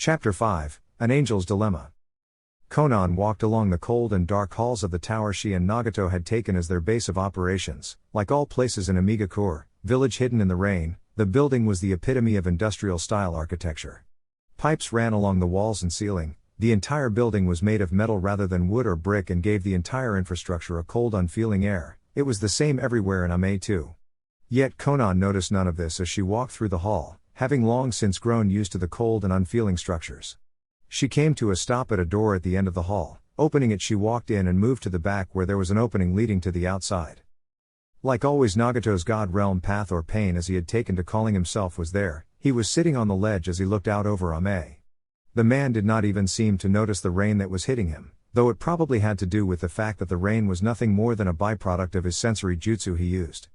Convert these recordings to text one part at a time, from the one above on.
Chapter 5, An Angel's Dilemma. Konan walked along the cold and dark halls of the tower she and Nagato had taken as their base of operations. Like all places in Namikaze, village hidden in the rain, the building was the epitome of industrial-style architecture. Pipes ran along the walls and ceiling. The entire building was made of metal rather than wood or brick and gave the entire infrastructure a cold, unfeeling air. It was the same everywhere in Ame too. Yet Konan noticed none of this as she walked through the hall, having long since grown used to the cold and unfeeling structures. She came to a stop at a door at the end of the hall. Opening it, she walked in and moved to the back where there was an opening leading to the outside. Like always, Nagato's God Realm path, or pain as he had taken to calling himself, was there. He was sitting on the ledge as he looked out over Ame. The man did not even seem to notice the rain that was hitting him, though it probably had to do with the fact that the rain was nothing more than a byproduct of his sensory jutsu he used.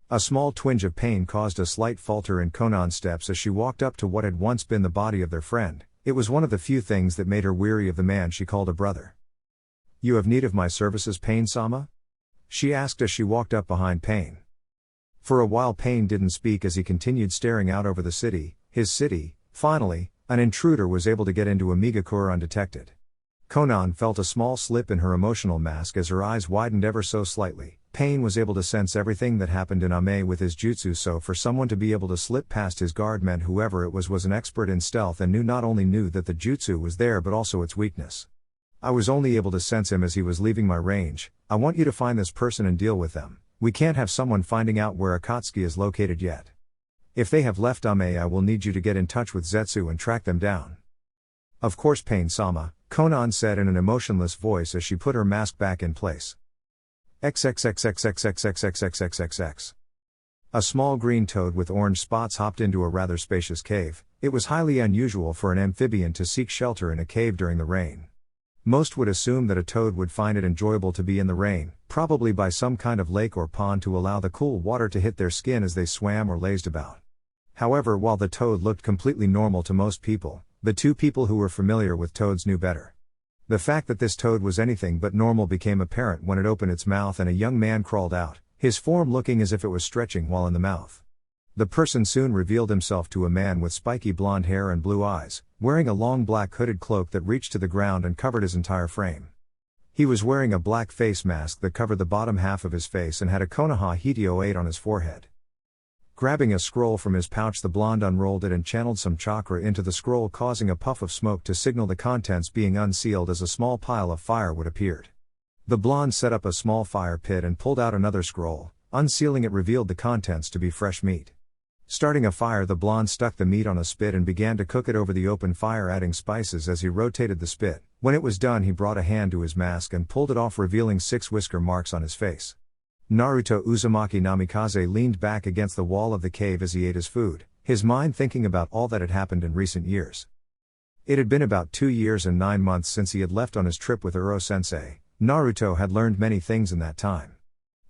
A small twinge of pain caused a slight falter in Konan's steps as she walked up to what had once been the body of their friend. It was one of the few things that made her weary of the man she called a brother. "You have need of my services, Pain-sama?" she asked as she walked up behind Pain. For a while Pain didn't speak as he continued staring out over the city, his city. Finally, an intruder was able to get into Amigakure undetected. Konan felt a small slip in her emotional mask as her eyes widened ever so slightly. Pain was able to sense everything that happened in Ame with his jutsu, so for someone to be able to slip past his guard meant whoever it was an expert in stealth and not only knew that the jutsu was there but also its weakness. "I was only able to sense him as he was leaving my range. I want you to find this person and deal with them. We can't have someone finding out where Akatsuki is located yet. If they have left Ame, I will need you to get in touch with Zetsu and track them down." "Of course, Pain-sama," Konan said in an emotionless voice as she put her mask back in place. XXXXXXXXXXXXX. A small green toad with orange spots hopped into a rather spacious cave. It was highly unusual for an amphibian to seek shelter in a cave during the rain. Most would assume that a toad would find it enjoyable to be in the rain, probably by some kind of lake or pond to allow the cool water to hit their skin as they swam or lazed about. However, while the toad looked completely normal to most people, the two people who were familiar with toads knew better. The fact that this toad was anything but normal became apparent when it opened its mouth and a young man crawled out, his form looking as if it was stretching while in the mouth. The person soon revealed himself to a man with spiky blonde hair and blue eyes, wearing a long black hooded cloak that reached to the ground and covered his entire frame. He was wearing a black face mask that covered the bottom half of his face and had a Konoha Hitio 8 on his forehead. Grabbing a scroll from his pouch, the blonde unrolled it and channeled some chakra into the scroll, causing a puff of smoke to signal the contents being unsealed as a small pile of firewood appeared. The blonde set up a small fire pit and pulled out another scroll. Unsealing it revealed the contents to be fresh meat. Starting a fire, the blonde stuck the meat on a spit and began to cook it over the open fire, adding spices as he rotated the spit. When it was done, he brought a hand to his mask and pulled it off, revealing 6 whisker marks on his face. Naruto Uzumaki Namikaze leaned back against the wall of the cave as he ate his food, his mind thinking about all that had happened in recent years. It had been about 2 years and 9 months since he had left on his trip with Uro-sensei. Naruto had learned many things in that time.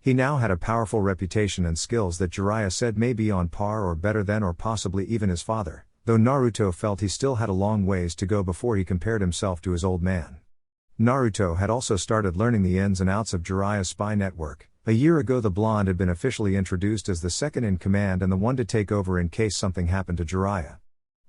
He now had a powerful reputation and skills that Jiraiya said may be on par or better than, or possibly even his father, though Naruto felt he still had a long ways to go before he compared himself to his old man. Naruto had also started learning the ins and outs of Jiraiya's spy network. A year ago, the blonde had been officially introduced as the second in command and the one to take over in case something happened to Jiraiya.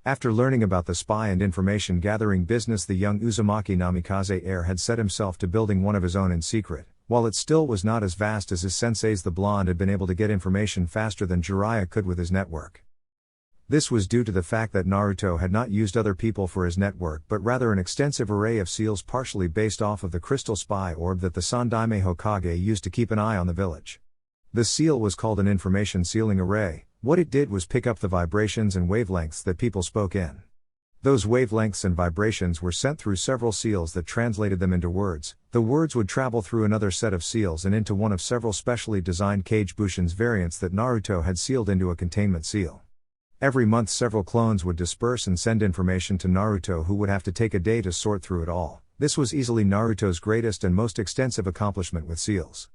After learning about the spy and information gathering business, the young Uzumaki Namikaze heir had set himself to building one of his own in secret. While it still was not as vast as his sensei's, the blonde had been able to get information faster than Jiraiya could with his network. This was due to the fact that Naruto had not used other people for his network but rather an extensive array of seals partially based off of the crystal spy orb that the Sandaime Hokage used to keep an eye on the village. The seal was called an information sealing array. What it did was pick up the vibrations and wavelengths that people spoke in. Those wavelengths and vibrations were sent through several seals that translated them into words. The words would travel through another set of seals and into one of several specially designed Kage Bushin's variants that Naruto had sealed into a containment seal. Every month several clones would disperse and send information to Naruto, who would have to take a day to sort through it all. This was easily Naruto's greatest and most extensive accomplishment with seals.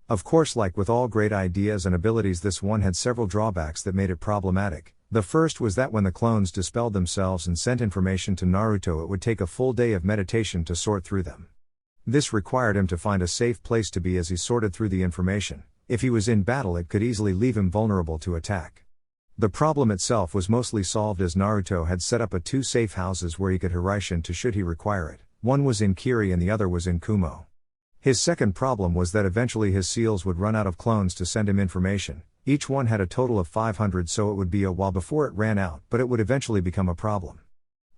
Of course, like with all great ideas and abilities, this one had several drawbacks that made it problematic. The first was that when the clones dispelled themselves and sent information to Naruto, it would take a full day of meditation to sort through them. This required him to find a safe place to be as he sorted through the information. If he was in battle, it could easily leave him vulnerable to attack. The problem itself was mostly solved as Naruto had set up two safe houses where he could Hiraishin to should he require it. One was in Kiri and the other was in Kumo. His second problem was that eventually his seals would run out of clones to send him information. Each one had a total of 500, so it would be a while before it ran out, but it would eventually become a problem.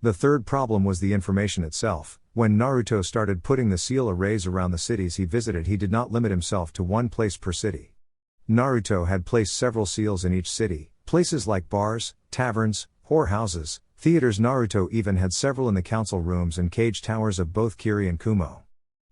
The third problem was the information itself. When Naruto started putting the seal arrays around the cities he visited, he did not limit himself to one place per city. Naruto had placed several seals in each city, places like bars, taverns, whorehouses, theaters. Naruto even had several in the council rooms and cage towers of both Kiri and Kumo.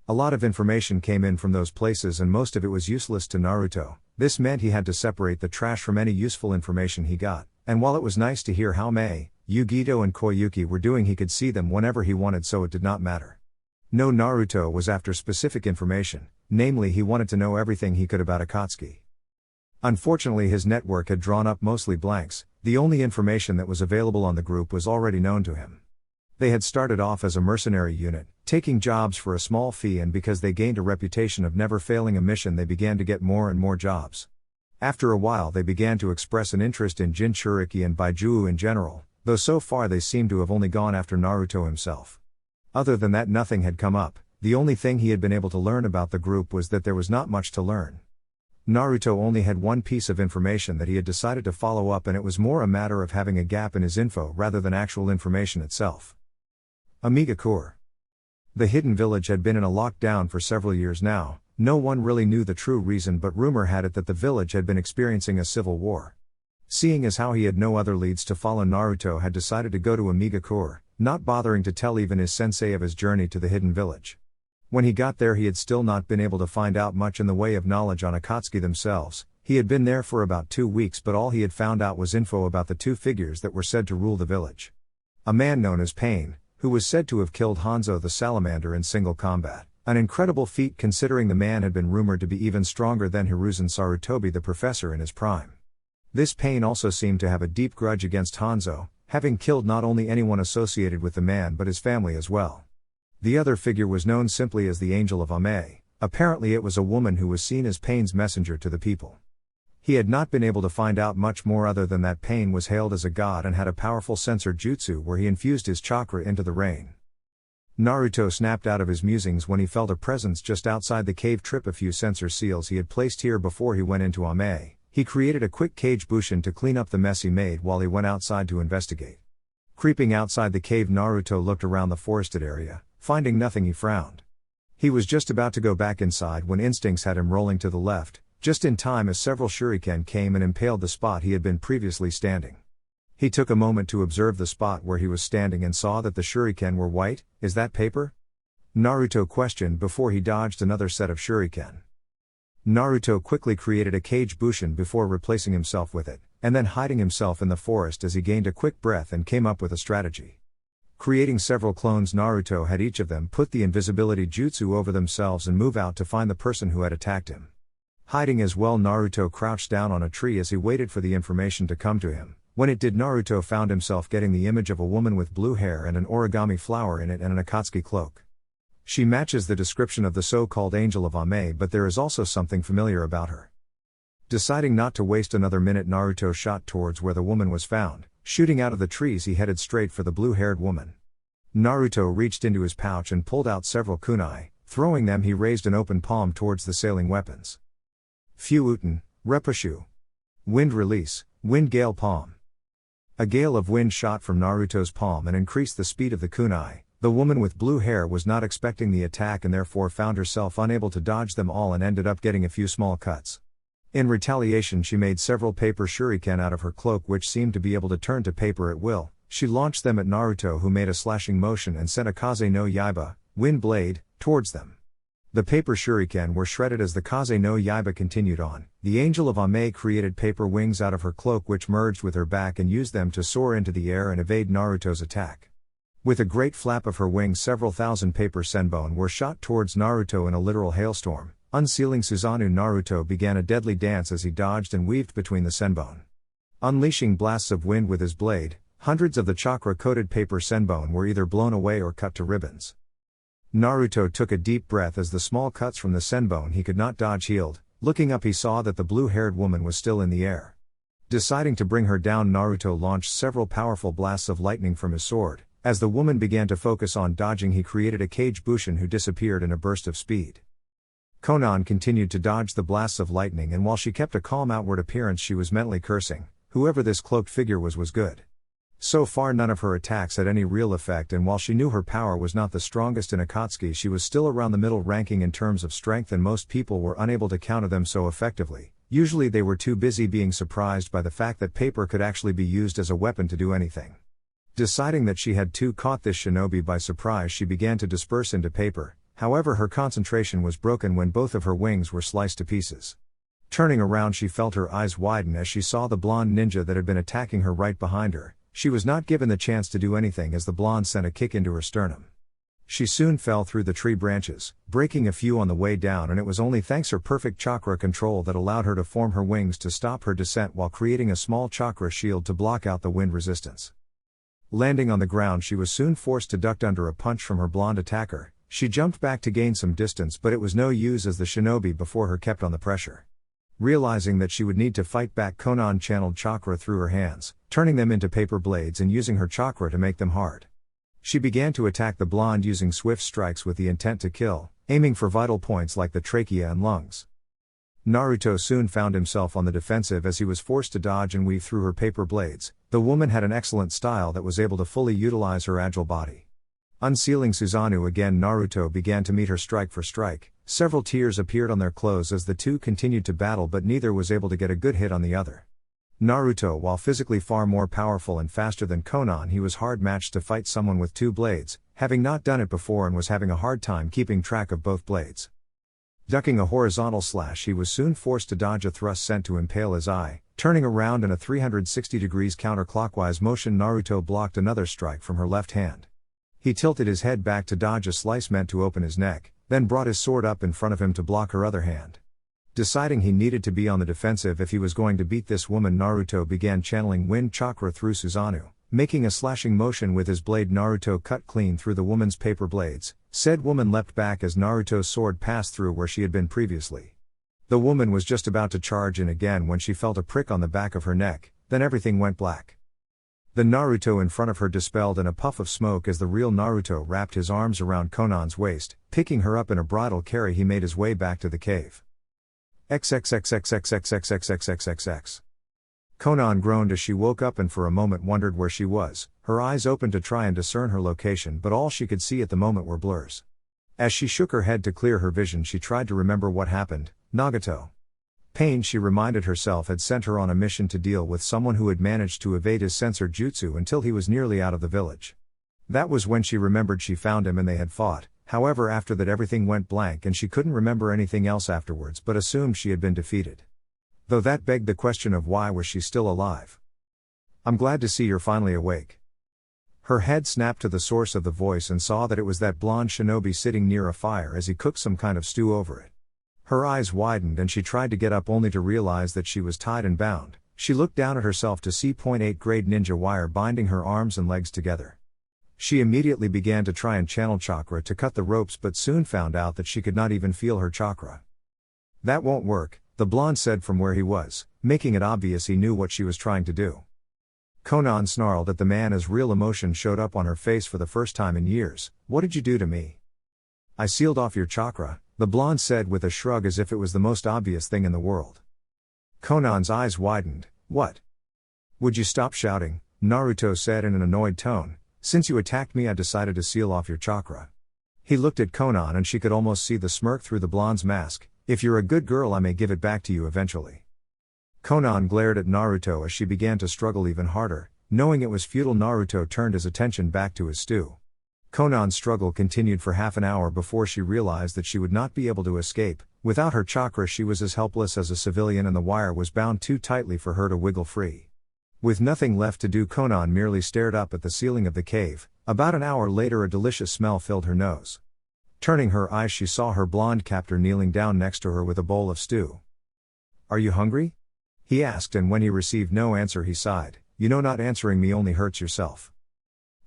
A lot of information came in from those places and most of it was useless to Naruto. This meant he had to separate the trash from any useful information he got, and while it was nice to hear how Mei, Yugito and Koyuki were doing, he could see them whenever he wanted, so it did not matter. No, Naruto was after specific information, namely he wanted to know everything he could about Akatsuki. Unfortunately his network had drawn up mostly blanks. The only information that was available on the group was already known to him. They had started off as a mercenary unit, taking jobs for a small fee, and because they gained a reputation of never failing a mission they began to get more and more jobs. After a while they began to express an interest in Jinchuriki and Baijuo in general, though so far they seemed to have only gone after Naruto himself. Other than that nothing had come up. The only thing he had been able to learn about the group was that there was not much to learn. Naruto only had one piece of information that he had decided to follow up, and it was more a matter of having a gap in his info rather than actual information itself. Namikaze. The hidden village had been in a lockdown for several years now. No one really knew the true reason, but rumor had it that the village had been experiencing a civil war. Seeing as how he had no other leads to follow, Naruto had decided to go to Namikaze, not bothering to tell even his sensei of his journey to the hidden village. When he got there he had still not been able to find out much in the way of knowledge on Akatsuki themselves. He had been there for about 2 weeks, but all he had found out was info about the two figures that were said to rule the village. A man known as Pain, who was said to have killed Hanzo the Salamander in single combat, an incredible feat considering the man had been rumored to be even stronger than Hiruzen Sarutobi the professor in his prime. This Pain also seemed to have a deep grudge against Hanzo, having killed not only anyone associated with the man but his family as well. The other figure was known simply as the Angel of Ame. Apparently it was a woman who was seen as Pain's messenger to the people. He had not been able to find out much more other than that Pain was hailed as a god and had a powerful sensor jutsu where he infused his chakra into the rain. Naruto snapped out of his musings when he felt a presence just outside the cave trip. A few sensor seals he had placed here before he went into Ame. He created a quick cage bushin to clean up the mess he made while he went outside to investigate. Creeping outside the cave, Naruto looked around the forested area. Finding nothing he frowned. He was just about to go back inside when instincts had him rolling to the left, just in time as several shuriken came and impaled the spot he had been previously standing. He took a moment to observe the spot where he was standing and saw that the shuriken were white. Is that paper? Naruto questioned before he dodged another set of shuriken. Naruto quickly created a cage bushin before replacing himself with it, and then hiding himself in the forest as he gained a quick breath and came up with a strategy. Creating several clones, Naruto had each of them put the invisibility jutsu over themselves and move out to find the person who had attacked him. Hiding as well, Naruto crouched down on a tree as he waited for the information to come to him. When it did, Naruto found himself getting the image of a woman with blue hair and an origami flower in it and an Akatsuki cloak. She matches the description of the so-called Angel of Ame, but there is also something familiar about her. Deciding not to waste another minute, Naruto shot towards where the woman was found. Shooting out of the trees, he headed straight for the blue-haired woman. Naruto reached into his pouch and pulled out several kunai. Throwing them, he raised an open palm towards the sailing weapons. Fuuten, Repushu. Wind release, wind gale palm. A gale of wind shot from Naruto's palm and increased the speed of the kunai. The woman with blue hair was not expecting the attack and therefore found herself unable to dodge them all and ended up getting a few small cuts. In retaliation, she made several paper shuriken out of her cloak which seemed to be able to turn to paper at will. She launched them at Naruto, who made a slashing motion and sent a Kaze no Yaiba, wind blade, towards them. The paper shuriken were shredded as the Kaze no Yaiba continued on. The Angel of Ame created paper wings out of her cloak which merged with her back and used them to soar into the air and evade Naruto's attack. With a great flap of her wings, several thousand paper senbon were shot towards Naruto in a literal hailstorm. Unsealing Susanoo, Naruto began a deadly dance as he dodged and weaved between the senbon. Unleashing blasts of wind with his blade, hundreds of the chakra-coated paper senbon were either blown away or cut to ribbons. Naruto took a deep breath as the small cuts from the senbon he could not dodge healed. Looking up, he saw that the blue-haired woman was still in the air. Deciding to bring her down, Naruto launched several powerful blasts of lightning from his sword. As the woman began to focus on dodging, he created a cage Bushin who disappeared in a burst of speed. Konan continued to dodge the blasts of lightning, and while she kept a calm outward appearance, she was mentally cursing. Whoever this cloaked figure was good. So far none of her attacks had any real effect, and while she knew her power was not the strongest in Akatsuki, she was still around the middle ranking in terms of strength, and most people were unable to counter them so effectively. Usually they were too busy being surprised by the fact that paper could actually be used as a weapon to do anything. Deciding that she had caught this shinobi by surprise, she began to disperse into paper. However, her concentration was broken when both of her wings were sliced to pieces. Turning around, she felt her eyes widen as she saw the blonde ninja that had been attacking her right behind her. She was not given the chance to do anything as the blonde sent a kick into her sternum. She soon fell through the tree branches, breaking a few on the way down, and it was only thanks to her perfect chakra control that allowed her to form her wings to stop her descent while creating a small chakra shield to block out the wind resistance. Landing on the ground, she was soon forced to duck under a punch from her blonde attacker. She jumped back to gain some distance, but it was no use as the shinobi before her kept on the pressure. Realizing that she would need to fight back, Konan channeled chakra through her hands, turning them into paper blades and using her chakra to make them hard. She began to attack the blonde using swift strikes with the intent to kill, aiming for vital points like the trachea and lungs. Naruto soon found himself on the defensive as he was forced to dodge and weave through her paper blades. The woman had an excellent style that was able to fully utilize her agile body. Unsealing Susanoo again, Naruto began to meet her strike for strike. Several tears appeared on their clothes as the two continued to battle, but neither was able to get a good hit on the other. Naruto, while physically far more powerful and faster than Konan, he was hard matched to fight someone with two blades, having not done it before and was having a hard time keeping track of both blades. Ducking a horizontal slash, he was soon forced to dodge a thrust sent to impale his eye. Turning around in a 360 degrees counterclockwise motion, Naruto blocked another strike from her left hand. He tilted his head back to dodge a slice meant to open his neck, then brought his sword up in front of him to block her other hand. Deciding he needed to be on the defensive if he was going to beat this woman, Naruto began channeling wind chakra through Susanoo. Making a slashing motion with his blade, Naruto cut clean through the woman's paper blades. Said woman leapt back as Naruto's sword passed through where she had been previously. The woman was just about to charge in again when she felt a prick on the back of her neck, then everything went black. The Naruto in front of her dispelled in a puff of smoke as the real Naruto wrapped his arms around Konan's waist. Picking her up in a bridal carry, he made his way back to the cave. XXXXXXXXXXXX. Konan groaned as she woke up and for a moment wondered where she was. Her eyes opened to try and discern her location, but all she could see at the moment were blurs. As she shook her head to clear her vision, she tried to remember what happened. Nagato. Pain, she reminded herself, had sent her on a mission to deal with someone who had managed to evade his censor jutsu until he was nearly out of the village. That was when she remembered she found him and they had fought. However, after that everything went blank and she couldn't remember anything else afterwards, but assumed she had been defeated. Though that begged the question of why was she still alive. "I'm glad to see you're finally awake." Her head snapped to the source of the voice and saw that it was that blonde shinobi sitting near a fire as he cooked some kind of stew over it. Her eyes widened and she tried to get up only to realize that she was tied and bound. She looked down at herself to see .8 grade ninja wire binding her arms and legs together. She immediately began to try and channel chakra to cut the ropes, but soon found out that she could not even feel her chakra. "That won't work," the blonde said from where he was, making it obvious he knew what she was trying to do. Konan snarled at the man as real emotion showed up on her face for the first time in years. "What did you do to me?" "I sealed off your chakra," the blonde said with a shrug as if it was the most obvious thing in the world. Konan's eyes widened. "What? Would you stop shouting?" Naruto said in an annoyed tone. "Since you attacked me, I decided to seal off your chakra." He looked at Konan and she could almost see the smirk through the blonde's mask. "If you're a good girl, I may give it back to you eventually." Konan glared at Naruto as she began to struggle even harder. Knowing it was futile, Naruto turned his attention back to his stew. Konan's struggle continued for half an hour before she realized that she would not be able to escape. Without her chakra, she was as helpless as a civilian and the wire was bound too tightly for her to wiggle free. With nothing left to do, Konan merely stared up at the ceiling of the cave. About an hour later, a delicious smell filled her nose. Turning her eyes, she saw her blonde captor kneeling down next to her with a bowl of stew. "Are you hungry?" he asked, and when he received no answer he sighed. "You know, not answering me only hurts yourself."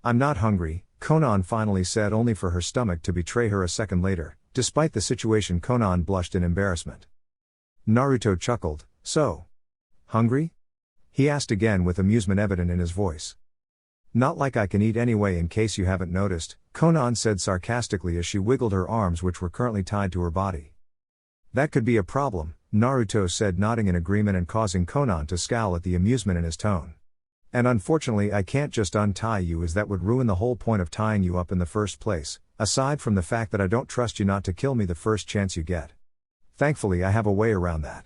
"I'm not hungry," Konan finally said, only for her stomach to betray her a second later. Despite the situation, Konan blushed in embarrassment. Naruto chuckled. "So hungry?" He asked again with amusement evident in his voice. Not like I can eat anyway, in case you haven't noticed, Konan said sarcastically as she wiggled her arms, which were currently tied to her body. That could be a problem, Naruto said, nodding in agreement and causing Konan to scowl at the amusement in his tone. And unfortunately I can't just untie you, as that would ruin the whole point of tying you up in the first place, aside from the fact that I don't trust you not to kill me the first chance you get. Thankfully I have a way around that.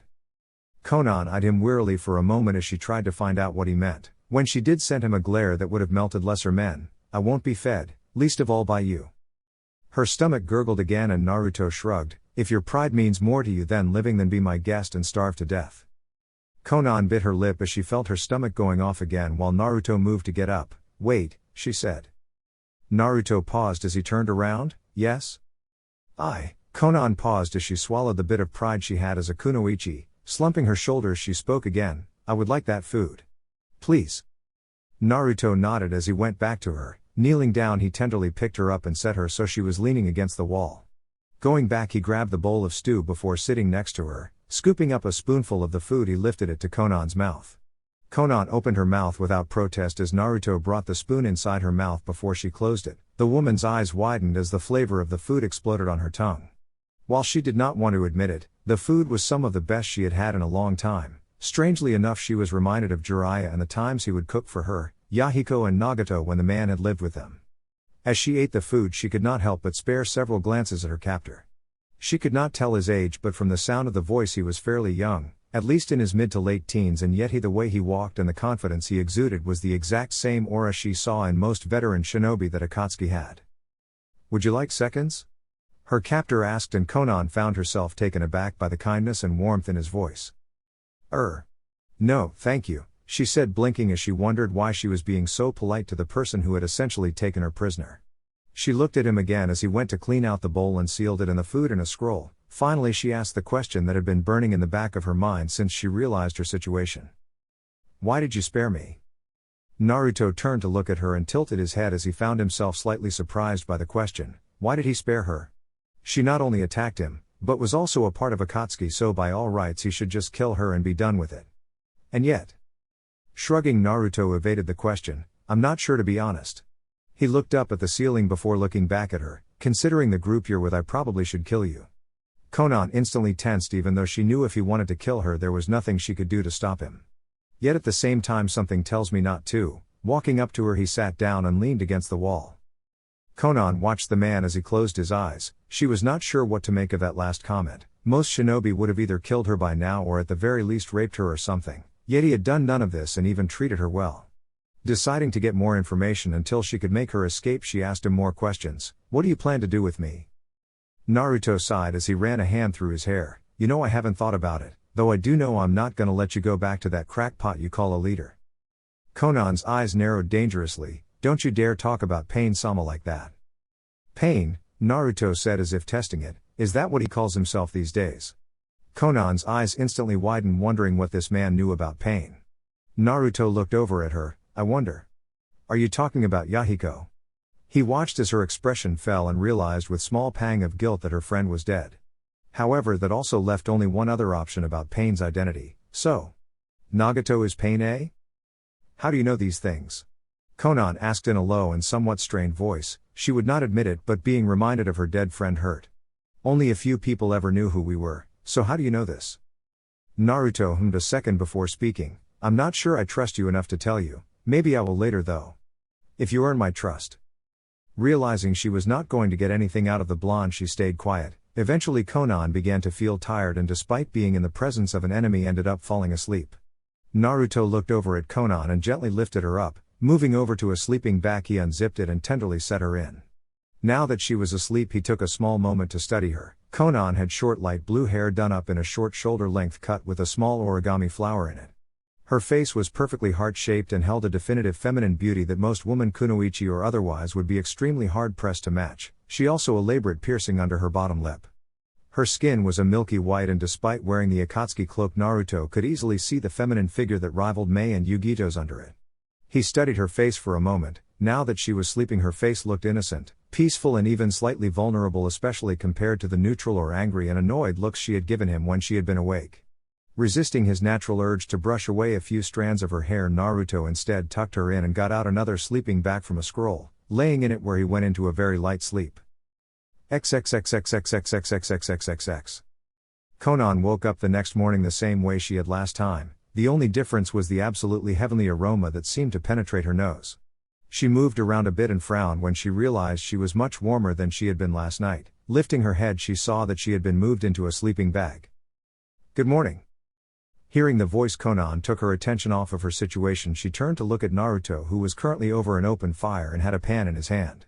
Konan eyed him wearily for a moment as she tried to find out what he meant. When she did, sent him a glare that would have melted lesser men. I won't be fed, least of all by you. Her stomach gurgled again and Naruto shrugged. If your pride means more to you than living, then be my guest and starve to death. Konan bit her lip as she felt her stomach going off again while Naruto moved to get up. Wait, she said. Naruto paused as he turned around. Yes? Konan paused as she swallowed the bit of pride she had as a kunoichi. Slumping her shoulders, she spoke again. I would like that food. Please. Naruto nodded as he went back to her. Kneeling down, he tenderly picked her up and set her so she was leaning against the wall. Going back, he grabbed the bowl of stew before sitting next to her. Scooping up a spoonful of the food, he lifted it to Konan's mouth. Konan opened her mouth without protest as Naruto brought the spoon inside her mouth before she closed it. The woman's eyes widened as the flavor of the food exploded on her tongue. While she did not want to admit it, the food was some of the best she had had in a long time. Strangely enough, she was reminded of Jiraiya and the times he would cook for her, Yahiko and Nagato, when the man had lived with them. As she ate the food, she could not help but spare several glances at her captor. She could not tell his age, but from the sound of the voice he was fairly young, at least in his mid to late teens, and yet the way he walked and the confidence he exuded was the exact same aura she saw in most veteran shinobi that Akatsuki had. Would you like seconds? Her captor asked, and Konan found herself taken aback by the kindness and warmth in his voice. No, thank you, she said, blinking as she wondered why she was being so polite to the person who had essentially taken her prisoner. She looked at him again as he went to clean out the bowl and sealed it and the food in a scroll. Finally she asked the question that had been burning in the back of her mind since she realized her situation. Why did you spare me? Naruto turned to look at her and tilted his head as he found himself slightly surprised by the question. Why did he spare her? She not only attacked him, but was also a part of Akatsuki, so by all rights he should just kill her and be done with it. And yet... Shrugging, Naruto evaded the question. I'm not sure, to be honest. He looked up at the ceiling before looking back at her. Considering the group you're with, I probably should kill you. Konan instantly tensed, even though she knew if he wanted to kill her there was nothing she could do to stop him. Yet at the same time something tells me not to. Walking up to her, he sat down and leaned against the wall. Konan watched the man as he closed his eyes. She was not sure what to make of that last comment. Most shinobi would have either killed her by now or at the very least raped her or something. Yet he had done none of this and even treated her well. Deciding to get more information until she could make her escape, she asked him more questions. What do you plan to do with me? Naruto sighed as he ran a hand through his hair. You know, I haven't thought about it, though I do know I'm not gonna let you go back to that crackpot you call a leader. Konan's eyes narrowed dangerously. Don't you dare talk about Pain-sama like that. Pain, Naruto said as if testing it. Is that what he calls himself these days? Konan's eyes instantly widened, wondering what this man knew about pain. Naruto looked over at her. I wonder. Are you talking about Yahiko? He watched as her expression fell and realized with small pang of guilt that her friend was dead. However, that also left only one other option about Pain's identity. So, Nagato is Pain, eh? How do you know these things? Konan asked in a low and somewhat strained voice. She would not admit it, but being reminded of her dead friend hurt. Only a few people ever knew who we were, so how do you know this? Naruto hummed a second before speaking. I'm not sure I trust you enough to tell you. Maybe I will later though. If you earn my trust. Realizing she was not going to get anything out of the blonde, she stayed quiet. Eventually Konan began to feel tired and despite being in the presence of an enemy ended up falling asleep. Naruto looked over at Konan and gently lifted her up. Moving over to a sleeping bag, he unzipped it and tenderly set her in. Now that she was asleep, he took a small moment to study her. Konan had short light blue hair done up in a short shoulder-length cut with a small origami flower in it. Her face was perfectly heart-shaped and held a definitive feminine beauty that most women, kunoichi or otherwise, would be extremely hard-pressed to match. She also elaborate piercing under her bottom lip. Her skin was a milky white, and despite wearing the Akatsuki cloak, Naruto could easily see the feminine figure that rivaled Mei and Yugito's under it. He studied her face for a moment. Now that she was sleeping, her face looked innocent, peaceful and even slightly vulnerable, especially compared to the neutral or angry and annoyed looks she had given him when she had been awake. Resisting his natural urge to brush away a few strands of her hair, Naruto instead tucked her in and got out another sleeping bag from a scroll, laying in it where he went into a very light sleep. XXXXXXXXXXXX. Konan woke up the next morning the same way she had last time, the only difference was the absolutely heavenly aroma that seemed to penetrate her nose. She moved around a bit and frowned when she realized she was much warmer than she had been last night. Lifting her head, she saw that she had been moved into a sleeping bag. "Good morning." Hearing the voice, Konan took her attention off of her situation. She turned to look at Naruto, who was currently over an open fire and had a pan in his hand.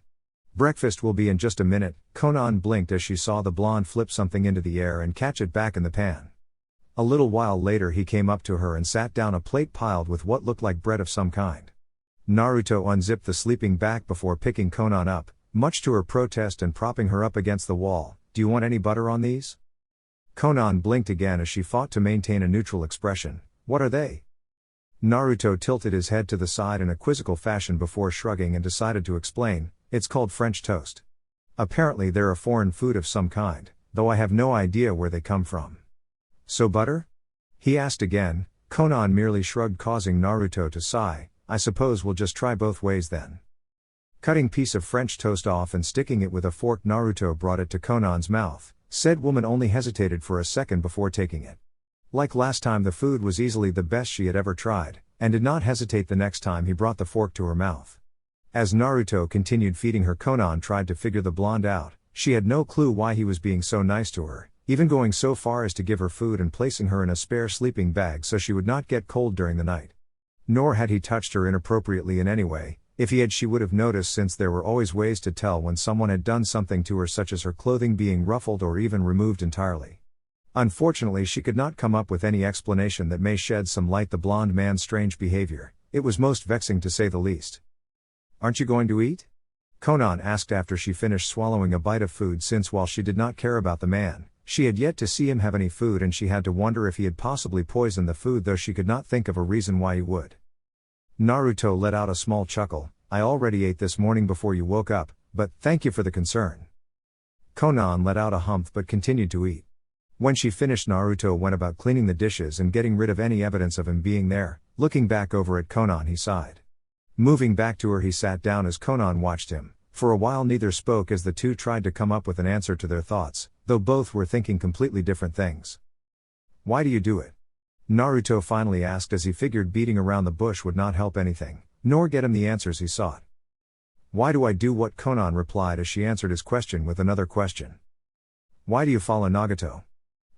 "Breakfast will be in just a minute." Konan blinked as she saw the blonde flip something into the air and catch it back in the pan. A little while later he came up to her and sat down a plate piled with what looked like bread of some kind. Naruto unzipped the sleeping bag before picking Konan up, much to her protest, and propping her up against the wall. "Do you want any butter on these?" Konan blinked again as she fought to maintain a neutral expression. "What are they?" Naruto tilted his head to the side in a quizzical fashion before shrugging and decided to explain. "It's called French toast. Apparently they're a foreign food of some kind, though I have no idea where they come from." "So butter?" he asked again. Konan merely shrugged, causing Naruto to sigh. "I suppose we'll just try both ways then." Cutting piece of French toast off and sticking it with a fork, Naruto brought it to Konan's mouth. Said woman only hesitated for a second before taking it. Like last time, the food was easily the best she had ever tried, and did not hesitate the next time he brought the fork to her mouth. As Naruto continued feeding her, Konan tried to figure the blonde out. She had no clue why he was being so nice to her, even going so far as to give her food and placing her in a spare sleeping bag so she would not get cold during the night. Nor had he touched her inappropriately in any way. If he had, she would have noticed, since there were always ways to tell when someone had done something to her, such as her clothing being ruffled or even removed entirely. Unfortunately, she could not come up with any explanation that may shed some light on the blonde man's strange behavior. It was most vexing, to say the least. "Aren't you going to eat?" Konan asked after she finished swallowing a bite of food, since while she did not care about the man, she had yet to see him have any food, and she had to wonder if he had possibly poisoned the food, though she could not think of a reason why he would. Naruto let out a small chuckle. "I already ate this morning before you woke up, but thank you for the concern." Konan let out a humph but continued to eat. When she finished, Naruto went about cleaning the dishes and getting rid of any evidence of him being there. Looking back over at Konan, he sighed. Moving back to her, he sat down as Konan watched him. For a while neither spoke as the two tried to come up with an answer to their thoughts, though both were thinking completely different things. "Why do you do it?" Naruto finally asked, as he figured beating around the bush would not help anything, nor get him the answers he sought. "Why do I do what?" Konan replied as she answered his question with another question. "Why do you follow Nagato?"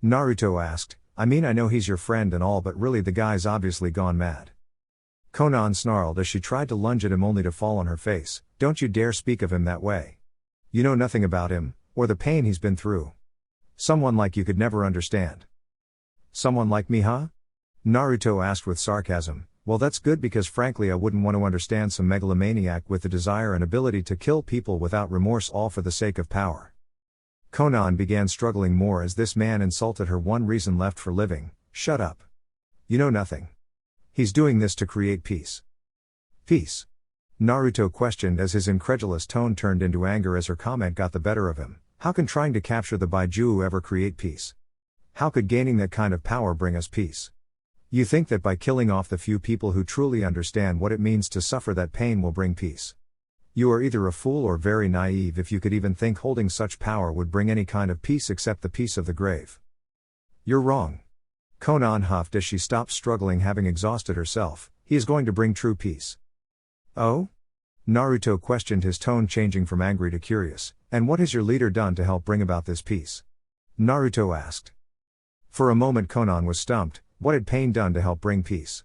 Naruto asked. "I mean, I know he's your friend and all, but really the guy's obviously gone mad." Konan snarled as she tried to lunge at him, only to fall on her face. "Don't you dare speak of him that way. You know nothing about him, or the pain he's been through. Someone like you could never understand." "Someone like me, huh?" Naruto asked with sarcasm. "Well, that's good, because frankly I wouldn't want to understand some megalomaniac with the desire and ability to kill people without remorse, all for the sake of power." Konan began struggling more as this man insulted her one reason left for living. "Shut up. You know nothing. He's doing this to create peace." "Peace?" Naruto questioned as his incredulous tone turned into anger as her comment got the better of him. "How can trying to capture the Baiju ever create peace? How could gaining that kind of power bring us peace? You think that by killing off the few people who truly understand what it means to suffer that pain will bring peace? You are either a fool or very naive if you could even think holding such power would bring any kind of peace except the peace of the grave." "You're wrong." Konan huffed as she stopped struggling, having exhausted herself. "He is going to bring true peace." "Oh?" Naruto questioned, his tone changing from angry to curious. "And what has your leader done to help bring about this peace?" Naruto asked. For a moment Konan was stumped. What had pain done to help bring peace?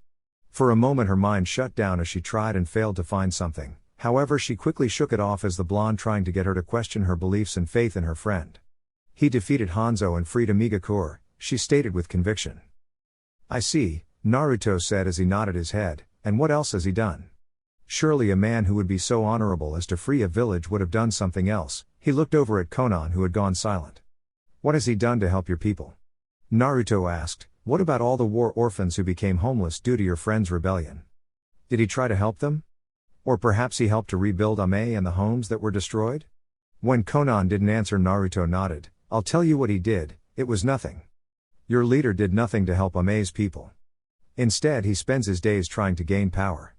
For a moment her mind shut down as she tried and failed to find something. However, she quickly shook it off as the blonde trying to get her to question her beliefs and faith in her friend. "He defeated Hanzo and freed Namikaze," she stated with conviction. "I see," Naruto said as he nodded his head. "And what else has he done? Surely a man who would be so honorable as to free a village would have done something else." He looked over at Konan, who had gone silent. "What has he done to help your people?" Naruto asked. "What about all the war orphans who became homeless due to your friend's rebellion? Did he try to help them? Or perhaps he helped to rebuild Ame and the homes that were destroyed?" When Konan didn't answer, Naruto nodded. "I'll tell you what he did. It was nothing. Your leader did nothing to help Ame's people. Instead, he spends his days trying to gain power.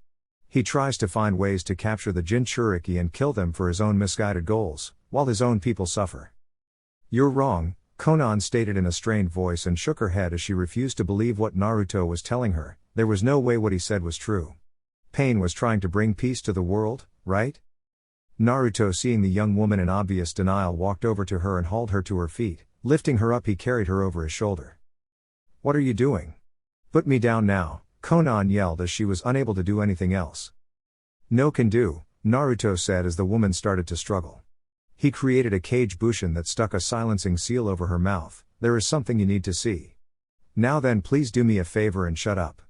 He tries to find ways to capture the Jinchuriki and kill them for his own misguided goals, while his own people suffer. You're wrong, Konan stated in a strained voice and shook her head as she refused to believe what Naruto was telling her. There was no way what he said was true. Pain was trying to bring peace to the world, right? Naruto, seeing the young woman in obvious denial, walked over to her and hauled her to her feet. Lifting her up, he carried her over his shoulder. What are you doing? Put me down now, Konan yelled as she was unable to do anything else. No can do, Naruto said as the woman started to struggle. He created a cage bushin that stuck a silencing seal over her mouth. There is something you need to see. Now then, please do me a favor and shut up.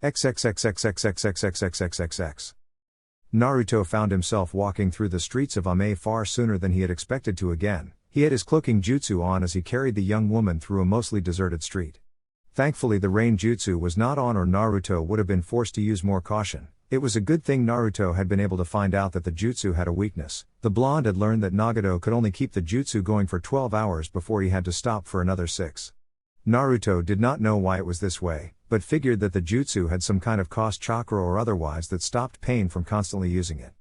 XXXXXXXXXXXX. Naruto found himself walking through the streets of Ame far sooner than he had expected to again. He had his cloaking jutsu on as he carried the young woman through a mostly deserted street. Thankfully the rain jutsu was not on, or Naruto would have been forced to use more caution. It was a good thing Naruto had been able to find out that the jutsu had a weakness. The blonde had learned that Nagato could only keep the jutsu going for 12 hours before he had to stop for another 6. Naruto did not know why it was this way, but figured that the jutsu had some kind of cost chakra or otherwise that stopped pain from constantly using it.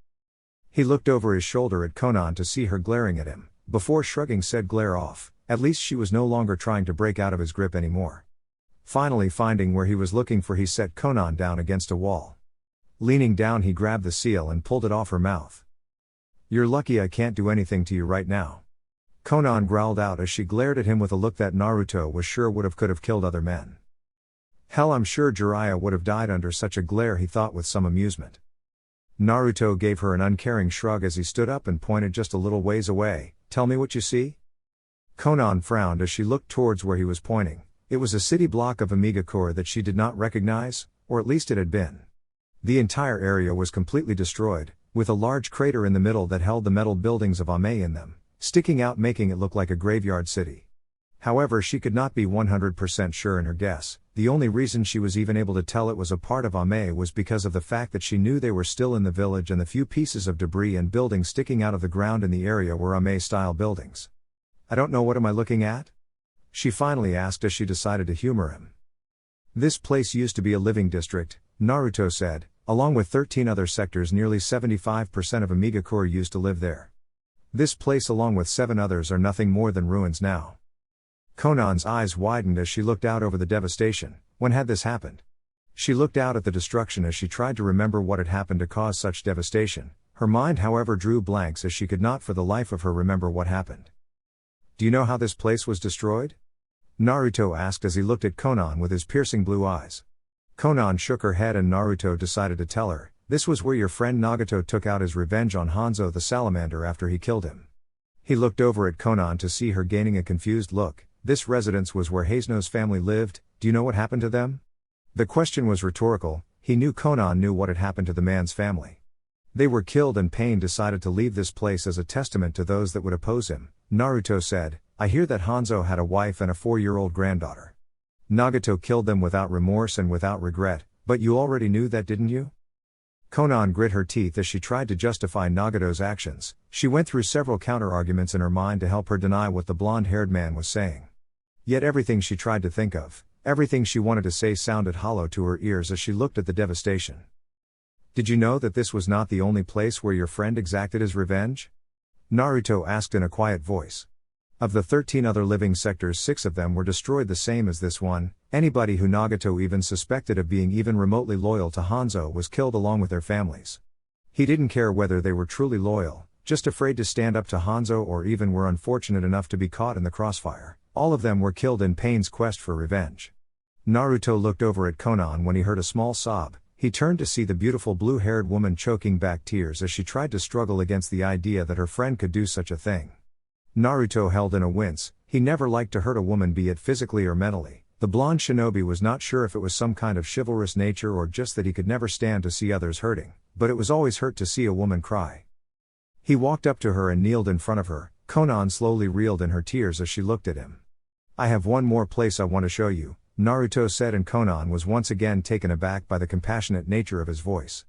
He looked over his shoulder at Konan to see her glaring at him. Before shrugging, said, "Glare off." At least she was no longer trying to break out of his grip anymore. Finally finding where he was looking for, he set Konan down against a wall. Leaning down, he grabbed the seal and pulled it off her mouth. "You're lucky I can't do anything to you right now," Konan growled out as she glared at him with a look that Naruto was sure could have killed other men. Hell, I'm sure Jiraiya would have died under such a glare, he thought with some amusement. Naruto gave her an uncaring shrug as he stood up and pointed just a little ways away. "Tell me what you see?" Konan frowned as she looked towards where he was pointing. It was a city block of Amigakure that she did not recognize, or at least it had been. The entire area was completely destroyed, with a large crater in the middle that held the metal buildings of Ame in them, sticking out, making it look like a graveyard city. However, she could not be 100% sure in her guess. The only reason she was even able to tell it was a part of Ame was because of the fact that she knew they were still in the village, and the few pieces of debris and buildings sticking out of the ground in the area were Ame-style buildings. "I don't know, what am I looking at?" she finally asked as she decided to humor him. "This place used to be a living district," Naruto said. "Along with 13 other sectors, nearly 75% of Amigakure used to live there. This place along with 7 others are nothing more than ruins now." Konan's eyes widened as she looked out over the devastation. When had this happened? She looked out at the destruction as she tried to remember what had happened to cause such devastation. Her mind, however, drew blanks as she could not for the life of her remember what happened. "Do you know how this place was destroyed?" Naruto asked as he looked at Konan with his piercing blue eyes. Konan shook her head and Naruto decided to tell her. "This was where your friend Nagato took out his revenge on Hanzo the salamander after he killed him." He looked over at Konan to see her gaining a confused look. "This residence was where Hazuno's family lived. Do you know what happened to them?" The question was rhetorical. He knew Konan knew what had happened to the man's family. They were killed, and Pain decided to leave this place as a testament to those that would oppose him. Naruto said, "I hear that Hanzo had a wife and a 4-year-old granddaughter. Nagato killed them without remorse and without regret, but you already knew that, didn't you?" Konan grit her teeth as she tried to justify Nagato's actions. She went through several counter-arguments in her mind to help her deny what the blonde-haired man was saying. Yet everything she tried to think of, everything she wanted to say sounded hollow to her ears as she looked at the devastation. "Did you know that this was not the only place where your friend exacted his revenge?" Naruto asked in a quiet voice. "Of the 13 other living sectors, 6 of them were destroyed the same as this one. Anybody who Nagato even suspected of being even remotely loyal to Hanzo was killed along with their families. He didn't care whether they were truly loyal, just afraid to stand up to Hanzo, or even were unfortunate enough to be caught in the crossfire. All of them were killed in Pain's quest for revenge." Naruto looked over at Konan when he heard a small sob. He turned to see the beautiful blue-haired woman choking back tears as she tried to struggle against the idea that her friend could do such a thing. Naruto held in a wince. He never liked to hurt a woman, be it physically or mentally. The blonde shinobi was not sure if it was some kind of chivalrous nature or just that he could never stand to see others hurting, but it was always hurt to see a woman cry. He walked up to her and kneeled in front of her. Konan slowly reeled in her tears as she looked at him. "I have one more place I want to show you," Naruto said, and Konan was once again taken aback by the compassionate nature of his voice.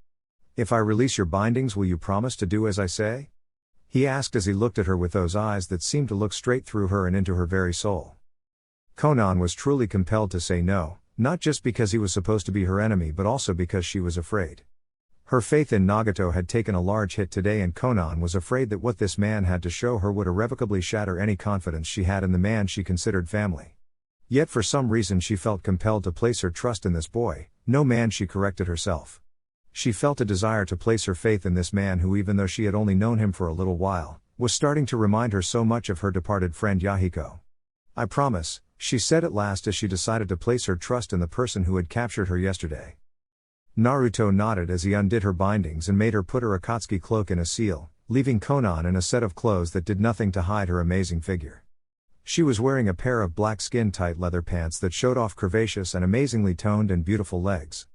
"If I release your bindings, will you promise to do as I say?" he asked as he looked at her with those eyes that seemed to look straight through her and into her very soul. Konan was truly compelled to say no, not just because he was supposed to be her enemy but also because she was afraid. Her faith in Nagato had taken a large hit today, and Konan was afraid that what this man had to show her would irrevocably shatter any confidence she had in the man she considered family. Yet for some reason she felt compelled to place her trust in this boy, no man, she corrected herself. She felt a desire to place her faith in this man who, even though she had only known him for a little while, was starting to remind her so much of her departed friend Yahiko. "I promise," she said at last as she decided to place her trust in the person who had captured her yesterday. Naruto nodded as he undid her bindings and made her put her Akatsuki cloak in a seal, leaving Konan in a set of clothes that did nothing to hide her amazing figure. She was wearing a pair of black skin-tight leather pants that showed off curvaceous and amazingly toned and beautiful legs,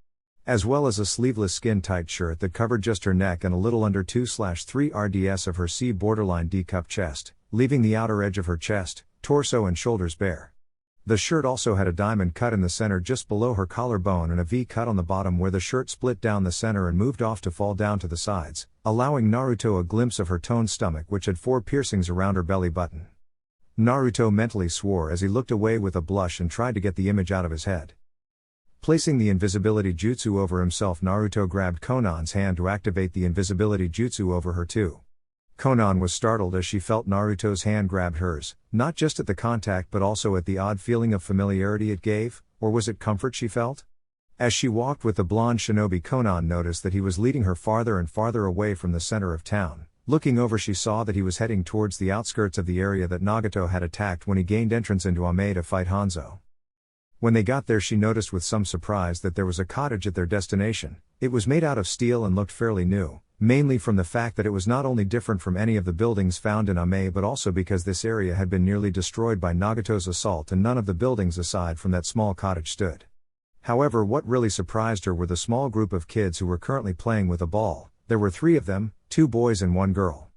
as well as a sleeveless skin-tight shirt that covered just her neck and a little under 2/3 rds of her C borderline D-cup chest, leaving the outer edge of her chest, torso and shoulders bare. The shirt also had a diamond cut in the center just below her collarbone and a V cut on the bottom where the shirt split down the center and moved off to fall down to the sides, allowing Naruto a glimpse of her toned stomach, which had 4 piercings around her belly button. Naruto mentally swore as he looked away with a blush and tried to get the image out of his head. Placing the invisibility jutsu over himself, Naruto grabbed Konan's hand to activate the invisibility jutsu over her too. Konan was startled as she felt Naruto's hand grabbed hers, not just at the contact but also at the odd feeling of familiarity it gave, or was it comfort she felt? As she walked with the blonde shinobi, Konan noticed that he was leading her farther and farther away from the center of town. Looking over, she saw that he was heading towards the outskirts of the area that Nagato had attacked when he gained entrance into Ame to fight Hanzo. When they got there, she noticed with some surprise that there was a cottage at their destination. It was made out of steel and looked fairly new, mainly from the fact that it was not only different from any of the buildings found in Ame but also because this area had been nearly destroyed by Nagato's assault and none of the buildings aside from that small cottage stood. However, what really surprised her were the small group of kids who were currently playing with a ball. There were 3 of them, 2 boys and 1 girl.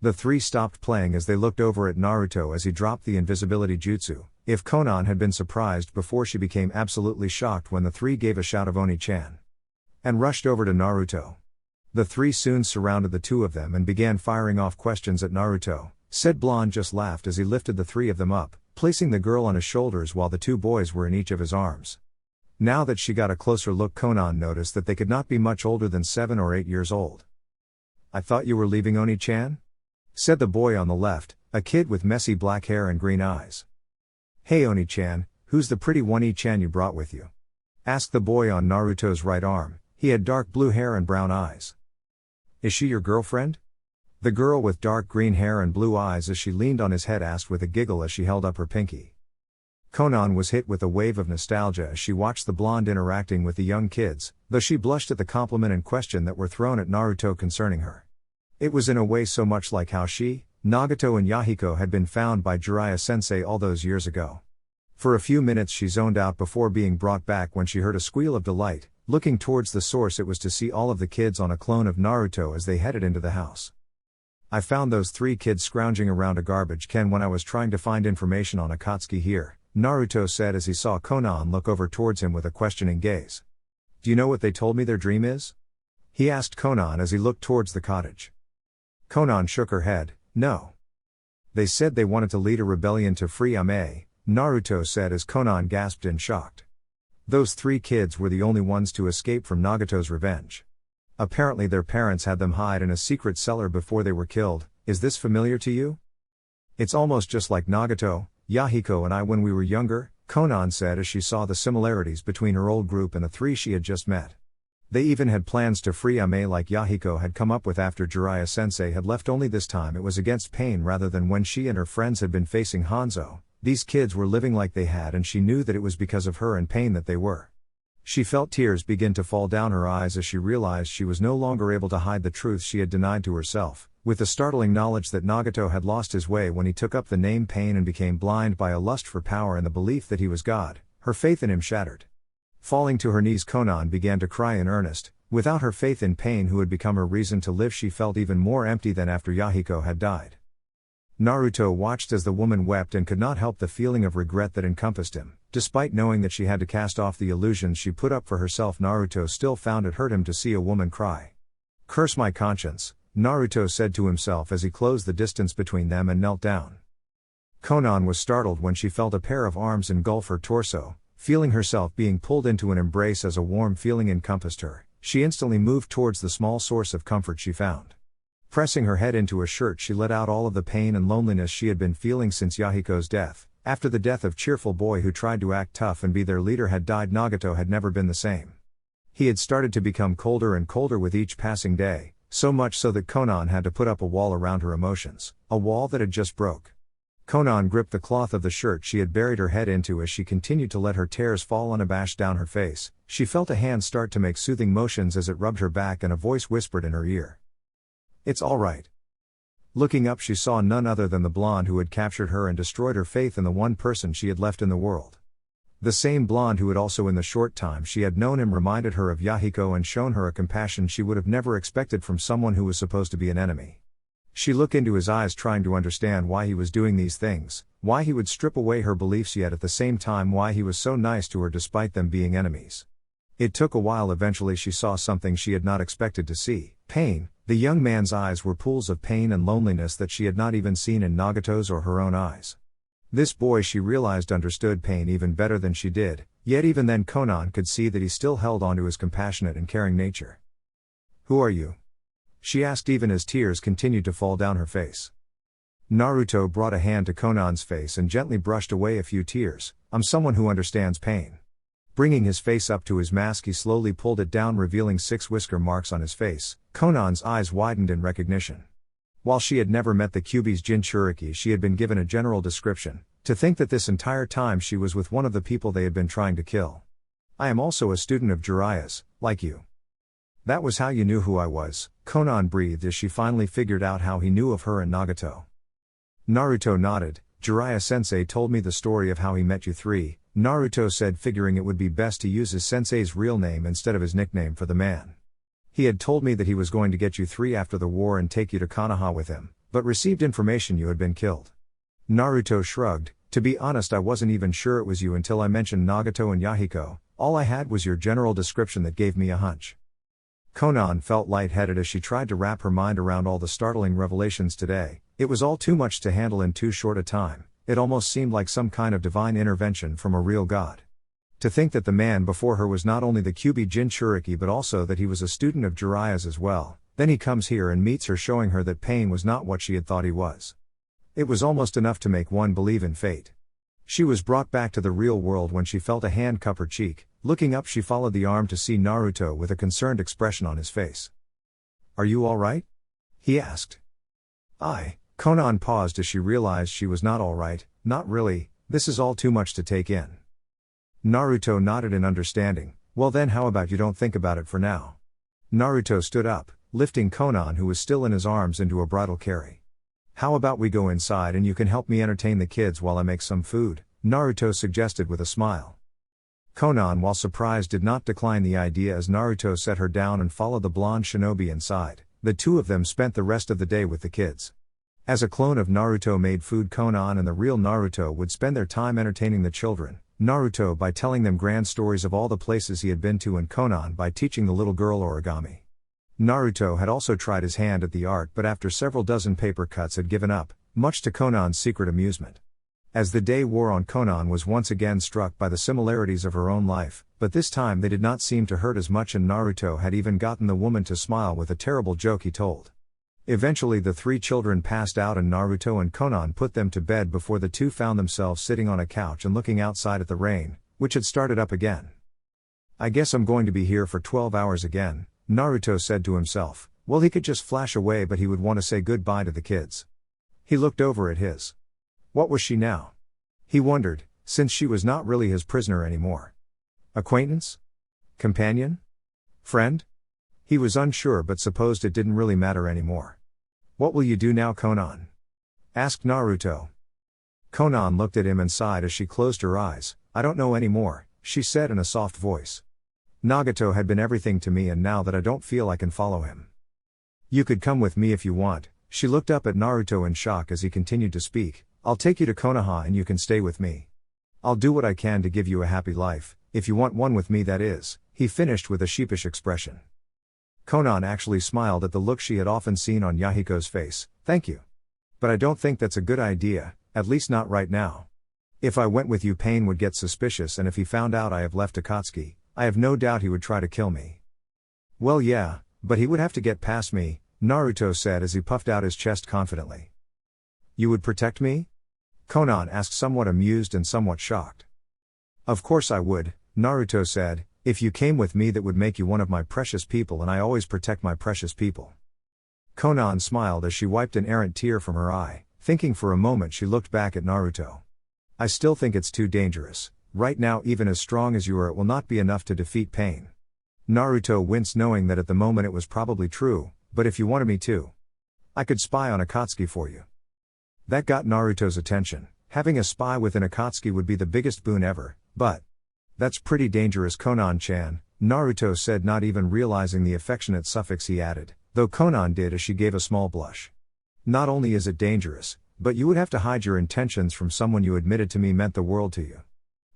The 3 stopped playing as they looked over at Naruto as he dropped the invisibility jutsu. If Konan had been surprised before, she became absolutely shocked when the 3 gave a shout of Oni-chan and rushed over to Naruto. The 3 soon surrounded the 2 of them and began firing off questions at Naruto. Said blonde just laughed as he lifted the 3 of them up, placing the girl on his shoulders while the 2 boys were in each of his arms. Now that she got a closer look, Konan noticed that they could not be much older than 7 or 8 years old. "I thought you were leaving, Oni-chan?" said the boy on the left, a kid with messy black hair and green eyes. "Hey Oni-chan, who's the pretty one-chan you brought with you?" asked the boy on Naruto's right arm. He had dark blue hair and brown eyes. "Is she your girlfriend?" the girl with dark green hair and blue eyes as she leaned on his head asked with a giggle as she held up her pinky. Konan was hit with a wave of nostalgia as she watched the blonde interacting with the young kids, though she blushed at the compliment and question that were thrown at Naruto concerning her. It was in a way so much like how she, Nagato and Yahiko had been found by Jiraiya-sensei all those years ago. For a few minutes she zoned out before being brought back when she heard a squeal of delight. Looking towards the source, it was to see all of the kids on a clone of Naruto as they headed into the house. "I found those 3 kids scrounging around a garbage can when I was trying to find information on Akatsuki here," Naruto said as he saw Konan look over towards him with a questioning gaze. "Do you know what they told me their dream is?" he asked Konan as he looked towards the cottage. Konan shook her head. "No. They said they wanted to lead a rebellion to free Ame," Naruto said as Konan gasped in shocked. Those 3 kids were the only ones to escape from Nagato's revenge. Apparently their parents had them hide in a secret cellar before they were killed. "Is this familiar to you?" "It's almost just like Nagato, Yahiko and I when we were younger," Konan said as she saw the similarities between her old group and the 3 she had just met. They even had plans to free Ame like Yahiko had come up with after Jiraiya-sensei had left, only this time it was against pain rather than when she and her friends had been facing Hanzo. These kids were living like they had, and she knew that it was because of her and pain that they were. She felt tears begin to fall down her eyes as she realized she was no longer able to hide the truth she had denied to herself, with the startling knowledge that Nagato had lost his way when he took up the name Pain and became blind by a lust for power and the belief that he was God. Her faith in him shattered. Falling to her knees, Konan began to cry in earnest. Without her faith in Pain, who had become her reason to live, she felt even more empty than after Yahiko had died. Naruto watched as the woman wept and could not help the feeling of regret that encompassed him. Despite knowing that she had to cast off the illusions she put up for herself, Naruto still found it hurt him to see a woman cry. "Curse my conscience," Naruto said to himself as he closed the distance between them and knelt down. Konan was startled when she felt a pair of arms engulf her torso, feeling herself being pulled into an embrace as a warm feeling encompassed her. She instantly moved towards the small source of comfort she found. Pressing her head into a shirt, she let out all of the pain and loneliness she had been feeling since Yahiko's death. After the death of cheerful boy who tried to act tough and be their leader had died, Nagato had never been the same. He had started to become colder and colder with each passing day, so much so that Konan had to put up a wall around her emotions, a wall that had just broke. Konan gripped the cloth of the shirt she had buried her head into as she continued to let her tears fall unabashed down her face. She felt a hand start to make soothing motions as it rubbed her back and a voice whispered in her ear. "It's all right." Looking up, she saw none other than the blonde who had captured her and destroyed her faith in the one person she had left in the world. The same blonde who had also in the short time she had known him reminded her of Yahiko and shown her a compassion she would have never expected from someone who was supposed to be an enemy. She looked into his eyes trying to understand why he was doing these things, why he would strip away her beliefs yet at the same time why he was so nice to her despite them being enemies. It took a while. Eventually she saw something she had not expected to see. Pain. The young man's eyes were pools of pain and loneliness that she had not even seen in Nagato's or her own eyes. This boy, she realized, understood pain even better than she did, yet even then Konan could see that he still held on to his compassionate and caring nature. "Who are you?" she asked even as tears continued to fall down her face. Naruto brought a hand to Konan's face and gently brushed away a few tears. "I'm someone who understands pain." Bringing his face up to his mask, he slowly pulled it down, revealing 6 whisker marks on his face. Konan's eyes widened in recognition. While she had never met the Kyuubi's Jinchuriki, she had been given a general description. To think that this entire time she was with one of the people they had been trying to kill. "I am also a student of Jiraiya's, like you." "That was how you knew who I was," Konan breathed as she finally figured out how he knew of her and Nagato. Naruto nodded. "Jiraiya-sensei told me the story of how he met you three," Naruto said, figuring it would be best to use his sensei's real name instead of his nickname for the man. "He had told me that he was going to get you three after the war and take you to Konoha with him, but received information you had been killed." Naruto shrugged. "To be honest, I wasn't even sure it was you until I mentioned Nagato and Yahiko. All I had was your general description that gave me a hunch." Konan felt lightheaded as she tried to wrap her mind around all the startling revelations today. It was all too much to handle in too short a time. It almost seemed like some kind of divine intervention from a real god. To think that the man before her was not only the Kyuubi Jinchuriki but also that he was a student of Jiraiya's as well. Then he comes here and meets her, showing her that pain was not what she had thought he was. It was almost enough to make one believe in fate. She was brought back to the real world when she felt a hand cup her cheek. Looking up, she followed the arm to see Naruto with a concerned expression on his face. "Are you all right?" he asked. Konan paused as she realized she was not all right. "Not really, this is all too much to take in." Naruto nodded in understanding. "Well then, how about you don't think about it for now?" Naruto stood up, lifting Konan, who was still in his arms, into a bridal carry. "How about we go inside and you can help me entertain the kids while I make some food?" Naruto suggested with a smile. Konan, while surprised, did not decline the idea as Naruto set her down and followed the blonde shinobi inside. The two of them spent the rest of the day with the kids. As a clone of Naruto made food, Konan and the real Naruto would spend their time entertaining the children. Naruto by telling them grand stories of all the places he had been to, and Konan by teaching the little girl origami. Naruto had also tried his hand at the art, but after several dozen paper cuts had given up, much to Konan's secret amusement. As the day wore on, Konan was once again struck by the similarities of her own life, but this time they did not seem to hurt as much, and Naruto had even gotten the woman to smile with a terrible joke he told. Eventually the three children passed out and Naruto and Konan put them to bed before the two found themselves sitting on a couch and looking outside at the rain, which had started up again. "I guess I'm going to be here for 12 hours again," Naruto said to himself. Well, he could just flash away, but he would want to say goodbye to the kids. He looked over at his. What was she now? He wondered, since she was not really his prisoner anymore. Acquaintance? Companion? Friend? He was unsure, but supposed it didn't really matter anymore. "What will you do now, Konan?" asked Naruto. Konan looked at him and sighed as she closed her eyes. "I don't know anymore," she said in a soft voice. "Nagato had been everything to me, and now that I don't feel I can follow him." "You could come with me if you want." She looked up at Naruto in shock as he continued to speak. "I'll take you to Konoha and you can stay with me. I'll do what I can to give you a happy life, if you want one with me, that is," he finished with a sheepish expression. Konan actually smiled at the look she had often seen on Yahiko's face. "Thank you. But I don't think that's a good idea, At least not right now. If I went with you, Pain would get suspicious, and if he found out I have left Akatsuki, I have no doubt he would try to kill me. Well yeah, but he would have to get past me, Naruto said as he puffed out his chest confidently. You would protect me? Konan asked, somewhat amused and somewhat shocked. Of course I would, Naruto said. If you came with me, that would make you one of my precious people, and I always protect my precious people. Konan smiled as she wiped an errant tear from her eye. Thinking for a moment, she looked back at Naruto. I still think it's too dangerous. Right now, even as strong as you are, it will not be enough to defeat Pain. Naruto winced, knowing that at the moment it was probably true, but if you wanted me to, I could spy on Akatsuki for you. That got Naruto's attention. Having a spy within Akatsuki would be the biggest boon ever, but that's pretty dangerous, Konan-chan, Naruto said, not even realizing the affectionate suffix he added, though Konan did as she gave a small blush. Not only is it dangerous, but you would have to hide your intentions from someone you admitted to me meant the world to you.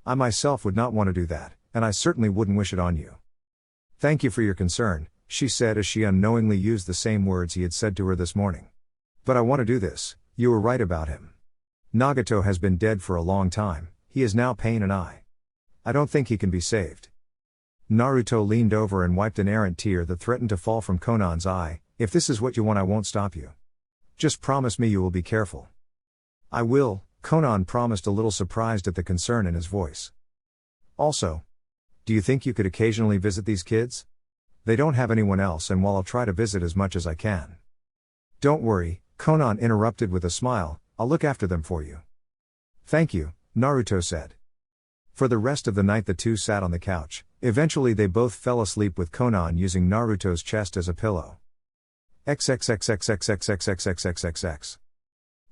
I myself would not want to do that, and I certainly wouldn't wish it on you. Thank you for your concern, she said as she unknowingly used the same words he had said to her this morning. But I want to do this. You were right about him. Nagato has been dead for a long time. He is now Pain, and I don't think he can be saved. Naruto leaned over and wiped an errant tear that threatened to fall from Konan's eye. If this is what you want, I won't stop you. Just promise me you will be careful. I will, Konan promised, a little surprised at the concern in his voice. Also, do you think you could occasionally visit these kids? They don't have anyone else, and while I'll try to visit as much as I can. Don't worry, Konan interrupted with a smile, I'll look after them for you. Thank you, Naruto said. For the rest of the night the two sat on the couch. Eventually they both fell asleep with Konan using Naruto's chest as a pillow. XXXXXXXXXXXX.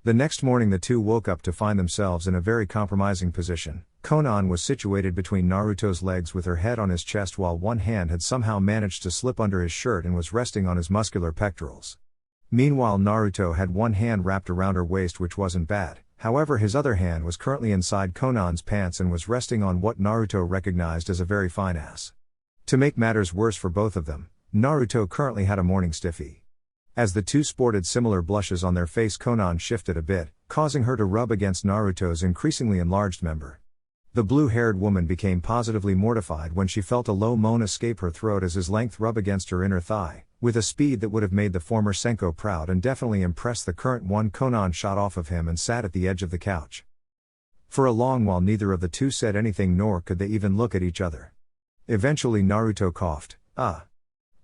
The next morning the two woke up to find themselves in a very compromising position. Konan was situated between Naruto's legs with her head on his chest, while one hand had somehow managed to slip under his shirt and was resting on his muscular pectorals. Meanwhile Naruto had one hand wrapped around her waist, which wasn't bad. However, his other hand was currently inside Konan's pants and was resting on what Naruto recognized as a very fine ass. To make matters worse for both of them, Naruto currently had a morning stiffy. As the two sported similar blushes on their face, Konan shifted a bit, causing her to rub against Naruto's increasingly enlarged member. The blue-haired woman became positively mortified when she felt a low moan escape her throat as his length rubbed against her inner thigh, with a speed that would have made the former Senko proud and definitely impressed the current one. Konan shot off of him and sat at the edge of the couch. For a long while neither of the two said anything, nor could they even look at each other. Eventually Naruto coughed.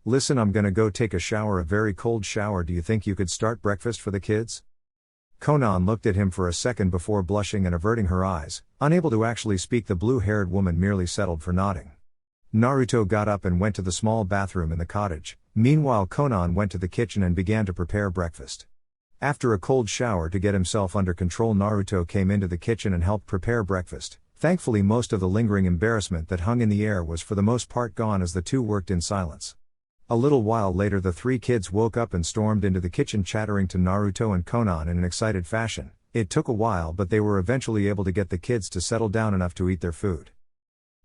Listen, I'm gonna go take a shower, a very cold shower. Do you think you could start breakfast for the kids? Konan looked at him for a second before blushing and averting her eyes. Unable to actually speak, the blue-haired woman merely settled for nodding. Naruto got up and went to the small bathroom in the cottage. Meanwhile Konan went to the kitchen and began to prepare breakfast. After a cold shower to get himself under control, Naruto came into the kitchen and helped prepare breakfast. Thankfully most of the lingering embarrassment that hung in the air was for the most part gone as the two worked in silence. A little while later the three kids woke up and stormed into the kitchen, chattering to Naruto and Konan in an excited fashion. It took a while, but they were eventually able to get the kids to settle down enough to eat their food.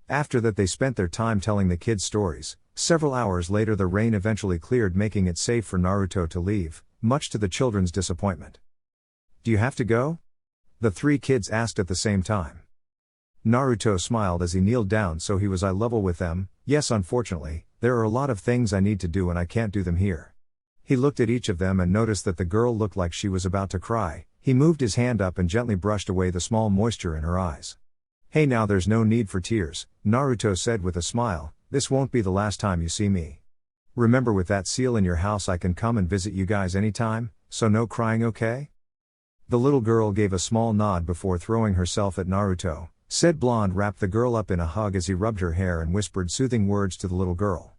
After that they spent their time telling the kids stories. Several hours later the rain eventually cleared, making it safe for Naruto to leave, much to the children's disappointment. Do you have to go? The three kids asked at the same time. Naruto smiled as he kneeled down so he was eye level with them. Yes, unfortunately, there are a lot of things I need to do and I can't do them here. He looked at each of them and noticed that the girl looked like she was about to cry. He moved his hand up and gently brushed away the small moisture in her eyes. Hey, now there's no need for tears, Naruto said with a smile. This won't be the last time you see me. Remember, with that seal in your house I can come and visit you guys anytime, so no crying, okay? The little girl gave a small nod before throwing herself at Naruto. Said blonde wrapped the girl up in a hug as he rubbed her hair and whispered soothing words to the little girl.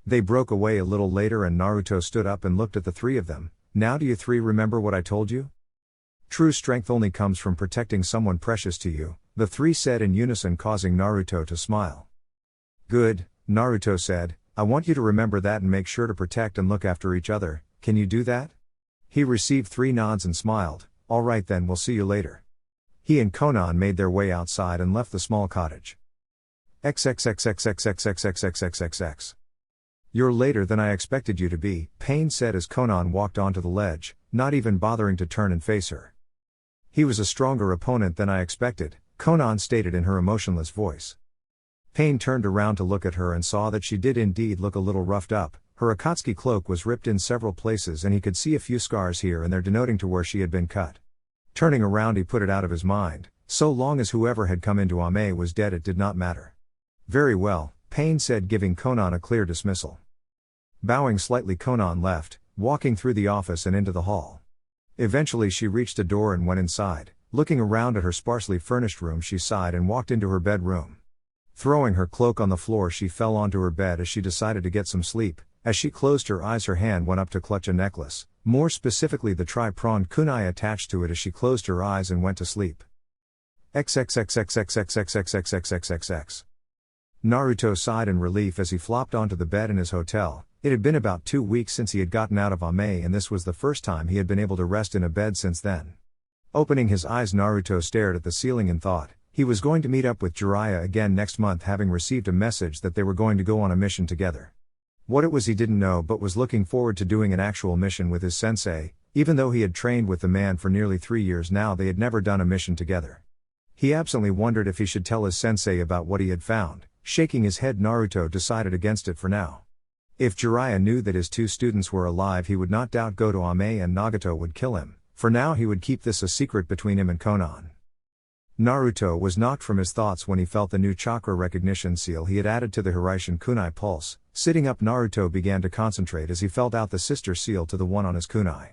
They broke away a little later and Naruto stood up and looked at the three of them. Now do you three remember what I told you? True strength only comes from protecting someone precious to you, the three said in unison, causing Naruto to smile. Good, Naruto said, I want you to remember that and make sure to protect and look after each other. Can you do that? He received three nods and smiled. All right then, we'll see you later. He and Konan made their way outside and left the small cottage. XXXXXXXXXXXXX. You're later than I expected you to be, Pain said as Konan walked onto the ledge, not even bothering to turn and face her. He was a stronger opponent than I expected, Konan stated in her emotionless voice. Pain turned around to look at her and saw that she did indeed look a little roughed up. Her Akatsuki cloak was ripped in several places and he could see a few scars here and there denoting to where she had been cut. Turning around, he put it out of his mind. So long as whoever had come into Ame was dead, it did not matter. Very well, Pain said, giving Konan a clear dismissal. Bowing slightly, Konan left, walking through the office and into the hall. Eventually she reached a door and went inside. Looking around at her sparsely furnished room, she sighed and walked into her bedroom. Throwing her cloak on the floor, she fell onto her bed as she decided to get some sleep. As she closed her eyes, her hand went up to clutch a necklace, more specifically the tri-pronged kunai attached to it, as she closed her eyes and went to sleep. XXXXXXXXXXXXXX. Naruto sighed in relief as he flopped onto the bed in his hotel. It had been about 2 weeks since he had gotten out of Ame, and this was the first time he had been able to rest in a bed since then. Opening his eyes, Naruto stared at the ceiling and thought he was going to meet up with Jiraiya again next month, having received a message that they were going to go on a mission together. What it was he didn't know, but was looking forward to doing an actual mission with his sensei. Even though he had trained with the man for nearly 3 years now, they had never done a mission together. He absently wondered if he should tell his sensei about what he had found. Shaking his head, Naruto decided against it for now. If Jiraiya knew that his 2 students were alive, he would not doubt go to Ame and Nagato would kill him. For now he would keep this a secret between him and Konan. Naruto was knocked from his thoughts when he felt the new chakra recognition seal he had added to the Hiraishin kunai pulse. Sitting up, Naruto began to concentrate as he felt out the sister seal to the one on his kunai.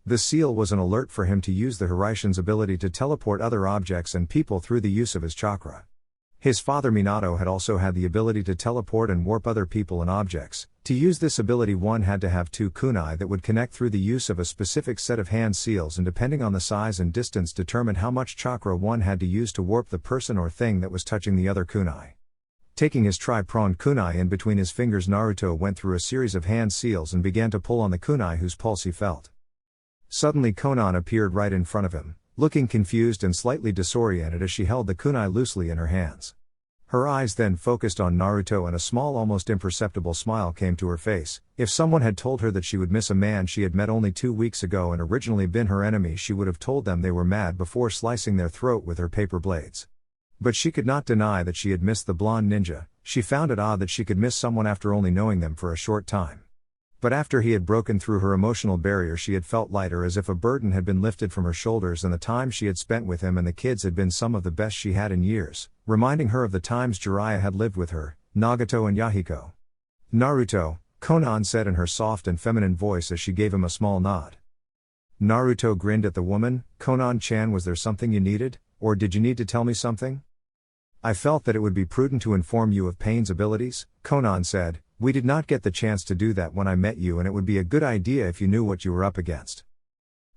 The seal was an alert for him to use the Hiraishin's ability to teleport other objects and people through the use of his chakra. His father Minato had also had the ability to teleport and warp other people and objects. To use this ability, one had to have 2 kunai that would connect through the use of a specific set of hand seals, and depending on the size and distance determine how much chakra one had to use to warp the person or thing that was touching the other kunai. Taking his tri-pronged kunai in between his fingers, Naruto went through a series of hand seals and began to pull on the kunai whose pulse he felt. Suddenly Konan appeared right in front of him, looking confused and slightly disoriented as she held the kunai loosely in her hands. Her eyes then focused on Naruto and a small, almost imperceptible smile came to her face. If someone had told her that she would miss a man she had met only 2 weeks ago and originally been her enemy, she would have told them they were mad before slicing their throat with her paper blades. But she could not deny that she had missed the blonde ninja. She found it odd that she could miss someone after only knowing them for a short time. But after he had broken through her emotional barrier, she had felt lighter, as if a burden had been lifted from her shoulders, and the time she had spent with him and the kids had been some of the best she had in years, reminding her of the times Jiraiya had lived with her, Nagato and Yahiko. Naruto, Konan said in her soft and feminine voice as she gave him a small nod. Naruto grinned at the woman. Konan-chan, was there something you needed, or did you need to tell me something? I felt that it would be prudent to inform you of Pain's abilities, Konan said. We did not get the chance to do that when I met you, and it would be a good idea if you knew what you were up against.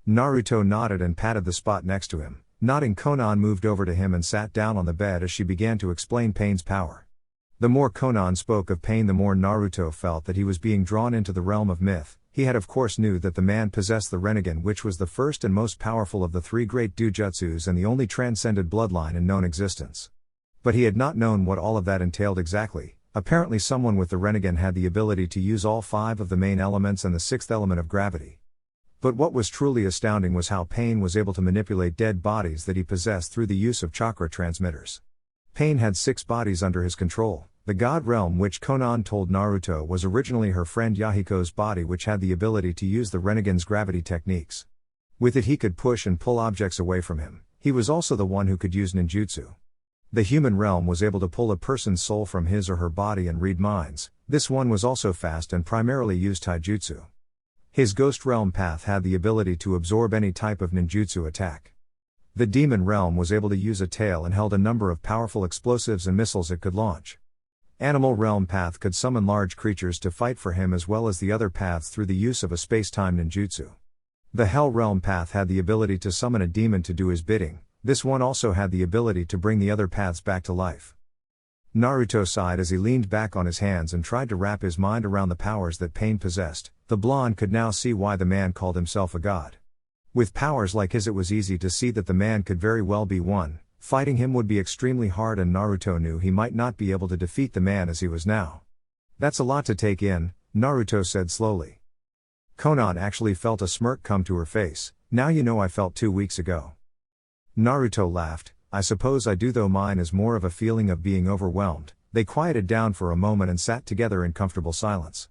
Naruto nodded and patted the spot next to him. Nodding, Konan moved over to him and sat down on the bed as she began to explain Pain's power. The more Konan spoke of Pain, the more Naruto felt that he was being drawn into the realm of myth. He had of course knew that the man possessed the Rinnegan, which was the first and most powerful of the 3 great Dujutsus and the only transcended bloodline in known existence. But he had not known what all of that entailed exactly. Apparently someone with the Rinnegan had the ability to use all 5 of the main elements and the 6th element of gravity. But what was truly astounding was how Pain was able to manipulate dead bodies that he possessed through the use of chakra transmitters. Pain had 6 bodies under his control. The God Realm, which Konan told Naruto was originally her friend Yahiko's body, which had the ability to use the Rinnegan's gravity techniques. With it he could push and pull objects away from him. He was also the one who could use ninjutsu. The human realm was able to pull a person's soul from his or her body and read minds. This one was also fast and primarily used taijutsu. His ghost realm path had the ability to absorb any type of ninjutsu attack. The demon realm was able to use a tail and held a number of powerful explosives and missiles it could launch. Animal realm path could summon large creatures to fight for him, as well as the other paths through the use of a space-time ninjutsu. The hell realm path had the ability to summon a demon to do his bidding. This one also had the ability to bring the other paths back to life. Naruto sighed as he leaned back on his hands and tried to wrap his mind around the powers that Pain possessed. The blonde could now see why the man called himself a god. With powers like his, it was easy to see that the man could very well be one. Fighting him would be extremely hard, and Naruto knew he might not be able to defeat the man as he was now. That's a lot to take in, Naruto said slowly. Konan actually felt a smirk come to her face. Now you know I felt 2 weeks ago. Naruto laughed. I suppose I do, though mine is more of a feeling of being overwhelmed. They quieted down for a moment and sat together in comfortable silence.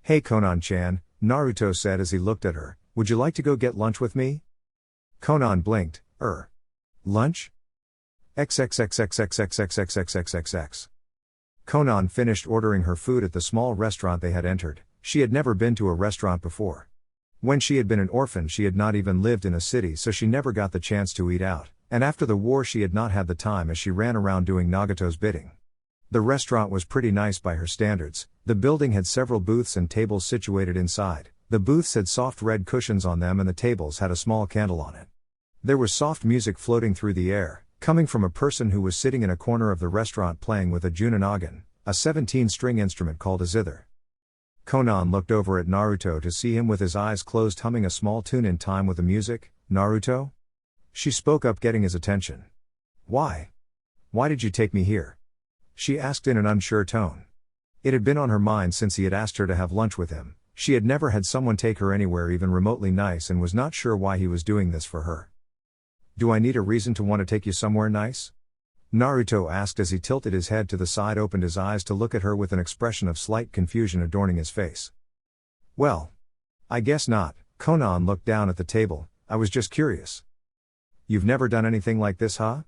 Hey Konan-chan, Naruto said as he looked at her, would you like to go get lunch with me? Konan blinked. Lunch? XXXXXXXXXXXX. Konan finished ordering her food at the small restaurant they had entered. She had never been to a restaurant before. When she had been an orphan, she had not even lived in a city, so she never got the chance to eat out, and after the war she had not had the time as she ran around doing Nagato's bidding. The restaurant was pretty nice by her standards. The building had several booths and tables situated inside. The booths had soft red cushions on them and the tables had a small candle on it. There was soft music floating through the air, coming from a person who was sitting in a corner of the restaurant playing with a juninagan, a 17-string instrument called a zither. Konan looked over at Naruto to see him with his eyes closed humming a small tune in time with the music. Naruto? She spoke up, getting his attention. Why? Why did you take me here? She asked in an unsure tone. It had been on her mind since he had asked her to have lunch with him. She had never had someone take her anywhere even remotely nice and was not sure why he was doing this for her. Do I need a reason to want to take you somewhere nice? Naruto asked as he tilted his head to the side, opened his eyes to look at her with an expression of slight confusion adorning his face. Well, I guess not. Konan looked down at the table. I was just curious. You've never done anything like this, huh?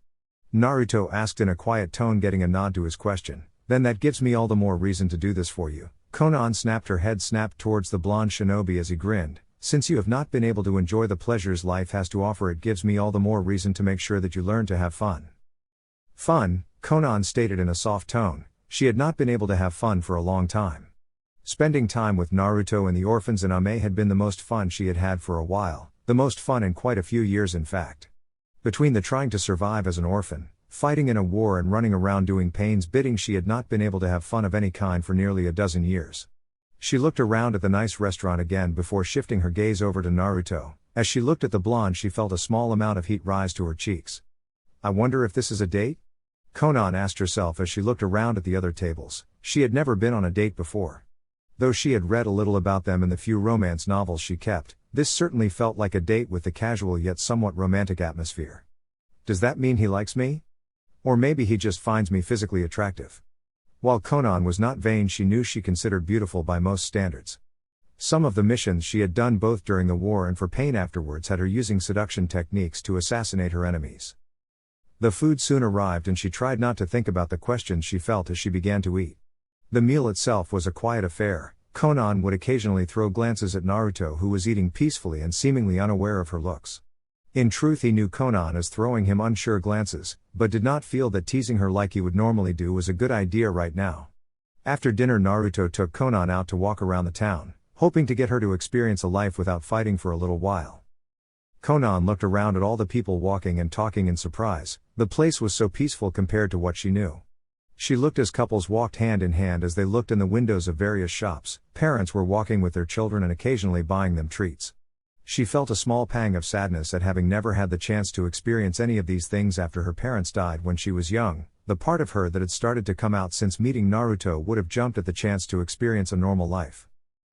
Naruto asked in a quiet tone, getting a nod to his question. Then that gives me all the more reason to do this for you. Konan snapped her head towards the blonde shinobi as he grinned. Since you have not been able to enjoy the pleasures life has to offer, it gives me all the more reason to make sure that you learn to have fun. Fun, Konan stated in a soft tone. She had not been able to have fun for a long time. Spending time with Naruto and the orphans in Ame had been the most fun she had had for a while, the most fun in quite a few years in fact. Between the trying to survive as an orphan, fighting in a war and running around doing Pain's bidding, she had not been able to have fun of any kind for nearly a dozen years. She looked around at the nice restaurant again before shifting her gaze over to Naruto. As she looked at the blonde, she felt a small amount of heat rise to her cheeks. I wonder if this is a date? Konan asked herself as she looked around at the other tables. She had never been on a date before. Though she had read a little about them in the few romance novels she kept, this certainly felt like a date with the casual yet somewhat romantic atmosphere. Does that mean he likes me? Or maybe he just finds me physically attractive. While Konan was not vain, she knew she considered beautiful by most standards. Some of the missions she had done both during the war and for Pain afterwards had her using seduction techniques to assassinate her enemies. The food soon arrived and she tried not to think about the questions she felt as she began to eat. The meal itself was a quiet affair. Konan would occasionally throw glances at Naruto, who was eating peacefully and seemingly unaware of her looks. In truth, he knew Konan as throwing him unsure glances, but did not feel that teasing her like he would normally do was a good idea right now. After dinner, Naruto took Konan out to walk around the town, hoping to get her to experience a life without fighting for a little while. Konan looked around at all the people walking and talking in surprise. The place was so peaceful compared to what she knew. She looked as couples walked hand in hand as they looked in the windows of various shops. Parents were walking with their children and occasionally buying them treats. She felt a small pang of sadness at having never had the chance to experience any of these things after her parents died when she was young. The part of her that had started to come out since meeting Naruto would have jumped at the chance to experience a normal life.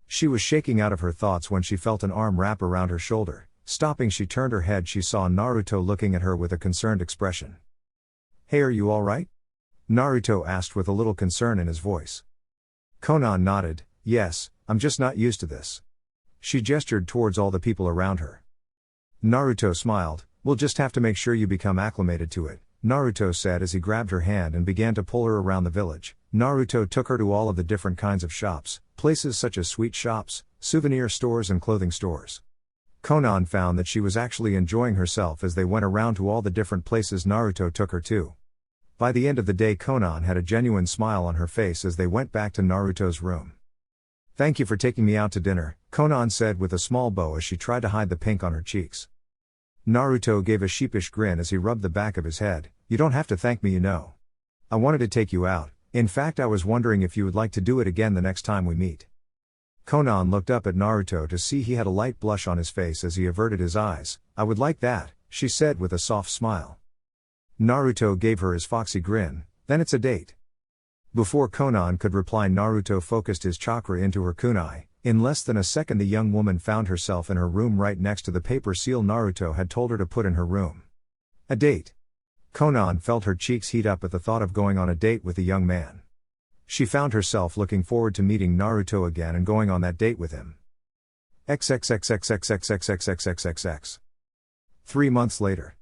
She was shaking out of her thoughts when she felt an arm wrap around her shoulder. Stopping, she turned her head. She saw Naruto looking at her with a concerned expression. Hey, are you alright? Naruto asked with a little concern in his voice. Konan nodded. Yes, I'm just not used to this. She gestured towards all the people around her. Naruto smiled. We'll just have to make sure you become acclimated to it, Naruto said as he grabbed her hand and began to pull her around the village. Naruto took her to all of the different kinds of shops, places such as sweet shops, souvenir stores and clothing stores. Konan found that she was actually enjoying herself as they went around to all the different places Naruto took her to. By the end of the day, Konan had a genuine smile on her face as they went back to Naruto's room. Thank you for taking me out to dinner, Konan said with a small bow as she tried to hide the pink on her cheeks. Naruto gave a sheepish grin as he rubbed the back of his head. You don't have to thank me, you know. I wanted to take you out. In fact, I was wondering if you would like to do it again the next time we meet. Konan looked up at Naruto to see he had a light blush on his face as he averted his eyes. I would like that, she said with a soft smile. Naruto gave her his foxy grin. Then it's a date. Before Konan could reply, Naruto focused his chakra into her kunai. In less than a second, the young woman found herself in her room right next to the paper seal Naruto had told her to put in her room. A date. Konan felt her cheeks heat up at the thought of going on a date with a young man. She found herself looking forward to meeting Naruto again and going on that date with him. XXXXXXXXXXXX. 3 months later.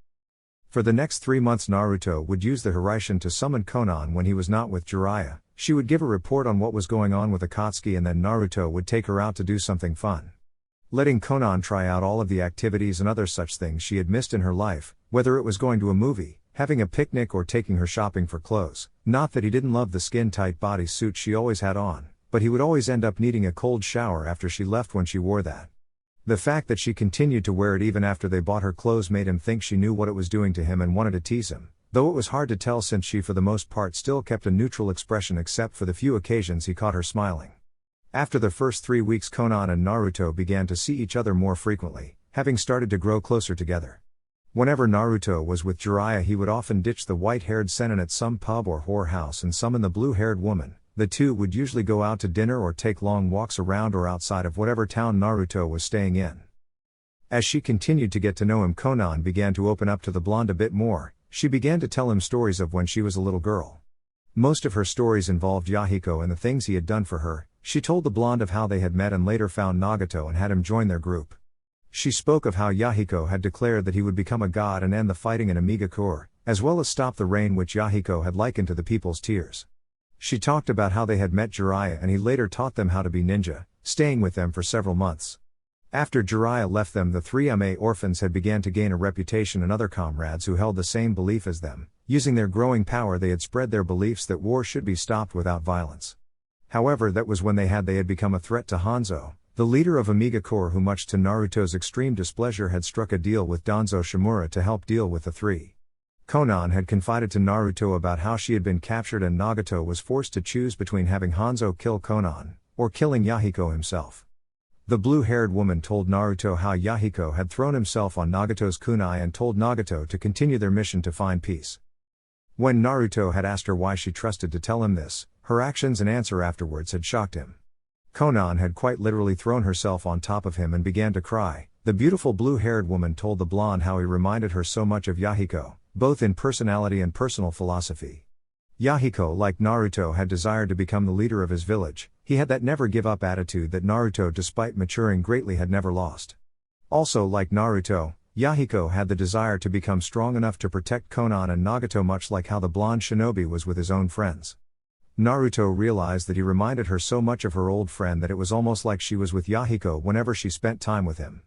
For the next 3 months Naruto would use the Hiraishin to summon Konan when he was not with Jiraiya. She would give a report on what was going on with Akatsuki and then Naruto would take her out to do something fun. Letting Konan try out all of the activities and other such things she had missed in her life, whether it was going to a movie, having a picnic or taking her shopping for clothes. Not that he didn't love the skin-tight bodysuit she always had on, but he would always end up needing a cold shower after she left when she wore that. The fact that she continued to wear it even after they bought her clothes made him think she knew what it was doing to him and wanted to tease him, though it was hard to tell since she for the most part still kept a neutral expression except for the few occasions he caught her smiling. After the first 3 weeks Konan and Naruto began to see each other more frequently, having started to grow closer together. Whenever Naruto was with Jiraiya he would often ditch the white-haired senin at some pub or whorehouse and summon the blue-haired woman. The two would usually go out to dinner or take long walks around or outside of whatever town Naruto was staying in. As she continued to get to know him Konan began to open up to the blonde a bit more. She began to tell him stories of when she was a little girl. Most of her stories involved Yahiko and the things he had done for her. She told the blonde of how they had met and later found Nagato and had him join their group. She spoke of how Yahiko had declared that he would become a god and end the fighting in Namikaze, as well as stop the rain which Yahiko had likened to the people's tears. She talked about how they had met Jiraiya and he later taught them how to be ninja, staying with them for several months. After Jiraiya left them the 3 orphans had began to gain a reputation and other comrades who held the same belief as them. Using their growing power they had spread their beliefs that war should be stopped without violence. However that was when they had become a threat to Hanzo, the leader of Namikaze who much to Naruto's extreme displeasure had struck a deal with Danzo Shimura to help deal with the 3. Konan had confided to Naruto about how she had been captured and Nagato was forced to choose between having Hanzo kill Konan, or killing Yahiko himself. The blue-haired woman told Naruto how Yahiko had thrown himself on Nagato's kunai and told Nagato to continue their mission to find peace. When Naruto had asked her why she trusted to tell him this, her actions and answer afterwards had shocked him. Konan had quite literally thrown herself on top of him and began to cry. The beautiful blue-haired woman told the blonde how he reminded her so much of Yahiko, both in personality and personal philosophy. Yahiko, like Naruto, had desired to become the leader of his village. He had that never-give-up attitude that Naruto, despite maturing greatly, had never lost. Also, like Naruto, Yahiko had the desire to become strong enough to protect Konan and Nagato, much like how the blonde shinobi was with his own friends. Naruto realized that he reminded her so much of her old friend that it was almost like she was with Yahiko whenever she spent time with him.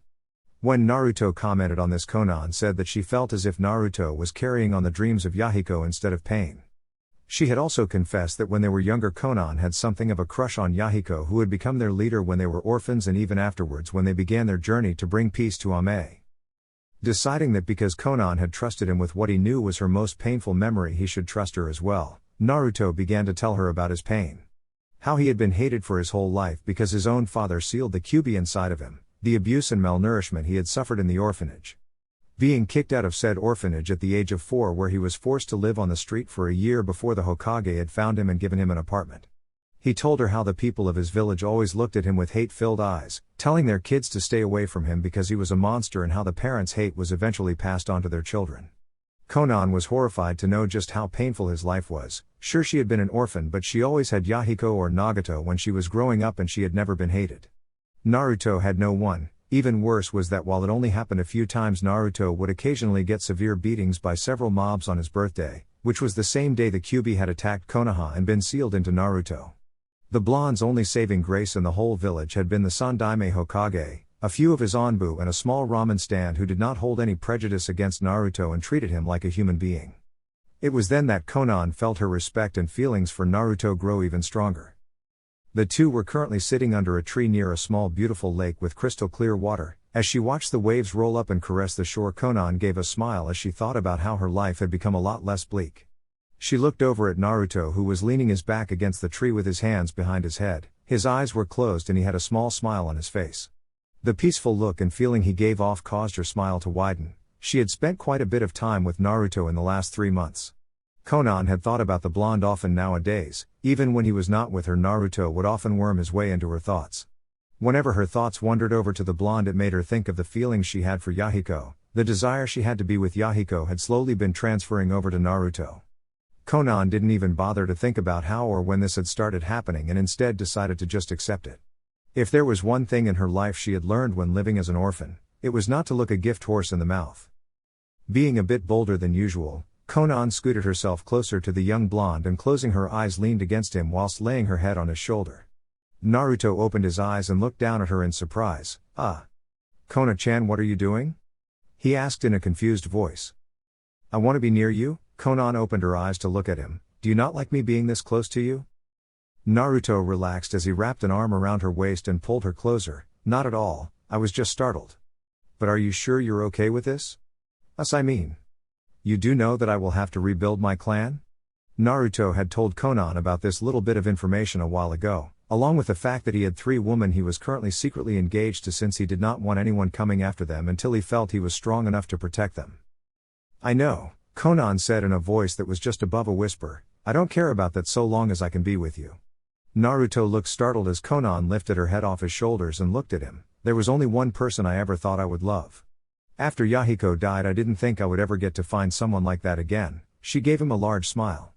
When Naruto commented on this, Konan said that she felt as if Naruto was carrying on the dreams of Yahiko instead of pain. She had also confessed that when they were younger Konan had something of a crush on Yahiko, who had become their leader when they were orphans and even afterwards when they began their journey to bring peace to Ame. Deciding that because Konan had trusted him with what he knew was her most painful memory he should trust her as well, Naruto began to tell her about his pain. How he had been hated for his whole life because his own father sealed the Kyuubi inside of him, the abuse and malnourishment he had suffered in the orphanage. Being kicked out of said orphanage at the age of 4, where he was forced to live on the street for a year before the Hokage had found him and given him an apartment. He told her how the people of his village always looked at him with hate-filled eyes, telling their kids to stay away from him because he was a monster, and how the parents' hate was eventually passed on to their children. Konan was horrified to know just how painful his life was. Sure, she had been an orphan, but she always had Yahiko or Nagato when she was growing up, and she had never been hated. Naruto had no one. Even worse was that while it only happened a few times, Naruto would occasionally get severe beatings by several mobs on his birthday, which was the same day the Kyuubi had attacked Konoha and been sealed into Naruto. The blonde's only saving grace in the whole village had been the Sandaime Hokage, a few of his Anbu, and a small ramen stand who did not hold any prejudice against Naruto and treated him like a human being. It was then that Konan felt her respect and feelings for Naruto grow even stronger. The two were currently sitting under a tree near a small beautiful lake with crystal clear water. As she watched the waves roll up and caress the shore, Konan gave a smile as she thought about how her life had become a lot less bleak. She looked over at Naruto, who was leaning his back against the tree with his hands behind his head. His eyes were closed and he had a small smile on his face. The peaceful look and feeling he gave off caused her smile to widen. She had spent quite a bit of time with Naruto in the last 3 months. Konan had thought about the blonde often nowadays. Even when he was not with her, Naruto would often worm his way into her thoughts. Whenever her thoughts wandered over to the blonde, it made her think of the feelings she had for Yahiko, the desire she had to be with Yahiko had slowly been transferring over to Naruto. Konan didn't even bother to think about how or when this had started happening and instead decided to just accept it. If there was one thing in her life she had learned when living as an orphan, it was not to look a gift horse in the mouth. Being a bit bolder than usual, Konan scooted herself closer to the young blonde and closing her eyes leaned against him whilst laying her head on his shoulder. Naruto opened his eyes and looked down at her in surprise. Kona-chan, what are you doing? He asked in a confused voice. I want to be near you. Konan opened her eyes to look at him. Do you not like me being this close to you? Naruto relaxed as he wrapped an arm around her waist and pulled her closer. Not at all, I was just startled. But are you sure you're okay with this? I mean. You do know that I will have to rebuild my clan? Naruto had told Konan about this little bit of information a while ago, along with the fact that he had 3 women he was currently secretly engaged to since he did not want anyone coming after them until he felt he was strong enough to protect them. I know, Konan said in a voice that was just above a whisper, I don't care about that so long as I can be with you. Naruto looked startled as Konan lifted her head off his shoulders and looked at him. There was only one person I ever thought I would love. After Yahiko died I didn't think I would ever get to find someone like that again. She gave him a large smile.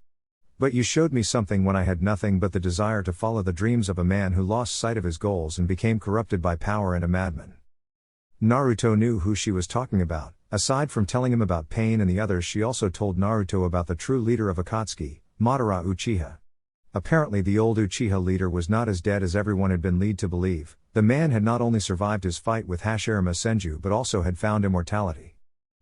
But you showed me something when I had nothing but the desire to follow the dreams of a man who lost sight of his goals and became corrupted by power and a madman. Naruto knew who she was talking about. Aside from telling him about Pain and the others, she also told Naruto about the true leader of Akatsuki, Madara Uchiha. Apparently the old Uchiha leader was not as dead as everyone had been led to believe. The man had not only survived his fight with Hashirama Senju but also had found immortality.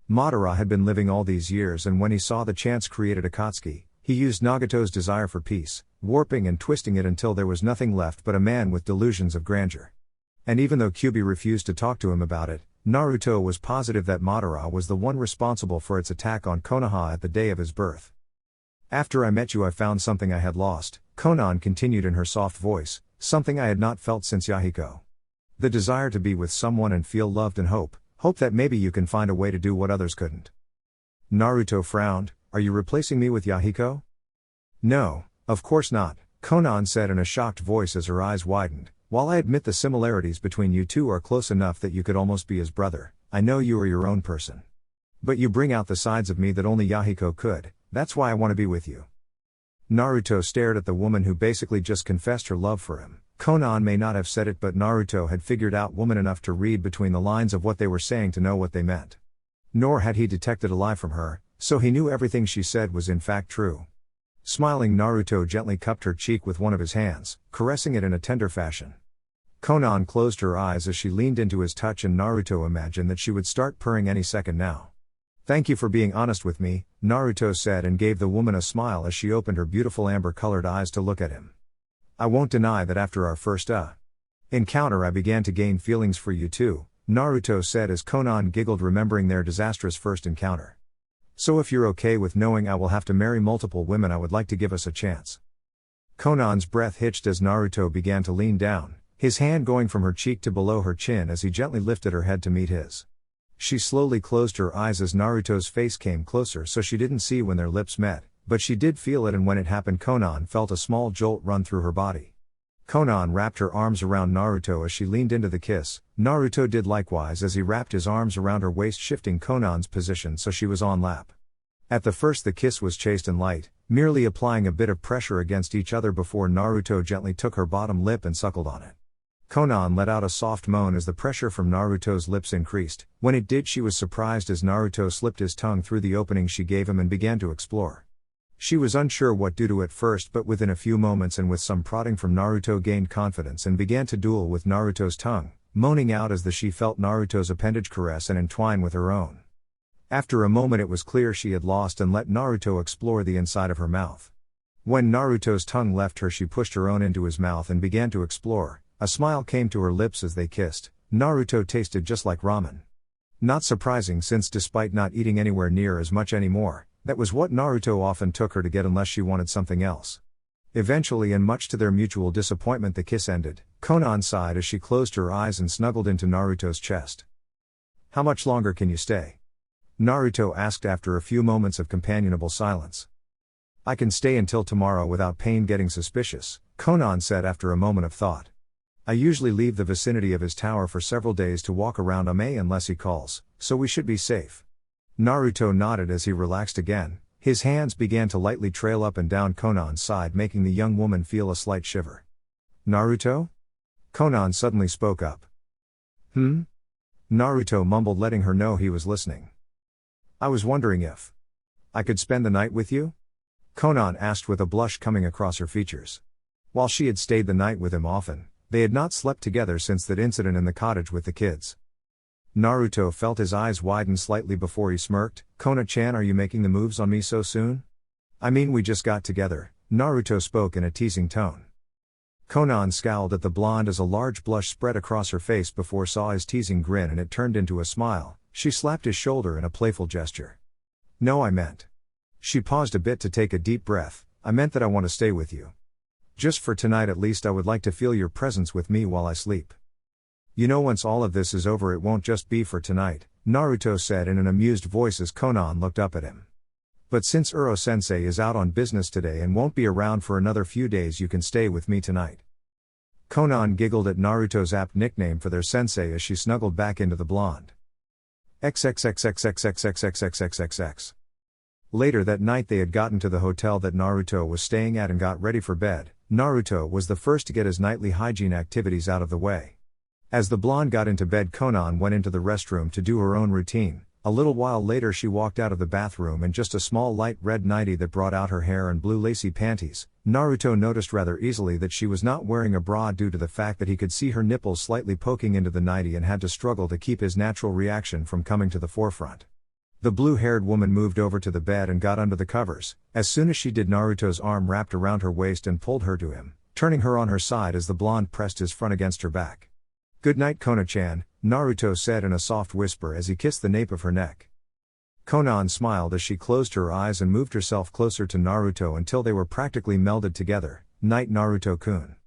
Madara had been living all these years, and when he saw the chance created Akatsuki, he used Nagato's desire for peace, warping and twisting it until there was nothing left but a man with delusions of grandeur. And even though Kyuubi refused to talk to him about it, Naruto was positive that Madara was the one responsible for its attack on Konoha at the day of his birth. After I met you I found something I had lost, Konan continued in her soft voice, something I had not felt since Yahiko. The desire to be with someone and feel loved and hope that maybe you can find a way to do what others couldn't. Naruto frowned. Are you replacing me with Yahiko? No, of course not, Konan said in a shocked voice as her eyes widened. While I admit the similarities between you two are close enough that you could almost be his brother, I know you are your own person. But you bring out the sides of me that only Yahiko could, that's why I want to be with you. Naruto stared at the woman who basically just confessed her love for him. Konan may not have said it, but Naruto had figured out woman enough to read between the lines of what they were saying to know what they meant. Nor had he detected a lie from her, so he knew everything she said was in fact true. Smiling, Naruto gently cupped her cheek with one of his hands, caressing it in a tender fashion. Konan closed her eyes as she leaned into his touch, and Naruto imagined that she would start purring any second now. Thank you for being honest with me, Naruto said, and gave the woman a smile as she opened her beautiful amber-colored eyes to look at him. I won't deny that after our first encounter I began to gain feelings for you too, Naruto said as Konan giggled, remembering their disastrous first encounter. So if you're okay with knowing I will have to marry multiple women, I would like to give us a chance. Konan's breath hitched as Naruto began to lean down, his hand going from her cheek to below her chin as he gently lifted her head to meet his. She slowly closed her eyes as Naruto's face came closer, so she didn't see when their lips met, but she did feel it, and when it happened Konan felt a small jolt run through her body. Konan wrapped her arms around Naruto as she leaned into the kiss. Naruto did likewise as he wrapped his arms around her waist, shifting Konan's position so she was on lap. At the first the kiss was chaste and light, merely applying a bit of pressure against each other before Naruto gently took her bottom lip and suckled on it. Konan let out a soft moan as the pressure from Naruto's lips increased. When it did, she was surprised as Naruto slipped his tongue through the opening she gave him and began to explore. She was unsure what to do at first, but within a few moments and with some prodding from Naruto gained confidence and began to duel with Naruto's tongue, moaning out as she felt Naruto's appendage caress and entwine with her own. After a moment it was clear she had lost and let Naruto explore the inside of her mouth. When Naruto's tongue left her, she pushed her own into his mouth and began to explore. A smile came to her lips as they kissed. Naruto tasted just like ramen. Not surprising, since despite not eating anywhere near as much anymore, that was what Naruto often took her to get unless she wanted something else. Eventually, and much to their mutual disappointment, the kiss ended. Konan sighed as she closed her eyes and snuggled into Naruto's chest. How much longer can you stay? Naruto asked after a few moments of companionable silence. I can stay until tomorrow without Pain getting suspicious, Konan said after a moment of thought. I usually leave the vicinity of his tower for several days to walk around Ame unless he calls, so we should be safe. Naruto nodded as he relaxed again. His hands began to lightly trail up and down Konan's side, making the young woman feel a slight shiver. Naruto? Konan suddenly spoke up. Naruto mumbled, letting her know he was listening. I was wondering if I could spend the night with you? Konan asked with a blush coming across her features. While she had stayed the night with him often, they had not slept together since that incident in the cottage with the kids. Naruto felt his eyes widen slightly before he smirked. Kona-chan, are you making the moves on me so soon? I mean, we just got together, Naruto spoke in a teasing tone. Konan scowled at the blonde as a large blush spread across her face before saw his teasing grin and it turned into a smile. She slapped his shoulder in a playful gesture. No, I meant. She paused a bit to take a deep breath. I meant that I want to stay with you. Just for tonight at least. I would like to feel your presence with me while I sleep. You know, once all of this is over it won't just be for tonight, Naruto said in an amused voice as Konan looked up at him. But since Uro-sensei is out on business today and won't be around for another few days, you can stay with me tonight. Konan giggled at Naruto's apt nickname for their sensei as she snuggled back into the blonde. XXXXXXXXXXXXX. Later that night they had gotten to the hotel that Naruto was staying at and got ready for bed. Naruto was the first to get his nightly hygiene activities out of the way. As the blonde got into bed, Konan went into the restroom to do her own routine. A little while later she walked out of the bathroom in just a small light red nightie that brought out her hair and blue lacy panties. Naruto noticed rather easily that she was not wearing a bra due to the fact that he could see her nipples slightly poking into the nightie and had to struggle to keep his natural reaction from coming to the forefront. The blue-haired woman moved over to the bed and got under the covers. As soon as she did, Naruto's arm wrapped around her waist and pulled her to him, turning her on her side as the blonde pressed his front against her back. Good night, Kona-chan, Naruto said in a soft whisper as he kissed the nape of her neck. Konan smiled as she closed her eyes and moved herself closer to Naruto until they were practically melded together. Night, Naruto-kun.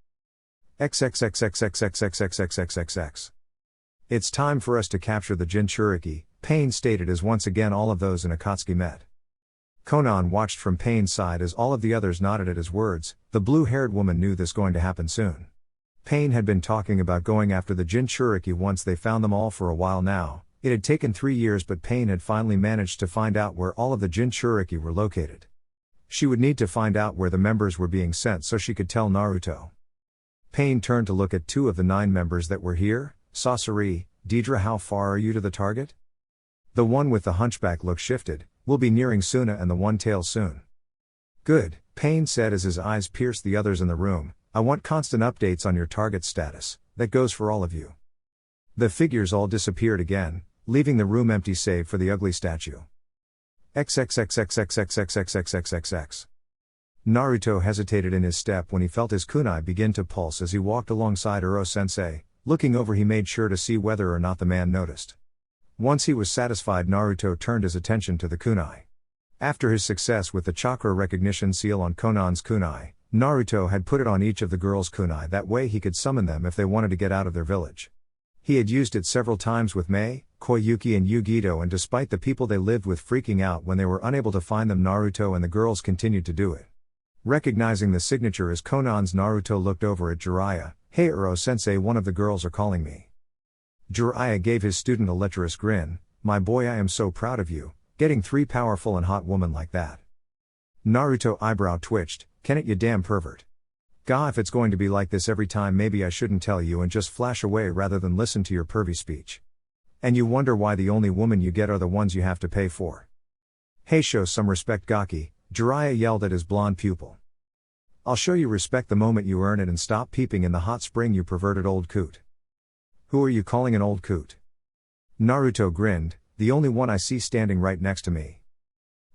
XXXXXXXXXXXX. It's time for us to capture the Jinchuriki, Pain stated as once again all of those in Akatsuki met. Konan watched from Pain's side as all of the others nodded at his words. The blue-haired woman knew this going to happen soon. Pain had been talking about going after the Jinchuriki once they found them all for a while now. It had taken 3 years, but Pain had finally managed to find out where all of the Jinchuriki were located. She would need to find out where the members were being sent so she could tell Naruto. Pain turned to look at 2 of the 9 members that were here. Sasori, Deidara, how far are you to the target? The one with the hunchback look shifted. We'll be nearing Suna and the one-tail soon. Good, Pain said as his eyes pierced the others in the room. I want constant updates on your target status. That goes for all of you. The figures all disappeared again, leaving the room empty save for the ugly statue. XXXXXXXXXXXX. Naruto hesitated in his step when he felt his kunai begin to pulse as he walked alongside Uro-sensei. Looking over, he made sure to see whether or not the man noticed. Once he was satisfied, Naruto turned his attention to the kunai. After his success with the chakra recognition seal on Konan's kunai, Naruto had put it on each of the girls' kunai, that way he could summon them if they wanted to get out of their village. He had used it several times with Mei, Koyuki and Yugito, and despite the people they lived with freaking out when they were unable to find them, Naruto and the girls continued to do it. Recognizing the signature as Konan's, Naruto looked over at Jiraiya. Hey Uro-sensei, one of the girls are calling me. Jiraiya gave his student a lecherous grin. My boy, I am so proud of you, getting 3 powerful and hot women like that. Naruto eyebrow twitched. Can it, you damn pervert. Gah, if it's going to be like this every time, maybe I shouldn't tell you and just flash away rather than listen to your pervy speech. And you wonder why the only women you get are the ones you have to pay for. Hey, show some respect, Gaki, Jiraiya yelled at his blonde pupil. I'll show you respect the moment you earn it, and stop peeping in the hot spring, you perverted old coot. Who are you calling an old coot? Naruto grinned. The only one I see standing right next to me.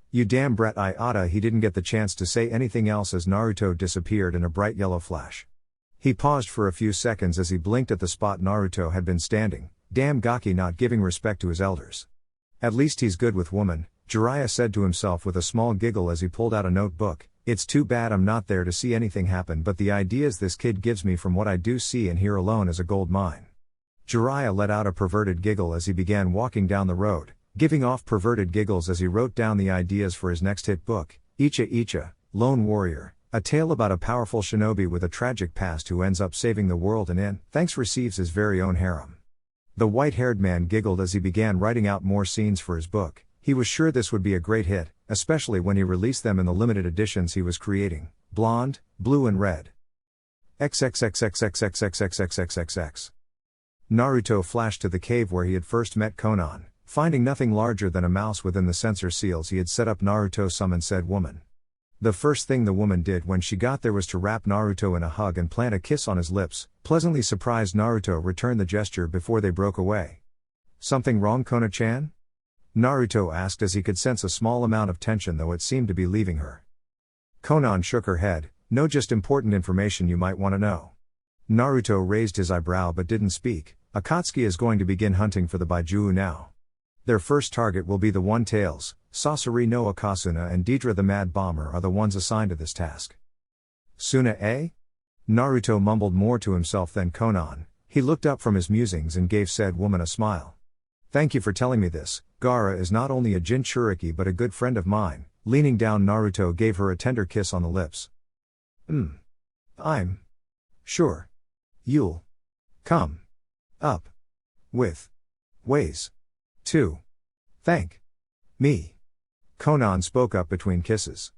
You damn brat, Iata. He didn't get the chance to say anything else as Naruto disappeared in a bright yellow flash. He paused for a few seconds as he blinked at the spot Naruto had been standing. Damn Gaki, not giving respect to his elders. At least he's good with woman, Jiraiya said to himself with a small giggle as he pulled out a notebook. It's too bad I'm not there to see anything happen, but the ideas this kid gives me from what I do see and hear alone is a gold mine. Jiraiya let out a perverted giggle as he began walking down the road, giving off perverted giggles as he wrote down the ideas for his next hit book, Icha Icha, Lone Warrior, a tale about a powerful shinobi with a tragic past who ends up saving the world and in thanks receives his very own harem. The white-haired man giggled as he began writing out more scenes for his book. He was sure this would be a great hit, especially when he released them in the limited editions he was creating. Blonde, blue and red. XXXXXXXXXXXXX. Naruto flashed to the cave where he had first met Konan. Finding nothing larger than a mouse within the sensor seals he had set up, Naruto summoned said woman. The first thing the woman did when she got there was to wrap Naruto in a hug and plant a kiss on his lips. Pleasantly surprised, Naruto returned the gesture before they broke away. Something wrong, Kona-chan? Naruto asked as he could sense a small amount of tension, though it seemed to be leaving her. Konan shook her head. No, just important information you might want to know. Naruto raised his eyebrow but didn't speak. Akatsuki is going to begin hunting for the Baiju'u now. Their first target will be the One-Tails. Sasori no Akasuna and Deidara the Mad Bomber are the ones assigned to this task. Tsunade? Naruto mumbled more to himself than Konan. He looked up from his musings and gave said woman a smile. Thank you for telling me this. Gaara is not only a Jinchuriki but a good friend of mine. Leaning down, Naruto gave her a tender kiss on the lips. I'm sure you'll come up with ways to thank me. Konan spoke up between kisses.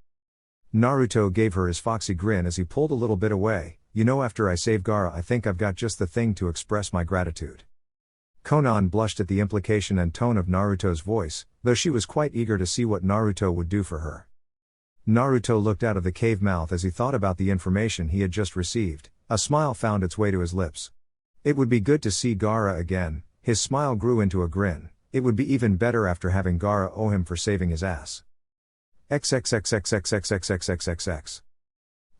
Naruto gave her his foxy grin as he pulled a little bit away. You know, after I save Gaara, I think I've got just the thing to express my gratitude. Konan blushed at the implication and tone of Naruto's voice, though she was quite eager to see what Naruto would do for her. Naruto looked out of the cave mouth as he thought about the information he had just received. A smile found its way to his lips. It would be good to see Gaara again. His smile grew into a grin. It would be even better after having Gaara owe him for saving his ass. XXXXXXXXXXXX.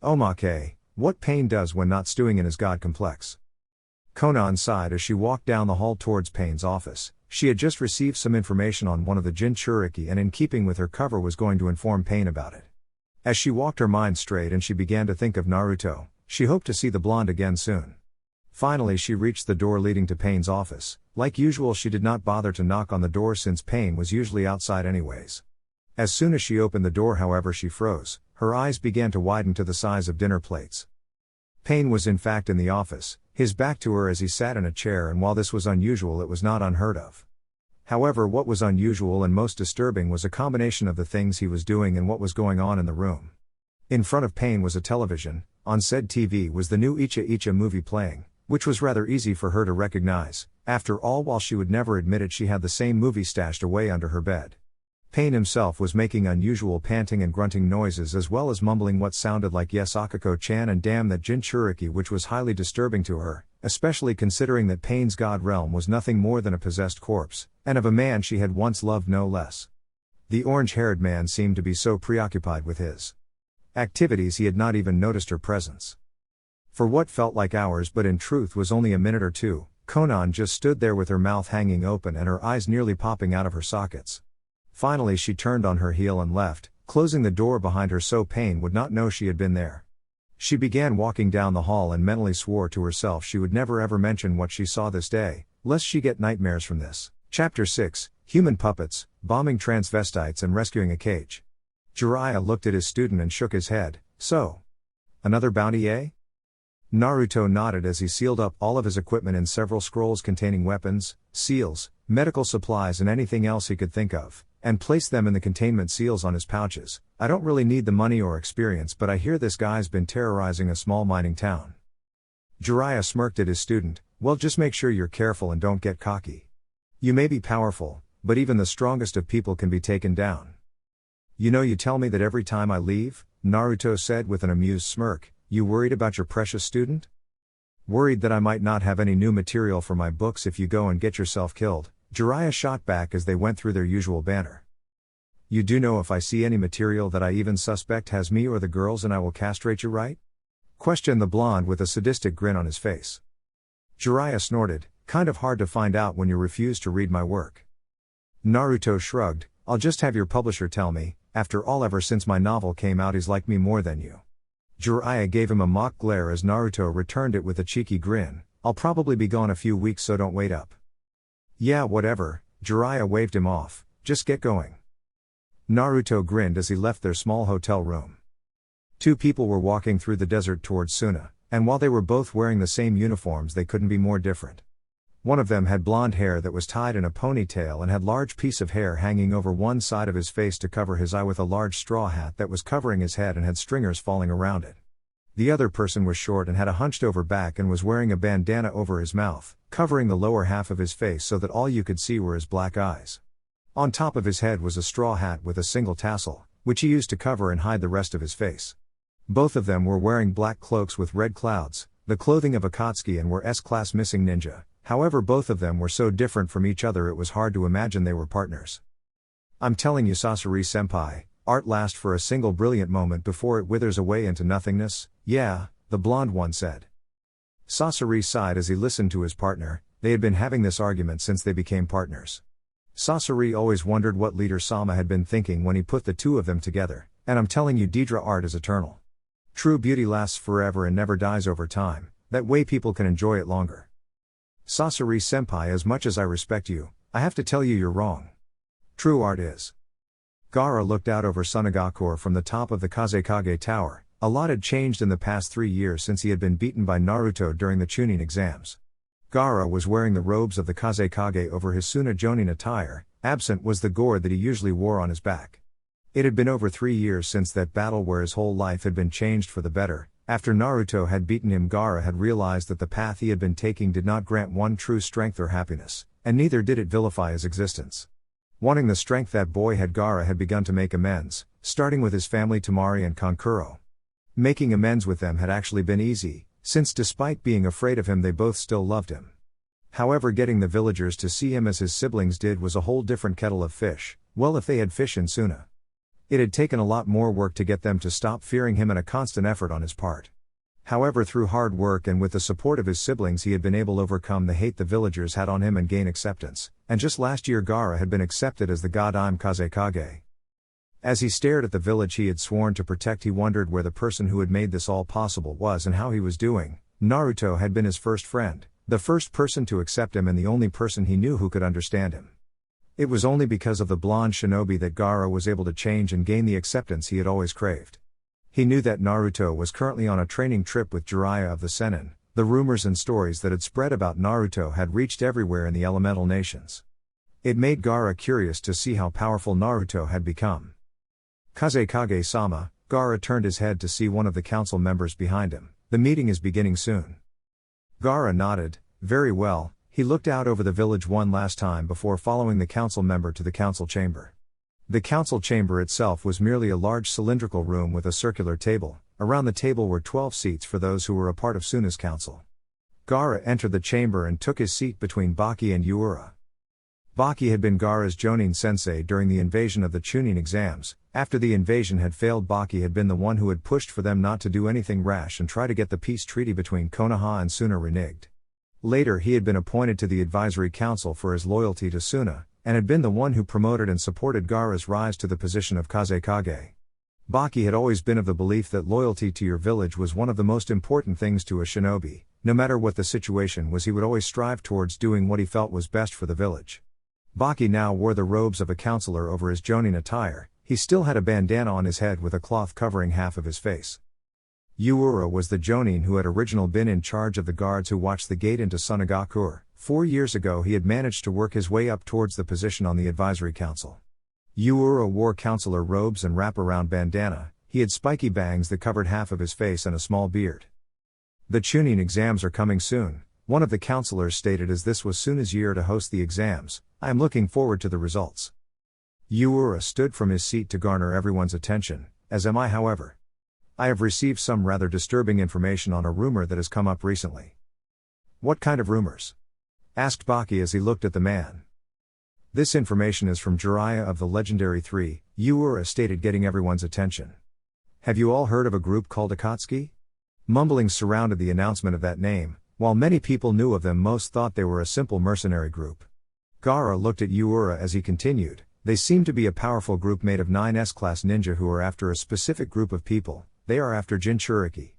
Omake, what Pain does when not stewing in his god complex. Konan sighed as she walked down the hall towards Pain's office. She had just received some information on one of the Jinchuriki and in keeping with her cover was going to inform Pain about it. As she walked, her mind strayed and she began to think of Naruto. She hoped to see the blonde again soon. Finally she reached the door leading to Pain's office. Like usual, she did not bother to knock on the door since Pain was usually outside anyways. As soon as she opened the door, however, she froze. Her eyes began to widen to the size of dinner plates. Pain was in fact in the office, his back to her as he sat in a chair, and while this was unusual, it was not unheard of. However, what was unusual and most disturbing was a combination of the things he was doing and what was going on in the room. In front of Pain was a television. On said TV was the new Icha Icha movie playing, which was rather easy for her to recognize. After all, while she would never admit it, she had the same movie stashed away under her bed. Pain himself was making unusual panting and grunting noises, as well as mumbling what sounded like "yes Akako-chan" and "damn that Jinchuriki," which was highly disturbing to her, especially considering that Pain's god realm was nothing more than a possessed corpse, and of a man she had once loved no less. The orange-haired man seemed to be so preoccupied with his activities he had not even noticed her presence. For what felt like hours but in truth was only a minute or two, Konan just stood there with her mouth hanging open and her eyes nearly popping out of her sockets. Finally she turned on her heel and left, closing the door behind her so Pain would not know she had been there. She began walking down the hall and mentally swore to herself she would never ever mention what she saw this day, lest she get nightmares from this. Chapter 6, Human Puppets, Bombing Transvestites and Rescuing a Cage. Jiraiya looked at his student and shook his head. So? Another bounty, eh? Naruto nodded as he sealed up all of his equipment in several scrolls containing weapons, seals, medical supplies and anything else he could think of, and placed them in the containment seals on his pouches. I don't really need the money or experience, but I hear this guy's been terrorizing a small mining town. Jiraiya smirked at his student. Well, just make sure you're careful and don't get cocky. You may be powerful, but even the strongest of people can be taken down. You know, you tell me that every time I leave, Naruto said with an amused smirk. You worried about your precious student? Worried that I might not have any new material for my books if you go and get yourself killed, Jiraiya shot back as they went through their usual banter. You do know if I see any material that I even suspect has me or the girls, and I will castrate you, right? Questioned the blonde with a sadistic grin on his face. Jiraiya snorted, kind of hard to find out when you refuse to read my work. Naruto shrugged, I'll just have your publisher tell me. After all, ever since my novel came out he's liked me more than you. Jiraiya gave him a mock glare as Naruto returned it with a cheeky grin. I'll probably be gone a few weeks, so don't wait up. Yeah, whatever, Jiraiya waved him off. Just get going. Naruto grinned as he left their small hotel room. Two people were walking through the desert towards Suna, and while they were both wearing the same uniforms they couldn't be more different. One of them had blonde hair that was tied in a ponytail and had large piece of hair hanging over one side of his face to cover his eye, with a large straw hat that was covering his head and had stringers falling around it. The other person was short and had a hunched over back and was wearing a bandana over his mouth, covering the lower half of his face so that all you could see were his black eyes. On top of his head was a straw hat with a single tassel, which he used to cover and hide the rest of his face. Both of them were wearing black cloaks with red clouds, the clothing of Akatsuki, and were S-class missing ninja. However, both of them were so different from each other it was hard to imagine they were partners. I'm telling you, Sasori-senpai, art lasts for a single brilliant moment before it withers away into nothingness. Yeah, the blonde one said. Sasori sighed as he listened to his partner. They had been having this argument since they became partners. Sasori always wondered what leader Sama had been thinking when he put the two of them together, and I'm telling you, Deidara, art is eternal. True beauty lasts forever and never dies over time, that way people can enjoy it longer. Sasori-senpai, as much as I respect you, I have to tell you you're wrong. True art is. Gaara looked out over Sunagakure from the top of the Kazekage Tower. A lot had changed in the past 3 years since he had been beaten by Naruto during the Chunin exams. Gaara was wearing the robes of the Kazekage over his Suna Jonin attire. Absent was the gourd that he usually wore on his back. It had been over 3 years since that battle where his whole life had been changed for the better. After Naruto had beaten him, Gaara had realized that the path he had been taking did not grant one true strength or happiness, and neither did it vilify his existence. Wanting the strength that boy had, Gaara had begun to make amends, starting with his family Tamari and Kankuro. Making amends with them had actually been easy, since despite being afraid of him they both still loved him. However, getting the villagers to see him as his siblings did was a whole different kettle of fish. Well, if they had fish in Suna. It had taken a lot more work to get them to stop fearing him and a constant effort on his part. However, through hard work and with the support of his siblings, he had been able to overcome the hate the villagers had on him and gain acceptance, and just last year Gaara had been accepted as the god Kazekage. As he stared at the village he had sworn to protect, he wondered where the person who had made this all possible was and how he was doing. Naruto had been his first friend, the first person to accept him and the only person he knew who could understand him. It was only because of the blonde shinobi that Gaara was able to change and gain the acceptance he had always craved. He knew that Naruto was currently on a training trip with Jiraiya of the Sennin. The rumors and stories that had spread about Naruto had reached everywhere in the elemental nations. It made Gaara curious to see how powerful Naruto had become. Kazekage-sama, Gaara turned his head to see one of the council members behind him. The meeting is beginning soon. Gaara nodded. Very well. He looked out over the village one last time before following the council member to the council chamber. The council chamber itself was merely a large cylindrical room with a circular table. Around the table were 12 seats for those who were a part of Suna's council. Gaara entered the chamber and took his seat between Baki and Yuura. Baki had been Gaara's Jonin sensei during the invasion of the Chunin exams. After the invasion had failed, Baki had been the one who had pushed for them not to do anything rash and try to get the peace treaty between Konoha and Suna reneged. Later he had been appointed to the advisory council for his loyalty to Suna, and had been the one who promoted and supported Gaara's rise to the position of Kazekage. Baki had always been of the belief that loyalty to your village was one of the most important things to a shinobi. No matter what the situation was, he would always strive towards doing what he felt was best for the village. Baki now wore the robes of a counselor over his Jonin attire. He still had a bandana on his head with a cloth covering half of his face. Yuura was the Jonin who had originally been in charge of the guards who watched the gate into Sunagakure. 4 years ago he had managed to work his way up towards the position on the advisory council. Yuura wore counselor robes and wrap-around bandana. He had spiky bangs that covered half of his face and a small beard. The Chunin exams are coming soon, one of the counselors stated as this was Suna's year to host the exams. I am looking forward to the results. Yuura stood from his seat to garner everyone's attention, as am I. However, I have received some rather disturbing information on a rumor that has come up recently. What kind of rumors? Asked Baki as he looked at the man. This information is from Jiraiya of the Legendary 3, Yuura stated, getting everyone's attention. Have you all heard of a group called Akatsuki? Mumblings surrounded the announcement of that name. While many people knew of them, most thought they were a simple mercenary group. Gaara looked at Yuura as he continued. They seem to be a powerful group made of 9 S-class ninja who are after a specific group of people. They are after Jinchuriki.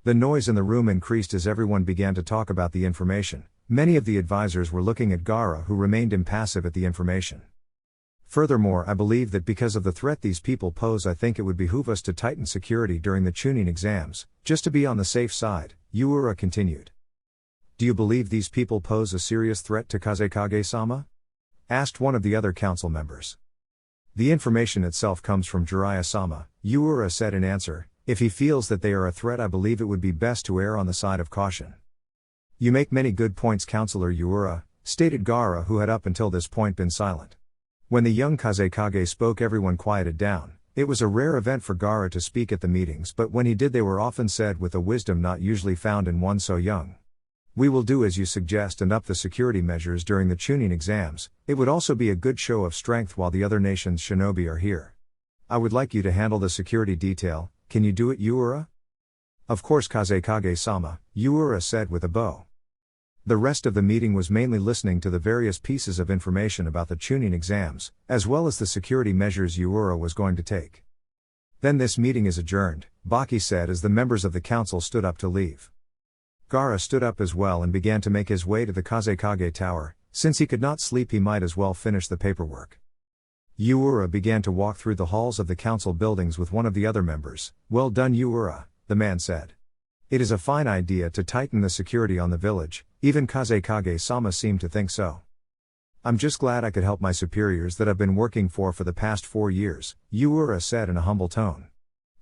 The noise in the room increased as everyone began to talk about the information. Many of the advisors were looking at Gaara, who remained impassive at the information. Furthermore, I believe that because of the threat these people pose, I think it would behoove us to tighten security during the Chunin exams, just to be on the safe side, Yuura continued. Do you believe these people pose a serious threat to Kazekage-sama? Asked one of the other council members. The information itself comes from Jiraiya-sama, Yuura said in answer. If he feels that they are a threat, I believe it would be best to err on the side of caution. You make many good points, Counselor Yuura, stated Gaara, who had up until this point been silent. When the young Kazekage spoke, everyone quieted down. It was a rare event for Gaara to speak at the meetings, but when he did, they were often said with a wisdom not usually found in one so young. We will do as you suggest and up the security measures during the Chunin exams. It would also be a good show of strength while the other nation's shinobi are here. I would like you to handle the security detail. Can you do it, Yuura? Of course, Kazekage-sama, Yuura said with a bow. The rest of the meeting was mainly listening to the various pieces of information about the Chunin exams, as well as the security measures Yuura was going to take. Then this meeting is adjourned, Baki said as the members of the council stood up to leave. Gaara stood up as well and began to make his way to the Kazekage Tower. Since he could not sleep, he might as well finish the paperwork. Yuura began to walk through the halls of the council buildings with one of the other members. Well done, Yuura, the man said. It is a fine idea to tighten the security on the village. Even Kazekage-sama seemed to think so. I'm just glad I could help my superiors that I've been working for the past 4 years, Yuura said in a humble tone.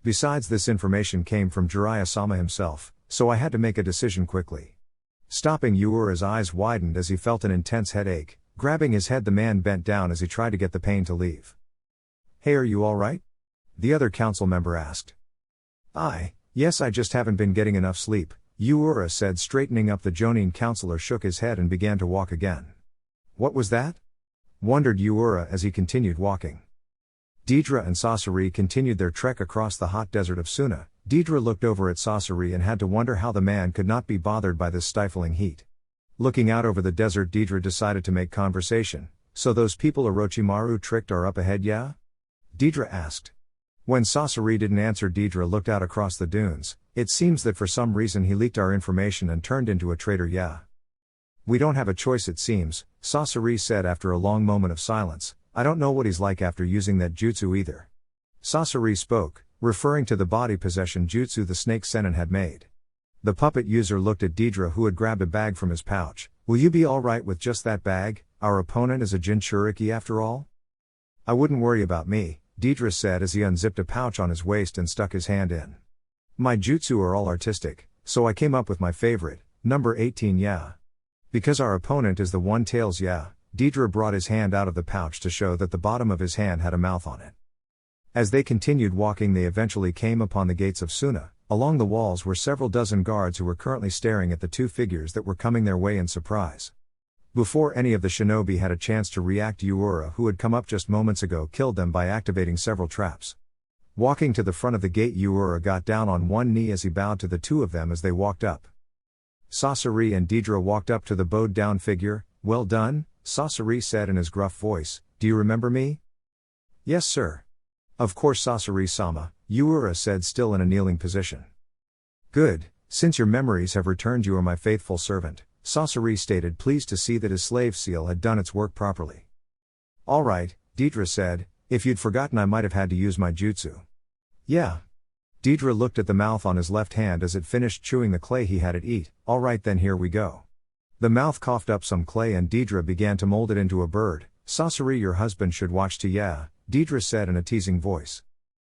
Besides, this information came from Jiraiya-sama himself, so I had to make a decision quickly. Stopping, Yuura's eyes widened as he felt an intense headache. Grabbing his head, the man bent down as he tried to get the pain to leave. Hey, are you alright? The other council member asked. Yes, I just haven't been getting enough sleep, Yuura said, straightening up. The Jonin counselor shook his head and began to walk again. What was that? Wondered Yuura as he continued walking. Deidara and Sasori continued their trek across the hot desert of Suna. Deidara looked over at Sasori and had to wonder how the man could not be bothered by this stifling heat. Looking out over the desert, Deidara decided to make conversation. So those people Orochimaru tricked are up ahead, yeah? Deidara asked. When Sasori didn't answer, Deidara looked out across the dunes. It seems that for some reason he leaked our information and turned into a traitor, yeah? We don't have a choice, it seems, Sasori said after a long moment of silence. I don't know what he's like after using that jutsu either. Sasori spoke, referring to the body possession jutsu the snake Sennin had made. The puppet user looked at Deidara, who had grabbed a bag from his pouch. Will you be alright with just that bag? Our opponent is a Jinchuriki after all? I wouldn't worry about me, Deidara said as he unzipped a pouch on his waist and stuck his hand in. My jutsu are all artistic, so I came up with my favorite, number 18, yeah. Because our opponent is the one-tails, yeah. Deidara brought his hand out of the pouch to show that the bottom of his hand had a mouth on it. As they continued walking, they eventually came upon the gates of Suna. Along the walls were several dozen guards who were currently staring at the two figures that were coming their way in surprise. Before any of the shinobi had a chance to react, Yuura, who had come up just moments ago, killed them by activating several traps. Walking to the front of the gate, Yuura got down on one knee as he bowed to the two of them as they walked up. Sasori and Deidara walked up to the bowed-down figure. Well done, Sasori said in his gruff voice. Do you remember me? Yes, sir. Of course, Sasori-sama, Yuura said, still in a kneeling position. Good, since your memories have returned, you are my faithful servant, Sasori stated, pleased to see that his slave seal had done its work properly. All right, Deidara said, if you'd forgotten I might have had to use my jutsu. Yeah. Deidara looked at the mouth on his left hand as it finished chewing the clay he had it eat. All right, then here we go. The mouth coughed up some clay and Deidara began to mold it into a bird. Sasori, your husband should watch to, yeah, Deidara said in a teasing voice.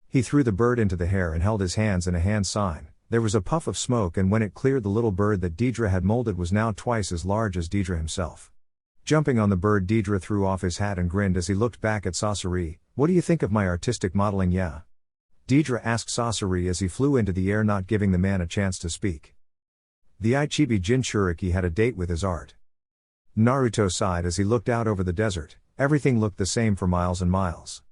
He threw the bird into the air and held his hands in a hand sign. There was a puff of smoke, and when it cleared, the little bird that Deidara had molded was now twice as large as Deidara himself. Jumping on the bird, Deidara threw off his hat and grinned as he looked back at Sasori. What do you think of my artistic modeling, yeah? Deidara asked Sasori as he flew into the air, not giving the man a chance to speak. The Ichibi Jinchuriki had a date with his art. Naruto sighed as he looked out over the desert. Everything looked the same for miles and miles.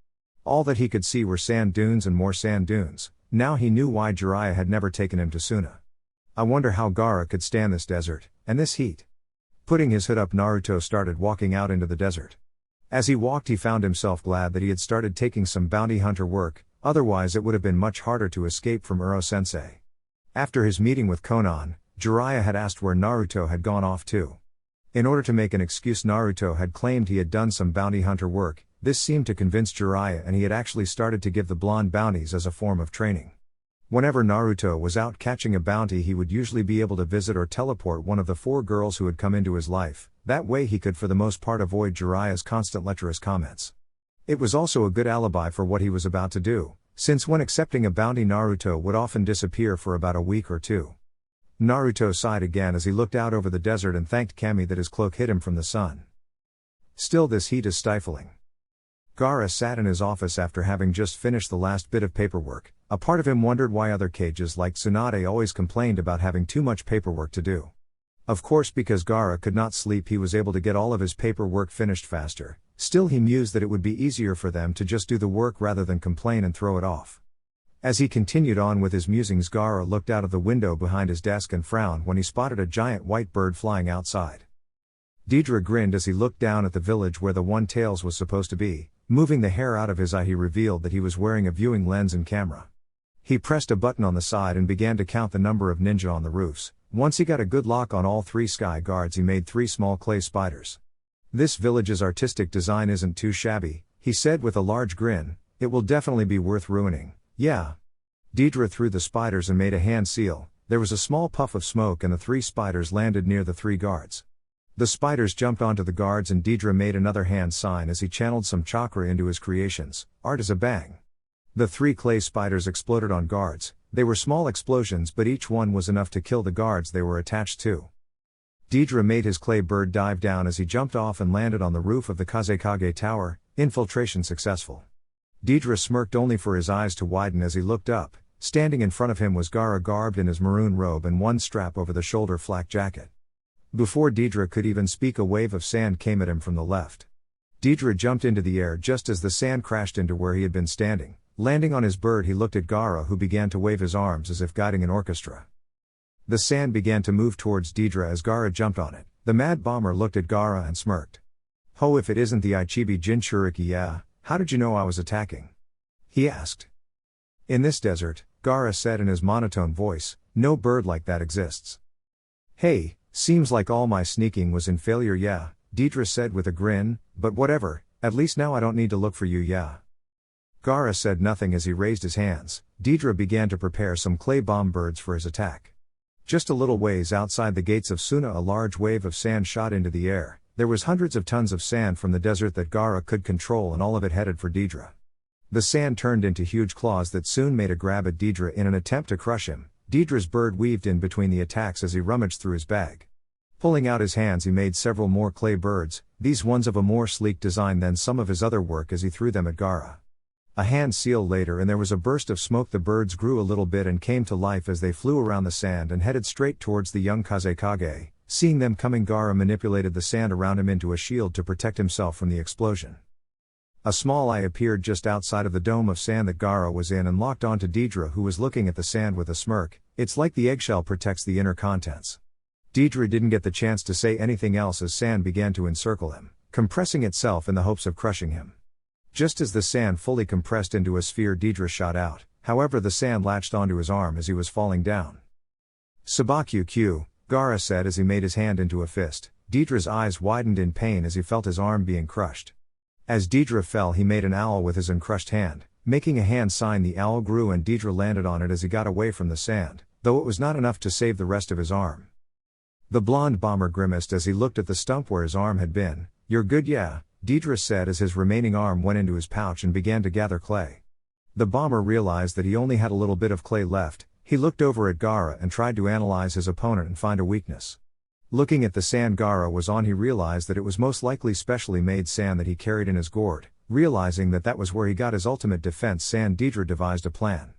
All that he could see were sand dunes and more sand dunes. Now he knew why Jiraiya had never taken him to Suna. I wonder how Gaara could stand this desert, and this heat. Putting his hood up, Naruto started walking out into the desert. As he walked, he found himself glad that he had started taking some bounty hunter work, otherwise it would have been much harder to escape from Uro-sensei. After his meeting with Konan, Jiraiya had asked where Naruto had gone off to. In order to make an excuse, Naruto had claimed he had done some bounty hunter work. This seemed to convince Jiraiya, and he had actually started to give the blonde bounties as a form of training. Whenever Naruto was out catching a bounty, he would usually be able to visit or teleport one of the 4 girls who had come into his life. That way he could for the most part avoid Jiraiya's constant lecherous comments. It was also a good alibi for what he was about to do, since when accepting a bounty Naruto would often disappear for about a week or 2. Naruto sighed again as he looked out over the desert and thanked Kami that his cloak hid him from the sun. Still, this heat is stifling. Gaara sat in his office after having just finished the last bit of paperwork. A part of him wondered why other cages like Tsunade always complained about having too much paperwork to do. Of course, because Gaara could not sleep, he was able to get all of his paperwork finished faster. Still, he mused that it would be easier for them to just do the work rather than complain and throw it off. As he continued on with his musings, Gaara looked out of the window behind his desk and frowned when he spotted a giant white bird flying outside. Deidara grinned as he looked down at the village where the one-tails was supposed to be. Moving the hair out of his eye, he revealed that he was wearing a viewing lens and camera. He pressed a button on the side and began to count the number of ninja on the roofs. Once he got a good lock on all 3 sky guards, he made 3 small clay spiders. "This village's artistic design isn't too shabby," he said with a large grin. "It will definitely be worth ruining." "Yeah." Deidara threw the spiders and made a hand seal. There was a small puff of smoke and the 3 spiders landed near the 3 guards. The spiders jumped onto the guards and Deidara made another hand sign as he channeled some chakra into his creations. Art is a bang. The 3 clay spiders exploded on guards. They were small explosions, but each one was enough to kill the guards they were attached to. Deidara made his clay bird dive down as he jumped off and landed on the roof of the Kazekage Tower. Infiltration successful. Deidara smirked only for his eyes to widen as he looked up. Standing in front of him was Gaara, garbed in his maroon robe and one strap over the shoulder flak jacket. Before Deidara could even speak, a wave of sand came at him from the left. Deidara jumped into the air just as the sand crashed into where he had been standing. Landing on his bird, he looked at Gaara, who began to wave his arms as if guiding an orchestra. The sand began to move towards Deidara as Gaara jumped on it. The mad bomber looked at Gaara and smirked. "Ho, if it isn't the Ichibi Jinchuriki, yeah, how did you know I was attacking?" he asked. "In this desert," Gaara said in his monotone voice, "no bird like that exists." "Hey, seems like all my sneaking was in failure, yeah," Deidara said with a grin, "but whatever, at least now I don't need to look for you, yeah." Gaara said nothing as he raised his hands. Deidara began to prepare some clay bomb birds for his attack. Just a little ways outside the gates of Suna, a large wave of sand shot into the air. There was hundreds of tons of sand from the desert that Gaara could control, and all of it headed for Deidara. The sand turned into huge claws that soon made a grab at Deidara in an attempt to crush him. Deidara's bird weaved in between the attacks as he rummaged through his bag. Pulling out his hands, he made several more clay birds, these ones of a more sleek design than some of his other work, as he threw them at Gaara. A hand seal later and there was a burst of smoke. The birds grew a little bit and came to life as they flew around the sand and headed straight towards the young Kazekage. Seeing them coming, Gaara manipulated the sand around him into a shield to protect himself from the explosion. A small eye appeared just outside of the dome of sand that Gaara was in and locked onto Deidara, who was looking at the sand with a smirk. "It's like the eggshell protects the inner contents." Deidara didn't get the chance to say anything else as sand began to encircle him, compressing itself in the hopes of crushing him. Just as the sand fully compressed into a sphere, Deidara shot out. However, the sand latched onto his arm as he was falling down. "Sabakyu-kyu," Gaara said as he made his hand into a fist. Deidara's eyes widened in pain as he felt his arm being crushed. As Deidara fell, he made an owl with his uncrushed hand. Making a hand sign, the owl grew and Deidara landed on it as he got away from the sand, though it was not enough to save the rest of his arm. The blonde bomber grimaced as he looked at the stump where his arm had been. "You're good, yeah," Deidara said as his remaining arm went into his pouch and began to gather clay. The bomber realized that he only had a little bit of clay left. He looked over at Gaara and tried to analyze his opponent and find a weakness. Looking at the sand Gaara was on, he realized that it was most likely specially made sand that he carried in his gourd. Realizing that that was where he got his ultimate defense sand, Deidara devised a plan.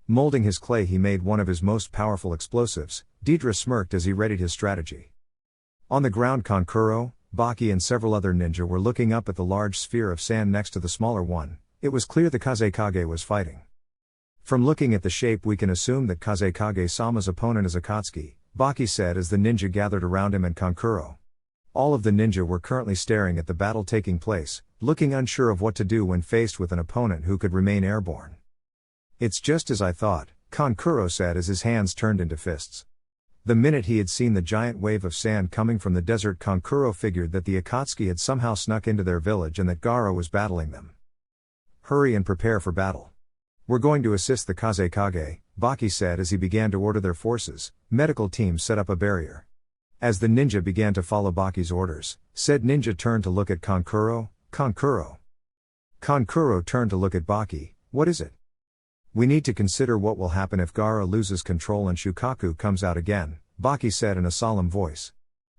Molding his clay, he made one of his most powerful explosives. Deidara smirked as he readied his strategy. On the ground, Kankuro, Baki and several other ninja were looking up at the large sphere of sand next to the smaller one. It was clear the Kazekage was fighting. "From looking at the shape, we can assume that Kazekage-sama's opponent is Akatsuki," Baki said as the ninja gathered around him and Kankuro. All of the ninja were currently staring at the battle taking place, looking unsure of what to do when faced with an opponent who could remain airborne. "It's just as I thought," Kankuro said as his hands turned into fists. The minute he had seen the giant wave of sand coming from the desert, Kankuro figured that the Akatsuki had somehow snuck into their village and that Gaara was battling them. "Hurry and prepare for battle. We're going to assist the Kazekage," Baki said as he began to order their forces. Medical teams set up a barrier. As the ninja began to follow Baki's orders, said ninja turned to look at Kankuro. Kankuro. Kankuro turned to look at Baki. What is it? We need to consider what will happen if Gaara loses control and Shukaku comes out again, Baki said in a solemn voice.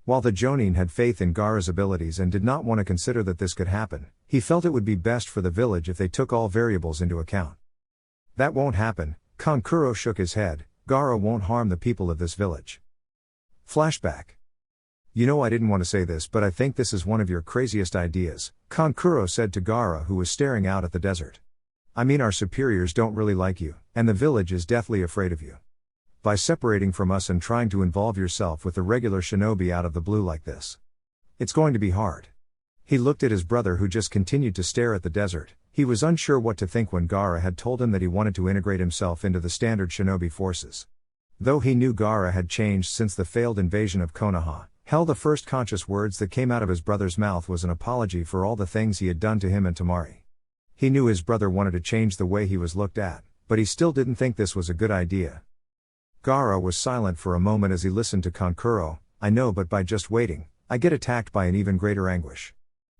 While the Jonin had faith in Gaara's abilities and did not want to consider that this could happen, he felt it would be best for the village if they took all variables into account. That won't happen, Kankuro shook his head. Gaara won't harm the people of this village. Flashback. You know, I didn't want to say this, but I think this is one of your craziest ideas, Kankuro said to Gaara, who was staring out at the desert. I mean, our superiors don't really like you, and the village is deathly afraid of you. By separating from us and trying to involve yourself with the regular shinobi out of the blue like this. It's going to be hard. He looked at his brother, who just continued to stare at the desert. He was unsure what to think when Gaara had told him that he wanted to integrate himself into the standard shinobi forces. Though he knew Gaara had changed since the failed invasion of Konoha, hell, the first conscious words that came out of his brother's mouth was an apology for all the things he had done to him and Tamari. He knew his brother wanted to change the way he was looked at, but he still didn't think this was a good idea. Gaara was silent for a moment as he listened to Kankuro. I know, but by just waiting, I get attacked by an even greater anguish.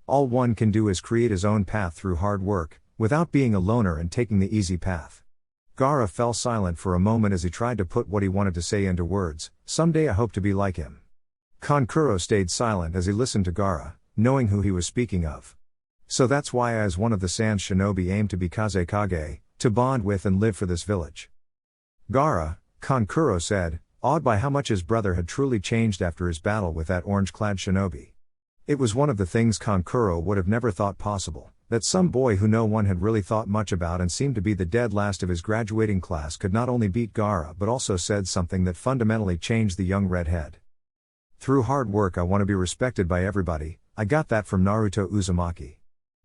All one can do is create his own path through hard work, without being a loner and taking the easy path. Gaara fell silent for a moment as he tried to put what he wanted to say into words. Someday I hope to be like him. Kankuro stayed silent as he listened to Gaara, knowing who he was speaking of. So that's why I, as one of the Sans shinobi, aim to be Kazekage, to bond with and live for this village. Gaara, Kankuro said, awed by how much his brother had truly changed after his battle with that orange-clad shinobi. It was one of the things Kankuro would have never thought possible, that some boy who no one had really thought much about and seemed to be the dead last of his graduating class could not only beat Gaara but also said something that fundamentally changed the young redhead. Through hard work I want to be respected by everybody. I got that from Naruto Uzumaki.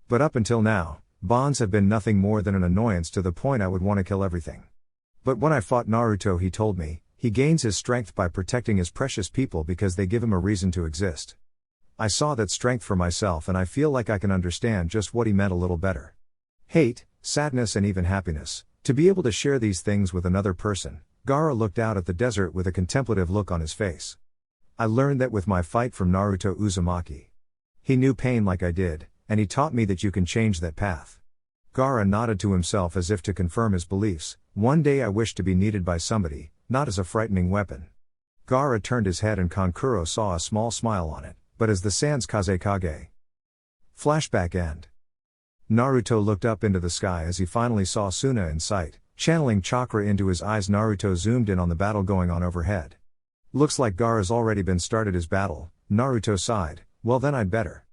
But up until now, bonds have been nothing more than an annoyance, to the point I would want to kill everything. But when I fought Naruto, he told me, he gains his strength by protecting his precious people because they give him a reason to exist. I saw that strength for myself, and I feel like I can understand just what he meant a little better. Hate, sadness, and even happiness, to be able to share these things with another person. Gaara looked out at the desert with a contemplative look on his face. I learned that with my fight from Naruto Uzumaki. He knew pain like I did, and he taught me that you can change that path. Gaara nodded to himself as if to confirm his beliefs. One day I wish to be needed by somebody, not as a frightening weapon. Gaara turned his head and Kankuro saw a small smile on it, but as the Sans Kazekage. Flashback end. Naruto looked up into the sky as he finally saw Suna in sight. Channeling chakra into his eyes, Naruto zoomed in on the battle going on overhead. Looks like Gaara's already been started his battle, Naruto sighed. Well then I'd better.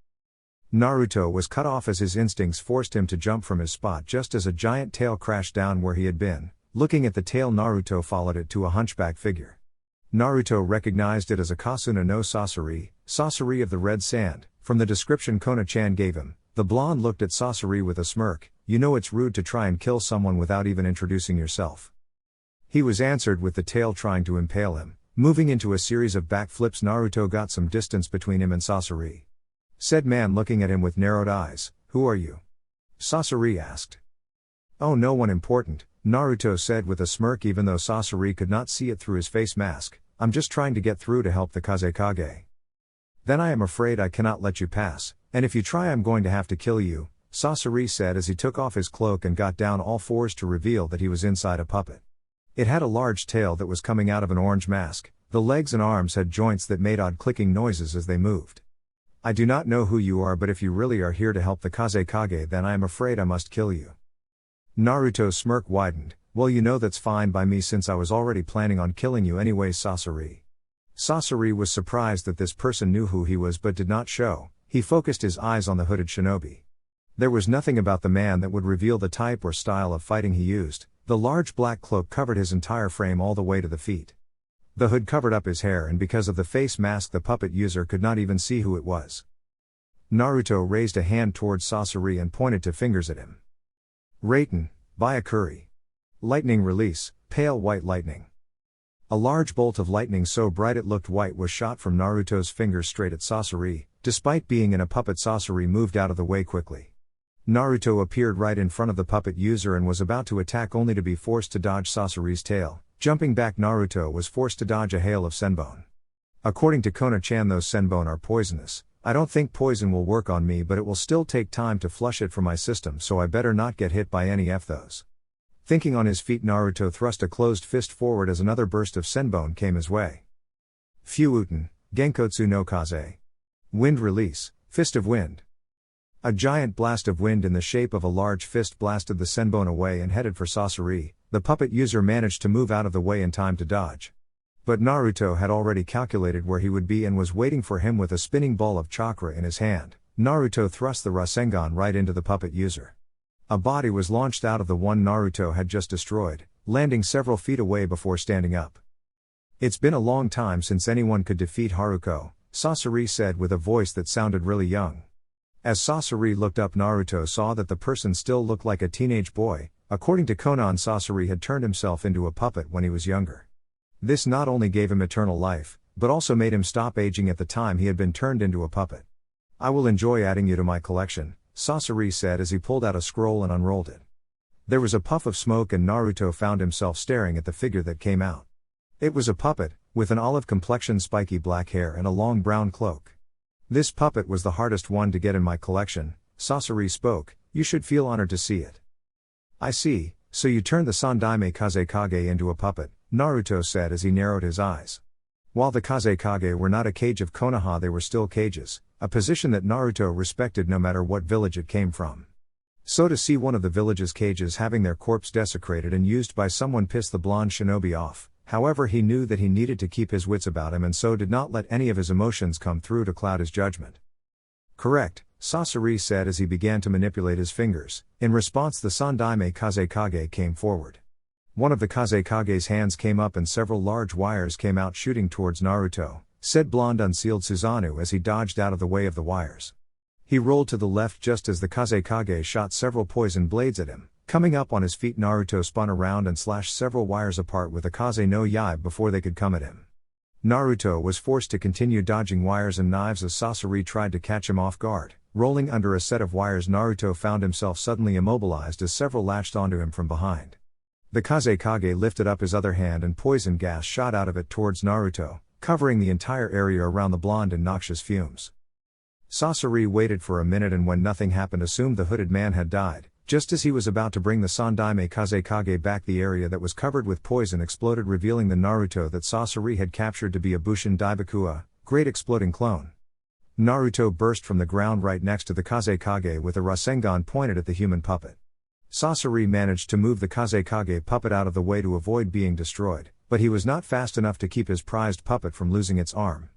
Naruto was cut off as his instincts forced him to jump from his spot just as a giant tail crashed down where he had been. Looking at the tail, Naruto followed it to a hunchback figure. Naruto recognized it as Akasuna no Sasori, Sasori of the Red Sand, from the description Kona-chan gave him. The blonde looked at Sasori with a smirk. You know it's rude to try and kill someone without even introducing yourself. He was answered with the tail trying to impale him. Moving into a series of backflips, Naruto got some distance between him and Sasori. Said man looking at him with narrowed eyes, who are you? Sasori asked. Oh, no one important, Naruto said with a smirk, even though Sasori could not see it through his face mask. I'm just trying to get through to help the Kazekage. Then I am afraid I cannot let you pass, and if you try I'm going to have to kill you, Sasori said as he took off his cloak and got down all fours to reveal that he was inside a puppet. It had a large tail that was coming out of an orange mask. The legs and arms had joints that made odd clicking noises as they moved. I do not know who you are, but if you really are here to help the Kazekage, then I am afraid I must kill you. Naruto's smirk widened. Well, you know that's fine by me since I was already planning on killing you anyways, Sasori. Sasori was surprised that this person knew who he was but did not show. He focused his eyes on the hooded shinobi. There was nothing about the man that would reveal the type or style of fighting he used. The large black cloak covered his entire frame all the way to the feet. The hood covered up his hair, and because of the face mask the puppet user could not even see who it was. Naruto raised a hand towards Sasori and pointed two fingers at him. Raiten, Byakuri. Lightning release, pale white lightning. A large bolt of lightning so bright it looked white was shot from Naruto's fingers straight at Sasori. Despite being in a puppet, Sasori moved out of the way quickly. Naruto appeared right in front of the puppet user and was about to attack only to be forced to dodge Sasori's tail. Jumping back, Naruto was forced to dodge a hail of senbon. According to Kono-chan, those senbon are poisonous. I don't think poison will work on me, but it will still take time to flush it from my system, so I better not get hit by any of those. Thinking on his feet, Naruto thrust a closed fist forward as another burst of senbon came his way. Fuuten, Genkotsu no Kaze. Wind release, Fist of Wind. A giant blast of wind in the shape of a large fist blasted the senbon away and headed for Sasori. The puppet user managed to move out of the way in time to dodge. But Naruto had already calculated where he would be and was waiting for him with a spinning ball of chakra in his hand. Naruto thrust the Rasengan right into the puppet user. A body was launched out of the one Naruto had just destroyed, landing several feet away before standing up. "It's been a long time since anyone could defeat Haruko," Sasori said with a voice that sounded really young. As Sasori looked up, Naruto saw that the person still looked like a teenage boy. According to Konan, Sasori had turned himself into a puppet when he was younger. This not only gave him eternal life, but also made him stop aging at the time he had been turned into a puppet. "I will enjoy adding you to my collection," Sasori said as he pulled out a scroll and unrolled it. There was a puff of smoke and Naruto found himself staring at the figure that came out. It was a puppet, with an olive complexion, spiky black hair and a long brown cloak. "This puppet was the hardest one to get in my collection," Sasori spoke. "You should feel honored to see it." "I see, so you turned the Sandaime Kazekage into a puppet," Naruto said as he narrowed his eyes. While the Kazekage were not a cage of Konoha, they were still cages, a position that Naruto respected no matter what village it came from. So to see one of the village's cages having their corpse desecrated and used by someone pissed the blonde shinobi off. However, he knew that he needed to keep his wits about him and so did not let any of his emotions come through to cloud his judgment. "Correct," Sasori said as he began to manipulate his fingers. In response, the Sandaime Kazekage came forward. One of the Kazekage's hands came up and several large wires came out shooting towards Naruto, said blonde unsealed Susanoo as he dodged out of the way of the wires. He rolled to the left just as the Kazekage shot several poison blades at him. Coming up on his feet, Naruto spun around and slashed several wires apart with a Kaze no Yaib before they could come at him. Naruto was forced to continue dodging wires and knives as Sasori tried to catch him off guard. Rolling under a set of wires, Naruto found himself suddenly immobilized as several latched onto him from behind. The Kazekage lifted up his other hand and poison gas shot out of it towards Naruto, covering the entire area around the blonde in noxious fumes. Sasori waited for a minute and when nothing happened assumed the hooded man had died. Just as he was about to bring the Sandaime Kazekage back, the area that was covered with poison exploded, revealing the Naruto that Sasori had captured to be a Bushin Daibakua, great exploding clone. Naruto burst from the ground right next to the Kazekage with a Rasengan pointed at the human puppet. Sasori managed to move the Kazekage puppet out of the way to avoid being destroyed, but he was not fast enough to keep his prized puppet from losing its arm.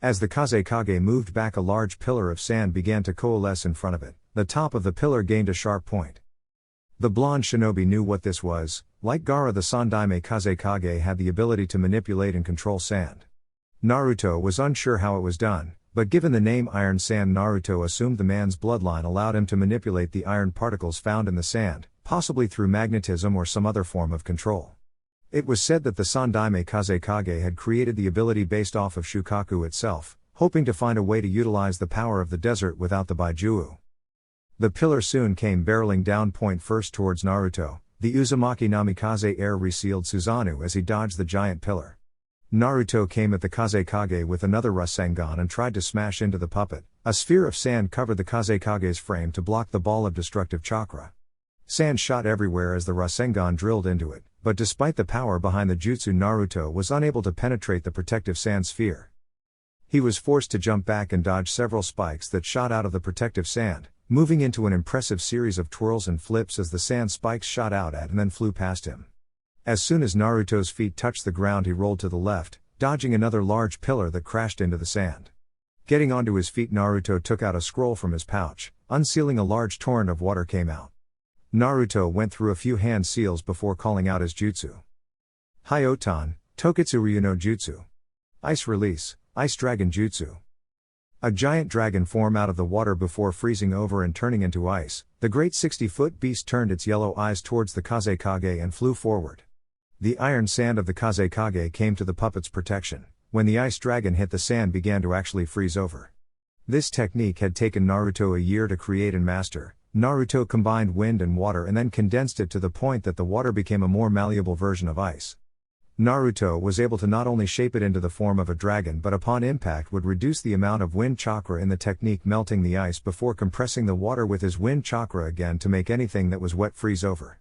As the Kazekage moved back, a large pillar of sand began to coalesce in front of it. The top of the pillar gained a sharp point. The blonde shinobi knew what this was. Like Gaara, the Sandaime Kazekage had the ability to manipulate and control sand. Naruto was unsure how it was done, but given the name Iron Sand, Naruto assumed the man's bloodline allowed him to manipulate the iron particles found in the sand, possibly through magnetism or some other form of control. It was said that the Sandaime Kazekage had created the ability based off of Shukaku itself, hoping to find a way to utilize the power of the desert without the Baijuu. The pillar soon came barreling down point first towards Naruto. The Uzumaki Namikaze air resealed Susanoo as he dodged the giant pillar. Naruto came at the Kazekage with another Rasengan and tried to smash into the puppet. A sphere of sand covered the Kazekage's frame to block the ball of destructive chakra. Sand shot everywhere as the Rasengan drilled into it, but despite the power behind the jutsu, Naruto was unable to penetrate the protective sand sphere. He was forced to jump back and dodge several spikes that shot out of the protective sand, moving into an impressive series of twirls and flips as the sand spikes shot out at and then flew past him. As soon as Naruto's feet touched the ground, he rolled to the left, dodging another large pillar that crashed into the sand. Getting onto his feet, Naruto took out a scroll from his pouch. Unsealing, a large torrent of water came out. Naruto went through a few hand seals before calling out his jutsu. Hyotan, Tokitsuryu no Jutsu. Ice Release, Ice Dragon Jutsu. A giant dragon formed out of the water before freezing over and turning into ice. The great 60-foot beast turned its yellow eyes towards the Kazekage and flew forward. The iron sand of the Kazekage came to the puppet's protection. When the ice dragon hit, the sand began to actually freeze over. This technique had taken Naruto a year to create and master, Naruto combined wind and water and then condensed it to the point that the water became a more malleable version of ice. Naruto was able to not only shape it into the form of a dragon but upon impact would reduce the amount of wind chakra in the technique, melting the ice before compressing the water with his wind chakra again to make anything that was wet freeze over.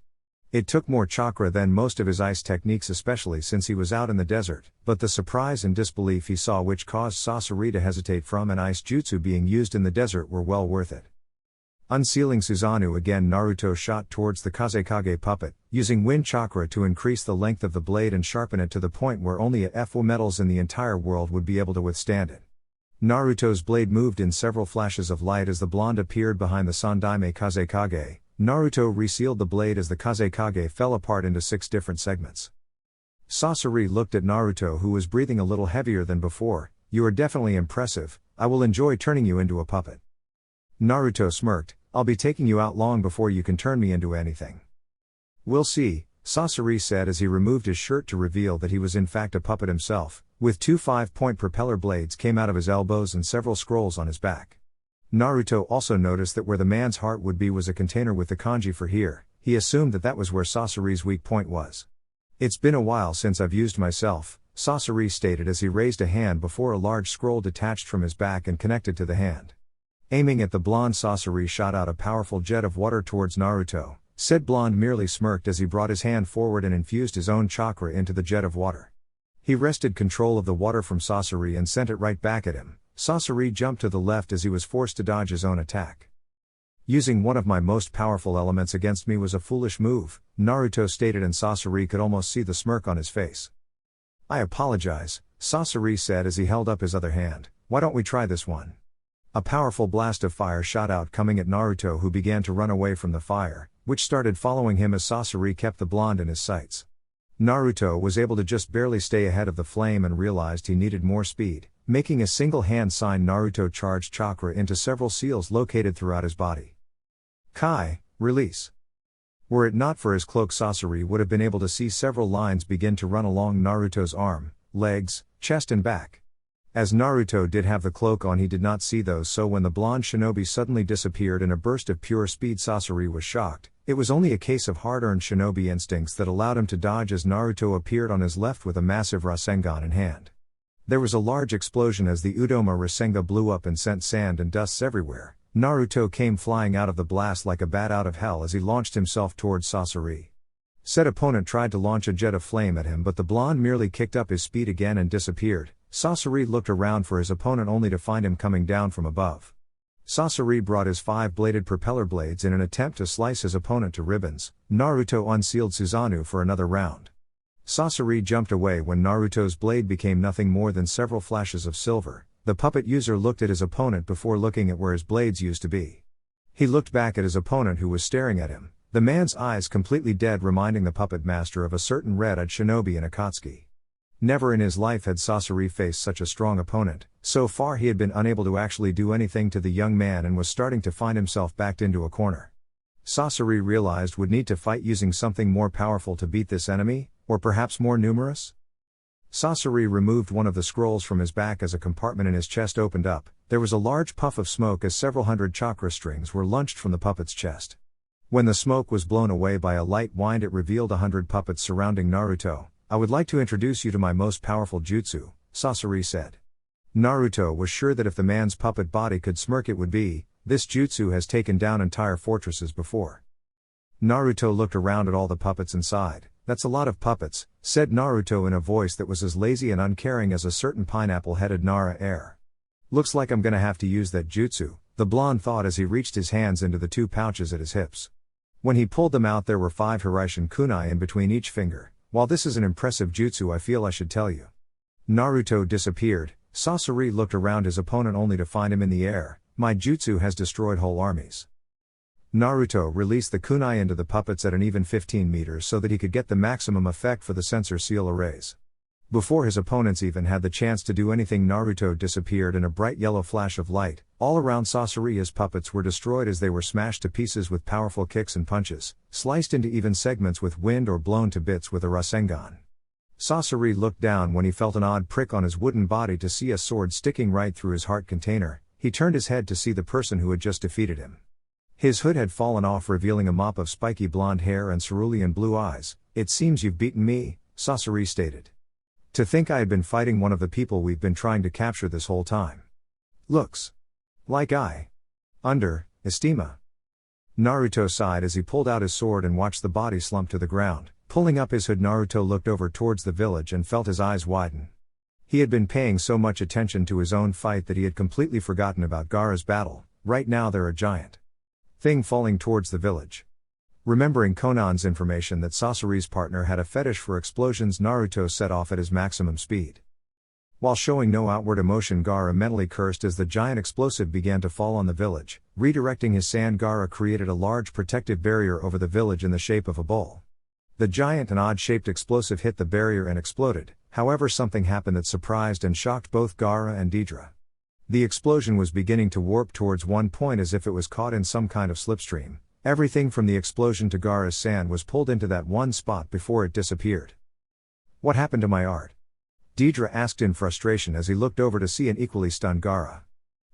It took more chakra than most of his ice techniques, especially since he was out in the desert, but the surprise and disbelief he saw which caused Sasori to hesitate from an ice jutsu being used in the desert were well worth it. Unsealing Susanoo again, Naruto shot towards the Kazekage puppet, using wind chakra to increase the length of the blade and sharpen it to the point where only a few metals in the entire world would be able to withstand it. Naruto's blade moved in several flashes of light as the blonde appeared behind the Sandaime Kazekage. Naruto resealed the blade as the Kazekage fell apart into 6 different segments. Sasori looked at Naruto, who was breathing a little heavier than before. "You are definitely impressive. I will enjoy turning you into a puppet." Naruto smirked. "I'll be taking you out long before you can turn me into anything." "We'll see," Sasori said as he removed his shirt to reveal that he was in fact a puppet himself, with 2 5-point propeller blades came out of his elbows and several scrolls on his back. Naruto also noticed that where the man's heart would be was a container with the kanji for here. He assumed that that was where Sasori's weak point was. "It's been a while since I've used myself," Sasori stated as he raised a hand before a large scroll detached from his back and connected to the hand. Aiming at the blonde, Sasori shot out a powerful jet of water towards Naruto. Said blonde merely smirked as he brought his hand forward and infused his own chakra into the jet of water. He wrested control of the water from Sasori and sent it right back at him. Sasori jumped to the left as he was forced to dodge his own attack. "Using one of my most powerful elements against me was a foolish move," Naruto stated, and Sasori could almost see the smirk on his face. "I apologize," Sasori said as he held up his other hand. "Why don't we try this one?" A powerful blast of fire shot out, coming at Naruto, who began to run away from the fire, which started following him as Sasori kept the blonde in his sights. Naruto was able to just barely stay ahead of the flame and realized he needed more speed. Making a single hand sign, Naruto charged chakra into several seals located throughout his body. Kai, release. Were it not for his cloak, Sasori would have been able to see several lines begin to run along Naruto's arm, legs, chest and back. As Naruto did have the cloak on, he did not see those, so when the blonde shinobi suddenly disappeared in a burst of pure speed, Sasori was shocked. It was only a case of hard-earned shinobi instincts that allowed him to dodge as Naruto appeared on his left with a massive Rasengan in hand. There was a large explosion as the Udoma Rasengan blew up and sent sand and dusts everywhere. Naruto came flying out of the blast like a bat out of hell as he launched himself towards Sasori. Said opponent tried to launch a jet of flame at him, but the blonde merely kicked up his speed again and disappeared. Sasori looked around for his opponent only to find him coming down from above. Sasori brought his 5-bladed propeller blades in an attempt to slice his opponent to ribbons. Naruto unsealed Susanoo for another round. Sasori jumped away when Naruto's blade became nothing more than several flashes of silver. The puppet user looked at his opponent before looking at where his blades used to be. He looked back at his opponent, who was staring at him, the man's eyes completely dead, reminding the puppet master of a certain red-eyed shinobi in Akatsuki. Never in his life had Sasori faced such a strong opponent. So far he had been unable to actually do anything to the young man and was starting to find himself backed into a corner. Sasori realized would need to fight using something more powerful to beat this enemy, or perhaps more numerous? Sasori removed one of the scrolls from his back as a compartment in his chest opened up. There was a large puff of smoke as several hundred chakra strings were launched from the puppet's chest. When the smoke was blown away by a light wind, it revealed 100 puppets surrounding Naruto. "I would like to introduce you to my most powerful jutsu," Sasori said. Naruto was sure that if the man's puppet body could smirk, it would be, "This jutsu has taken down entire fortresses before." Naruto looked around at all the puppets and sighed. "That's a lot of puppets," said Naruto in a voice that was as lazy and uncaring as a certain pineapple-headed Nara heir. "Looks like I'm gonna have to use that jutsu," the blonde thought as he reached his hands into the 2 pouches at his hips. When he pulled them out, there were 5 Hiraishin kunai in between each finger. "While this is an impressive jutsu, I feel I should tell you." Naruto disappeared. Sasori looked around his opponent only to find him in the air. "My jutsu has destroyed whole armies." Naruto released the kunai into the puppets at an even 15 meters so that he could get the maximum effect for the sensor seal arrays. Before his opponents even had the chance to do anything, Naruto disappeared in a bright yellow flash of light. All around Sasori, his puppets were destroyed as they were smashed to pieces with powerful kicks and punches, sliced into even segments with wind, or blown to bits with a Rasengan. Sasori looked down when he felt an odd prick on his wooden body to see a sword sticking right through his heart container. He turned his head to see the person who had just defeated him. His hood had fallen off, revealing a mop of spiky blonde hair and cerulean blue eyes. "It seems you've beaten me," Sasori stated. "To think I had been fighting one of the people we've been trying to capture this whole time. Looks like I estima." Naruto sighed as he pulled out his sword and watched the body slump to the ground. Pulling up his hood, Naruto looked over towards the village and felt his eyes widen. He had been paying so much attention to his own fight that he had completely forgotten about Gaara's battle. Right now they're a giant thing falling towards the village. Remembering Konan's information that Sasori's partner had a fetish for explosions, Naruto set off at his maximum speed. While showing no outward emotion, Gaara mentally cursed as the giant explosive began to fall on the village. Redirecting his sand, Gaara created a large protective barrier over the village in the shape of a bowl. The giant and odd-shaped explosive hit the barrier and exploded. However, something happened that surprised and shocked both Gaara and Deidara. The explosion was beginning to warp towards one point as if it was caught in some kind of slipstream. Everything from the explosion to Gaara's sand was pulled into that one spot before it disappeared. "What happened to my art?" Deidara asked in frustration as he looked over to see an equally stunned Gaara.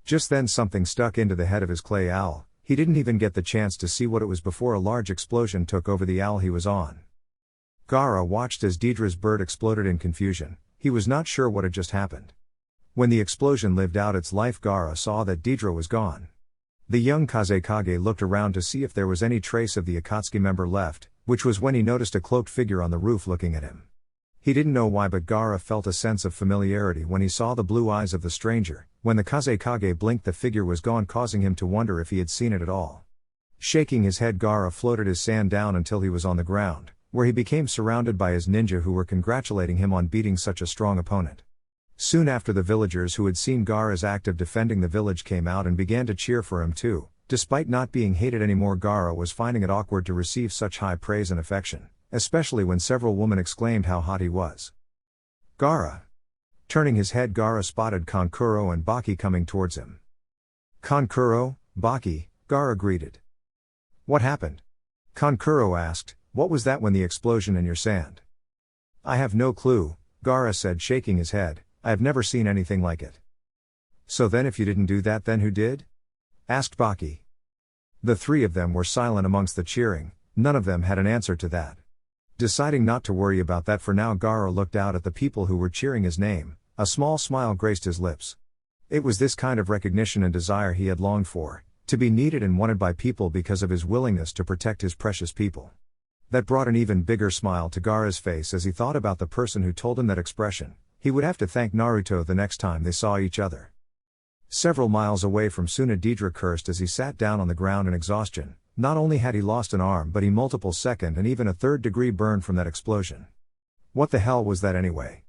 Just then something stuck into the head of his clay owl. He didn't even get the chance to see what it was before a large explosion took over the owl he was on. Gaara watched as Deidara's bird exploded in confusion. He was not sure what had just happened. When the explosion lived out its life, Gaara saw that Deidara was gone. The young Kazekage looked around to see if there was any trace of the Akatsuki member left, which was when he noticed a cloaked figure on the roof looking at him. He didn't know why, but Gaara felt a sense of familiarity when he saw the blue eyes of the stranger. When the Kazekage blinked, the figure was gone, causing him to wonder if he had seen it at all. Shaking his head, Gaara floated his sand down until he was on the ground, where he became surrounded by his ninja who were congratulating him on beating such a strong opponent. Soon after, the villagers who had seen Gaara's act of defending the village came out and began to cheer for him too. Despite not being hated anymore, Gaara was finding it awkward to receive such high praise and affection, especially when several women exclaimed how hot he was. "Gaara!" Turning his head, Gaara spotted Kankuro and Baki coming towards him. "Kankuro, Baki," Gaara greeted. "What happened?" Kankuro asked. "What was that when the explosion in your sand?" "I have no clue," Gaara said, shaking his head. "I have never seen anything like it." "So then if you didn't do that, then who did?" asked Baki. The three of them were silent amongst the cheering. None of them had an answer to that. Deciding not to worry about that for now, Gaara looked out at the people who were cheering his name. A small smile graced his lips. It was this kind of recognition and desire he had longed for, to be needed and wanted by people because of his willingness to protect his precious people. That brought an even bigger smile to Gaara's face as he thought about the person who told him that expression. He would have to thank Naruto the next time they saw each other. Several miles away from Tsunade, Deidara cursed as he sat down on the ground in exhaustion. Not only had he lost an arm, but he multiple second and even a third-degree burn from that explosion. What the hell was that anyway?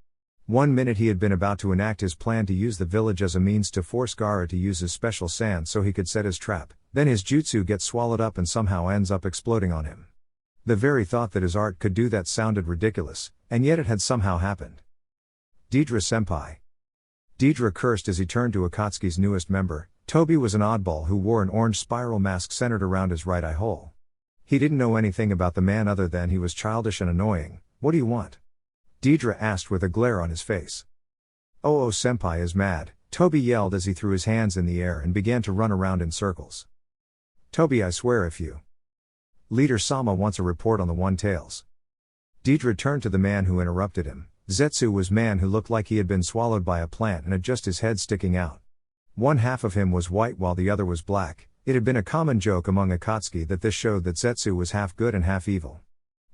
1 minute he had been about to enact his plan to use the village as a means to force Gaara to use his special sand so he could set his trap, then his jutsu gets swallowed up and somehow ends up exploding on him. The very thought that his art could do that sounded ridiculous, and yet it had somehow happened. "Deidara-senpai." Deidara cursed as he turned to Akatsuki's newest member. Toby was an oddball who wore an orange spiral mask centered around his right eye hole. He didn't know anything about the man other than he was childish and annoying. "What do you want?" Deidara asked with a glare on his face. "Oh, senpai is mad," Toby yelled as he threw his hands in the air and began to run around in circles. "Toby, I swear if you..." "Leader Sama wants a report on the One-Tails." Deidara turned to the man who interrupted him. Zetsu was a man who looked like he had been swallowed by a plant and had just his head sticking out. One half of him was white while the other was black. It had been a common joke among Akatsuki that this showed that Zetsu was half good and half evil.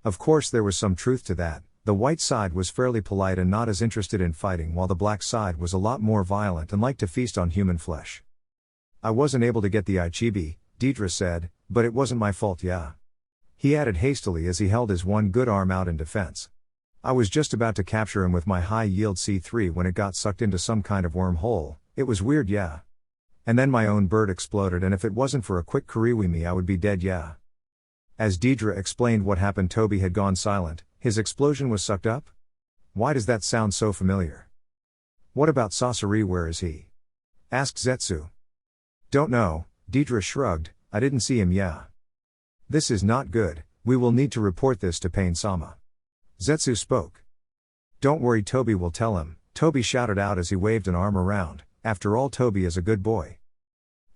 Of course there was some truth to that. The white side was fairly polite and not as interested in fighting, while the black side was a lot more violent and liked to feast on human flesh. "I wasn't able to get the Ichibi," Deidara said, "but it wasn't my fault, yeah." He added hastily as he held his one good arm out in defense. "I was just about to capture him with my high-yield C3 when it got sucked into some kind of wormhole. It was weird, yeah. And then my own bird exploded, and if it wasn't for a quick Kuriwimi I would be dead, yeah." As Deidara explained what happened, Toby had gone silent. His explosion was sucked up? Why does that sound so familiar? "What about Sasori, where is he?" asked Zetsu. "Don't know," Deidara shrugged, "I didn't see him, yeah." "This is not good, we will need to report this to Pain-sama." Zetsu spoke. "Don't worry, Toby will tell him," Toby shouted out as he waved an arm around. "After all, Toby is a good boy."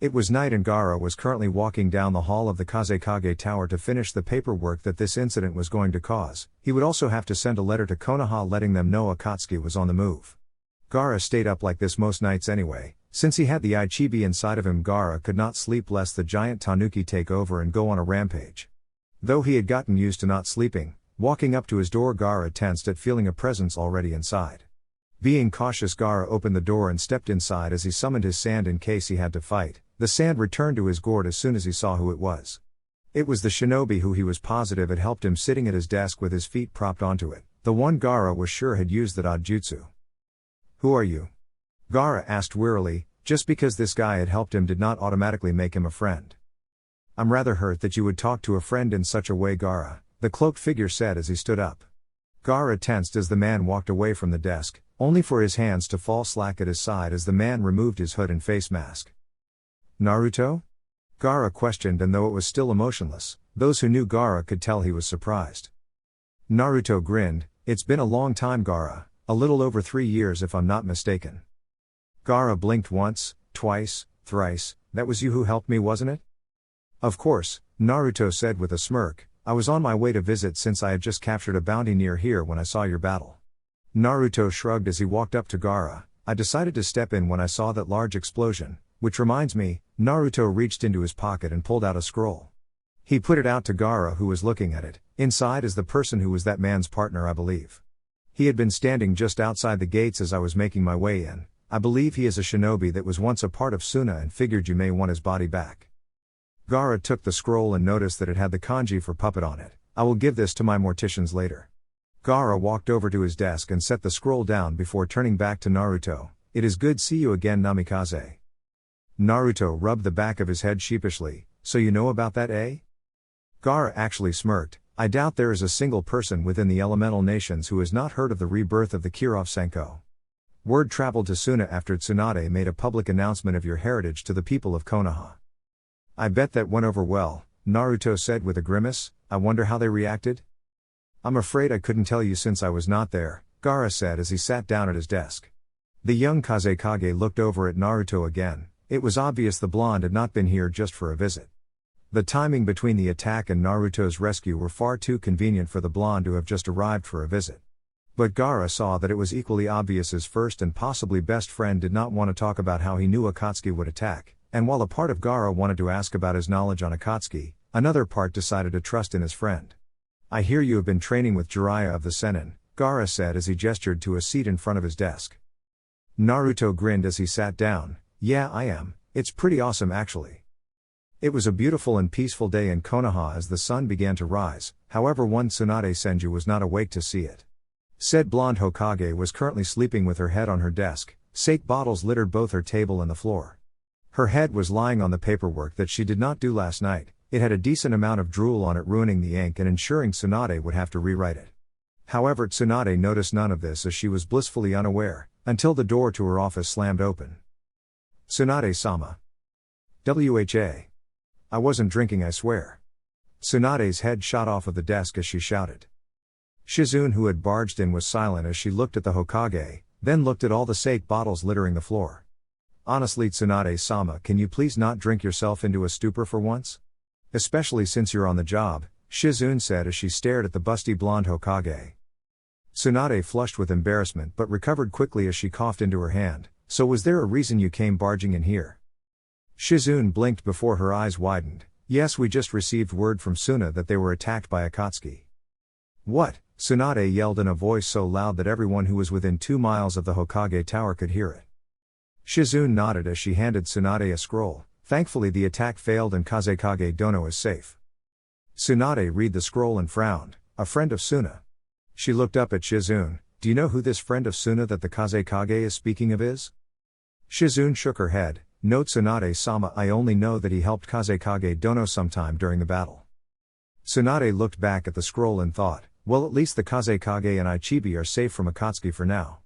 It was night and Gaara was currently walking down the hall of the Kazekage Tower to finish the paperwork that this incident was going to cause. He would also have to send a letter to Konoha letting them know Akatsuki was on the move. Gaara stayed up like this most nights anyway. Since he had the Ichibi inside of him, Gaara could not sleep lest the giant Tanuki take over and go on a rampage. Though he had gotten used to not sleeping, walking up to his door, Gaara tensed at feeling a presence already inside. Being cautious, Gaara opened the door and stepped inside as he summoned his sand in case he had to fight. The sand returned to his gourd as soon as he saw who it was. It was the shinobi who he was positive had helped him, sitting at his desk with his feet propped onto it, the one Gaara was sure had used that odd jutsu. "Who are you?" Gaara asked wearily. Just because this guy had helped him did not automatically make him a friend. "I'm rather hurt that you would talk to a friend in such a way, Gaara," the cloaked figure said as he stood up. Gaara tensed as the man walked away from the desk, only for his hands to fall slack at his side as the man removed his hood and face mask. "Naruto?" Gaara questioned, and though it was still emotionless, those who knew Gaara could tell he was surprised. Naruto grinned. "It's been a long time, Gaara, a little over 3 years if I'm not mistaken." Gaara blinked once, twice, thrice. "That was you who helped me, wasn't it?" "Of course," Naruto said with a smirk. "I was on my way to visit since I had just captured a bounty near here when I saw your battle." Naruto shrugged as he walked up to Gaara. "I decided to step in when I saw that large explosion, which reminds me." Naruto reached into his pocket and pulled out a scroll. He put it out to Gaara, who was looking at it. "Inside is the person who was that man's partner, I believe. He had been standing just outside the gates as I was making my way in. I believe he is a shinobi that was once a part of Suna and figured you may want his body back." Gaara took the scroll and noticed that it had the kanji for puppet on it. "I will give this to my morticians later." Gaara walked over to his desk and set the scroll down before turning back to Naruto. "It is good see you again, Namikaze." Naruto rubbed the back of his head sheepishly. "So you know about that, eh?" Gaara actually smirked. "I doubt there is a single person within the elemental nations who has not heard of the rebirth of the Kirov Senko. Word traveled to Suna after Tsunade made a public announcement of your heritage to the people of Konoha." "I bet that went over well," Naruto said with a grimace. "I wonder how they reacted?" "I'm afraid I couldn't tell you since I was not there," Gaara said as he sat down at his desk. The young Kazekage looked over at Naruto again. It was obvious the blonde had not been here just for a visit. The timing between the attack and Naruto's rescue were far too convenient for the blonde to have just arrived for a visit. But Gaara saw that it was equally obvious his first and possibly best friend did not want to talk about how he knew Akatsuki would attack, and while a part of Gaara wanted to ask about his knowledge on Akatsuki, another part decided to trust in his friend. "I hear you have been training with Jiraiya of the Sennin," Gaara said as he gestured to a seat in front of his desk. Naruto grinned as he sat down. "Yeah, I am. It's pretty awesome actually." It was a beautiful and peaceful day in Konoha as the sun began to rise, however one Tsunade Senju was not awake to see it. Said blonde Hokage was currently sleeping with her head on her desk. Sake bottles littered both her table and the floor. Her head was lying on the paperwork that she did not do last night. It had a decent amount of drool on it, ruining the ink and ensuring Tsunade would have to rewrite it. However, Tsunade noticed none of this as she was blissfully unaware, until the door to her office slammed open. "Tsunade-sama." "WHA? I wasn't drinking, I swear." Tsunade's head shot off of the desk as she shouted. Shizune, who had barged in, was silent as she looked at the Hokage, then looked at all the sake bottles littering the floor. "Honestly, Tsunade-sama, can you please not drink yourself into a stupor for once? Especially since you're on the job," Shizune said as she stared at the busty blonde Hokage. Tsunade flushed with embarrassment but recovered quickly as she coughed into her hand. "So was there a reason you came barging in here?" Shizune blinked before her eyes widened. "Yes, we just received word from Suna that they were attacked by Akatsuki." "What?" Tsunade yelled in a voice so loud that everyone who was within 2 miles of the Hokage tower could hear it. Shizune nodded as she handed Tsunade a scroll. "Thankfully the attack failed and Kazekage Dono is safe." Tsunade read the scroll and frowned. "A friend of Suna." She looked up at Shizune. "Do you know who this friend of Suna that the Kazekage is speaking of is?" Shizune shook her head. "No, Tsunade-sama, I only know that he helped Kazekage Dono sometime during the battle." Tsunade looked back at the scroll and thought, "Well, at least the Kazekage and Ichibi are safe from Akatsuki for now.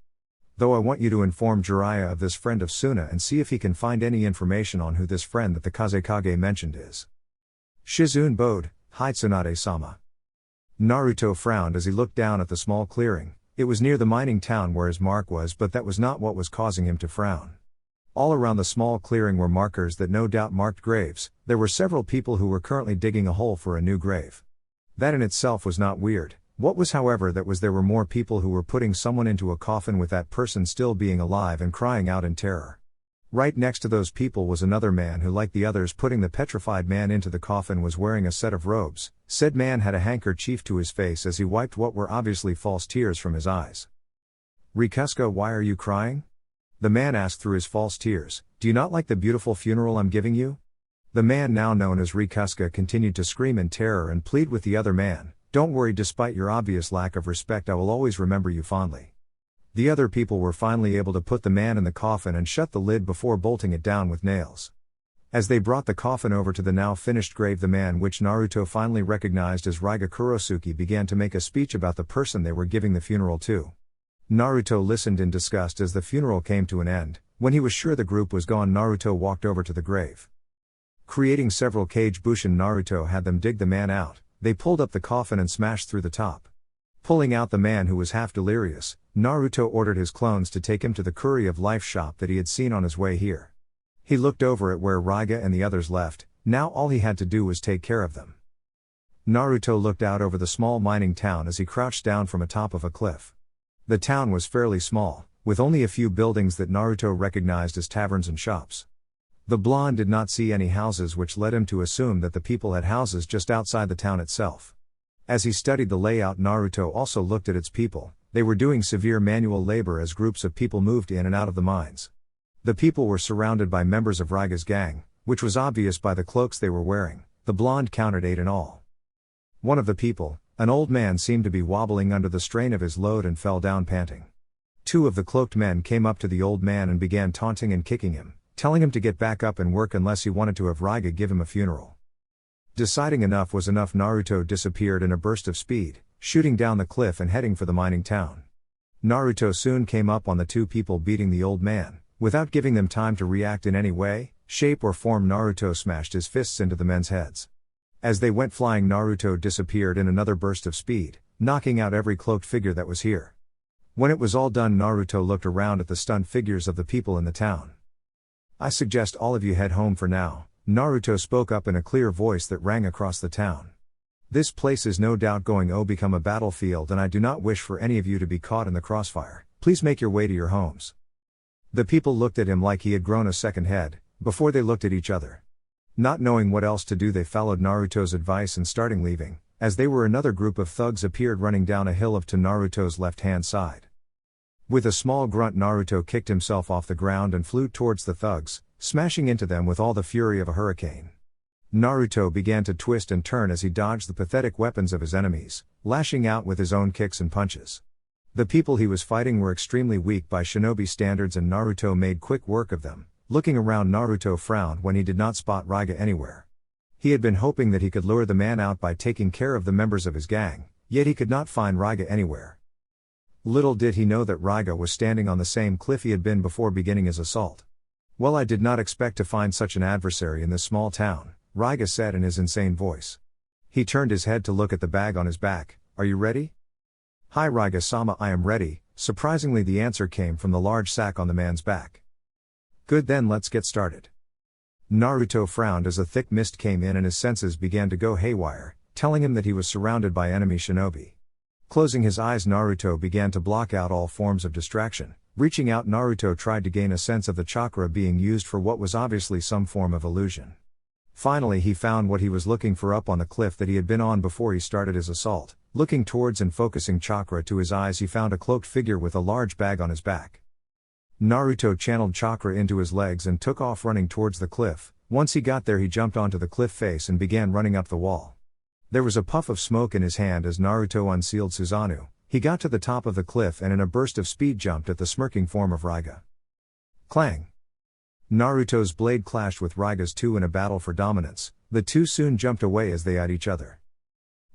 Though I want you to inform Jiraiya of this friend of Suna and see if he can find any information on who this friend that the Kazekage mentioned is." Shizune bowed. "Hi, Tsunade-sama." Naruto frowned as he looked down at the small clearing. It was near the mining town where his mark was, but that was not what was causing him to frown. All around the small clearing were markers that no doubt marked graves. There were several people who were currently digging a hole for a new grave. That in itself was not weird. What was, however, that was there were more people who were putting someone into a coffin with that person still being alive and crying out in terror. Right next to those people was another man who, like the others putting the petrified man into the coffin, was wearing a set of robes. Said man had a handkerchief to his face as he wiped what were obviously false tears from his eyes. "Rikusuke, why are you crying?" the man asked through his false tears. "Do you not like the beautiful funeral I'm giving you?" The man, now known as Rikusuke, continued to scream in terror and plead with the other man, "Don't worry, despite your obvious lack of respect, I will always remember you fondly." The other people were finally able to put the man in the coffin and shut the lid before bolting it down with nails. As they brought the coffin over to the now finished grave, the man, which Naruto finally recognized as Raga Kurosuke, began to make a speech about the person they were giving the funeral to. Naruto listened in disgust as the funeral came to an end. When he was sure the group was gone, Naruto walked over to the grave. Creating several cage bushin, Naruto had them dig the man out. They pulled up the coffin and smashed through the top. Pulling out the man, who was half delirious, Naruto ordered his clones to take him to the Curry of Life shop that he had seen on his way here. He looked over at where Raga and the others left. Now all he had to do was take care of them. Naruto looked out over the small mining town as he crouched down from atop of a cliff. The town was fairly small, with only a few buildings that Naruto recognized as taverns and shops. The blonde did not see any houses, which led him to assume that the people had houses just outside the town itself. As he studied the layout, Naruto also looked at its people. They were doing severe manual labor as groups of people moved in and out of the mines. The people were surrounded by members of Raga's gang, which was obvious by the cloaks they were wearing. The blonde counted 8 in all. One of the people, an old man, seemed to be wobbling under the strain of his load and fell down panting. 2 of the cloaked men came up to the old man and began taunting and kicking him, telling him to get back up and work unless he wanted to have Raga give him a funeral. Deciding enough was enough, Naruto disappeared in a burst of speed, shooting down the cliff and heading for the mining town. Naruto soon came up on the 2 people beating the old man. Without giving them time to react in any way, shape or form, Naruto smashed his fists into the men's heads. As they went flying, Naruto disappeared in another burst of speed, knocking out every cloaked figure that was here. When it was all done, Naruto looked around at the stunned figures of the people in the town. "I suggest all of you head home for now," Naruto spoke up in a clear voice that rang across the town. "This place is no doubt going to become a battlefield, and I do not wish for any of you to be caught in the crossfire. Please make your way to your homes." The people looked at him like he had grown a second head, before they looked at each other. Not knowing what else to do, they followed Naruto's advice and starting leaving. As they were, another group of thugs appeared running down a hill to Naruto's left-hand side. With a small grunt, Naruto kicked himself off the ground and flew towards the thugs, smashing into them with all the fury of a hurricane. Naruto began to twist and turn as he dodged the pathetic weapons of his enemies, lashing out with his own kicks and punches. The people he was fighting were extremely weak by shinobi standards, and Naruto made quick work of them. Looking around, Naruto frowned when he did not spot Raga anywhere. He had been hoping that he could lure the man out by taking care of the members of his gang, yet he could not find Raga anywhere. Little did he know that Raga was standing on the same cliff he had been before beginning his assault. "Well, I did not expect to find such an adversary in this small town," Raga said in his insane voice. He turned his head to look at the bag on his back. "Are you ready?" "Hi Raga-sama, I am ready." Surprisingly, the answer came from the large sack on the man's back. "Good, then let's get started." Naruto frowned as a thick mist came in and his senses began to go haywire, telling him that he was surrounded by enemy shinobi. Closing his eyes, Naruto began to block out all forms of distraction. Reaching out, Naruto tried to gain a sense of the chakra being used for what was obviously some form of illusion. Finally, he found what he was looking for up on the cliff that he had been on before he started his assault. Looking towards and focusing chakra to his eyes, he found a cloaked figure with a large bag on his back. Naruto channeled chakra into his legs and took off running towards the cliff. Once he got there, he jumped onto the cliff face and began running up the wall. There was a puff of smoke in his hand as Naruto unsealed Susanoo. He got to the top of the cliff and in a burst of speed jumped at the smirking form of Raga. Clang! Naruto's blade clashed with Raga's in a battle for dominance. The two soon jumped away as they eyed each other.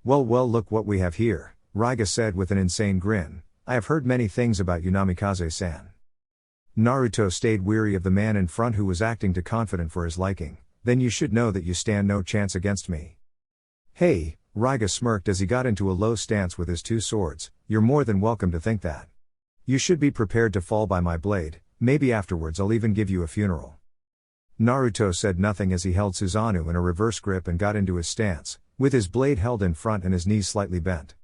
Well, look what we have here," Raga said with an insane grin. "I have heard many things about you, Namikaze-san." Naruto stayed weary of the man in front who was acting too confident for his liking. "Then you should know that you stand no chance against me." "Hey," Raga smirked as he got into a low stance with his 2 swords, "you're more than welcome to think that. You should be prepared to fall by my blade." Maybe afterwards I'll even give you a funeral. Naruto said nothing as he held Susanoo in a reverse grip and got into his stance, with his blade held in front and his knees slightly bent.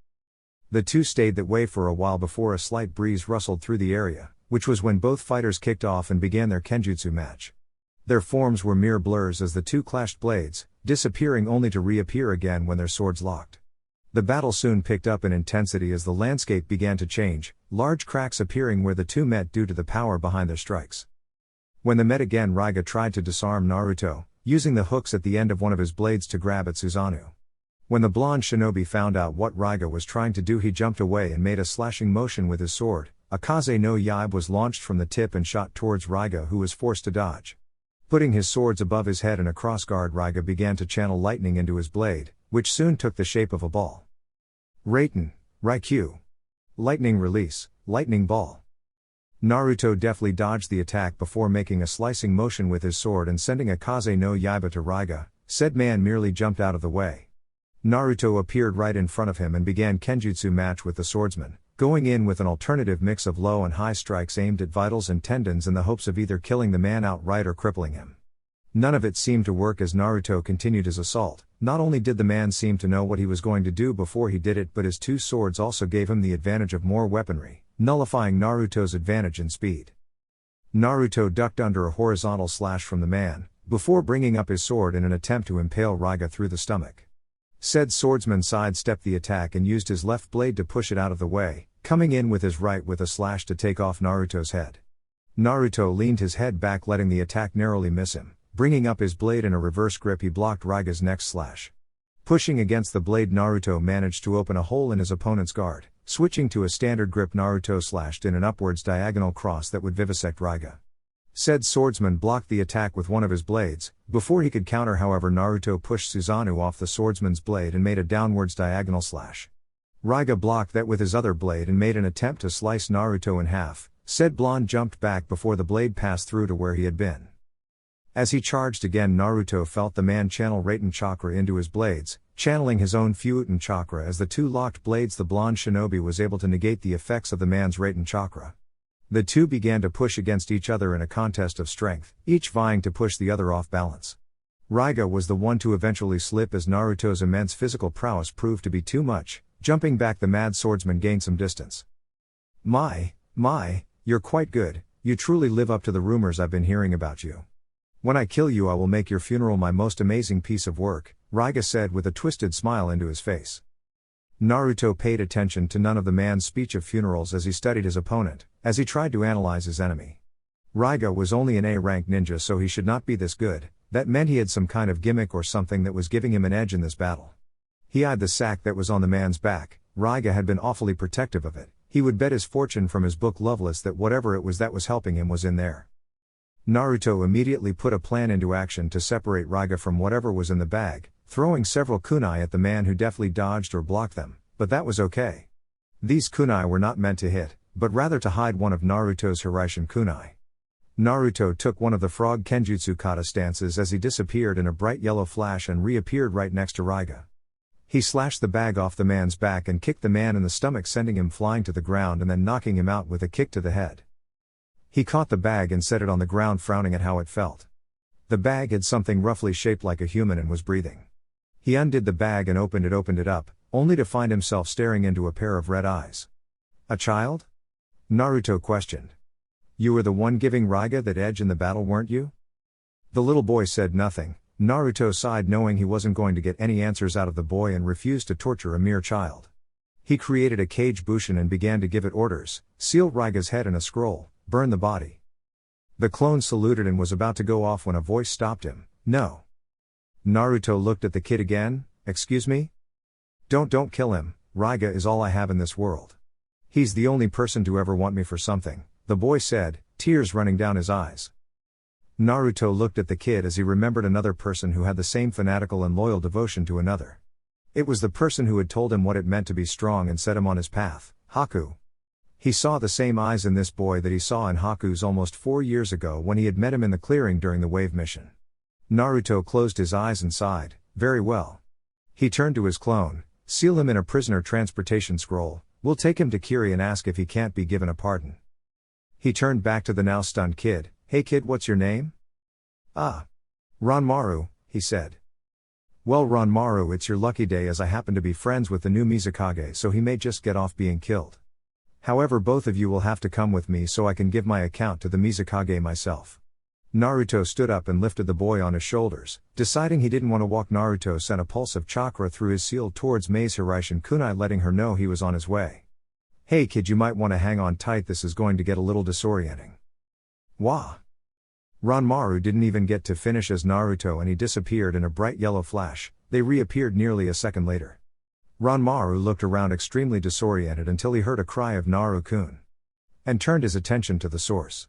The two stayed that way for a while before a slight breeze rustled through the area, which was when both fighters kicked off and began their kenjutsu match. Their forms were mere blurs as the two clashed blades, disappearing only to reappear again when their swords locked. The battle soon picked up in intensity as the landscape began to change, large cracks appearing where the two met due to the power behind their strikes. When they met again, Raga tried to disarm Naruto, using the hooks at the end of one of his blades to grab at Susanoo. When the blonde shinobi found out what Raga was trying to do, he jumped away and made a slashing motion with his sword. Akaze no Yabe was launched from the tip and shot towards Raga, who was forced to dodge. Putting his swords above his head in a crossguard, Raga began to channel lightning into his blade, which soon took the shape of a ball. Raiten, Raikyu. Lightning release, lightning ball. Naruto deftly dodged the attack before making a slicing motion with his sword and sending Akaze no Yabe to Raga. Said man merely jumped out of the way. Naruto appeared right in front of him and began kenjutsu match with the swordsman, going in with an alternative mix of low and high strikes aimed at vitals and tendons in the hopes of either killing the man outright or crippling him. None of it seemed to work as Naruto continued his assault. Not only did the man seem to know what he was going to do before he did it, but his two swords also gave him the advantage of more weaponry, nullifying Naruto's advantage in speed. Naruto ducked under a horizontal slash from the man, before bringing up his sword in an attempt to impale Raga through the stomach. Said swordsman sidestepped the attack and used his left blade to push it out of the way, coming in with his right with a slash to take off Naruto's head. Naruto leaned his head back, letting the attack narrowly miss him. Bringing up his blade in a reverse grip, he blocked Raga's next slash. Pushing against the blade, Naruto managed to open a hole in his opponent's guard. Switching to a standard grip, Naruto slashed in an upwards diagonal cross that would vivisect Raga. Said swordsman blocked the attack with one of his blades. Before he could counter, however, Naruto pushed Susanoo off the swordsman's blade and made a downwards diagonal slash. Raga blocked that with his other blade and made an attempt to slice Naruto in half. Said blonde jumped back before the blade passed through to where he had been. As he charged again, Naruto felt the man channel Raiten chakra into his blades, channeling his own Fuuten chakra. As the two locked blades, the blonde shinobi was able to negate the effects of the man's Raiten chakra. The two began to push against each other in a contest of strength, each vying to push the other off balance. Raga was the one to eventually slip as Naruto's immense physical prowess proved to be too much. Jumping back, the mad swordsman gained some distance. My, you're quite good. You truly live up to the rumors I've been hearing about you. When I kill you, I will make your funeral my most amazing piece of work, Raga said with a twisted smile into his face. Naruto paid attention to none of the man's speech of funerals as he studied his opponent, as he tried to analyze his enemy. Raga was only an A-rank ninja, so he should not be this good. That meant he had some kind of gimmick or something that was giving him an edge in this battle. He eyed the sack that was on the man's back. Raga had been awfully protective of it. He would bet his fortune from his book Loveless that whatever it was that was helping him was in there. Naruto immediately put a plan into action to separate Raga from whatever was in the bag, throwing several kunai at the man who deftly dodged or blocked them, but that was okay. These kunai were not meant to hit, but rather to hide one of Naruto's Hiraishin kunai. Naruto took one of the frog kenjutsu kata stances as he disappeared in a bright yellow flash and reappeared right next to Raga. He slashed the bag off the man's back and kicked the man in the stomach, sending him flying to the ground and then knocking him out with a kick to the head. He caught the bag and set it on the ground, frowning at how it felt. The bag had something roughly shaped like a human and was breathing. He undid the bag and opened it up, only to find himself staring into a pair of red eyes. A child? Naruto questioned. You were the one giving Raga that edge in the battle, weren't you? The little boy said nothing. Naruto sighed, knowing he wasn't going to get any answers out of the boy, and refused to torture a mere child. He created a kage bushin and began to give it orders: seal Raga's head in a scroll, burn the body. The clone saluted and was about to go off when a voice stopped him. No. Naruto looked at the kid again. Excuse me? Don't kill him. Raga is all I have in this world. He's the only person to ever want me for something, the boy said, tears running down his eyes. Naruto looked at the kid as he remembered another person who had the same fanatical and loyal devotion to another. It was the person who had told him what it meant to be strong and set him on his path, Haku. He saw the same eyes in this boy that he saw in Haku's almost 4 years ago when he had met him in the clearing during the wave mission. Naruto closed his eyes and sighed. Very well. He turned to his clone. Seal him in a prisoner transportation scroll. We'll take him to Kiri and ask if he can't be given a pardon. He turned back to the now stunned kid. Hey kid, what's your name? Ah. Ranmaru, he said. Well Ranmaru, it's your lucky day as I happen to be friends with the new Mizukage, so he may just get off being killed. However, both of you will have to come with me so I can give my account to the Mizukage myself. Naruto stood up and lifted the boy on his shoulders. Deciding he didn't want to walk, Naruto sent a pulse of chakra through his seal towards Mei's Hiraishin kunai, letting her know he was on his way. Hey kid, you might want to hang on tight, this is going to get a little disorienting. Wah! Ranmaru didn't even get to finish as Naruto and he disappeared in a bright yellow flash. They reappeared nearly a second later. Ranmaru looked around extremely disoriented until he heard a cry of Naru-kun. And turned his attention to the source.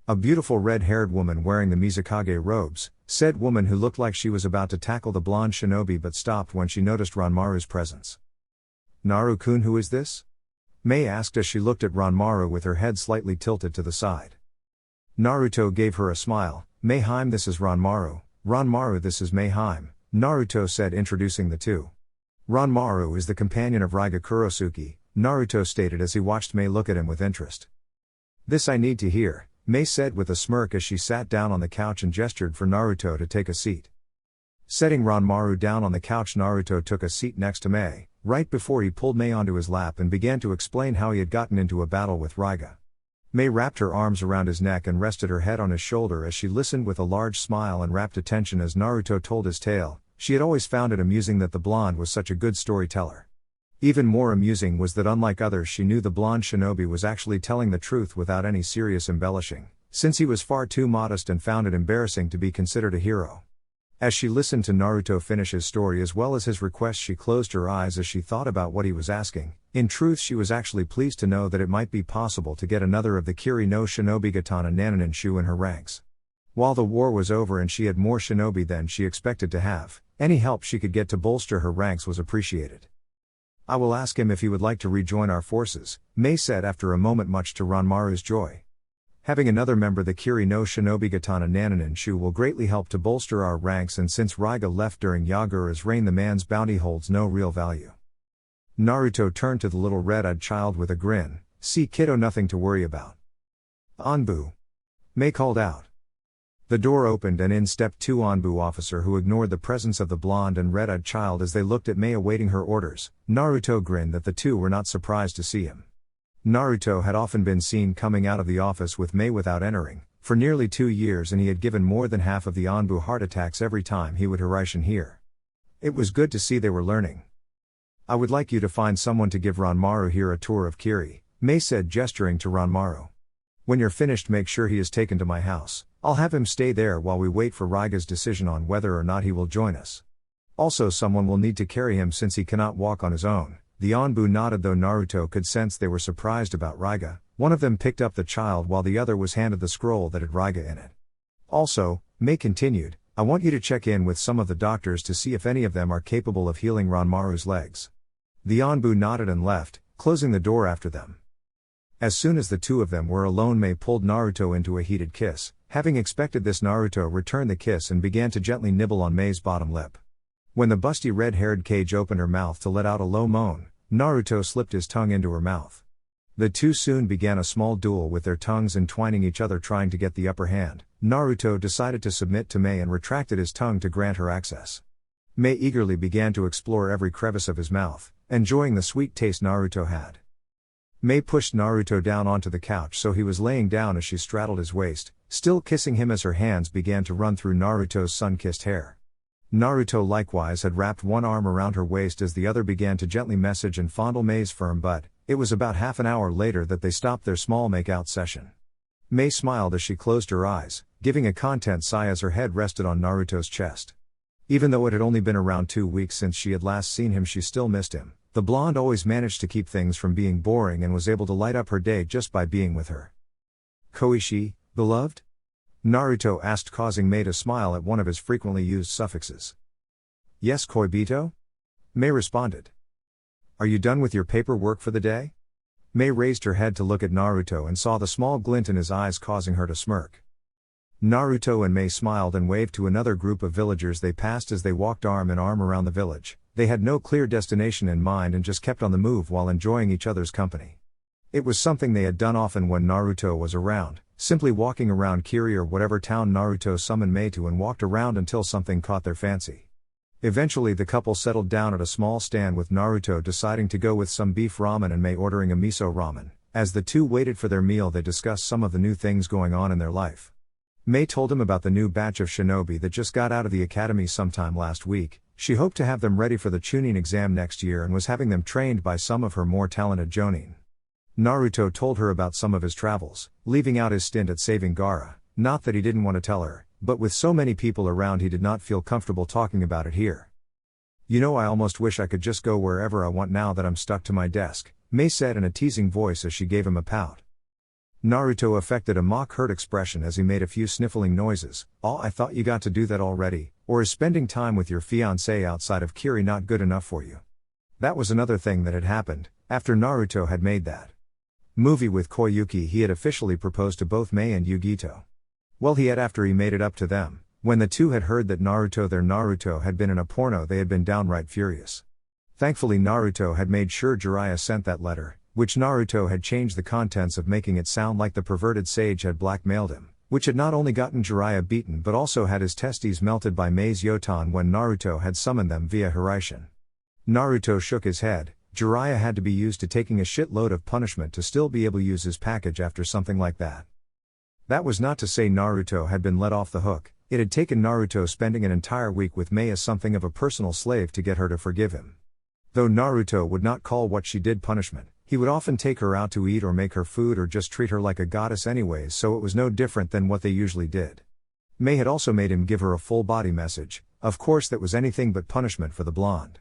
A beautiful red-haired woman wearing the Mizukage robes, said woman who looked like she was about to tackle the blonde shinobi but stopped when she noticed Ranmaru's presence. Naru-kun, who is this? Mei asked as she looked at Ranmaru with her head slightly tilted to the side. Naruto gave her a smile. Mei-heim, this is Ranmaru. Ranmaru, this is Mei-heim, Naruto said, introducing the two. Ranmaru is the companion of Raga Kurosuke, Naruto stated as he watched Mei look at him with interest. This I need to hear, Mei said with a smirk as she sat down on the couch and gestured for Naruto to take a seat. Setting Ranmaru down on the couch, Naruto took a seat next to Mei, right before he pulled Mei onto his lap and began to explain how he had gotten into a battle with Raga. Mei wrapped her arms around his neck and rested her head on his shoulder as she listened with a large smile and rapt attention as Naruto told his tale. She had always found it amusing that the blonde was such a good storyteller. Even more amusing was that unlike others, she knew the blonde shinobi was actually telling the truth without any serious embellishing, since he was far too modest and found it embarrassing to be considered a hero. As she listened to Naruto finish his story as well as his request, she closed her eyes as she thought about what he was asking. In truth, she was actually pleased to know that it might be possible to get another of the Kiri no Shinobi Katana Nananin Shu in her ranks. While the war was over and she had more shinobi than she expected to have, any help she could get to bolster her ranks was appreciated. I will ask him if he would like to rejoin our forces, Mei said after a moment, much to Ranmaru's joy. Having another member the Kiri no Shinobi Katana Nananin Shu will greatly help to bolster our ranks, and since Raga left during Yagura's reign, the man's bounty holds no real value. Naruto turned to the little red-eyed child with a grin. See kiddo, nothing to worry about. Anbu. Mei called out. The door opened and in stepped two Anbu officer who ignored the presence of the blonde and red-eyed child as they looked at Mei awaiting her orders. Naruto grinned that the two were not surprised to see him. Naruto had often been seen coming out of the office with Mei without entering, for nearly 2 years, and he had given more than half of the Anbu heart attacks every time he would Hiraishin here. It was good to see they were learning. I would like you to find someone to give Ranmaru here a tour of Kiri, Mei said, gesturing to Ranmaru. When you're finished, make sure he is taken to my house. I'll have him stay there while we wait for Raga's decision on whether or not he will join us. Also, someone will need to carry him since he cannot walk on his own. The Anbu nodded, though Naruto could sense they were surprised about Raga. One of them picked up the child while the other was handed the scroll that had Raga in it. Also, Mei continued, I want you to check in with some of the doctors to see if any of them are capable of healing Ranmaru's legs. The Anbu nodded and left, closing the door after them. As soon as the two of them were alone, Mei pulled Naruto into a heated kiss. Having expected this, Naruto returned the kiss and began to gently nibble on Mei's bottom lip. When the busty red-haired Kage opened her mouth to let out a low moan, Naruto slipped his tongue into her mouth. The two soon began a small duel with their tongues entwining each other, trying to get the upper hand. Naruto decided to submit to Mei and retracted his tongue to grant her access. Mei eagerly began to explore every crevice of his mouth, enjoying the sweet taste Naruto had. Mei pushed Naruto down onto the couch so he was laying down as she straddled his waist, still kissing him as her hands began to run through Naruto's sun-kissed hair. Naruto likewise had wrapped one arm around her waist as the other began to gently massage and fondle Mei's firm butt. It was about half an hour later that they stopped their small make-out session. Mei smiled as she closed her eyes, giving a content sigh as her head rested on Naruto's chest. Even though it had only been around 2 weeks since she had last seen him, she still missed him. The blonde always managed to keep things from being boring and was able to light up her day just by being with her. Koishi, beloved? Naruto asked, causing Mei to smile at one of his frequently used suffixes. Yes, Koibito? Mei responded. Are you done with your paperwork for the day? Mei raised her head to look at Naruto and saw the small glint in his eyes, causing her to smirk. Naruto and Mei smiled and waved to another group of villagers they passed as they walked arm in arm around the village. They had no clear destination in mind and just kept on the move while enjoying each other's company. It was something they had done often when Naruto was around, simply walking around Kiri or whatever town Naruto summoned Mei to and walked around until something caught their fancy. Eventually the couple settled down at a small stand with Naruto deciding to go with some beef ramen and Mei ordering a miso ramen. As the two waited for their meal they discussed some of the new things going on in their life. Mei told him about the new batch of shinobi that just got out of the academy sometime last week. She hoped to have them ready for the Chunin exam next year and was having them trained by some of her more talented jonin. Naruto told her about some of his travels, leaving out his stint at saving Gaara. Not that he didn't want to tell her, but with so many people around he did not feel comfortable talking about it here. You know, I almost wish I could just go wherever I want now that I'm stuck to my desk, Mei said in a teasing voice as she gave him a pout. Naruto affected a mock-hurt expression as he made a few sniffling noises. "Oh, I thought you got to do that already, or is spending time with your fiancé outside of Kiri not good enough for you?" That was another thing that had happened, after Naruto had made that movie with Koyuki he had officially proposed to both Mei and Yugito. Well he had after he made it up to them. When the two had heard that their Naruto had been in a porno they had been downright furious. Thankfully Naruto had made sure Jiraiya sent that letter, which Naruto had changed the contents of making it sound like the perverted sage had blackmailed him, which had not only gotten Jiraiya beaten but also had his testes melted by Mei's yotan when Naruto had summoned them via Hiraishin. Naruto shook his head. Jiraiya had to be used to taking a shitload of punishment to still be able to use his package after something like that. That was not to say Naruto had been let off the hook. It had taken Naruto spending an entire week with Mei as something of a personal slave to get her to forgive him. Though Naruto would not call what she did punishment, he would often take her out to eat or make her food or just treat her like a goddess anyways, so it was no different than what they usually did. Mei had also made him give her a full body message. Of course that was anything but punishment for the blonde.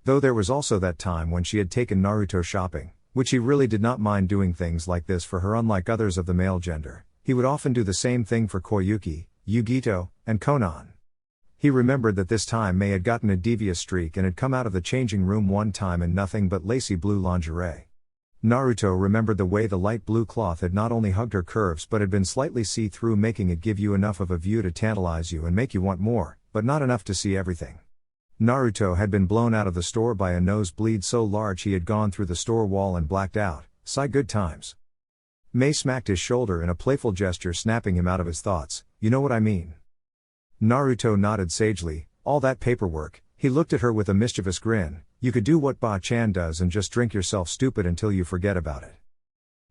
Though there was also that time when she had taken Naruto shopping, which he really did not mind doing things like this for her unlike others of the male gender. He would often do the same thing for Koyuki, Yugito, and Konan. He remembered that this time Mei had gotten a devious streak and had come out of the changing room one time in nothing but lacy blue lingerie. Naruto remembered the way the light blue cloth had not only hugged her curves but had been slightly see-through, making it give you enough of a view to tantalize you and make you want more, but not enough to see everything. Naruto had been blown out of the store by a nosebleed so large he had gone through the store wall and blacked out. Sigh good times. Mei smacked his shoulder in a playful gesture, snapping him out of his thoughts. You know what I mean? Naruto nodded sagely. All that paperwork. He looked at her with a mischievous grin. You could do what Ba-chan does and just drink yourself stupid until you forget about it.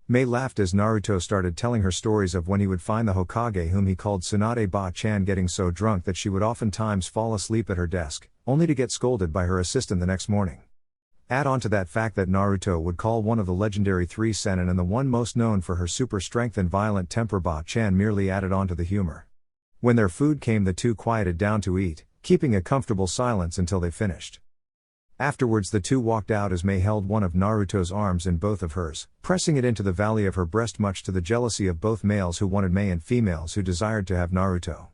Mei laughed as Naruto started telling her stories of when he would find the Hokage whom he called Tsunade Ba-chan getting so drunk that she would oftentimes fall asleep at her desk, only to get scolded by her assistant the next morning. Add on to that fact that Naruto would call one of the legendary three Sennin and the one most known for her super strength and violent temper Ba-chan merely added on to the humor. When their food came the two quieted down to eat, keeping a comfortable silence until they finished. Afterwards the two walked out as Mei held one of Naruto's arms in both of hers, pressing it into the valley of her breast much to the jealousy of both males who wanted Mei and females who desired to have Naruto.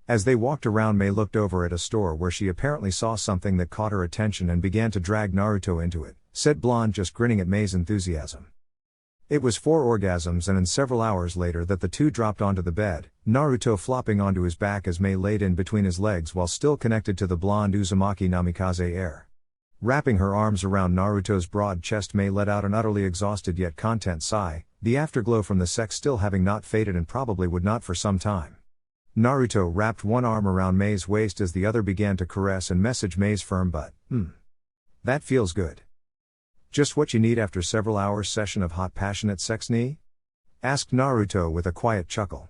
As they walked around Mei looked over at a store where she apparently saw something that caught her attention and began to drag Naruto into it, said Blonde just grinning at Mei's enthusiasm. It was 4 orgasms and in several hours later that the two dropped onto the bed, Naruto flopping onto his back as Mei laid in between his legs while still connected to the blonde Uzumaki Namikaze air. Wrapping her arms around Naruto's broad chest, Mei let out an utterly exhausted yet content sigh, the afterglow from the sex still having not faded and probably would not for some time. Naruto wrapped one arm around Mei's waist as the other began to caress and message Mei's firm butt. That feels good. Just what you need after several hours session of hot passionate sex, nee? Asked Naruto with a quiet chuckle.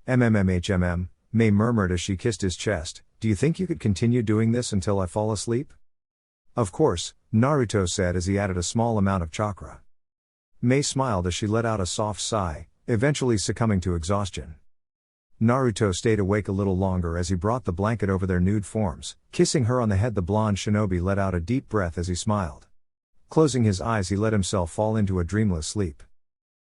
Mei murmured as she kissed his chest. Do you think you could continue doing this until I fall asleep? Of course, Naruto said as he added a small amount of chakra. Mei smiled as she let out a soft sigh, eventually succumbing to exhaustion. Naruto stayed awake a little longer as he brought the blanket over their nude forms, kissing her on the head. The blonde shinobi let out a deep breath as he smiled. Closing his eyes he let himself fall into a dreamless sleep.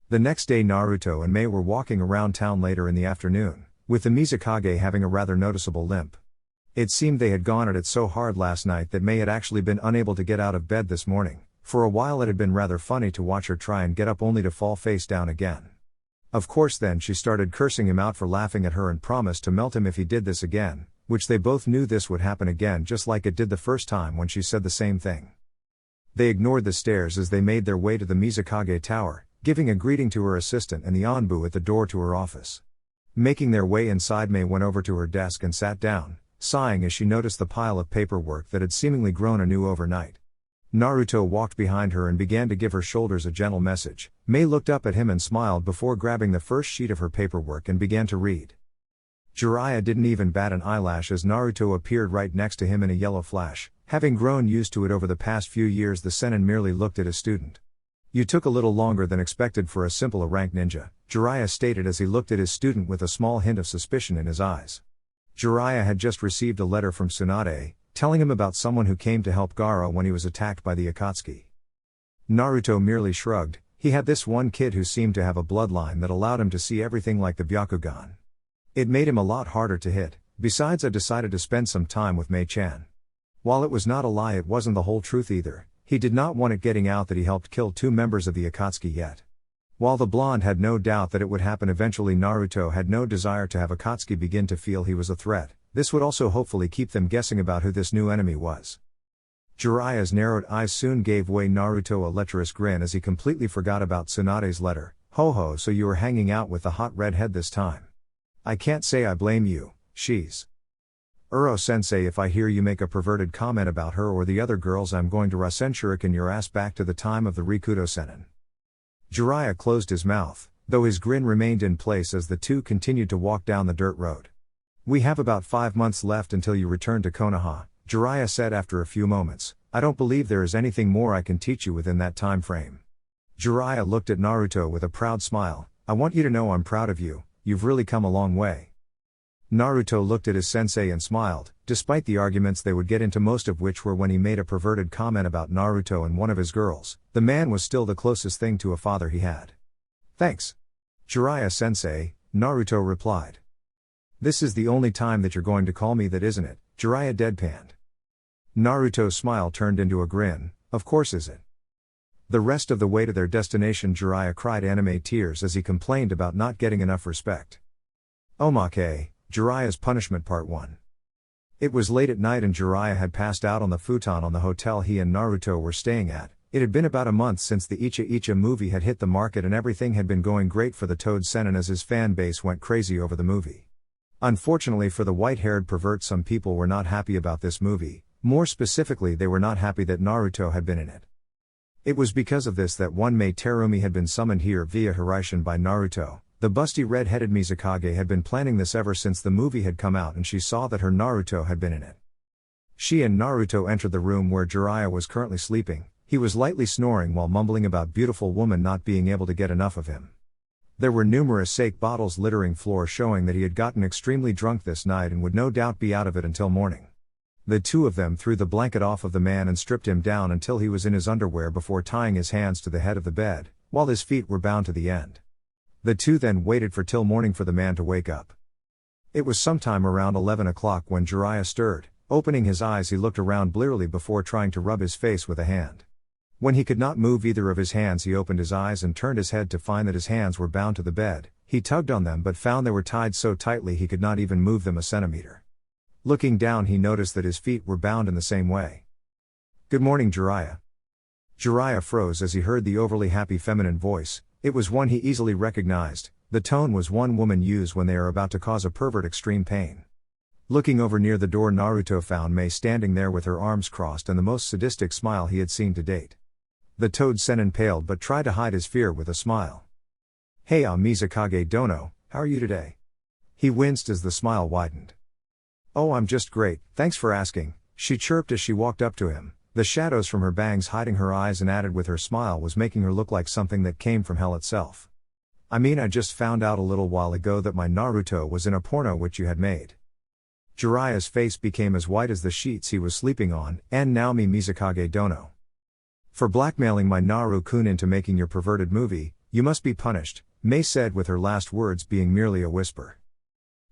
The next day Naruto and Mei were walking around town later in the afternoon, with the Mizukage having a rather noticeable limp. It seemed they had gone at it so hard last night that Mei had actually been unable to get out of bed this morning. For a while it had been rather funny to watch her try and get up only to fall face down again. Of course then she started cursing him out for laughing at her and promised to melt him if he did this again, which they both knew this would happen again just like it did the first time when she said the same thing. They ignored the stairs as they made their way to the Mizukage Tower, giving a greeting to her assistant and the Anbu at the door to her office. Making their way inside, Mei went over to her desk and sat down, sighing as she noticed the pile of paperwork that had seemingly grown anew overnight. Naruto walked behind her and began to give her shoulders a gentle message. Mei looked up at him and smiled before grabbing the first sheet of her paperwork and began to read. Jiraiya didn't even bat an eyelash as Naruto appeared right next to him in a yellow flash. Having grown used to it over the past few years, the senin merely looked at his student. "You took a little longer than expected for a simple rank ninja," Jiraiya stated as he looked at his student with a small hint of suspicion in his eyes. Jiraiya had just received a letter from Tsunade, telling him about someone who came to help Gaara when he was attacked by the Akatsuki. Naruto merely shrugged. He had this one kid who seemed to have a bloodline that allowed him to see everything like the Byakugan. It made him a lot harder to hit. Besides, I decided to spend some time with Mei-chan. While it was not a lie, it wasn't the whole truth either. He did not want it getting out that he helped kill 2 members of the Akatsuki yet. While the blonde had no doubt that it would happen eventually, Naruto had no desire to have Akatsuki begin to feel he was a threat. This would also hopefully keep them guessing about who this new enemy was. Jiraiya's narrowed eyes soon gave way. Naruto a lecherous grin as he completely forgot about Tsunade's letter. "Ho ho, so you were hanging out with the hot redhead this time. I can't say I blame you, she's Uro-sensei, if I hear you make a perverted comment about her or the other girls, I'm going to Rasen Shuriken your ass back to the time of the Rikudo Senin." Jiraiya closed his mouth, though his grin remained in place as the two continued to walk down the dirt road. "We have about 5 months left until you return to Konoha," Jiraiya said after a few moments. "I don't believe there is anything more I can teach you within that time frame." Jiraiya looked at Naruto with a proud smile. "I want you to know I'm proud of you, you've really come a long way." Naruto looked at his sensei and smiled, despite the arguments they would get into, most of which were when he made a perverted comment about Naruto and one of his girls. The man was still the closest thing to a father he had. "Thanks, Jiraiya-sensei," Naruto replied. "This is the only time that you're going to call me that, isn't it?" Jiraiya deadpanned. Naruto's smile turned into a grin. "Of course is it." The rest of the way to their destination, Jiraiya cried anime tears as he complained about not getting enough respect. Omake, Jiraiya's Punishment Part 1. It was late at night and Jiraiya had passed out on the futon on the hotel he and Naruto were staying at. It had been about a month since the Icha Icha movie had hit the market and everything had been going great for the Toad Senin as his fan base went crazy over the movie. Unfortunately for the white-haired pervert, some people were not happy about this movie. More specifically, they were not happy that Naruto had been in it. It was because of this that one Mei Terumi had been summoned here via Hiraishin by Naruto. The busty red-headed Mizukage had been planning this ever since the movie had come out and she saw that her Naruto had been in it. She and Naruto entered the room where Jiraiya was currently sleeping. He was lightly snoring while mumbling about beautiful woman not being able to get enough of him. There were numerous sake bottles littering floor, showing that he had gotten extremely drunk this night and would no doubt be out of it until morning. The two of them threw the blanket off of the man and stripped him down until he was in his underwear before tying his hands to the head of the bed, while his feet were bound to the end. The two then waited for till morning for the man to wake up. It was sometime around 11 o'clock when Jiraiya stirred. Opening his eyes, he looked around blearily before trying to rub his face with a hand. When he could not move either of his hands, he opened his eyes and turned his head to find that his hands were bound to the bed. He tugged on them but found they were tied so tightly he could not even move them a centimeter. Looking down, he noticed that his feet were bound in the same way. "Good morning, Jiraiya." Jiraiya froze as he heard the overly happy feminine voice. It was one he easily recognized. The tone was one women use when they are about to cause a pervert extreme pain. Looking over near the door, Naruto found Mei standing there with her arms crossed and the most sadistic smile he had seen to date. The Toad Senin paled but tried to hide his fear with a smile. "Hey, Mizukage Dono, how are you today?" He winced as the smile widened. "Oh, I'm just great, thanks for asking," she chirped as she walked up to him. The shadows from her bangs hiding her eyes and added with her smile was making her look like something that came from hell itself. "I mean, I just found out a little while ago that my Naruto was in a porno which you had made." Jiraiya's face became as white as the sheets he was sleeping on. "And now me Mizukage Dono. For blackmailing my Naru-kun into making your perverted movie, you must be punished," Mei said, with her last words being merely a whisper.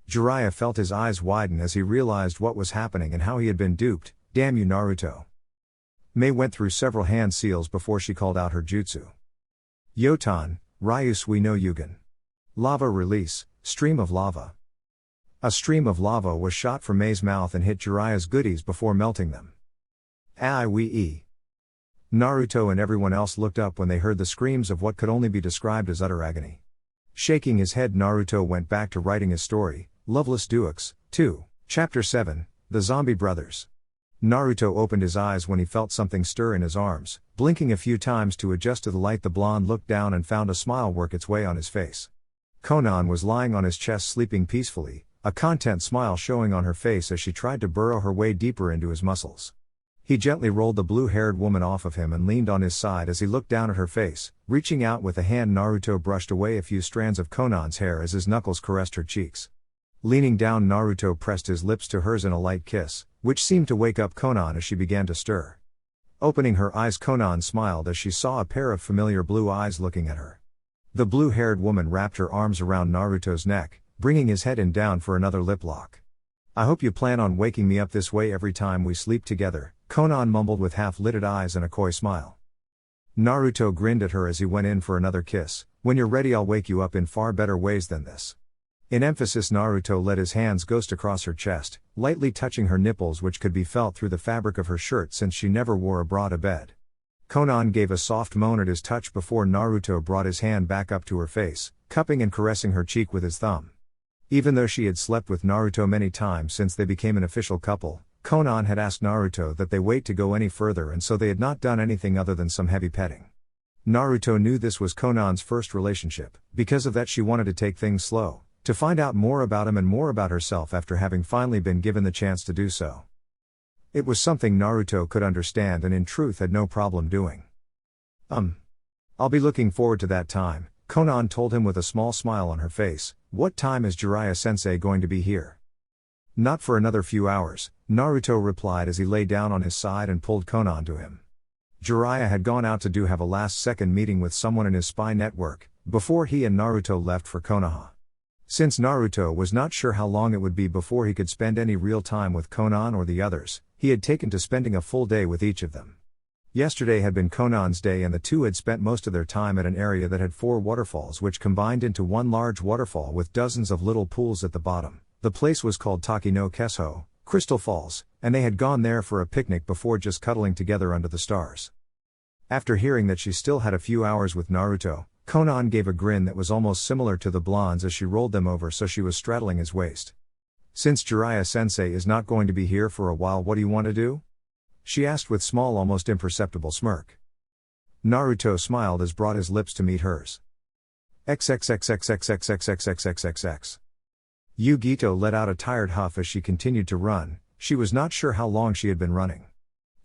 Jiraiya felt his eyes widen as he realized what was happening and how he had been duped. "Damn you, Naruto." Mei went through several hand seals before she called out her jutsu. Yotan, Ryu Sui no Yugen. Lava release, stream of lava. A stream of lava was shot from Mei's mouth and hit Jiraiya's goodies before melting them. Aiwee. Naruto and everyone else looked up when they heard the screams of what could only be described as utter agony. Shaking his head, Naruto went back to writing his story, Loveless Duets, 2. Chapter 7, The Zombie Brothers. Naruto opened his eyes when he felt something stir in his arms. Blinking a few times to adjust to the light, the blonde looked down and found a smile work its way on his face. Konan was lying on his chest sleeping peacefully, a content smile showing on her face as she tried to burrow her way deeper into his muscles. He gently rolled the blue-haired woman off of him and leaned on his side as he looked down at her face. Reaching out with a hand, Naruto brushed away a few strands of Konan's hair as his knuckles caressed her cheeks. Leaning down, Naruto pressed his lips to hers in a light kiss, which seemed to wake up Konan as she began to stir. Opening her eyes, Konan smiled as she saw a pair of familiar blue eyes looking at her. The blue-haired woman wrapped her arms around Naruto's neck, bringing his head in down for another lip lock. "I hope you plan on waking me up this way every time we sleep together," Konan mumbled with half-lidded eyes and a coy smile. Naruto grinned at her as he went in for another kiss. "When you're ready, I'll wake you up in far better ways than this." In emphasis, Naruto let his hands ghost across her chest, lightly touching her nipples, which could be felt through the fabric of her shirt since she never wore a bra to bed. Konan gave a soft moan at his touch before Naruto brought his hand back up to her face, cupping and caressing her cheek with his thumb. Even though she had slept with Naruto many times since they became an official couple, Konan had asked Naruto that they wait to go any further, and so they had not done anything other than some heavy petting. Naruto knew this was Konan's first relationship. Because of that, she wanted to take things slow, to find out more about him and more about herself after having finally been given the chance to do so. It was something Naruto could understand and in truth had no problem doing. I'll be looking forward to that time," Konan told him with a small smile on her face. "What time is Jiraiya-sensei going to be here?" "Not for another few hours," Naruto replied as he lay down on his side and pulled Konan to him. Jiraiya had gone out to have a last-second meeting with someone in his spy network, before he and Naruto left for Konoha. Since Naruto was not sure how long it would be before he could spend any real time with Konan or the others, he had taken to spending a full day with each of them. Yesterday had been Konan's day, and the two had spent most of their time at an area that had 4 waterfalls which combined into one large waterfall with dozens of little pools at the bottom. The place was called Taki no Kesso, Crystal Falls, and they had gone there for a picnic before just cuddling together under the stars. After hearing that she still had a few hours with Naruto, Konan gave a grin that was almost similar to the blonde's as she rolled them over so she was straddling his waist. "Since Jiraiya-sensei is not going to be here for a while, what do you want to do?" she asked with small, almost imperceptible smirk. Naruto smiled as brought his lips to meet hers. XXXXXXXXXXXX. Yugito let out a tired huff as she continued to run. She was not sure how long she had been running.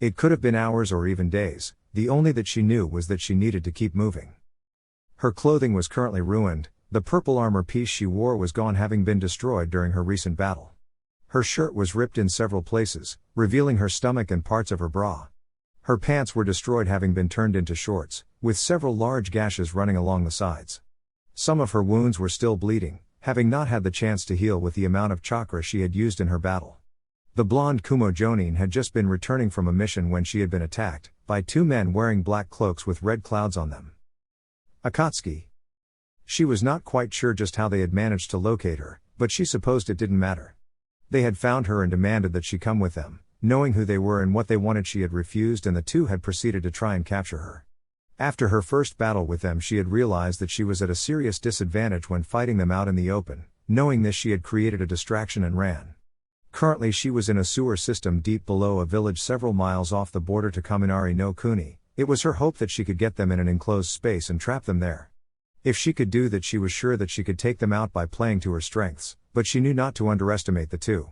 It could have been hours or even days, the only that she knew was that she needed to keep moving. Her clothing was currently ruined. The purple armor piece she wore was gone, having been destroyed during her recent battle. Her shirt was ripped in several places, revealing her stomach and parts of her bra. Her pants were destroyed, having been turned into shorts, with several large gashes running along the sides. Some of her wounds were still bleeding, having not had the chance to heal with the amount of chakra she had used in her battle. The blonde Kumo Jonin had just been returning from a mission when she had been attacked by 2 men wearing black cloaks with red clouds on them. Akatsuki. She was not quite sure just how they had managed to locate her, but she supposed it didn't matter. They had found her and demanded that she come with them. Knowing who they were and what they wanted, she had refused, and the two had proceeded to try and capture her. After her first battle with them, she had realized that she was at a serious disadvantage when fighting them out in the open. Knowing this, she had created a distraction and ran. Currently she was in a sewer system deep below a village several miles off the border to Kaminari no Kuni. It was her hope that she could get them in an enclosed space and trap them there. If she could do that, she was sure that she could take them out by playing to her strengths, but she knew not to underestimate the two.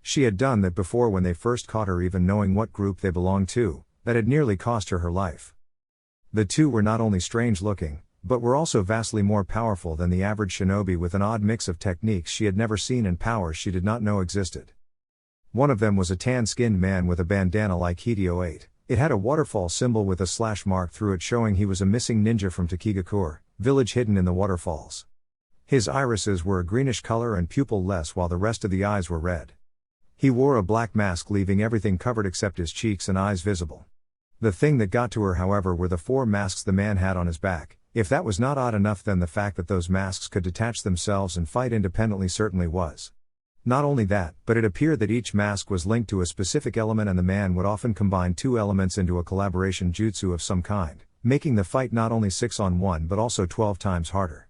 She had done that before when they first caught her, even knowing what group they belonged to. That had nearly cost her her life. The two were not only strange looking, but were also vastly more powerful than the average shinobi, with an odd mix of techniques she had never seen and powers she did not know existed. One of them was a tan-skinned man with a bandana like Hideo 8. It had a waterfall symbol with a slash mark through it, showing he was a missing ninja from Takigakure, village hidden in the waterfalls. His irises were a greenish color and pupil-less, while the rest of the eyes were red. He wore a black mask, leaving everything covered except his cheeks and eyes visible. The thing that got to her, however, were the 4 masks the man had on his back. If that was not odd enough, then the fact that those masks could detach themselves and fight independently certainly was. Not only that, but it appeared that each mask was linked to a specific element and the man would often combine two elements into a collaboration jutsu of some kind, making the fight not only 6-on-1 but also 12 times harder.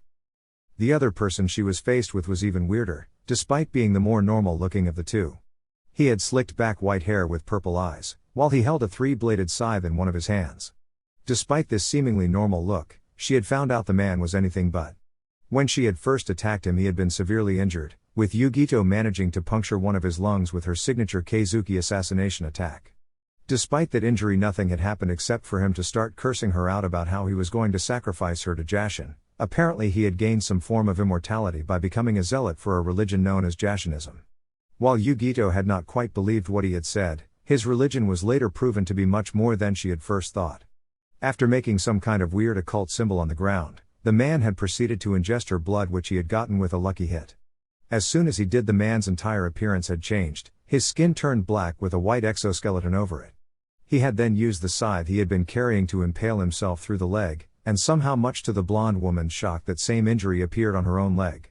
The other person she was faced with was even weirder, despite being the more normal looking of the two. He had slicked back white hair with purple eyes, while he held a three-bladed scythe in one of his hands. Despite this seemingly normal look, she had found out the man was anything but. When she had first attacked him he had been severely injured, with Yugito managing to puncture one of his lungs with her signature Keizuki assassination attack. Despite that injury, nothing had happened except for him to start cursing her out about how he was going to sacrifice her to Jashin. Apparently he had gained some form of immortality by becoming a zealot for a religion known as Jashinism. While Yugito had not quite believed what he had said, his religion was later proven to be much more than she had first thought. After making some kind of weird occult symbol on the ground, the man had proceeded to ingest her blood, which he had gotten with a lucky hit. As soon as he did, the man's entire appearance had changed. His skin turned black with a white exoskeleton over it. He had then used the scythe he had been carrying to impale himself through the leg, and somehow, much to the blonde woman's shock, that same injury appeared on her own leg.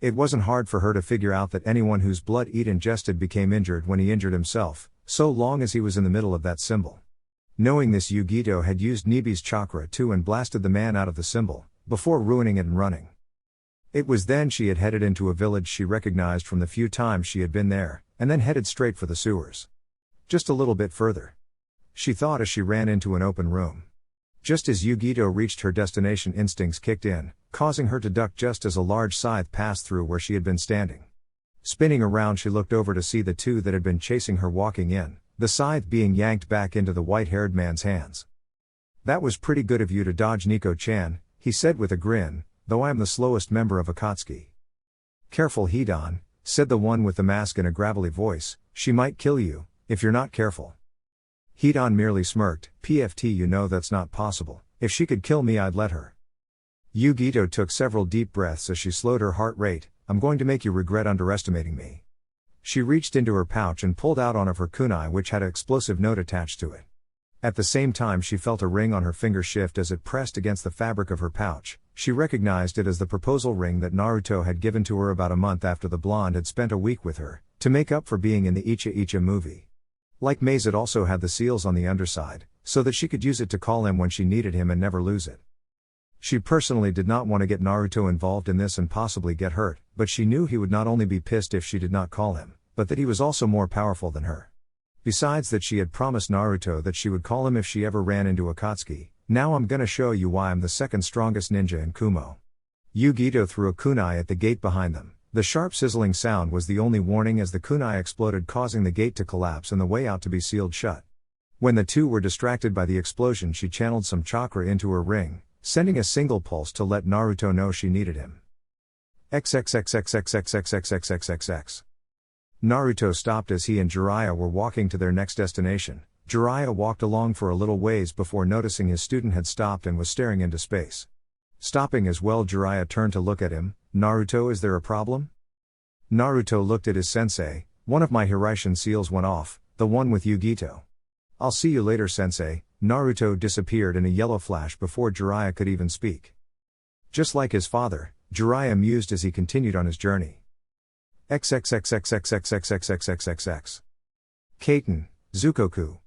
It wasn't hard for her to figure out that anyone whose blood he'd ingested became injured when he injured himself, so long as he was in the middle of that symbol. Knowing this, Yugito had used Nibi's chakra too and blasted the man out of the symbol, before ruining it and running. It was then she had headed into a village she recognized from the few times she had been there, and then headed straight for the sewers. Just a little bit further, she thought as she ran into an open room. Just as Yugito reached her destination, instincts kicked in, causing her to duck just as a large scythe passed through where she had been standing. Spinning around, she looked over to see the two that had been chasing her walking in, the scythe being yanked back into the white-haired man's hands. "That was pretty good of you to dodge, Nico-chan," he said with a grin, "though I am the slowest member of Akatsuki." "Careful, Hidan," said the one with the mask in a gravelly voice, "she might kill you, if you're not careful." Hidan merely smirked. "PFT, you know that's not possible. If she could kill me, I'd let her." Yugito took several deep breaths as she slowed her heart rate. "I'm going to make you regret underestimating me." She reached into her pouch and pulled out one of her kunai, which had an explosive note attached to it. At the same time, she felt a ring on her finger shift as it pressed against the fabric of her pouch. She recognized it as the proposal ring that Naruto had given to her about a month after the blonde had spent a week with her, to make up for being in the Icha Icha movie. Like Maze, it also had the seals on the underside, so that she could use it to call him when she needed him and never lose it. She personally did not want to get Naruto involved in this and possibly get hurt, but she knew he would not only be pissed if she did not call him, but that he was also more powerful than her. Besides that, she had promised Naruto that she would call him if she ever ran into Akatsuki. "Now I'm gonna show you why I'm the second strongest ninja in Kumo." Yugito threw a kunai at the gate behind them. The sharp sizzling sound was the only warning as the kunai exploded, causing the gate to collapse and the way out to be sealed shut. When the two were distracted by the explosion, she channeled some chakra into her ring, sending a single pulse to let Naruto know she needed him. XXXXXXXXXXXX. Naruto stopped as he and Jiraiya were walking to their next destination. Jiraiya walked along for a little ways before noticing his student had stopped and was staring into space. Stopping as well, Jiraiya turned to look at him. "Naruto, is there a problem?" Naruto looked at his sensei. "One of my Hiraishin seals went off, the one with Yugito." "I'll see you later, sensei." Naruto disappeared in a yellow flash before Jiraiya could even speak. Just like his father, Jiraiya mused as he continued on his journey. XXXXXXXXXXXX. Kaiten, Zukoku.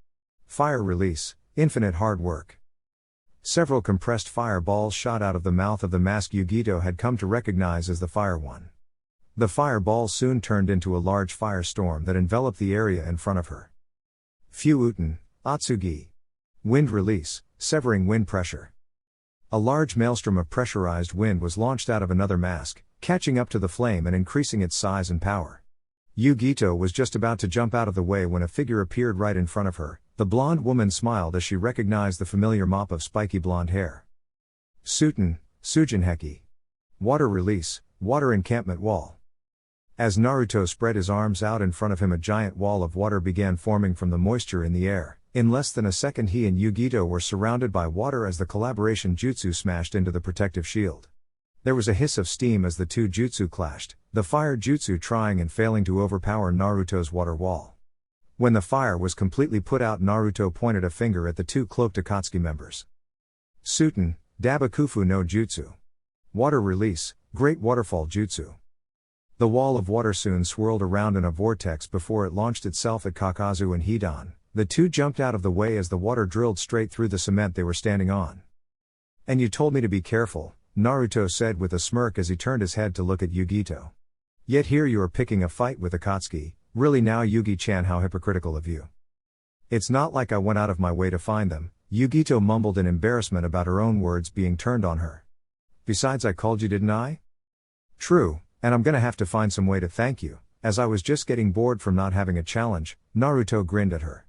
Fire release, infinite hard work. Several compressed fireballs shot out of the mouth of the mask Yugito had come to recognize as the Fire One. The fireballs soon turned into a large firestorm that enveloped the area in front of her. Fu-Uten, Atsugi. Wind release, severing wind pressure. A large maelstrom of pressurized wind was launched out of another mask, catching up to the flame and increasing its size and power. Yugito was just about to jump out of the way when a figure appeared right in front of her. The blonde woman smiled as she recognized the familiar mop of spiky blonde hair. Suten, Sujinheki. Water release, water encampment wall. As Naruto spread his arms out in front of him, a giant wall of water began forming from the moisture in the air. In less than a second, he and Yugito were surrounded by water as the collaboration jutsu smashed into the protective shield. There was a hiss of steam as the two jutsu clashed, the fire jutsu trying and failing to overpower Naruto's water wall. When the fire was completely put out, Naruto pointed a finger at the two cloaked Akatsuki members. Suten, Dabakufu no Jutsu. Water release, Great Waterfall Jutsu. The wall of water soon swirled around in a vortex before it launched itself at Kakazu and Hidan. The two jumped out of the way as the water drilled straight through the cement they were standing on. "And you told me to be careful," Naruto said with a smirk as he turned his head to look at Yugito. "Yet here you are picking a fight with Akatsuki, really now Yugi-chan, how hypocritical of you." "It's not like I went out of my way to find them," Yugito mumbled in embarrassment about her own words being turned on her. "Besides, I called you, didn't I?" "True, and I'm gonna have to find some way to thank you, as I was just getting bored from not having a challenge," Naruto grinned at her.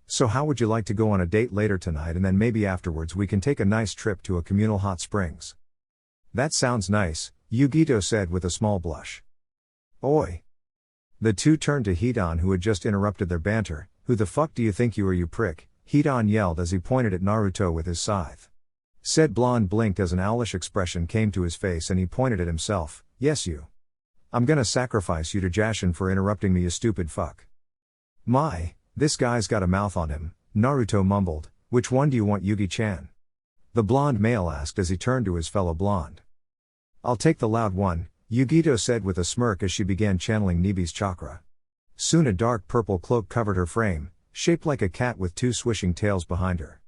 "So how would you like to go on a date later tonight, and then maybe afterwards we can take a nice trip to a communal hot springs?" "That sounds nice," Yugito said with a small blush. "Oi!" The two turned to Hidan, who had just interrupted their banter. "Who the fuck do you think you are, you prick?" Hidan yelled as he pointed at Naruto with his scythe. Said blonde blinked as an owlish expression came to his face and he pointed at himself. "Yes, you. I'm gonna sacrifice you to Jashin for interrupting me, you stupid fuck." "My, this guy's got a mouth on him," Naruto mumbled. "Which one do you want, Yugi-chan?" the blonde male asked as he turned to his fellow blonde. "I'll take the loud one," Yugito said with a smirk as she began channeling Nibi's chakra. Soon a dark purple cloak covered her frame, shaped like a cat with two swishing tails behind her.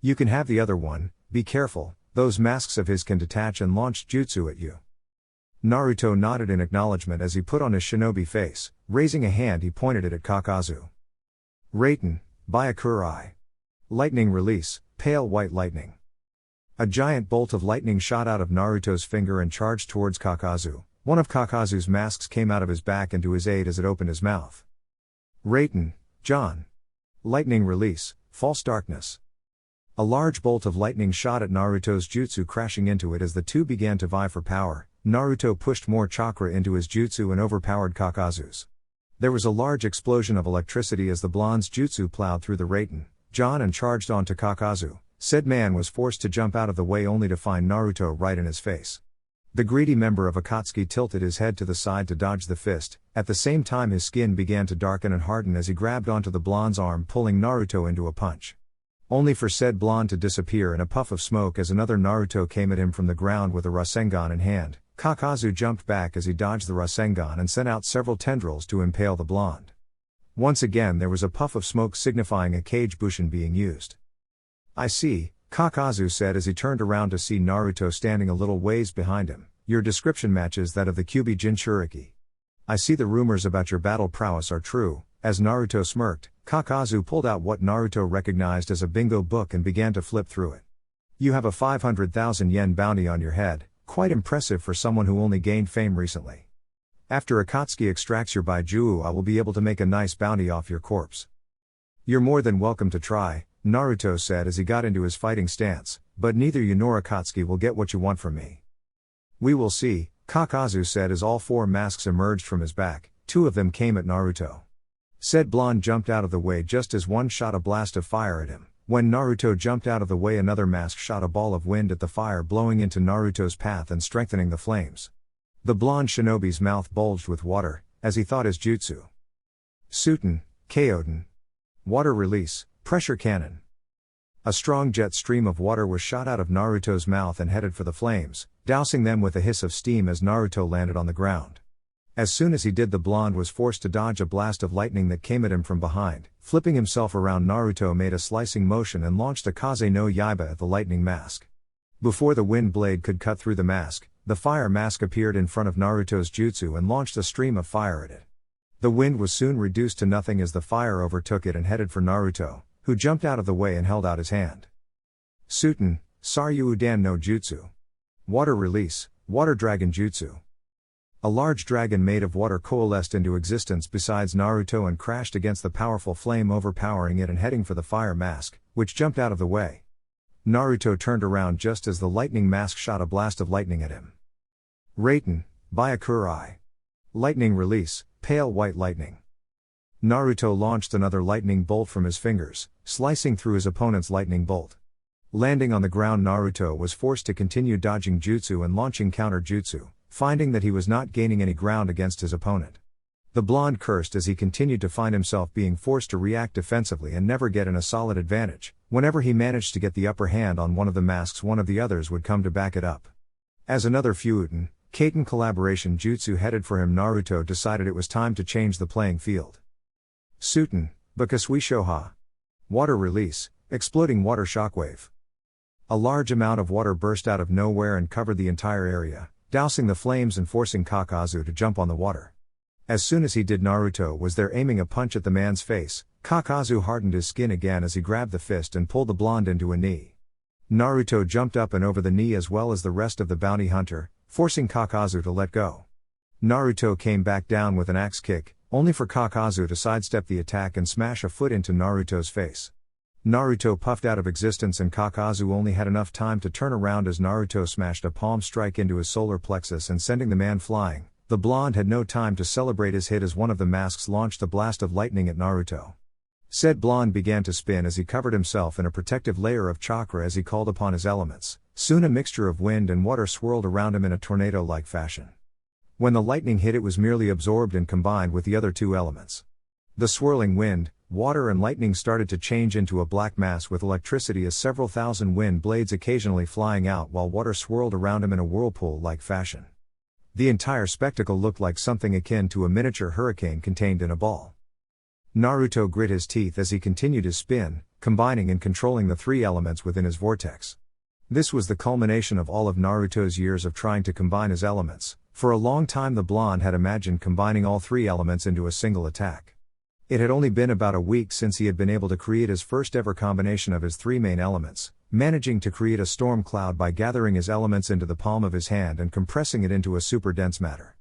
"You can have the other one, be careful, those masks of his can detach and launch jutsu at you." Naruto nodded in acknowledgement as he put on his shinobi face. Raising a hand he pointed it at Kakazu. "Reiten, Byakurai. Lightning release, pale white lightning." A giant bolt of lightning shot out of Naruto's finger and charged towards Kakazu. One of Kakazu's masks came out of his back and to his aid as it opened his mouth. "Reiten, John. Lightning release, false darkness." A large bolt of lightning shot at Naruto's jutsu, crashing into it as the two began to vie for power. Naruto pushed more chakra into his jutsu and overpowered Kakazu's. There was a large explosion of electricity as the blonde's jutsu plowed through the Reiten, John, and charged onto Kakazu. Said man was forced to jump out of the way only to find Naruto right in his face. The greedy member of Akatsuki tilted his head to the side to dodge the fist. At the same time his skin began to darken and harden as he grabbed onto the blonde's arm, pulling Naruto into a punch. Only for said blonde to disappear in a puff of smoke as another Naruto came at him from the ground with a Rasengan in hand. Kakazu jumped back as he dodged the Rasengan and sent out several tendrils to impale the blonde. Once again there was a puff of smoke signifying a cage bushin being used. "I see," Kakazu said as he turned around to see Naruto standing a little ways behind him. "Your description matches that of the Kyubi Jinchuriki. I see the rumors about your battle prowess are true." As Naruto smirked, Kakazu pulled out what Naruto recognized as a bingo book and began to flip through it. "You have a 500,000 yen bounty on your head, quite impressive for someone who only gained fame recently. After Akatsuki extracts your Baijuu, I will be able to make a nice bounty off your corpse." "You're more than welcome to try," Naruto said as he got into his fighting stance, "but neither you nor Akatsuki will get what you want from me." "We will see," Kakazu said as all four masks emerged from his back. Two of them came at Naruto. Said blonde jumped out of the way just as one shot a blast of fire at him. When Naruto jumped out of the way, another mask shot a ball of wind at the fire, blowing into Naruto's path and strengthening the flames. The blonde shinobi's mouth bulged with water, as he thought his jutsu. "Suten, Kyoden. Water release, pressure cannon." A strong jet stream of water was shot out of Naruto's mouth and headed for the flames, dousing them with a hiss of steam as Naruto landed on the ground. As soon as he did, the blonde was forced to dodge a blast of lightning that came at him from behind. Flipping himself around, Naruto made a slicing motion and launched a Kaze no Yaiba at the lightning mask. Before the wind blade could cut through the mask, the fire mask appeared in front of Naruto's jutsu and launched a stream of fire at it. The wind was soon reduced to nothing as the fire overtook it and headed for Naruto, who jumped out of the way and held out his hand. "Suten, Saryu Udan no Jutsu. Water release, water dragon jutsu." A large dragon made of water coalesced into existence besides Naruto and crashed against the powerful flame, overpowering it and heading for the fire mask, which jumped out of the way. Naruto turned around just as the lightning mask shot a blast of lightning at him. "Reiten, Byakurai. Lightning release, pale white lightning." Naruto launched another lightning bolt from his fingers, slicing through his opponent's lightning bolt. Landing on the ground, Naruto was forced to continue dodging jutsu and launching counter jutsu, finding that he was not gaining any ground against his opponent. The blonde cursed as he continued to find himself being forced to react defensively and never get in a solid advantage. Whenever he managed to get the upper hand on one of the masks, one of the others would come to back it up. As another Fuuten, Kaiten collaboration jutsu headed for him. Naruto decided it was time to change the playing field. Suten, Bakasui Shoha. Water release, exploding water shockwave. A large amount of water burst out of nowhere and covered the entire area, dousing the flames and forcing Kakazu to jump on the water. As soon as he did, Naruto was there aiming a punch at the man's face. Kakazu hardened his skin again as he grabbed the fist and pulled the blonde into a knee. Naruto jumped up and over the knee as well as the rest of the bounty hunter, forcing Kakazu to let go. Naruto came back down with an axe kick, only for Kakazu to sidestep the attack and smash a foot into Naruto's face. Naruto puffed out of existence and Kakazu only had enough time to turn around as Naruto smashed a palm strike into his solar plexus and sending the man flying. The blonde had no time to celebrate his hit as one of the masks launched a blast of lightning at Naruto. Said blonde began to spin as he covered himself in a protective layer of chakra as he called upon his elements. Soon a mixture of wind and water swirled around him in a tornado-like fashion. When the lightning hit, it was merely absorbed and combined with the other two elements. The swirling wind, water and lightning started to change into a black mass with electricity as several thousand wind blades occasionally flying out while water swirled around him in a whirlpool-like fashion. The entire spectacle looked like something akin to a miniature hurricane contained in a ball. Naruto grit his teeth as he continued his spin, combining and controlling the three elements within his vortex. This was the culmination of all of Naruto's years of trying to combine his elements. For a long time the blonde had imagined combining all three elements into a single attack. It had only been about a week since he had been able to create his first ever combination of his three main elements, managing to create a storm cloud by gathering his elements into the palm of his hand and compressing it into a super dense matter.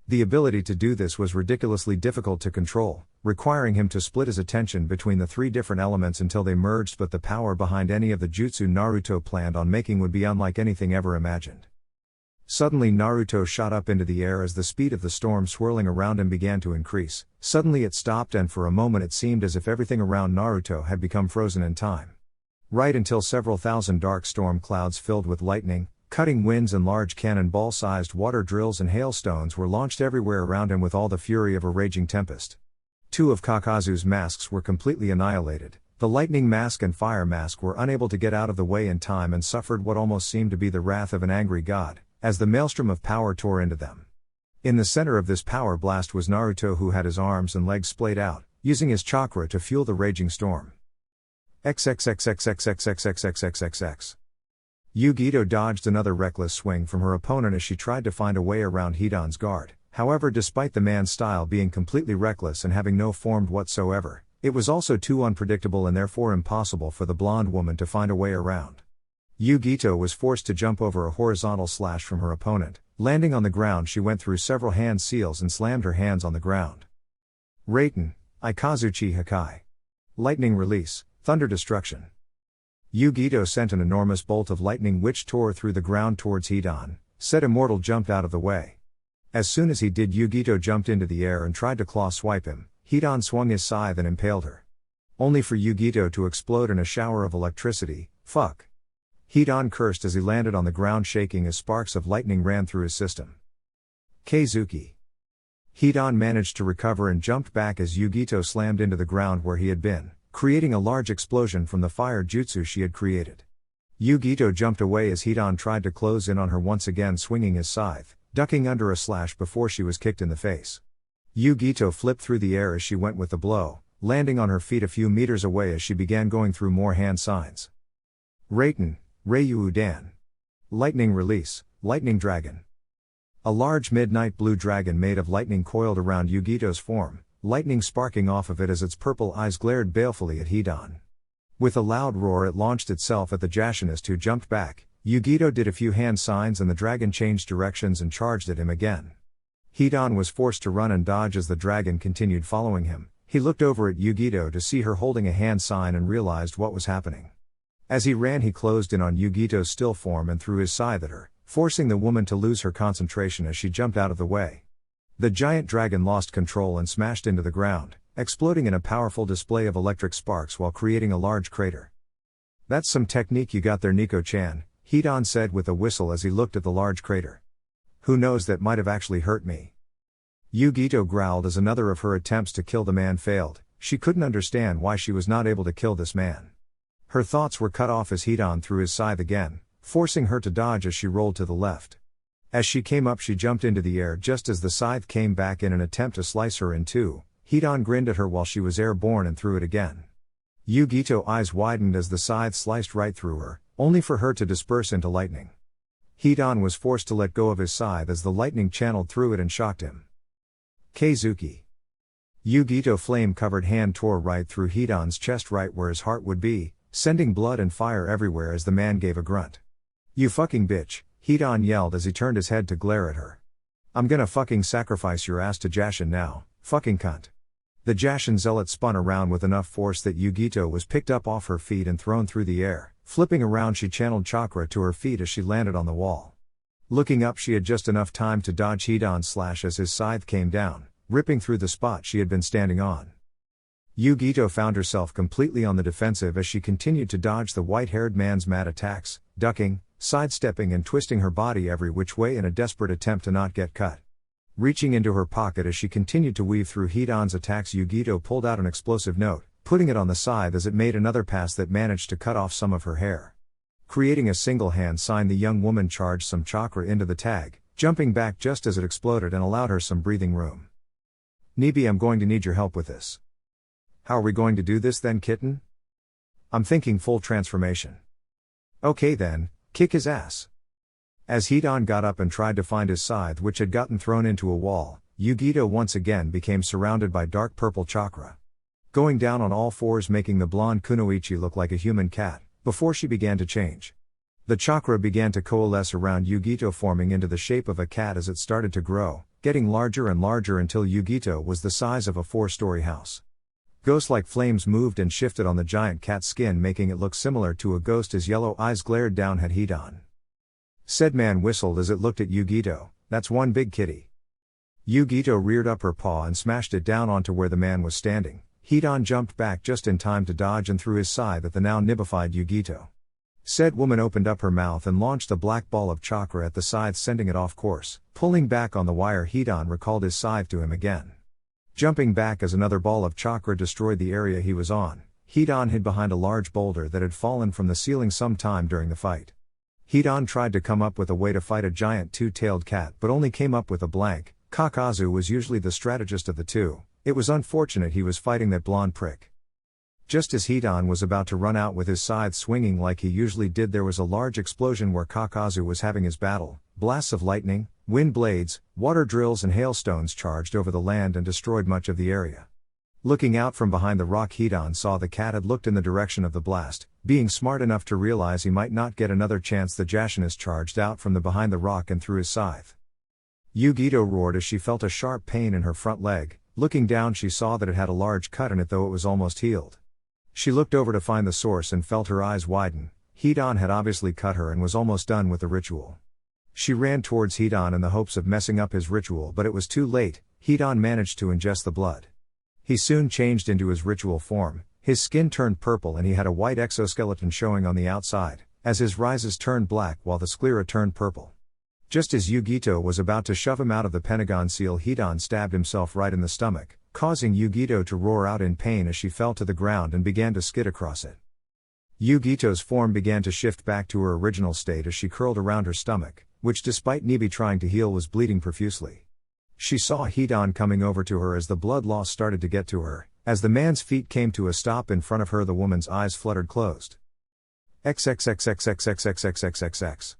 The ability to do this was ridiculously difficult to control, requiring him to split his attention between the three different elements until they merged, but the power behind any of the jutsu Naruto planned on making would be unlike anything ever imagined. Suddenly Naruto shot up into the air as the speed of the storm swirling around him began to increase. Suddenly it stopped and for a moment it seemed as if everything around Naruto had become frozen in time. Right until several thousand dark storm clouds filled with lightning, cutting winds and large cannonball-sized water drills and hailstones were launched everywhere around him with all the fury of a raging tempest. Two of Kakazu's masks were completely annihilated. The lightning mask and fire mask were unable to get out of the way in time and suffered what almost seemed to be the wrath of an angry god, as the maelstrom of power tore into them. In the center of this power blast was Naruto, who had his arms and legs splayed out, using his chakra to fuel the raging storm. XXXXXXXXXXXX. Yugito dodged another reckless swing from her opponent as she tried to find a way around Hidan's guard. However, despite the man's style being completely reckless and having no form whatsoever, it was also too unpredictable and therefore impossible for the blonde woman to find a way around. Yugito was forced to jump over a horizontal slash from her opponent. Landing on the ground, she went through several hand seals and slammed her hands on the ground. Raiten, Ikazuchi Hakai. Lightning release, thunder destruction. Yugito sent an enormous bolt of lightning which tore through the ground towards Hidan. Said immortal jumped out of the way. As soon as he did, Yugito jumped into the air and tried to claw swipe him. Hidan swung his scythe and impaled her. Only for Yugito to explode in a shower of electricity. Fuck. Hidan cursed as he landed on the ground, shaking as sparks of lightning ran through his system. Keizuki. Hidan managed to recover and jumped back as Yugito slammed into the ground where he had been, creating a large explosion from the fire jutsu she had created. Yugito jumped away as Hidan tried to close in on her once again, swinging his scythe, ducking under a slash before she was kicked in the face. Yugito flipped through the air as she went with the blow, landing on her feet a few meters away as she began going through more hand signs. Raiten, Ryu Dan. Lightning release, lightning dragon. A large midnight blue dragon made of lightning coiled around Yugito's form, lightning sparking off of it as its purple eyes glared balefully at Hidan. With a loud roar it launched itself at the Jashinist, who jumped back. Yugito did a few hand signs and the dragon changed directions and charged at him again. Hidan was forced to run and dodge as the dragon continued following him. He looked over at Yugito to see her holding a hand sign and realized what was happening. As he ran, he closed in on Yugito's still form and threw his scythe at her, forcing the woman to lose her concentration as she jumped out of the way. The giant dragon lost control and smashed into the ground, exploding in a powerful display of electric sparks while creating a large crater. "That's some technique you got there, Nico-chan," Hidan said with a whistle as he looked at the large crater. "Who knows, that might have actually hurt me." Yugito growled as another of her attempts to kill the man failed. She couldn't understand why she was not able to kill this man. Her thoughts were cut off as Hidan threw his scythe again, forcing her to dodge as she rolled to the left. As she came up she jumped into the air just as the scythe came back in an attempt to slice her in two. Hidan grinned at her while she was airborne and threw it again. Yugito eyes widened as the scythe sliced right through her, only for her to disperse into lightning. Hidan was forced to let go of his scythe as the lightning channeled through it and shocked him. Keizuki. Yugito flame-covered hand tore right through Hidan's chest right where his heart would be, sending blood and fire everywhere as the man gave a grunt. "You fucking bitch," Hidan yelled as he turned his head to glare at her. "I'm gonna fucking sacrifice your ass to Jashin now, fucking cunt." The Jashin zealot spun around with enough force that Yugito was picked up off her feet and thrown through the air. Flipping around she channeled chakra to her feet as she landed on the wall. Looking up she had just enough time to dodge Hidan's slash as his scythe came down, ripping through the spot she had been standing on. Yugito found herself completely on the defensive as she continued to dodge the white-haired man's mad attacks, ducking, sidestepping and twisting her body every which way in a desperate attempt to not get cut. Reaching into her pocket as she continued to weave through Hidan's attacks, Yugito pulled out an explosive note, putting it on the scythe as it made another pass that managed to cut off some of her hair. Creating a single hand sign, the young woman charged some chakra into the tag, jumping back just as it exploded and allowed her some breathing room. "Nibi, I'm going to need your help with this." "How are we going to do this then, kitten?" "I'm thinking full transformation." "Okay then, kick his ass." As Hidan got up and tried to find his scythe which had gotten thrown into a wall, Yugito once again became surrounded by dark purple chakra. Going down on all fours, making the blonde kunoichi look like a human cat, before she began to change. The chakra began to coalesce around Yugito, forming into the shape of a cat as it started to grow, getting larger and larger until Yugito was the size of a 4-story house. Ghost-like flames moved and shifted on the giant cat's skin, making it look similar to a ghost as yellow eyes glared down at Hidan. Said man whistled as it looked at Yugito, "That's one big kitty." Yugito reared up her paw and smashed it down onto where the man was standing. Hidan jumped back just in time to dodge and threw his scythe at the now nibified Yugito. Said woman opened up her mouth and launched a black ball of chakra at the scythe, sending it off course. Pulling back on the wire, Hidan recalled his scythe to him again. Jumping back as another ball of chakra destroyed the area he was on, Hidan hid behind a large boulder that had fallen from the ceiling some time during the fight. Hidan tried to come up with a way to fight a giant two-tailed cat but only came up with a blank. Kakazu was usually the strategist of the two. It was unfortunate he was fighting that blonde prick. Just as Hidan was about to run out with his scythe swinging like he usually did, there was a large explosion where Kakazu was having his battle. Blasts of lightning, wind blades, water drills and hailstones charged over the land and destroyed much of the area. Looking out from behind the rock, Hidan saw the cat had looked in the direction of the blast, being smart enough to realize he might not get another chance. The Jashinist charged out from the behind the rock and threw his scythe. Yugito roared as she felt a sharp pain in her front leg. Looking down she saw that it had a large cut in it, though it was almost healed. She looked over to find the source and felt her eyes widen. Hidan had obviously cut her and was almost done with the ritual. She ran towards Hidan in the hopes of messing up his ritual, but it was too late. Hidan managed to ingest the blood. He soon changed into his ritual form. His skin turned purple and he had a white exoskeleton showing on the outside, as his rises turned black while the sclera turned purple. Just as Yugito was about to shove him out of the pentagon seal, Hidan stabbed himself right in the stomach, causing Yugito to roar out in pain as she fell to the ground and began to skid across it. Yugito's form began to shift back to her original state as she curled around her stomach, which despite Nibi trying to heal was bleeding profusely. She saw Hidan coming over to her as the blood loss started to get to her. As the man's feet came to a stop in front of her, the woman's eyes fluttered closed. XXXXXXXXXXX.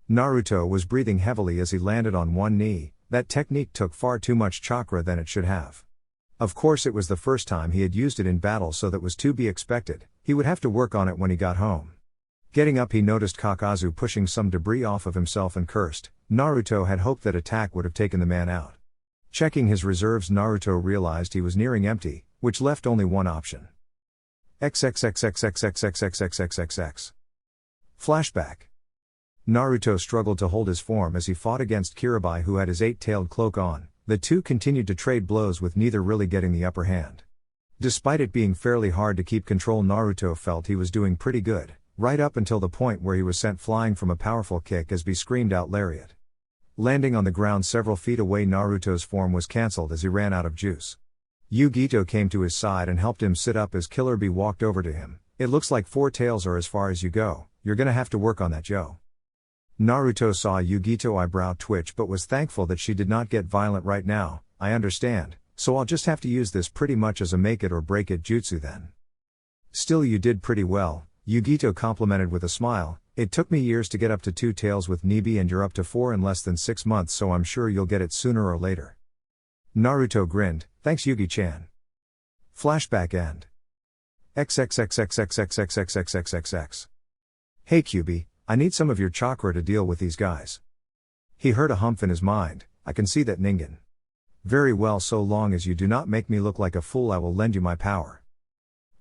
Naruto was breathing heavily as he landed on one knee. That technique took far too much chakra than it should have. Of course it was the first time he had used it in battle, so that was to be expected. He would have to work on it when he got home. Getting up, he noticed Kakazu pushing some debris off of himself and cursed. Naruto had hoped that attack would have taken the man out. Checking his reserves, Naruto realized he was nearing empty, which left only one option. XXXXXXXXXXXX. Flashback. Naruto struggled to hold his form as he fought against Kirabai, who had his 8-tailed cloak on. The two continued to trade blows with neither really getting the upper hand. Despite it being fairly hard to keep control, Naruto felt he was doing pretty good, right up until the point where he was sent flying from a powerful kick as B screamed out lariat. Landing on the ground several feet away, Naruto's form was cancelled as he ran out of juice. Yugito came to his side and helped him sit up as Killer B walked over to him. "It looks like 4 tails are as far as you go. You're gonna have to work on that, Joe." Naruto saw Yugito eyebrow twitch but was thankful that she did not get violent right now. I understand, so I'll just have to use this pretty much as a make it or break it jutsu then. Still, you did pretty well, Yugito complimented with a smile. It took me years to get up to 2 tails with Nibi and you're up to 4 in less than 6 months, so I'm sure you'll get it sooner or later. Naruto grinned, thanks Yugi-chan. Flashback end. XXXXXXXXXXXX. Hey Kyubi, I need some of your chakra to deal with these guys. He heard a humph in his mind, I can see that Ningen. Very well, so long as you do not make me look like a fool I will lend you my power.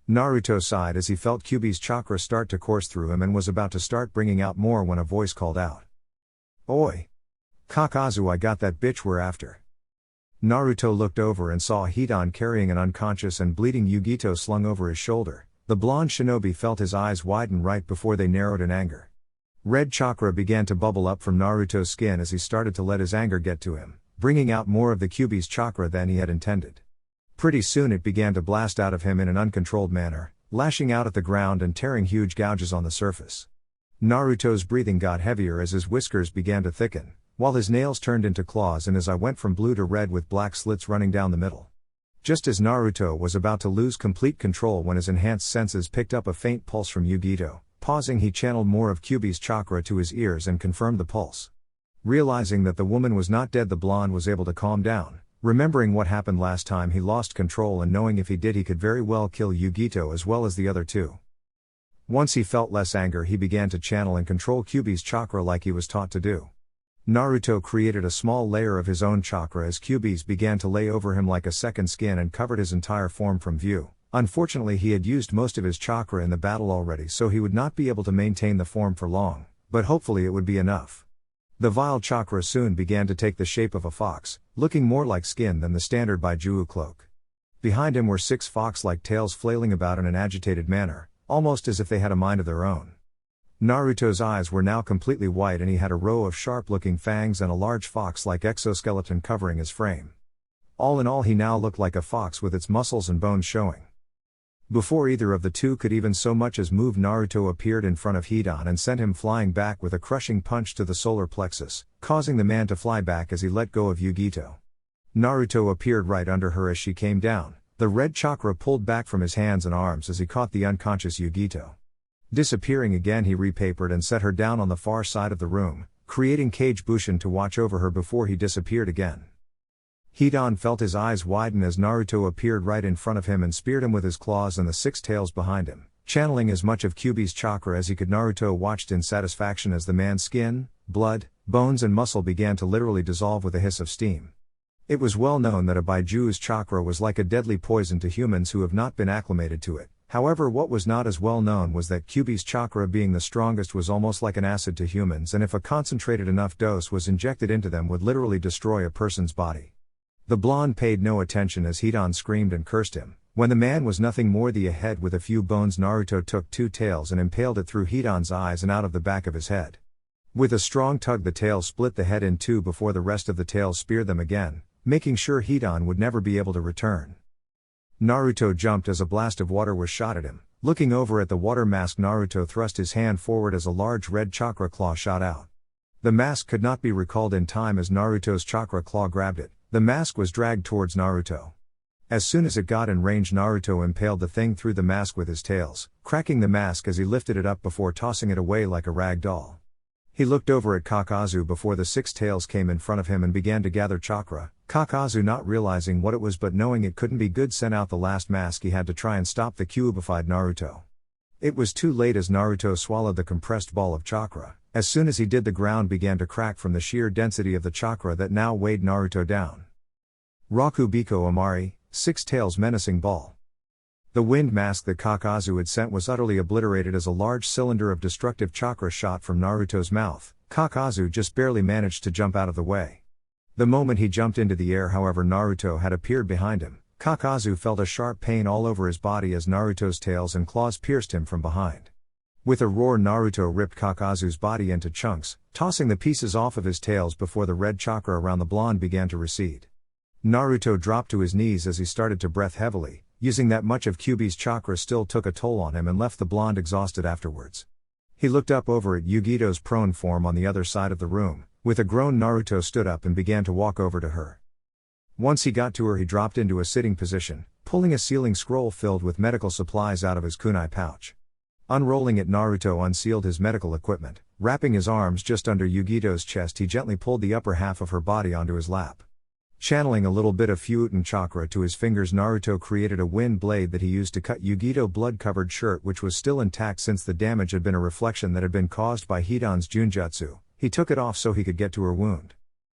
Naruto sighed as he felt Kyubi's chakra start to course through him and was about to start bringing out more when a voice called out. Oi! Kakazu, I got that bitch we're after. Naruto looked over and saw Hidan carrying an unconscious and bleeding Yugito slung over his shoulder. The blonde shinobi felt his eyes widen right before they narrowed in anger. Red chakra began to bubble up from Naruto's skin as he started to let his anger get to him, bringing out more of the Kyubi's chakra than he had intended. Pretty soon it began to blast out of him in an uncontrolled manner, lashing out at the ground and tearing huge gouges on the surface. Naruto's breathing got heavier as his whiskers began to thicken, while his nails turned into claws and his eye went from blue to red with black slits running down the middle. Just as Naruto was about to lose complete control when his enhanced senses picked up a faint pulse from Yugito, pausing he channeled more of Kyubi's chakra to his ears and confirmed the pulse. Realizing that the woman was not dead, the blonde was able to calm down. Remembering what happened last time, he lost control and knowing if he did he could very well kill Yugito as well as the other two. Once he felt less anger, he began to channel and control Kyubi's chakra like he was taught to do. Naruto created a small layer of his own chakra as Kyubi's began to lay over him like a second skin and covered his entire form from view. Unfortunately, he had used most of his chakra in the battle already, so he would not be able to maintain the form for long, but hopefully it would be enough. The vile chakra soon began to take the shape of a fox, looking more like skin than the standard Baijuu cloak. Behind him were 6 fox-like tails flailing about in an agitated manner, almost as if they had a mind of their own. Naruto's eyes were now completely white and he had a row of sharp-looking fangs and a large fox-like exoskeleton covering his frame. All in all, he now looked like a fox with its muscles and bones showing. Before either of the two could even so much as move, Naruto appeared in front of Hidan and sent him flying back with a crushing punch to the solar plexus, causing the man to fly back as he let go of Yugito. Naruto appeared right under her as she came down, the red chakra pulled back from his hands and arms as he caught the unconscious Yugito. Disappearing again, he repapered and set her down on the far side of the room, creating Kage Bushin to watch over her before he disappeared again. Hidan felt his eyes widen as Naruto appeared right in front of him and speared him with his claws and the 6 tails behind him, channeling as much of Kyubi's chakra as he could. Naruto watched in satisfaction as the man's skin, blood, bones and muscle began to literally dissolve with a hiss of steam. It was well known that a Baiju's chakra was like a deadly poison to humans who have not been acclimated to it. However, what was not as well known was that Kyubi's chakra, being the strongest, was almost like an acid to humans, and if a concentrated enough dose was injected into them, would literally destroy a person's body. The blonde paid no attention as Hidan screamed and cursed him. When the man was nothing more than a head with a few bones, Naruto took 2 tails and impaled it through Hidan's eyes and out of the back of his head. With a strong tug, the tail split the head in 2 before the rest of the tails speared them again, making sure Hidan would never be able to return. Naruto jumped as a blast of water was shot at him. Looking over at the water mask, Naruto thrust his hand forward as a large red chakra claw shot out. The mask could not be recalled in time as Naruto's chakra claw grabbed it. The mask was dragged towards Naruto. As soon as it got in range, Naruto impaled the thing through the mask with his tails, cracking the mask as he lifted it up before tossing it away like a rag doll. He looked over at Kakazu before the 6 tails came in front of him and began to gather chakra. Kakazu, not realizing what it was but knowing it couldn't be good, sent out the last mask he had to try and stop the cubified Naruto. It was too late as Naruto swallowed the compressed ball of chakra. As soon as he did, the ground began to crack from the sheer density of the chakra that now weighed Naruto down. Rakubiko Amari, 6 tails menacing ball. The wind mask that Kakazu had sent was utterly obliterated as a large cylinder of destructive chakra shot from Naruto's mouth. Kakazu just barely managed to jump out of the way. The moment he jumped into the air, however, Naruto had appeared behind him. Kakazu felt a sharp pain all over his body as Naruto's tails and claws pierced him from behind. With a roar, Naruto ripped Kakazu's body into chunks, tossing the pieces off of his tails before the red chakra around the blonde began to recede. Naruto dropped to his knees as he started to breath heavily. Using that much of Kyubi's chakra still took a toll on him and left the blonde exhausted afterwards. He looked up over at Yugito's prone form on the other side of the room. With a groan, Naruto stood up and began to walk over to her. Once he got to her, he dropped into a sitting position, pulling a sealing scroll filled with medical supplies out of his kunai pouch. Unrolling it, Naruto unsealed his medical equipment. Wrapping his arms just under Yugito's chest, he gently pulled the upper half of her body onto his lap. Channeling a little bit of Fuuten chakra to his fingers, Naruto created a wind blade that he used to cut Yugito's blood-covered shirt, which was still intact since the damage had been a reflection that had been caused by Hidan's Junjutsu. He took it off so he could get to her wound.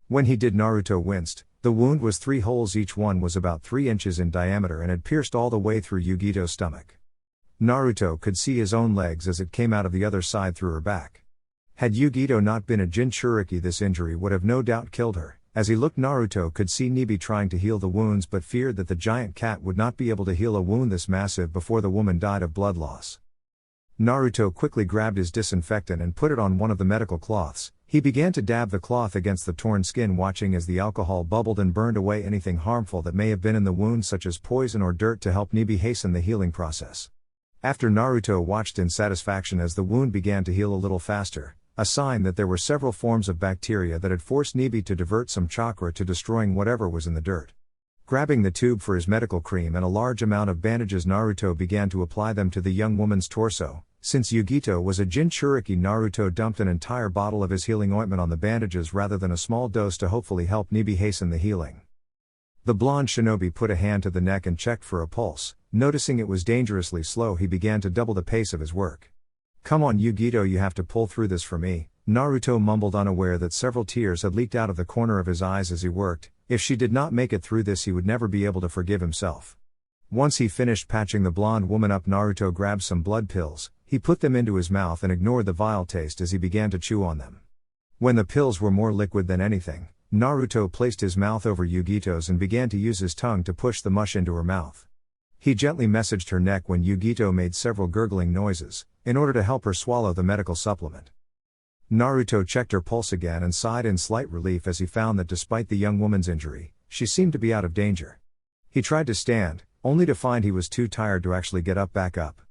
When he did, Naruto winced. The wound was 3 holes, each one was about 3 inches in diameter and had pierced all the way through Yugito's stomach. Naruto could see his own legs as it came out of the other side through her back. Had Yugito not been a Jinchuriki, this injury would have no doubt killed her. As he looked, Naruto could see Nibi trying to heal the wounds but feared that the giant cat would not be able to heal a wound this massive before the woman died of blood loss. Naruto quickly grabbed his disinfectant and put it on one of the medical cloths. He began to dab the cloth against the torn skin, watching as the alcohol bubbled and burned away anything harmful that may have been in the wound, such as poison or dirt, to help Nibi hasten the healing process. After Naruto watched in satisfaction as the wound began to heal a little faster, a sign that there were several forms of bacteria that had forced Nibi to divert some chakra to destroying whatever was in the dirt. Grabbing the tube for his medical cream and a large amount of bandages, Naruto began to apply them to the young woman's torso. Since Yugito was a Jinchuriki, Naruto dumped an entire bottle of his healing ointment on the bandages rather than a small dose to hopefully help Nibi hasten the healing. The blonde shinobi put a hand to the neck and checked for a pulse. Noticing it was dangerously slow, he began to double the pace of his work. "Come on, Yugito, you have to pull through this for me," Naruto mumbled, unaware that several tears had leaked out of the corner of his eyes as he worked. If she did not make it through this, he would never be able to forgive himself. Once he finished patching the blonde woman up, Naruto grabbed some blood pills. He put them into his mouth and ignored the vile taste as he began to chew on them. When the pills were more liquid than anything, Naruto placed his mouth over Yugito's and began to use his tongue to push the mush into her mouth. He gently massaged her neck when Yugito made several gurgling noises, in order to help her swallow the medical supplement. Naruto checked her pulse again and sighed in slight relief as he found that despite the young woman's injury, she seemed to be out of danger. He tried to stand, only to find he was too tired to actually get up back up.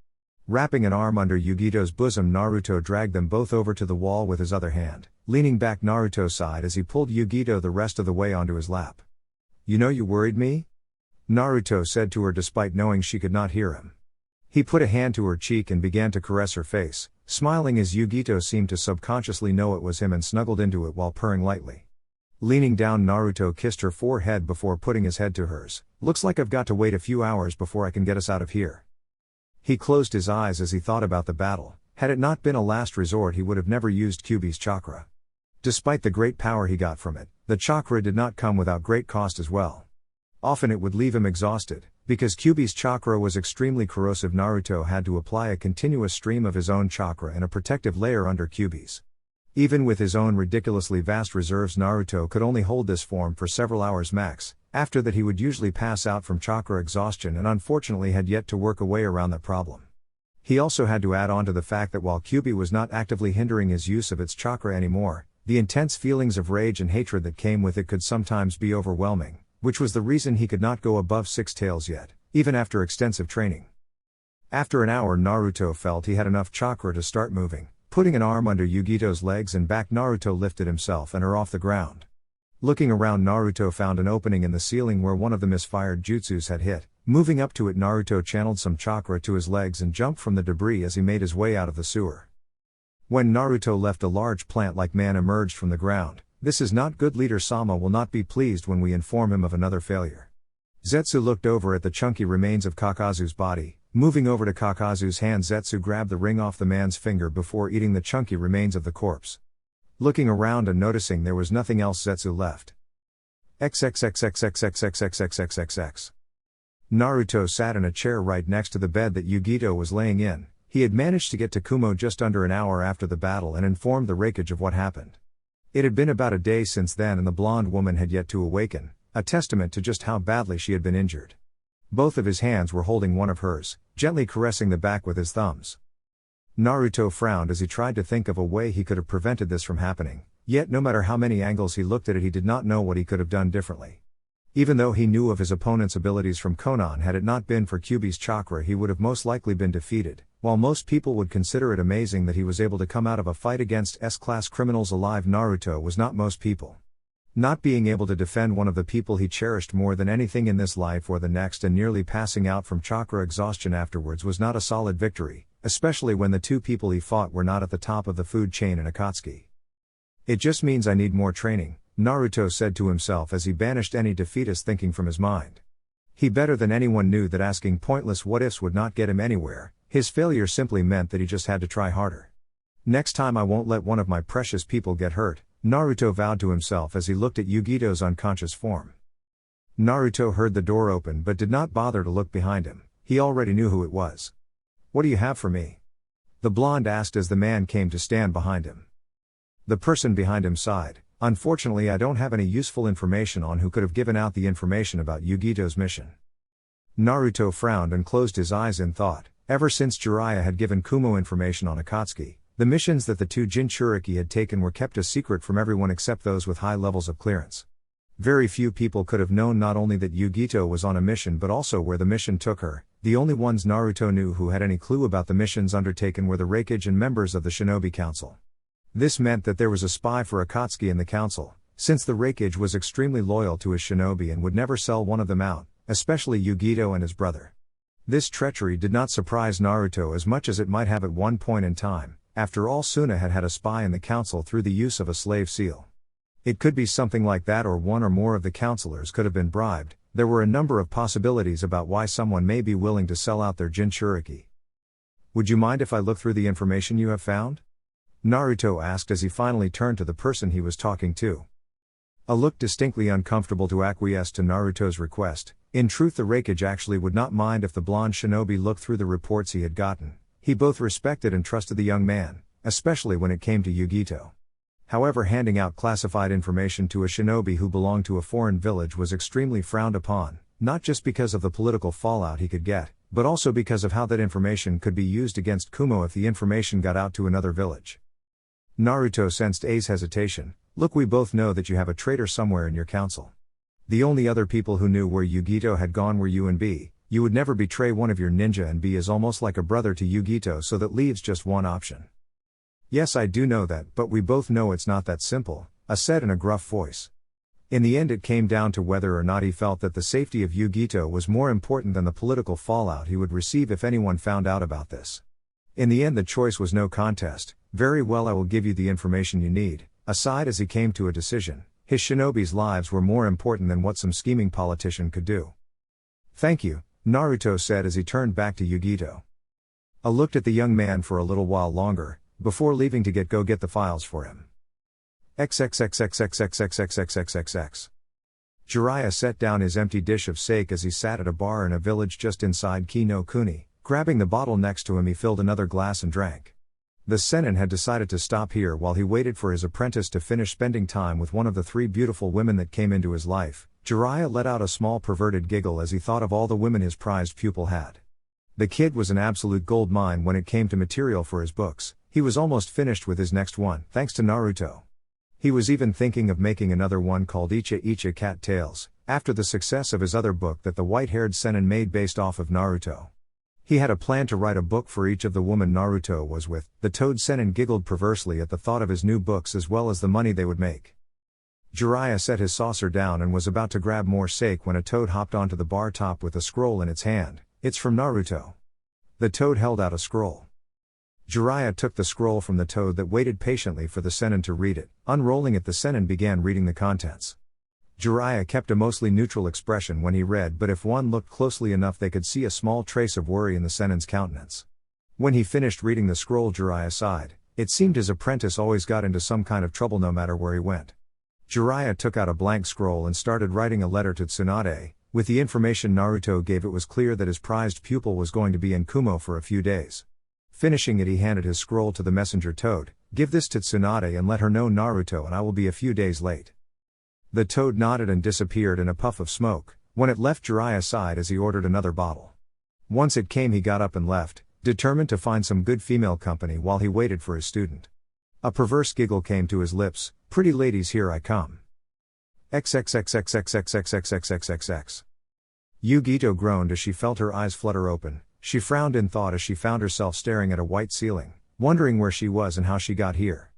Wrapping an arm under Yugito's bosom, Naruto dragged them both over to the wall with his other hand. Leaning back, Naruto sighed as he pulled Yugito the rest of the way onto his lap. "You know, you worried me?" Naruto said to her despite knowing she could not hear him. He put a hand to her cheek and began to caress her face, smiling as Yugito seemed to subconsciously know it was him and snuggled into it while purring lightly. Leaning down, Naruto kissed her forehead before putting his head to hers. "Looks like I've got to wait a few hours before I can get us out of here." He closed his eyes as he thought about the battle. Had it not been a last resort, he would have never used Kyuubi's chakra. Despite the great power he got from it, the chakra did not come without great cost as well. Often it would leave him exhausted. Because Kyuubi's chakra was extremely corrosive, Naruto had to apply a continuous stream of his own chakra and a protective layer under Kyuubi's. Even with his own ridiculously vast reserves, Naruto could only hold this form for several hours max. After that, he would usually pass out from chakra exhaustion and unfortunately had yet to work a way around that problem. He also had to add on to the fact that while Kyuubi was not actively hindering his use of its chakra anymore, the intense feelings of rage and hatred that came with it could sometimes be overwhelming, which was the reason he could not go above 6 tails yet, even after extensive training. After an hour, Naruto felt he had enough chakra to start moving. Putting an arm under Yugito's legs and back, Naruto lifted himself and her off the ground. Looking around, Naruto found an opening in the ceiling where one of the misfired jutsus had hit. Moving up to it, Naruto channeled some chakra to his legs and jumped from the debris as he made his way out of the sewer. When Naruto left, a large plant-like man emerged from the ground. "This is not good. Leader Sama will not be pleased when we inform him of another failure." Zetsu looked over at the chunky remains of Kakazu's body. Moving over to Kakazu's hand, Zetsu grabbed the ring off the man's finger before eating the chunky remains of the corpse. Looking around and noticing there was nothing else, Zetsu left. XXXXXXXXXXXX. Naruto sat in a chair right next to the bed that Yugito was laying in. He had managed to get to Kumo just under an hour after the battle and informed the Raikage of what happened. It had been about a day since then and the blonde woman had yet to awaken, a testament to just how badly she had been injured. Both of his hands were holding one of hers, gently caressing the back with his thumbs. Naruto frowned as he tried to think of a way he could have prevented this from happening, yet no matter how many angles he looked at it, he did not know what he could have done differently. Even though he knew of his opponent's abilities from Konan, had it not been for Kyuubi's chakra, he would have most likely been defeated. While most people would consider it amazing that he was able to come out of a fight against S-class criminals alive, Naruto was not most people. Not being able to defend one of the people he cherished more than anything in this life or the next and nearly passing out from chakra exhaustion afterwards was not a solid victory, especially when the two people he fought were not at the top of the food chain in Akatsuki. It just means I need more training, Naruto said to himself as he banished any defeatist thinking from his mind. He better than anyone knew that asking pointless what-ifs would not get him anywhere. His failure simply meant that he just had to try harder. Next time I won't let one of my precious people get hurt, Naruto vowed to himself as he looked at Yugito's unconscious form. Naruto heard the door open but did not bother to look behind him. He already knew who it was. "What do you have for me?" the blonde asked as the man came to stand behind him. The person behind him sighed. "Unfortunately, I don't have any useful information on who could have given out the information about Yugito's mission." Naruto frowned and closed his eyes in thought. Ever since Jiraiya had given Kumo information on Akatsuki, the missions that the two Jinchuriki had taken were kept a secret from everyone except those with high levels of clearance. Very few people could have known not only that Yugito was on a mission but also where the mission took her. The only ones Naruto knew who had any clue about the missions undertaken were the Raikage and members of the Shinobi Council. This meant that there was a spy for Akatsuki in the council, since the Raikage was extremely loyal to his shinobi and would never sell one of them out, especially Yugito and his brother. This treachery did not surprise Naruto as much as it might have at one point in time. After all, Suna had had a spy in the council through the use of a slave seal. It could be something like that, or one or more of the counselors could have been bribed. There were a number of possibilities about why someone may be willing to sell out their Jinchuriki. "Would you mind if I look through the information you have found?" Naruto asked as he finally turned to the person he was talking to. A look distinctly uncomfortable to acquiesce to Naruto's request. In truth, the Raikage actually would not mind if the blonde shinobi looked through the reports he had gotten. He both respected and trusted the young man, especially when it came to Yugito. However, handing out classified information to a shinobi who belonged to a foreign village was extremely frowned upon, not just because of the political fallout he could get, but also because of how that information could be used against Kumo if the information got out to another village. Naruto sensed A's hesitation. "Look, we both know that you have a traitor somewhere in your council. The only other people who knew where Yugito had gone were you and B. You would never betray one of your ninja, and B is almost like a brother to Yugito, so that leaves just one option." "Yes, I do know that, but we both know it's not that simple," A said in a gruff voice. In the end, it came down to whether or not he felt that the safety of Yugito was more important than the political fallout he would receive if anyone found out about this. In the end, the choice was no contest. "Very well, I will give you the information you need," A sighed as he came to a decision. His shinobi's lives were more important than what some scheming politician could do. "Thank you," Naruto said as he turned back to Yugito. A looked at the young man for a little while longer, before leaving to go get the files for him. XXXXXXXXXXXXX. Jiraiya set down his empty dish of sake as he sat at a bar in a village just inside Ki no Kuni. Grabbing the bottle next to him, he filled another glass and drank. The Sennin had decided to stop here while he waited for his apprentice to finish spending time with one of the three beautiful women that came into his life. Jiraiya let out a small perverted giggle as he thought of all the women his prized pupil had. The kid was an absolute gold mine when it came to material for his books. He was almost finished with his next one, thanks to Naruto. He was even thinking of making another one called Icha Icha Cat Tales, after the success of his other book that the white-haired Sennin made based off of Naruto. He had a plan to write a book for each of the women Naruto was with. The Toad Sennin giggled perversely at the thought of his new books as well as the money they would make. Jiraiya set his saucer down and was about to grab more sake when a toad hopped onto the bar top with a scroll in its hand. "It's from Naruto." The toad held out a scroll. Jiraiya took the scroll from the toad that waited patiently for the Sennin to read it. Unrolling it, the Sennin began reading the contents. Jiraiya kept a mostly neutral expression when he read, but if one looked closely enough they could see a small trace of worry in the Sennin's countenance. When he finished reading the scroll, Jiraiya sighed. It seemed his apprentice always got into some kind of trouble no matter where he went. Jiraiya took out a blank scroll and started writing a letter to Tsunade. With the information Naruto gave, it was clear that his prized pupil was going to be in Kumo for a few days. Finishing it, he handed his scroll to the messenger toad. "Give this to Tsunade and let her know Naruto and I will be a few days late." The toad nodded and disappeared in a puff of smoke. When it left, Jiraiya sighed as he ordered another bottle. Once it came, he got up and left, determined to find some good female company while he waited for his student. A perverse giggle came to his lips. "Pretty ladies, here I come." XXXXXXXXXXXXX. Yugito groaned as she felt her eyes flutter open. She frowned in thought as she found herself staring at a white ceiling, wondering where she was and how she got here.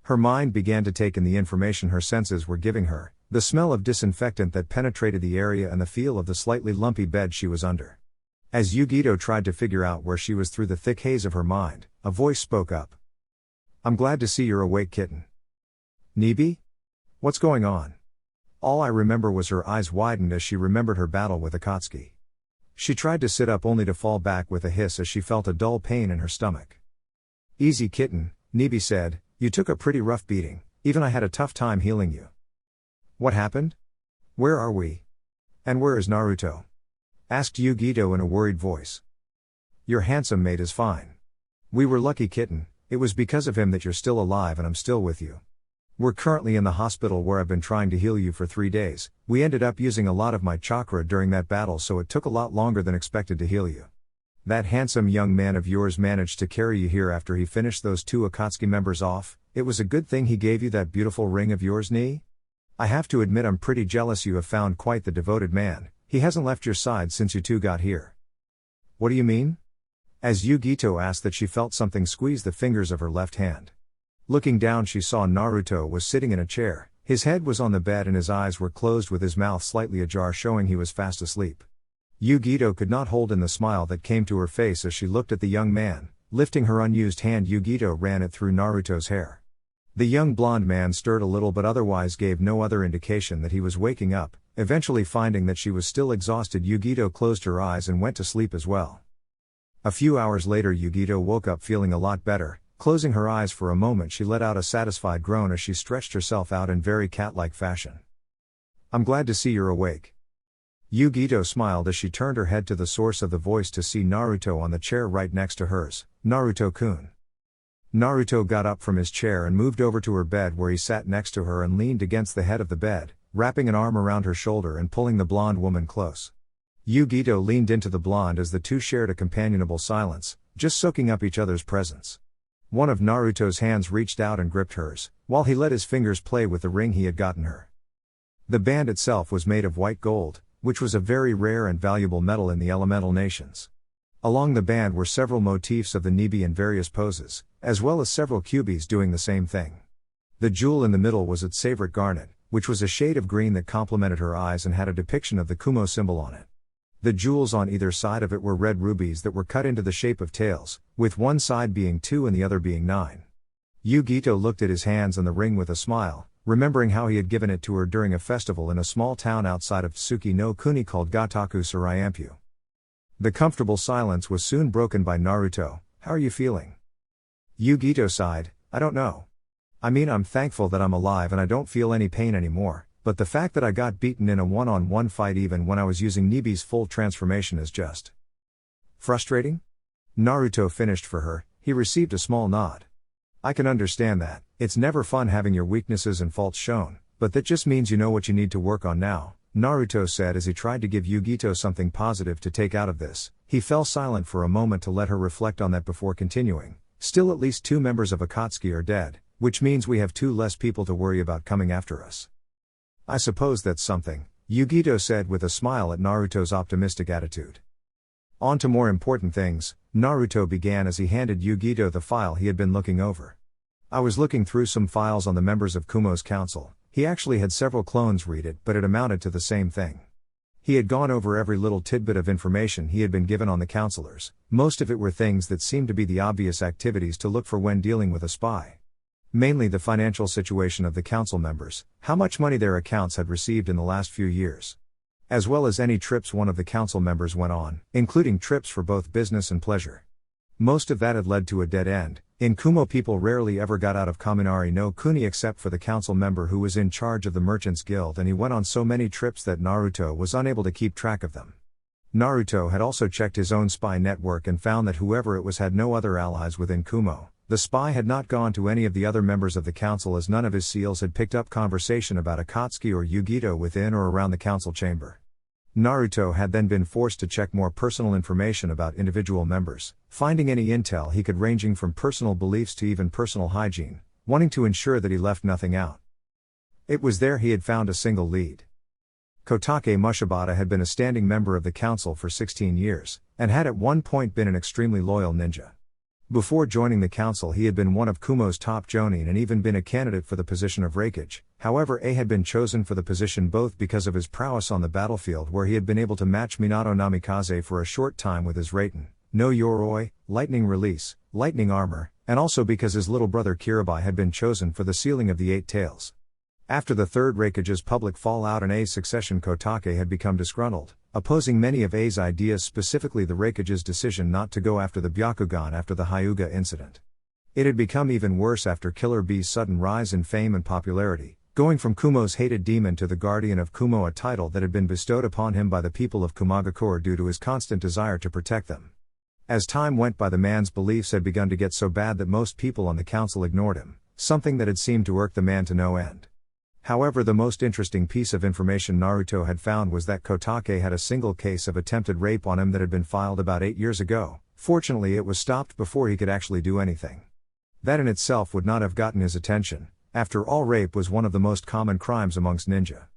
Her mind began to take in the information her senses were giving her, the smell of disinfectant that penetrated the area and the feel of the slightly lumpy bed she was under. As Yugito tried to figure out where she was through the thick haze of her mind, a voice spoke up. "I'm glad to see you're awake, kitten." "Nibi? What's going on?" All I remember was her eyes widened as she remembered her battle with Akatsuki. She tried to sit up only to fall back with a hiss as she felt a dull pain in her stomach. "Easy, kitten," Nibi said, "you took a pretty rough beating, even I had a tough time healing you." "What happened? Where are we? And where is Naruto?" asked Yugito in a worried voice. "Your handsome mate is fine. We were lucky, kitten, it was because of him that you're still alive and I'm still with you. We're currently in the hospital where I've been trying to heal you for 3 days, we ended up using a lot of my chakra during that battle so it took a lot longer than expected to heal you. That handsome young man of yours managed to carry you here after he finished those 2 Akatsuki members off, it was a good thing he gave you that beautiful ring of yours, Nee? I have to admit I'm pretty jealous you have found quite the devoted man, he hasn't left your side since you 2 got here." "What do you mean?" As Yugito asked that she felt something squeeze the fingers of her left hand. Looking down she saw Naruto was sitting in a chair, his head was on the bed and his eyes were closed with his mouth slightly ajar showing he was fast asleep. Yugito could not hold in the smile that came to her face as she looked at the young man. Lifting her unused hand, Yugito ran it through Naruto's hair. The young blonde man stirred a little but otherwise gave no other indication that he was waking up. Eventually finding that she was still exhausted, Yugito closed her eyes and went to sleep as well. A few hours later Yugito woke up feeling a lot better. Closing her eyes for a moment she let out a satisfied groan as she stretched herself out in very cat-like fashion. "I'm glad to see you're awake." Yugito smiled as she turned her head to the source of the voice to see Naruto on the chair right next to hers. "Naruto-kun." Naruto got up from his chair and moved over to her bed where he sat next to her and leaned against the head of the bed, wrapping an arm around her shoulder and pulling the blonde woman close. Yugito leaned into the blonde as the two shared a companionable silence, just soaking up each other's presence. One of Naruto's hands reached out and gripped hers, while he let his fingers play with the ring he had gotten her. The band itself was made of white gold, which was a very rare and valuable metal in the elemental nations. Along the band were several motifs of the Nibi in various poses, as well as several kyubis doing the same thing. The jewel in the middle was its favorite garnet, which was a shade of green that complemented her eyes and had a depiction of the Kumo symbol on it. The jewels on either side of it were red rubies that were cut into the shape of tails, with one side being 2 and the other being 9. Yugito looked at his hands and the ring with a smile, remembering how he had given it to her during a festival in a small town outside of Tsuki no Kuni called Gataku Surayampyu. The comfortable silence was soon broken by Naruto. "How are you feeling?" Yugito sighed, "I don't know. I mean, I'm thankful that I'm alive and I don't feel any pain anymore, but the fact that I got beaten in a one-on-one fight even when I was using Nibi's full transformation is just frustrating?" Naruto finished for her. He received a small nod. "I can understand that. It's never fun having your weaknesses and faults shown, but that just means you know what you need to work on now," Naruto said as he tried to give Yugito something positive to take out of this. He fell silent for a moment to let her reflect on that before continuing. "Still, at least 2 members of Akatsuki are dead, which means we have 2 less people to worry about coming after us." "I suppose that's something," Yugito said with a smile at Naruto's optimistic attitude. "On to more important things," Naruto began as he handed Yugito the file he had been looking over. "I was looking through some files on the members of Kumo's council. He actually had several clones read it, but it amounted to the same thing. He had gone over every little tidbit of information he had been given on the counselors. Most of it were things that seemed to be the obvious activities to look for when dealing with a spy. Mainly the financial situation of the council members, how much money their accounts had received in the last few years. As well as any trips one of the council members went on, including trips for both business and pleasure. Most of that had led to a dead end. In Kumo, people rarely ever got out of Kaminari no Kuni except for the council member who was in charge of the Merchants Guild, and he went on so many trips that Naruto was unable to keep track of them. Naruto had also checked his own spy network and found that whoever it was had no other allies within Kumo. The spy had not gone to any of the other members of the council as none of his seals had picked up conversation about Akatsuki or Yugito within or around the council chamber. Naruto had then been forced to check more personal information about individual members, finding any intel he could ranging from personal beliefs to even personal hygiene, wanting to ensure that he left nothing out. It was there he had found a single lead. Kotake Mushibata had been a standing member of the council for 16 years, and had at one point been an extremely loyal ninja. Before joining the council he had been one of Kumo's top jonin and even been a candidate for the position of Raikage. However, A had been chosen for the position both because of his prowess on the battlefield where he had been able to match Minato Namikaze for a short time with his Raiten, no Yoroi, lightning release, lightning armor, and also because his little brother Kirabai had been chosen for the sealing of the 8 tails. After the third Raikage's public fallout and A's succession, Kotake had become disgruntled, opposing many of A's ideas, specifically the Raikage's decision not to go after the Byakugan after the Hyuga incident. It had become even worse after Killer B's sudden rise in fame and popularity, going from Kumo's hated demon to the guardian of Kumo, a title that had been bestowed upon him by the people of Sunagakure due to his constant desire to protect them. As time went by, the man's beliefs had begun to get so bad that most people on the council ignored him, something that had seemed to irk the man to no end. However, the most interesting piece of information Naruto had found was that Kotake had a single case of attempted rape on him that had been filed about 8 years ago. Fortunately, it was stopped before he could actually do anything. That in itself would not have gotten his attention. After all, rape was one of the most common crimes amongst ninja.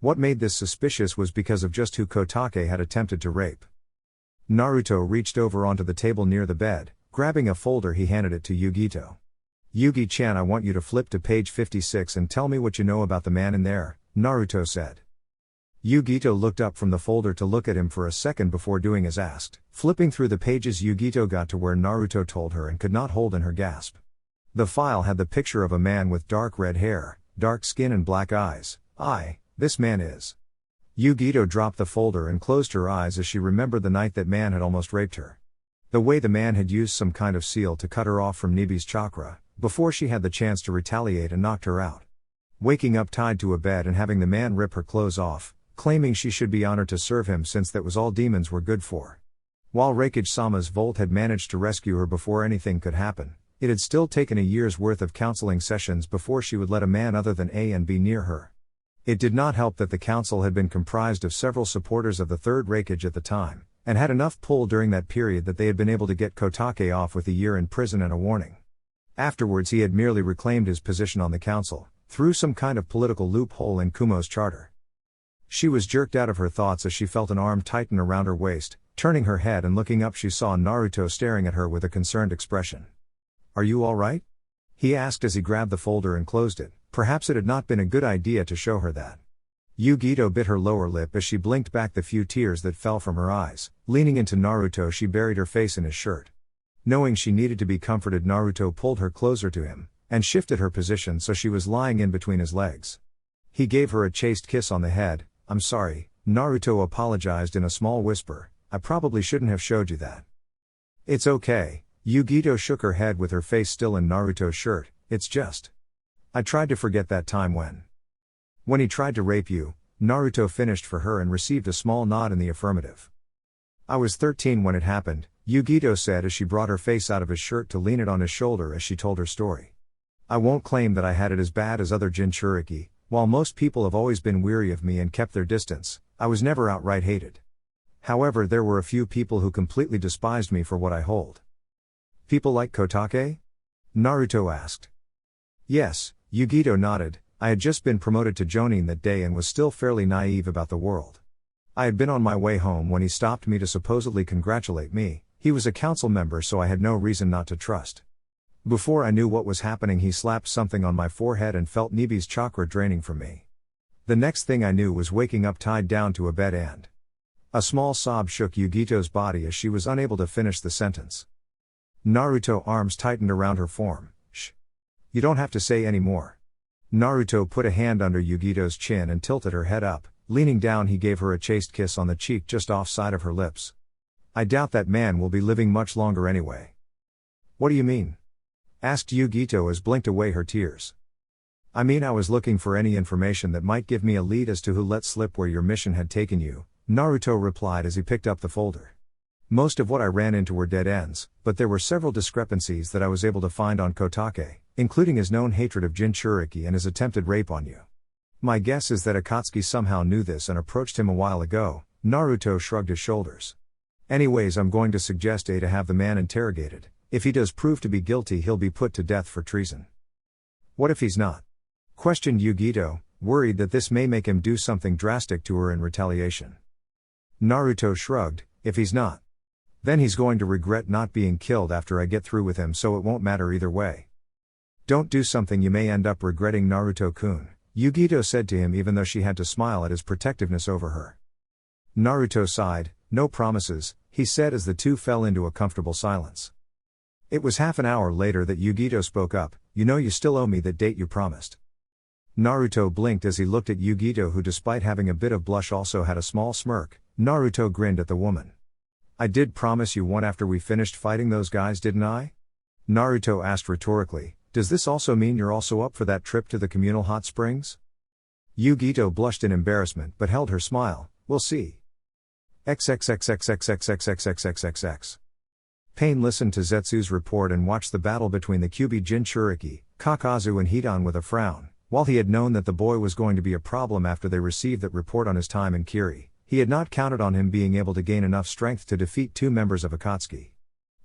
What made this suspicious was because of just who Kotake had attempted to rape. Naruto reached over onto the table near the bed, grabbing a folder. He handed it to Yugito. "Yugi-chan, I want you to flip to page 56 and tell me what you know about the man in there," Naruto said. Yugito looked up from the folder to look at him for a second before doing as asked. Flipping through the pages, Yugito got to where Naruto told her and could not hold in her gasp. The file had the picture of a man with dark red hair, dark skin and black eyes. This man is. Yugito dropped the folder and closed her eyes as she remembered the night that man had almost raped her. The way the man had used some kind of seal to cut her off from Nibi's chakra, before she had the chance to retaliate and knocked her out. Waking up tied to a bed and having the man rip her clothes off, claiming she should be honored to serve him since that was all demons were good for. While Raikage-sama's Volt had managed to rescue her before anything could happen, it had still taken a year's worth of counseling sessions before she would let a man other than A and B near her. It did not help that the council had been comprised of several supporters of the third Raikage at the time, and had enough pull during that period that they had been able to get Kotake off with a year in prison and a warning. Afterwards he had merely reclaimed his position on the council, through some kind of political loophole in Kumo's charter. She was jerked out of her thoughts as she felt an arm tighten around her waist. Turning her head and looking up, she saw Naruto staring at her with a concerned expression. "Are you all right?" he asked as he grabbed the folder and closed it. Perhaps it had not been a good idea to show her that. Yugito bit her lower lip as she blinked back the few tears that fell from her eyes. Leaning into Naruto, she buried her face in his shirt. Knowing she needed to be comforted, Naruto pulled her closer to him, and shifted her position so she was lying in between his legs. He gave her a chaste kiss on the head. "I'm sorry," Naruto apologized in a small whisper. "I probably shouldn't have showed you that." "It's okay," Yugito shook her head with her face still in Naruto's shirt. "It's just. I tried to forget that time when he tried to rape you." Naruto finished for her and received a small nod in the affirmative. "I was 13 when it happened," Yugito said as she brought her face out of his shirt to lean it on his shoulder as she told her story. "I won't claim that I had it as bad as other Jinchuriki. While most people have always been weary of me and kept their distance, I was never outright hated. However, there were a few people who completely despised me for what I hold." "People like Kotake?" Naruto asked. "Yes," Yugito nodded. "I had just been promoted to Jonin that day and was still fairly naive about the world. I had been on my way home when he stopped me to supposedly congratulate me. He was a council member, so I had no reason not to trust. Before I knew what was happening, he slapped something on my forehead and felt Nibi's chakra draining from me. The next thing I knew was waking up tied down to a bed and..." A small sob shook Yugito's body as she was unable to finish the sentence. Naruto's arms tightened around her form. "Shh. You don't have to say any more." Naruto put a hand under Yugito's chin and tilted her head up. Leaning down, he gave her a chaste kiss on the cheek just offside of her lips. "I doubt that man will be living much longer anyway." "What do you mean?" asked Yugito as blinked away her tears. "I mean, I was looking for any information that might give me a lead as to who let slip where your mission had taken you," Naruto replied as he picked up the folder. "Most of what I ran into were dead ends, but there were several discrepancies that I was able to find on Kotake, including his known hatred of Jinchuriki and his attempted rape on you. My guess is that Akatsuki somehow knew this and approached him a while ago." Naruto shrugged his shoulders. "Anyways, I'm going to suggest A to have the man interrogated. If he does prove to be guilty, he'll be put to death for treason." "What if he's not?" questioned Yugito. worried that this may make him do something drastic to her in retaliation. Naruto shrugged, if he's not, then he's going to regret not being killed after I get through with him, so it won't matter either way. Don't do something you may end up regretting, Naruto-kun, Yugito said to him, even though she had to smile at his protectiveness over her. Naruto sighed. No promises, he said as the two fell into a comfortable silence. It was half an hour later that Yugito spoke up. You know you still owe me that date you promised. Naruto blinked as he looked at Yugito, who despite having a bit of blush also had a small smirk. Naruto grinned at the woman. I did promise you one after we finished fighting those guys, didn't I? Naruto asked rhetorically. Does this also mean you're also up for that trip to the communal hot springs? Yugito blushed in embarrassment but held her smile. We'll see. XXXXXXXXXXXXX. Pain listened to Zetsu's report and watched the battle between the Kyuubi Jinchuriki, Kakazu and Hidan with a frown. While he had known that the boy was going to be a problem after they received that report on his time in Kiri, he had not counted on him being able to gain enough strength to defeat two members of Akatsuki.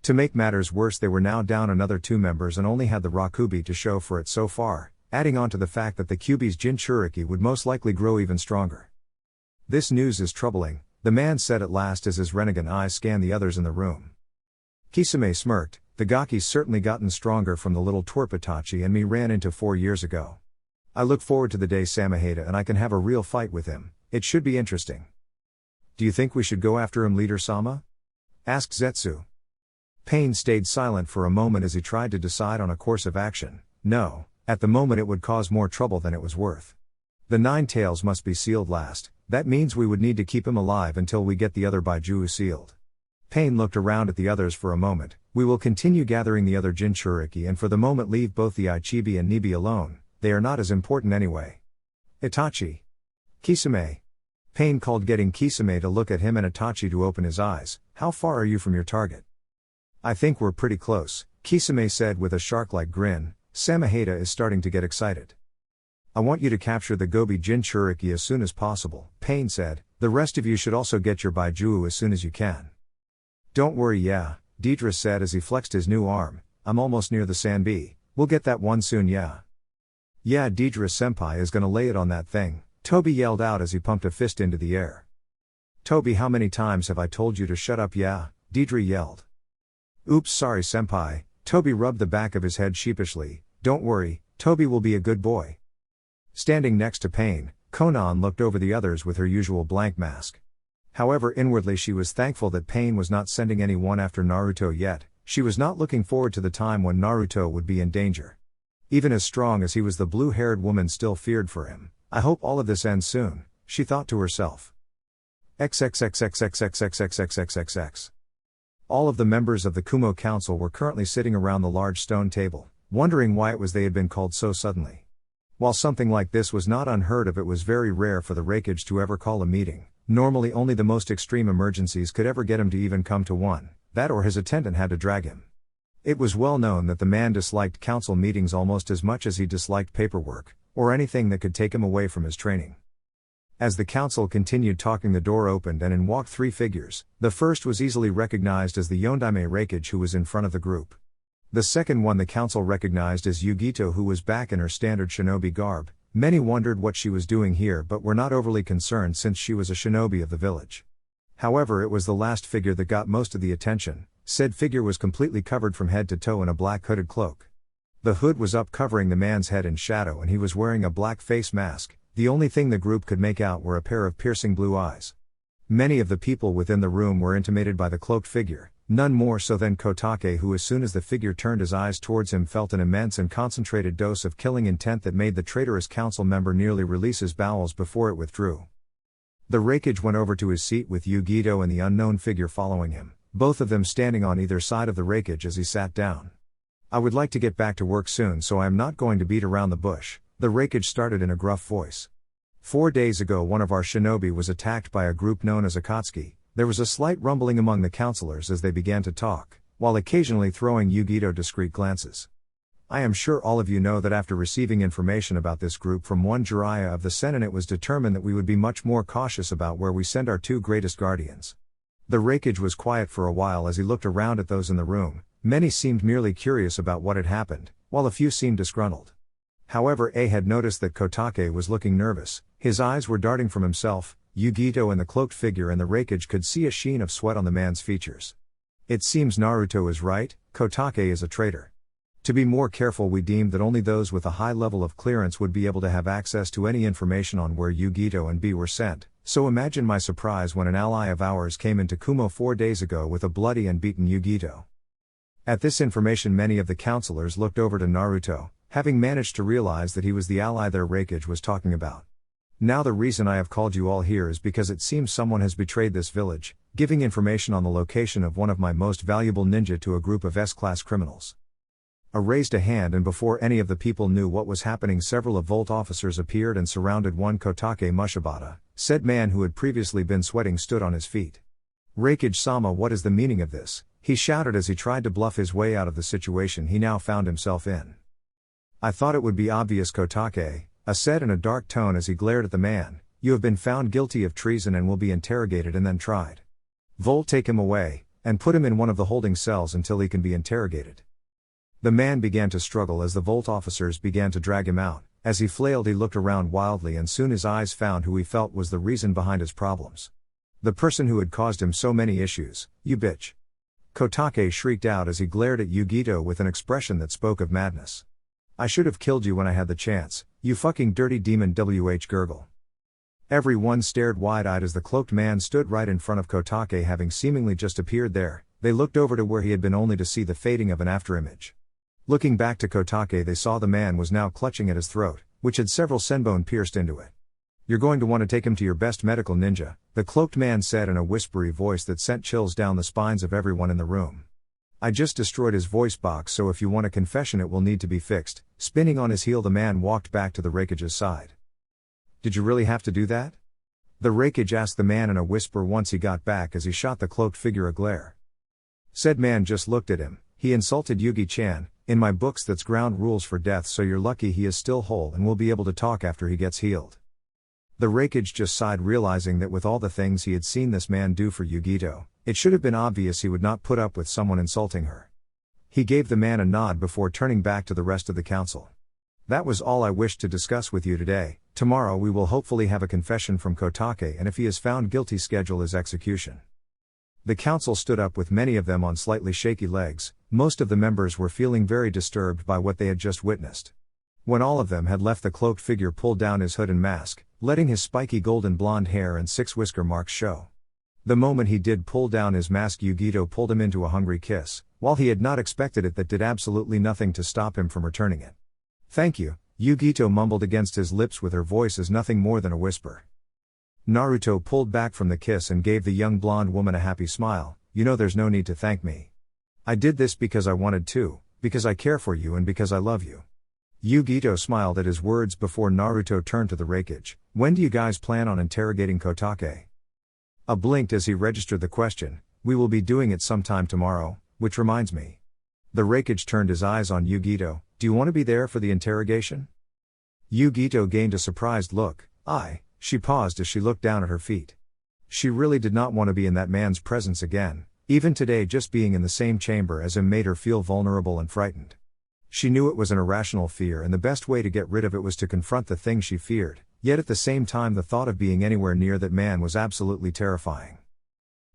To make matters worse, they were now down another two members and only had the Rakubi to show for it so far, adding on to the fact that the Kyuubi's Jinchuriki would most likely grow even stronger. This news is troubling, the man said at last as his Renegan eyes scanned the others in the room. Kisame smirked. The Gaki's certainly gotten stronger from the little twerp Itachi and me ran into 4 years ago. I look forward to the day Samaheda and I can have a real fight with him. It should be interesting. Do you think we should go after him, Leader Sama? Asked Zetsu. Pain stayed silent for a moment as he tried to decide on a course of action. No, at the moment it would cause more trouble than it was worth. The 9 tails must be sealed last. That means we would need to keep him alive until we get the other Baijuu sealed. Pain looked around at the others for a moment. We will continue gathering the other Jinchuriki and for the moment leave both the Ichibi and Nibi alone. They are not as important anyway. Itachi. Kisame. Pain called, getting Kisame to look at him and Itachi to open his eyes. How far are you from your target? I think we're pretty close, Kisame said with a shark-like grin. Samaheda is starting to get excited. I want you to capture the Gobi Jinchuriki as soon as possible, Pain said. The rest of you should also get your Baijuu as soon as you can. Don't worry, yeah, Deidara said as he flexed his new arm. I'm almost near the Sanbi. We'll get that one soon, yeah. Yeah, Deidara-senpai is gonna lay it on that thing, Toby yelled out as he pumped a fist into the air. Toby, how many times have I told you to shut up, yeah, Deidara yelled. Oops, sorry senpai, Toby rubbed the back of his head sheepishly. Don't worry, Toby will be a good boy. Standing next to Pain, Konan looked over the others with her usual blank mask. However, inwardly she was thankful that Pain was not sending anyone after Naruto yet. She was not looking forward to the time when Naruto would be in danger. Even as strong as he was, the blue-haired woman still feared for him. I hope all of this ends soon, she thought to herself. XXXXXXXXXXXX. All of the members of the Kumo Council were currently sitting around the large stone table, wondering why it was they had been called so suddenly. While something like this was not unheard of, it was very rare for the Raikage to ever call a meeting. Normally only the most extreme emergencies could ever get him to even come to one, that or his attendant had to drag him. It was well known that the man disliked council meetings almost as much as he disliked paperwork, or anything that could take him away from his training. As the council continued talking, the door opened and in walked 3 figures. The first was easily recognized as the Yondaime Raikage, who was in front of the group. The second one the council recognized as Yugito, who was back in her standard shinobi garb. Many wondered what she was doing here but were not overly concerned since she was a shinobi of the village. However, it was the last figure that got most of the attention. Said figure was completely covered from head to toe in a black hooded cloak. The hood was up covering the man's head in shadow and he was wearing a black face mask. The only thing the group could make out were a pair of piercing blue eyes. Many of the people within the room were intimidated by the cloaked figure, none more so than Kotake, who as soon as the figure turned his eyes towards him felt an immense and concentrated dose of killing intent that made the traitorous council member nearly release his bowels before it withdrew. The Raikage went over to his seat with Yugito and the unknown figure following him, both of them standing on either side of the Raikage as he sat down. I would like to get back to work soon, so I am not going to beat around the bush, the Raikage started in a gruff voice. 4 days ago one of our shinobi was attacked by a group known as Akatsuki. There was a slight rumbling among the counselors as they began to talk, while occasionally throwing Yugito discreet glances. I am sure all of you know that after receiving information about this group from one Jiraiya of the Sennin, it was determined that we would be much more cautious about where we send our 2 greatest guardians. The Raikage was quiet for a while as he looked around at those in the room. Many seemed merely curious about what had happened, while a few seemed disgruntled. However, A had noticed that Kotake was looking nervous, his eyes were darting from himself, Yugito and the cloaked figure, and the Raikage could see a sheen of sweat on the man's features. It seems Naruto is right, Kotake is a traitor. To be more careful, we deemed that only those with a high level of clearance would be able to have access to any information on where Yugito and B were sent, so imagine my surprise when an ally of ours came into Kumo 4 days ago with a bloody and beaten Yugito. At this information, many of the counselors looked over to Naruto, having managed to realize that he was the ally their Raikage was talking about. Now the reason I have called you all here is because it seems someone has betrayed this village, giving information on the location of one of my most valuable ninja to a group of S-class criminals. A raised a hand, and before any of the people knew what was happening, several of Volt officers appeared and surrounded one Kotake Mushibata. Said man, who had previously been sweating, stood on his feet. Raikage-sama, what is the meaning of this? He shouted as he tried to bluff his way out of the situation he now found himself in. I thought it would be obvious, Kotake, said in a dark tone as he glared at the man. You have been found guilty of treason and will be interrogated and then tried. Volt, take him away, and put him in one of the holding cells until he can be interrogated. The man began to struggle as the Volt officers began to drag him out. As he flailed, he looked around wildly, and soon his eyes found who he felt was the reason behind his problems. The person who had caused him so many issues. You bitch. Kotake shrieked out as he glared at Yugito with an expression that spoke of madness. I should have killed you when I had the chance, you fucking dirty demon. Gurgle. Everyone stared wide-eyed as the cloaked man stood right in front of Kotake, having seemingly just appeared there. They looked over to where he had been only to see the fading of an afterimage. Looking back to Kotake, they saw the man was now clutching at his throat, which had several senbone pierced into it. You're going to want to take him to your best medical ninja, the cloaked man said in a whispery voice that sent chills down the spines of everyone in the room. I just destroyed his voice box, so if you want a confession it will need to be fixed. Spinning on his heel, the man walked back to the Raikage's side. Did you really have to do that? The Raikage asked the man in a whisper once he got back as he shot the cloaked figure a glare. Said man just looked at him. He insulted Yugi-chan. In my books that's ground rules for death, so you're lucky he is still whole and will be able to talk after he gets healed. The Raikage just sighed, realizing that with all the things he had seen this man do for Yugito, it should have been obvious he would not put up with someone insulting her. He gave the man a nod before turning back to the rest of the council. That was all I wished to discuss with you today. Tomorrow we will hopefully have a confession from Kotake, and if he is found guilty, schedule his execution. The council stood up, with many of them on slightly shaky legs. Most of the members were feeling very disturbed by what they had just witnessed. When all of them had left, the cloaked figure pulled down his hood and mask, letting his spiky golden blonde hair and 6 whisker marks show. The moment he did pull down his mask, Yugito pulled him into a hungry kiss. While he had not expected it, that did absolutely nothing to stop him from returning it. Thank you, Yugito mumbled against his lips, with her voice as nothing more than a whisper. Naruto pulled back from the kiss and gave the young blonde woman a happy smile. You know, there's no need to thank me. I did this because I wanted to, because I care for you and because I love you. Yugito smiled at his words before Naruto turned to the Raikage. When do you guys plan on interrogating Kotake? A blinked as he registered the question. We will be doing it sometime tomorrow, which reminds me. The Raikage turned his eyes on Yugito. Do you want to be there for the interrogation? Yugito gained a surprised look. She paused as she looked down at her feet. She really did not want to be in that man's presence again. Even today, just being in the same chamber as him made her feel vulnerable and frightened. She knew it was an irrational fear, and the best way to get rid of it was to confront the thing she feared, yet at the same time the thought of being anywhere near that man was absolutely terrifying.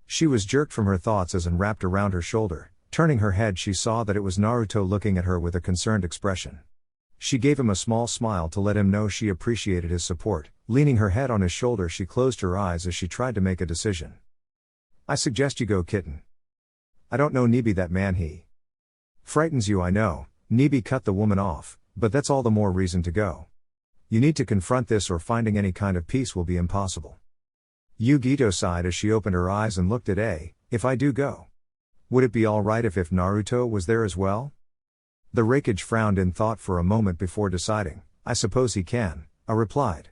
She was jerked from her thoughts as an wrapped around her shoulder. Turning her head, she saw that it was Naruto looking at her with a concerned expression. She gave him a small smile to let him know she appreciated his support. Leaning her head on his shoulder, she closed her eyes as she tried to make a decision. I suggest you go, kitten. I don't know Nibi, that man, he frightens you, I know. Nibi cut the woman off, but that's all the more reason to go. You need to confront this, or finding any kind of peace will be impossible. Yugito sighed as she opened her eyes and looked at A. If I do go, would it be alright if Naruto was there as well? The Raikage frowned in thought for a moment before deciding. I suppose he can, I replied.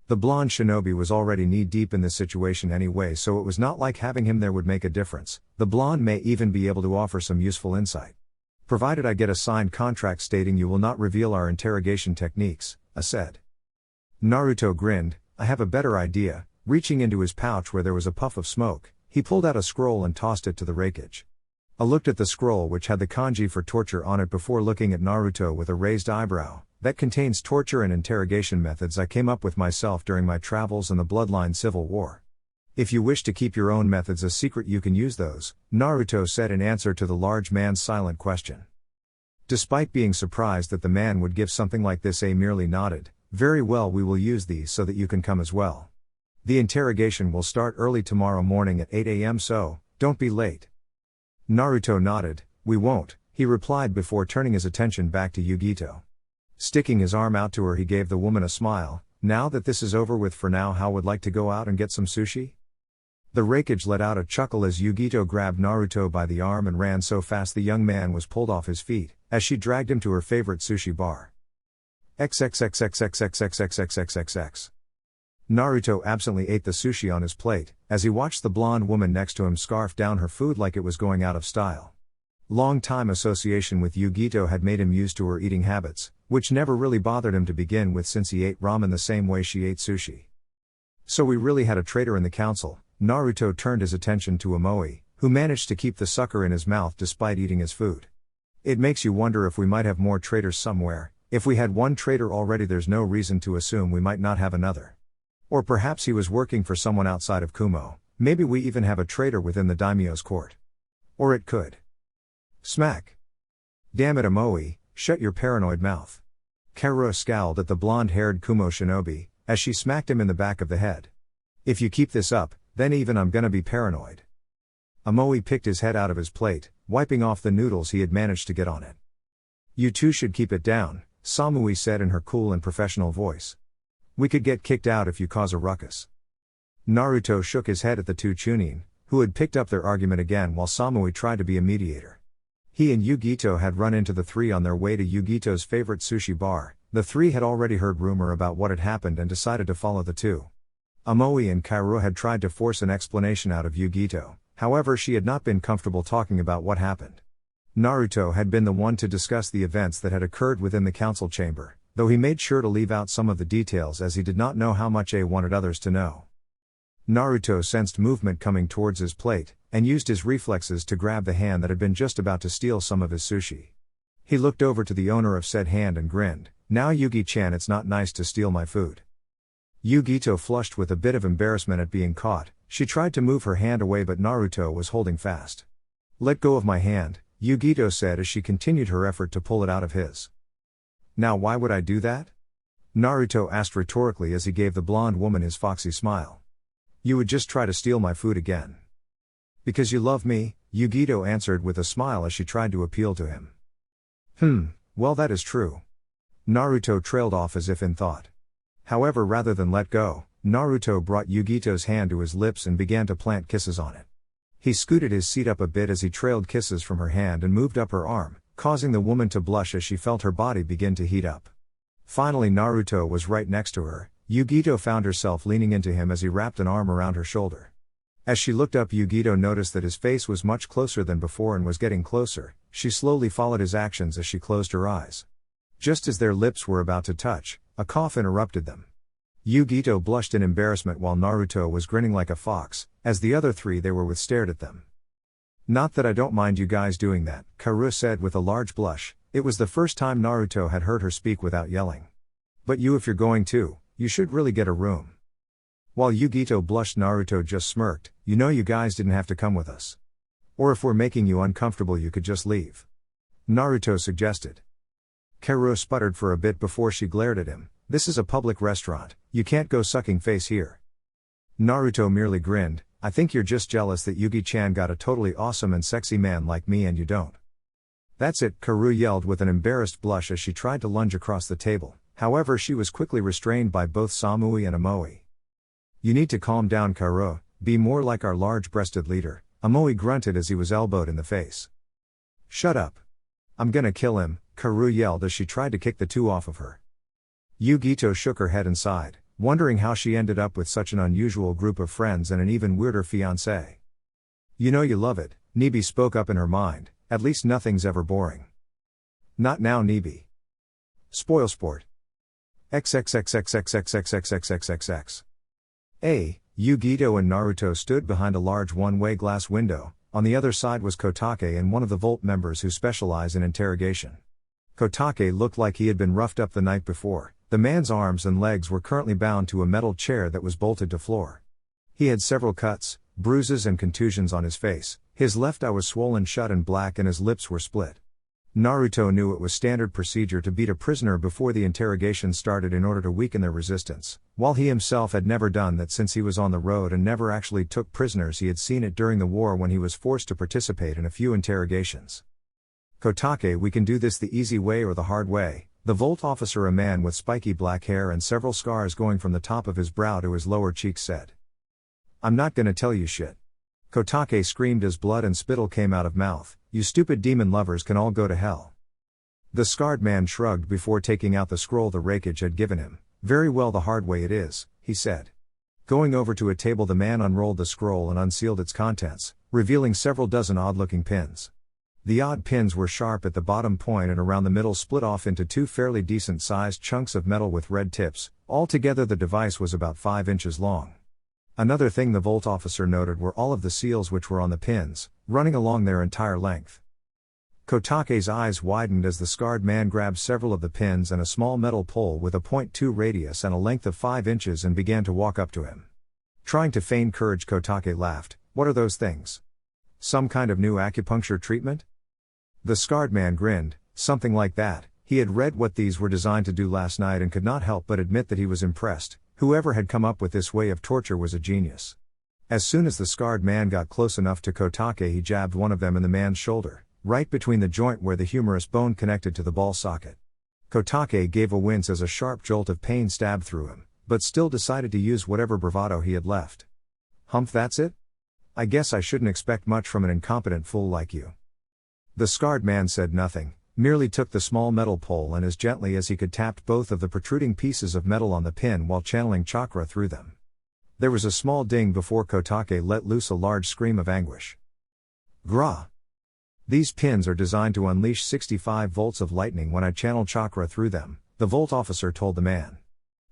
The blonde shinobi was already knee-deep in this situation anyway, so it was not like having him there would make a difference. The blonde may even be able to offer some useful insight. Provided I get a signed contract stating you will not reveal our interrogation techniques, I said. Naruto grinned. I have a better idea. Reaching into his pouch where there was a puff of smoke, he pulled out a scroll and tossed it to the Raikage. I looked at the scroll, which had the kanji for torture on it, before looking at Naruto with a raised eyebrow. that contains torture and interrogation methods I came up with myself during my travels and the Bloodline Civil War. If you wish to keep your own methods a secret, you can use those, Naruto said in answer to the large man's silent question. Despite being surprised that the man would give something like this, A merely nodded. Very well, we will use these so that you can come as well. The interrogation will start early tomorrow morning at 8 a.m. so, don't be late. Naruto nodded. We won't, he replied before turning his attention back to Yugito. Sticking his arm out to her, he gave the woman a smile. Now that this is over with for now, how would like to go out and get some sushi? The Raikage let out a chuckle as Yugito grabbed Naruto by the arm and ran so fast the young man was pulled off his feet, as she dragged him to her favorite sushi bar. XXXXXXXXXXXXX. Naruto absently ate the sushi on his plate, as he watched the blonde woman next to him scarf down her food like it was going out of style. Long-time association with Yugito had made him used to her eating habits, which never really bothered him to begin with since he ate ramen the same way she ate sushi. So we really had a traitor in the council. Naruto turned his attention to Amoe, who managed to keep the sucker in his mouth despite eating his food. It makes you wonder if we might have more traitors somewhere. If we had one traitor already, there's no reason to assume we might not have another. Or perhaps he was working for someone outside of Kumo. Maybe we even have a traitor within the daimyo's court. Or it could. Smack. Damn it, Amoe, shut your paranoid mouth. Karuo scowled at the blonde-haired Kumo shinobi, as she smacked him in the back of the head. If you keep this up, then even I'm gonna be paranoid. Amoe picked his head out of his plate, wiping off the noodles he had managed to get on it. You two should keep it down, Samui said in her cool and professional voice. We could get kicked out if you cause a ruckus. Naruto shook his head at the two Chunin, who had picked up their argument again while Samui tried to be a mediator. He and Yugito had run into the three on their way to Yugito's favorite sushi bar. The three had already heard rumor about what had happened and decided to follow the two. Amoe and Kaoru had tried to force an explanation out of Yugito, however she had not been comfortable talking about what happened. Naruto had been the one to discuss the events that had occurred within the council chamber, though he made sure to leave out some of the details as he did not know how much A wanted others to know. Naruto sensed movement coming towards his plate, and used his reflexes to grab the hand that had been just about to steal some of his sushi. He looked over to the owner of said hand and grinned. Now Yugi-chan, it's not nice to steal my food. Yugito flushed with a bit of embarrassment at being caught. She tried to move her hand away but Naruto was holding fast. Let go of my hand, Yugito said as she continued her effort to pull it out of his. Now why would I do that? Naruto asked rhetorically as he gave the blonde woman his foxy smile. You would just try to steal my food again. Because you love me, Yugito answered with a smile as she tried to appeal to him. Well that is true. Naruto trailed off as if in thought. However, rather than let go, Naruto brought Yugito's hand to his lips and began to plant kisses on it. He scooted his seat up a bit as he trailed kisses from her hand and moved up her arm, causing the woman to blush as she felt her body begin to heat up. Finally Naruto was right next to her. Yugito found herself leaning into him as he wrapped an arm around her shoulder. As she looked up, Yugito noticed that his face was much closer than before and was getting closer. She slowly followed his actions as she closed her eyes. Just as their lips were about to touch, a cough interrupted them. Yugito blushed in embarrassment while Naruto was grinning like a fox, as the other three they were with stared at them. Not that I don't mind you guys doing that, Kaoru said with a large blush. It was the first time Naruto had heard her speak without yelling. But you, if you're going to, you should really get a room. While Yugito blushed, Naruto just smirked. You know, you guys didn't have to come with us. Or if we're making you uncomfortable you could just leave. Naruto suggested. Kaoru sputtered for a bit before she glared at him. This is a public restaurant, you can't go sucking face here. Naruto merely grinned. I think you're just jealous that Yugi-chan got a totally awesome and sexy man like me and you don't. That's it, Kaoru yelled with an embarrassed blush as she tried to lunge across the table. However, she was quickly restrained by both Samui and Amoe. You need to calm down, Kaoru, be more like our large-breasted leader, Amoe grunted as he was elbowed in the face. Shut up. I'm gonna kill him, Kaoru yelled as she tried to kick the two off of her. Yugito shook her head and sighed, wondering how she ended up with such an unusual group of friends and an even weirder fiancé. You know you love it, Nibi spoke up in her mind, at least nothing's ever boring. Not now, Nibi. Spoil sport. XXXXXXXXXXXXX. Yugito and Naruto stood behind a large one-way glass window. On the other side was Kotake and one of the Volt members who specialize in interrogation. Kotake looked like he had been roughed up the night before. The man's arms and legs were currently bound to a metal chair that was bolted to floor. He had several cuts, bruises and contusions on his face. His left eye was swollen shut and black and his lips were split. Naruto knew it was standard procedure to beat a prisoner before the interrogation started in order to weaken their resistance. While he himself had never done that since he was on the road and never actually took prisoners, he had seen it during the war when he was forced to participate in a few interrogations. Kotake, we can do this the easy way or the hard way, the Volt officer, a man with spiky black hair and several scars going from the top of his brow to his lower cheeks, said. I'm not gonna tell you shit. Kotake screamed as blood and spittle came out of mouth. You stupid demon lovers can all go to hell. The scarred man shrugged before taking out the scroll the Raikage had given him. Very well, the hard way it is, he said. Going over to a table, the man unrolled the scroll and unsealed its contents, revealing several dozen odd-looking pins. The odd pins were sharp at the bottom point and around the middle, split off into two fairly decent-sized chunks of metal with red tips. Altogether the device was about 5 inches long. Another thing the Volt officer noted were all of the seals which were on the pins, running along their entire length. Kotake's eyes widened as the scarred man grabbed several of the pins and a small metal pole with a .2 radius and a length of 5 inches and began to walk up to him. Trying to feign courage, Kotake laughed. What are those things? Some kind of new acupuncture treatment? The scarred man grinned. Something like that. He had read what these were designed to do last night and could not help but admit that he was impressed. Whoever had come up with this way of torture was a genius. As soon as the scarred man got close enough to Kotake, he jabbed one of them in the man's shoulder, right between the joint where the humerus bone connected to the ball socket. Kotake gave a wince as a sharp jolt of pain stabbed through him, but still decided to use whatever bravado he had left. Humph, that's it? I guess I shouldn't expect much from an incompetent fool like you. The scarred man said nothing, merely took the small metal pole and as gently as he could tapped both of the protruding pieces of metal on the pin while channeling chakra through them. There was a small ding before Kotake let loose a large scream of anguish. Gra! These pins are designed to unleash 65 volts of lightning when I channel chakra through them, the Volt officer told the man.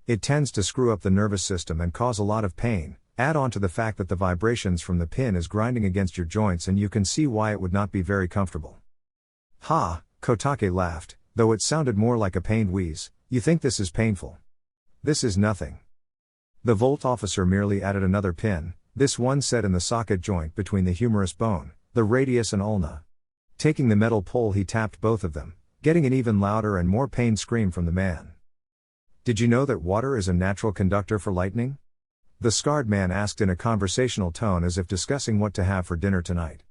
It tends to screw up the nervous system and cause a lot of pain. Add on to the fact that the vibrations from the pin is grinding against your joints and you can see why it would not be very comfortable. Ha! Kotake laughed, though it sounded more like a pained wheeze. You think this is painful? This is nothing. The Volt officer merely added another pin, this one set in the socket joint between the humerus bone, the radius and ulna. Taking the metal pole, he tapped both of them, getting an even louder and more pained scream from the man. Did you know that water is a natural conductor for lightning? The scarred man asked in a conversational tone as if discussing what to have for dinner tonight.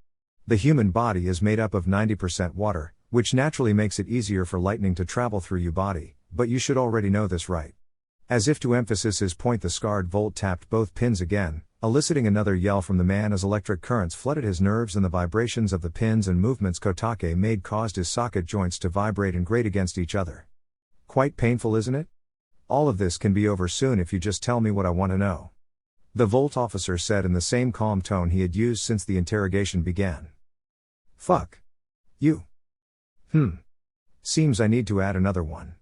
The human body is made up of 90% water, which naturally makes it easier for lightning to travel through your body, but you should already know this, right? As if to emphasize his point, the scarred Volt tapped both pins again, eliciting another yell from the man as electric currents flooded his nerves and the vibrations of the pins and movements Kotake made caused his socket joints to vibrate and grate against each other. Quite painful, isn't it? All of this can be over soon if you just tell me what I want to know. The Volt officer said in the same calm tone he had used since the interrogation began. Fuck. You. Seems I need to add another one.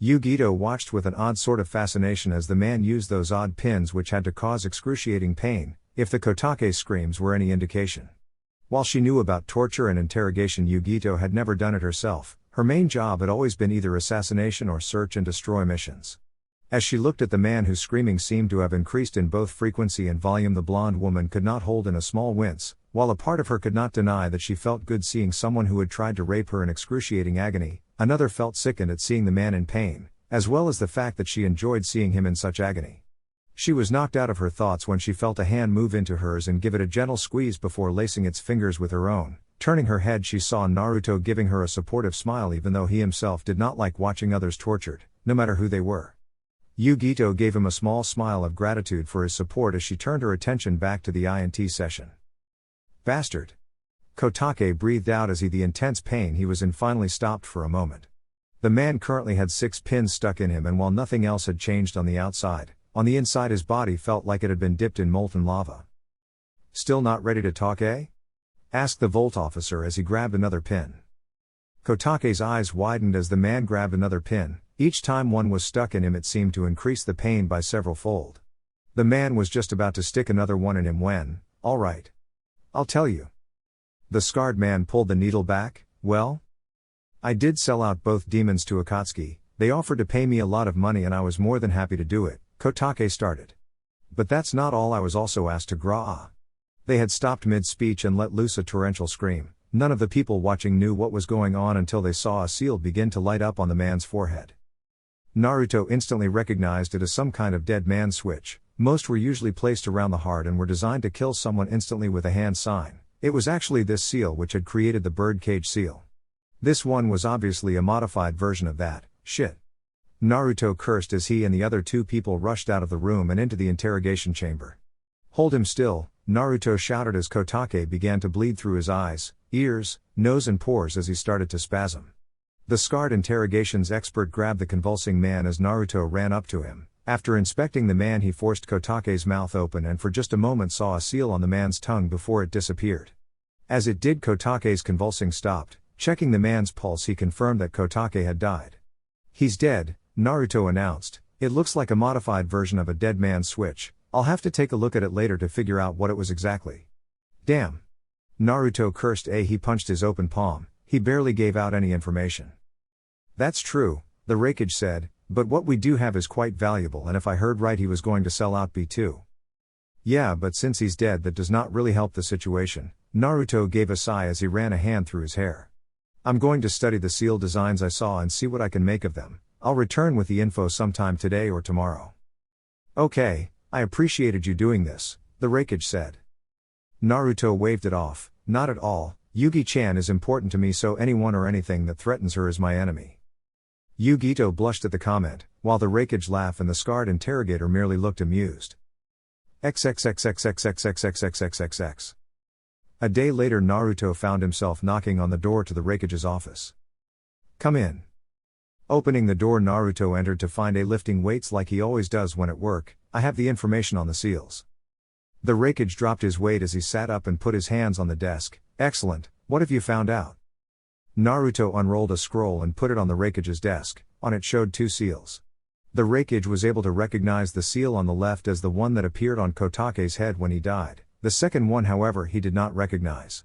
Yugito watched with an odd sort of fascination as the man used those odd pins which had to cause excruciating pain, if the Kotake screams were any indication. While she knew about torture and interrogation, Yugito had never done it herself. Her main job had always been either assassination or search and destroy missions. As she looked at the man whose screaming seemed to have increased in both frequency and volume, the blonde woman could not hold in a small wince, while a part of her could not deny that she felt good seeing someone who had tried to rape her in excruciating agony. Another felt sickened at seeing the man in pain, as well as the fact that she enjoyed seeing him in such agony. She was knocked out of her thoughts when she felt a hand move into hers and give it a gentle squeeze before lacing its fingers with her own. Turning her head, she saw Naruto giving her a supportive smile, even though he himself did not like watching others tortured, no matter who they were. Yugito gave him a small smile of gratitude for his support as she turned her attention back to the INT session. Bastard! Kotake breathed out as the intense pain he was in finally stopped for a moment. The man currently had 6 pins stuck in him, and while nothing else had changed on the outside, on the inside his body felt like it had been dipped in molten lava. Still not ready to talk, eh? Asked the Volt officer as he grabbed another pin. Kotake's eyes widened as the man grabbed another pin. Each time one was stuck in him, it seemed to increase the pain by several fold. The man was just about to stick another one in him when, all right. I'll tell you. The scarred man pulled the needle back. Well? I did sell out both demons to Akatsuki. They offered to pay me a lot of money and I was more than happy to do it, Kotake started. But that's not all, I was also asked to gra. They had stopped mid-speech and let loose a torrential scream. None of the people watching knew what was going on until they saw a seal begin to light up on the man's forehead. Naruto instantly recognized it as some kind of dead man switch. Most were usually placed around the heart and were designed to kill someone instantly with a hand sign. It was actually this seal which had created the birdcage seal. This one was obviously a modified version of that. Shit. Naruto cursed as he and the other two people rushed out of the room and into the interrogation chamber. Hold him still, Naruto shouted as Kotake began to bleed through his eyes, ears, nose and pores as he started to spasm. The scarred interrogations expert grabbed the convulsing man as Naruto ran up to him. After inspecting the man, he forced Kotake's mouth open and for just a moment saw a seal on the man's tongue before it disappeared. As it did, Kotake's convulsing stopped. Checking the man's pulse, he confirmed that Kotake had died. He's dead, Naruto announced. It looks like a modified version of a dead man's switch. I'll have to take a look at it later to figure out what it was exactly. Damn. Naruto cursed. He punched his open palm. He barely gave out any information. That's true, the Raikage said, but what we do have is quite valuable, and if I heard right he was going to sell out B2. Yeah, but since he's dead that does not really help the situation. Naruto gave a sigh as he ran a hand through his hair. I'm going to study the seal designs I saw and see what I can make of them. I'll return with the info sometime today or tomorrow. Okay, I appreciated you doing this, the Raikage said. Naruto waved it off. Not at all, Yugi-chan is important to me, so anyone or anything that threatens her is my enemy. Yugito blushed at the comment, while the Raikage laughed and the scarred interrogator merely looked amused. XXXXXXXXXXXX. A day later, Naruto found himself knocking on the door to the Raikage's office. Come in. Opening the door, Naruto entered to find a lifting weights like he always does when at work. I have the information on the seals. The Raikage dropped his weight as he sat up and put his hands on the desk. Excellent, what have you found out? Naruto unrolled a scroll and put it on the Raikage's desk. On it showed two seals. The Raikage was able to recognize the seal on the left as the one that appeared on Kotake's head when he died. The second one, however, he did not recognize.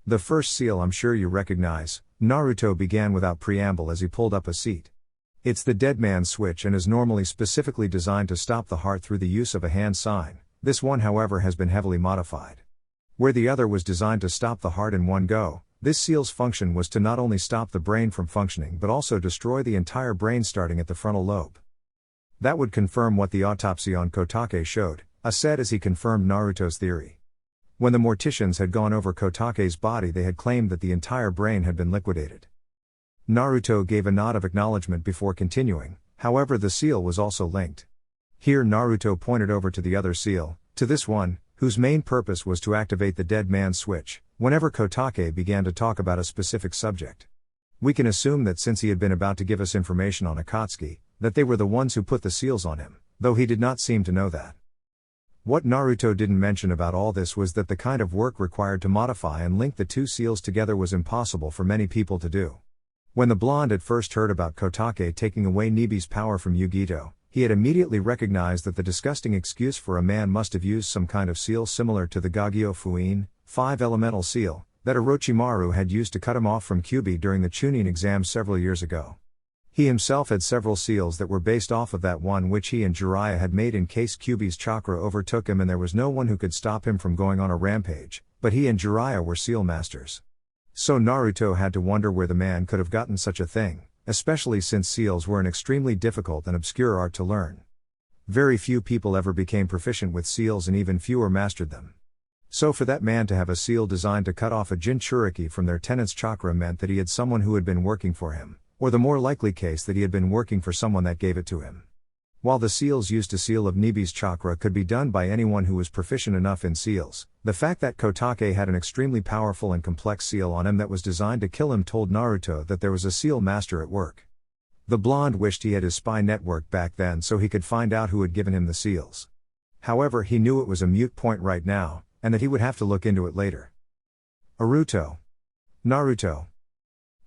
The first seal I'm sure you recognize, Naruto began without preamble as he pulled up a seat. It's the dead man's switch and is normally specifically designed to stop the heart through the use of a hand sign. This one, however, has been heavily modified. Where the other was designed to stop the heart in one go, this seal's function was to not only stop the brain from functioning but also destroy the entire brain starting at the frontal lobe. That would confirm what the autopsy on Kotake showed, said as he confirmed Naruto's theory. When the morticians had gone over Kotake's body, they had claimed that the entire brain had been liquidated. Naruto gave a nod of acknowledgement before continuing, however the seal was also linked. Here Naruto pointed over to the other seal, to this one, whose main purpose was to activate the dead man's switch, whenever Kotake began to talk about a specific subject. We can assume that since he had been about to give us information on Akatsuki, that they were the ones who put the seals on him, though he did not seem to know that. What Naruto didn't mention about all this was that the kind of work required to modify and link the two seals together was impossible for many people to do. When the blonde had first heard about Kotake taking away Nibi's power from Yugito, he had immediately recognized that the disgusting excuse for a man must have used some kind of seal similar to the Gagyo Fuin, 5-elemental seal, that Orochimaru had used to cut him off from Kyuubi during the Chunin exam several years ago. He himself had several seals that were based off of that one which he and Jiraiya had made in case Kyuubi's chakra overtook him and there was no one who could stop him from going on a rampage, but he and Jiraiya were seal masters. So Naruto had to wonder where the man could have gotten such a thing, especially since seals were an extremely difficult and obscure art to learn. Very few people ever became proficient with seals and even fewer mastered them. So for that man to have a seal designed to cut off a Jinchuriki from their tenant's chakra meant that he had someone who had been working for him, or the more likely case that he had been working for someone that gave it to him. While the seals used to seal of Nibi's chakra could be done by anyone who was proficient enough in seals, the fact that Kotake had an extremely powerful and complex seal on him that was designed to kill him told Naruto that there was a seal master at work. The blonde wished he had his spy network back then so he could find out who had given him the seals. However, he knew it was a moot point right now, and that he would have to look into it later. Naruto.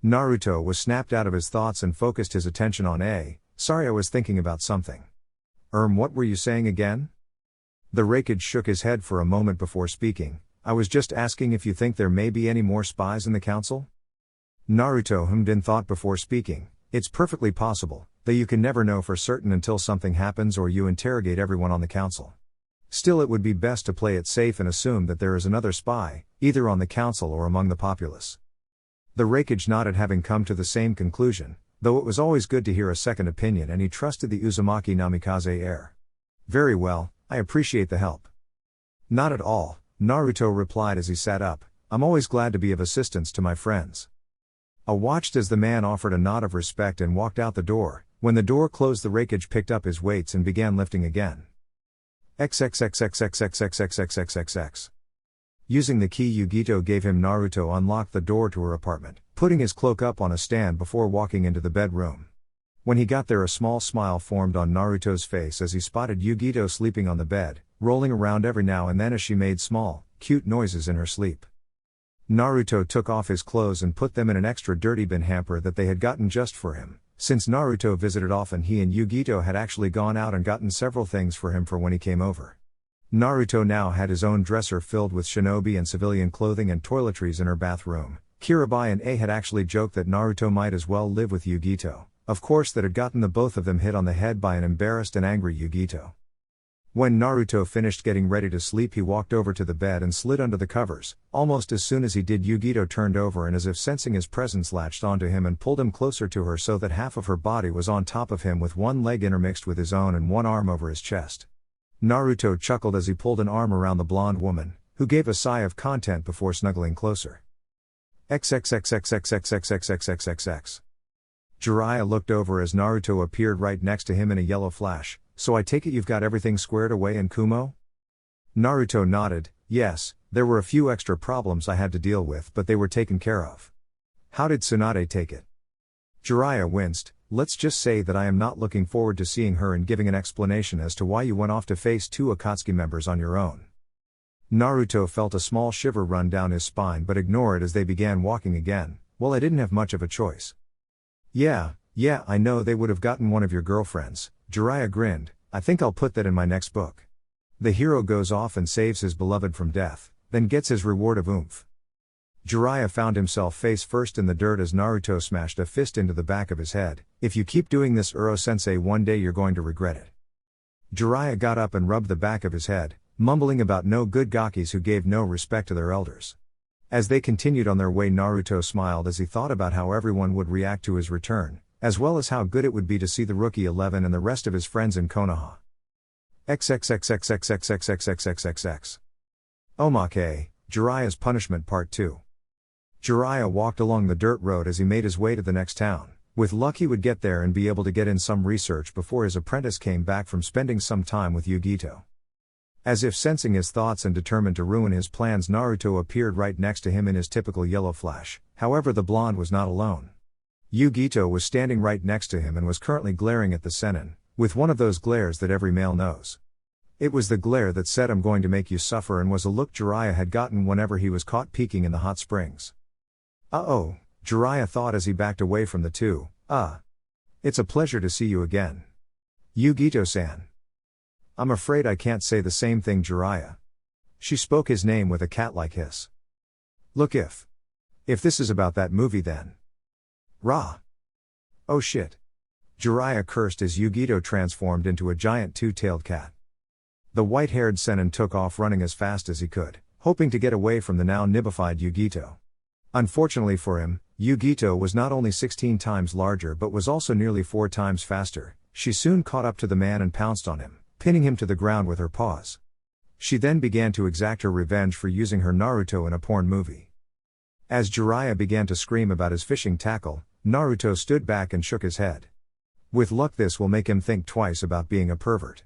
Naruto was snapped out of his thoughts and focused his attention on sorry, I was thinking about something. What were you saying again? The Raikage shook his head for a moment before speaking. I was just asking if you think there may be any more spies in the council? Naruto hummed in thought before speaking. It's perfectly possible, though you can never know for certain until something happens or you interrogate everyone on the council. Still, it would be best to play it safe and assume that there is another spy, either on the council or among the populace. The Raikage nodded, having come to the same conclusion, though it was always good to hear a second opinion, and he trusted the Uzumaki Namikaze heir. Very well, I appreciate the help. Not at all, Naruto replied as he sat up. I'm always glad to be of assistance to my friends. I watched as the man offered a nod of respect and walked out the door. When the door closed, the Raikage picked up his weights and began lifting again. XXXXXXXXXXXX. Using the key Yugito gave him, Naruto unlocked the door to her apartment, putting his cloak up on a stand before walking into the bedroom. When he got there, a small smile formed on Naruto's face as he spotted Yugito sleeping on the bed, rolling around every now and then as she made small, cute noises in her sleep. Naruto took off his clothes and put them in an extra dirty bin hamper that they had gotten just for him. Since Naruto visited often, he and Yugito had actually gone out and gotten several things for him for when he came over. Naruto now had his own dresser filled with shinobi and civilian clothing and toiletries in her bathroom. Kirabai and A had actually joked that Naruto might as well live with Yugito. Of course, that had gotten the both of them hit on the head by an embarrassed and angry Yugito. When Naruto finished getting ready to sleep, he walked over to the bed and slid under the covers. Almost as soon as he did, Yugito turned over and, as if sensing his presence, latched onto him and pulled him closer to her so that half of her body was on top of him, with one leg intermixed with his own and one arm over his chest. Naruto chuckled as he pulled an arm around the blonde woman, who gave a sigh of content before snuggling closer. XXXXXXXXXXXX. Jiraiya looked over as Naruto appeared right next to him in a yellow flash. So I take it you've got everything squared away in Kumo? Naruto nodded. Yes, there were a few extra problems I had to deal with, but they were taken care of. How did Tsunade take it? Jiraiya winced. Let's just say that I am not looking forward to seeing her and giving an explanation as to why you went off to face two Akatsuki members on your own. Naruto felt a small shiver run down his spine but ignored it as they began walking again. Well, I didn't have much of a choice. Yeah, I know they would have gotten one of your girlfriends. Jiraiya grinned. I think I'll put that in my next book. The hero goes off and saves his beloved from death, then gets his reward of oomph. Jiraiya found himself face first in the dirt as Naruto smashed a fist into the back of his head. If you keep doing this, Uro-sensei, one day you're going to regret it. Jiraiya got up and rubbed the back of his head, mumbling about no good gakis who gave no respect to their elders. As they continued on their way, Naruto smiled as he thought about how everyone would react to his return, as well as how good it would be to see the Rookie 11 and the rest of his friends in Konoha. XXXXXXXXXXXX. Omake, Jiraiya's Punishment Part 2. Jiraiya walked along the dirt road as he made his way to the next town. With luck, he would get there and be able to get in some research before his apprentice came back from spending some time with Yugito. As if sensing his thoughts and determined to ruin his plans, Naruto appeared right next to him in his typical yellow flash. However, the blonde was not alone. Yugito was standing right next to him and was currently glaring at the Sennin, with one of those glares that every male knows. It was the glare that said, "I'm going to make you suffer," and was a look Jiraiya had gotten whenever he was caught peeking in the hot springs. Uh-oh, Jiraiya thought as he backed away from the two. It's a pleasure to see you again. Yugito-san. I'm afraid I can't say the same thing, Jiraiya. She spoke his name with a cat-like hiss. Look, if this is about that movie, then. Oh shit. Jiraiya cursed as Yugito transformed into a giant two-tailed cat. The white-haired Sennin took off running as fast as he could, hoping to get away from the now nibbified Yugito. Unfortunately for him, Yugito was not only 16 times larger but was also nearly 4 times faster. She soon caught up to the man and pounced on him, pinning him to the ground with her paws. She then began to exact her revenge for using her Naruto in a porn movie. As Jiraiya began to scream about his fishing tackle, Naruto stood back and shook his head. With luck, this will make him think twice about being a pervert.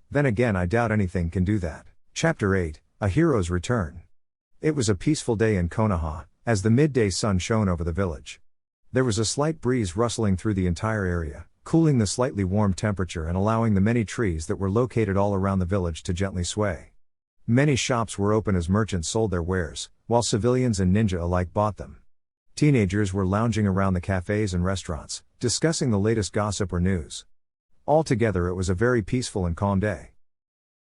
Then again, I doubt anything can do that. Chapter 8, A Hero's Return. It was a peaceful day in Konoha, as the midday sun shone over the village. There was a slight breeze rustling through the entire area, cooling the slightly warm temperature and allowing the many trees that were located all around the village to gently sway. Many shops were open as merchants sold their wares, while civilians and ninja alike bought them. Teenagers were lounging around the cafes and restaurants, discussing the latest gossip or news. Altogether, it was a very peaceful and calm day.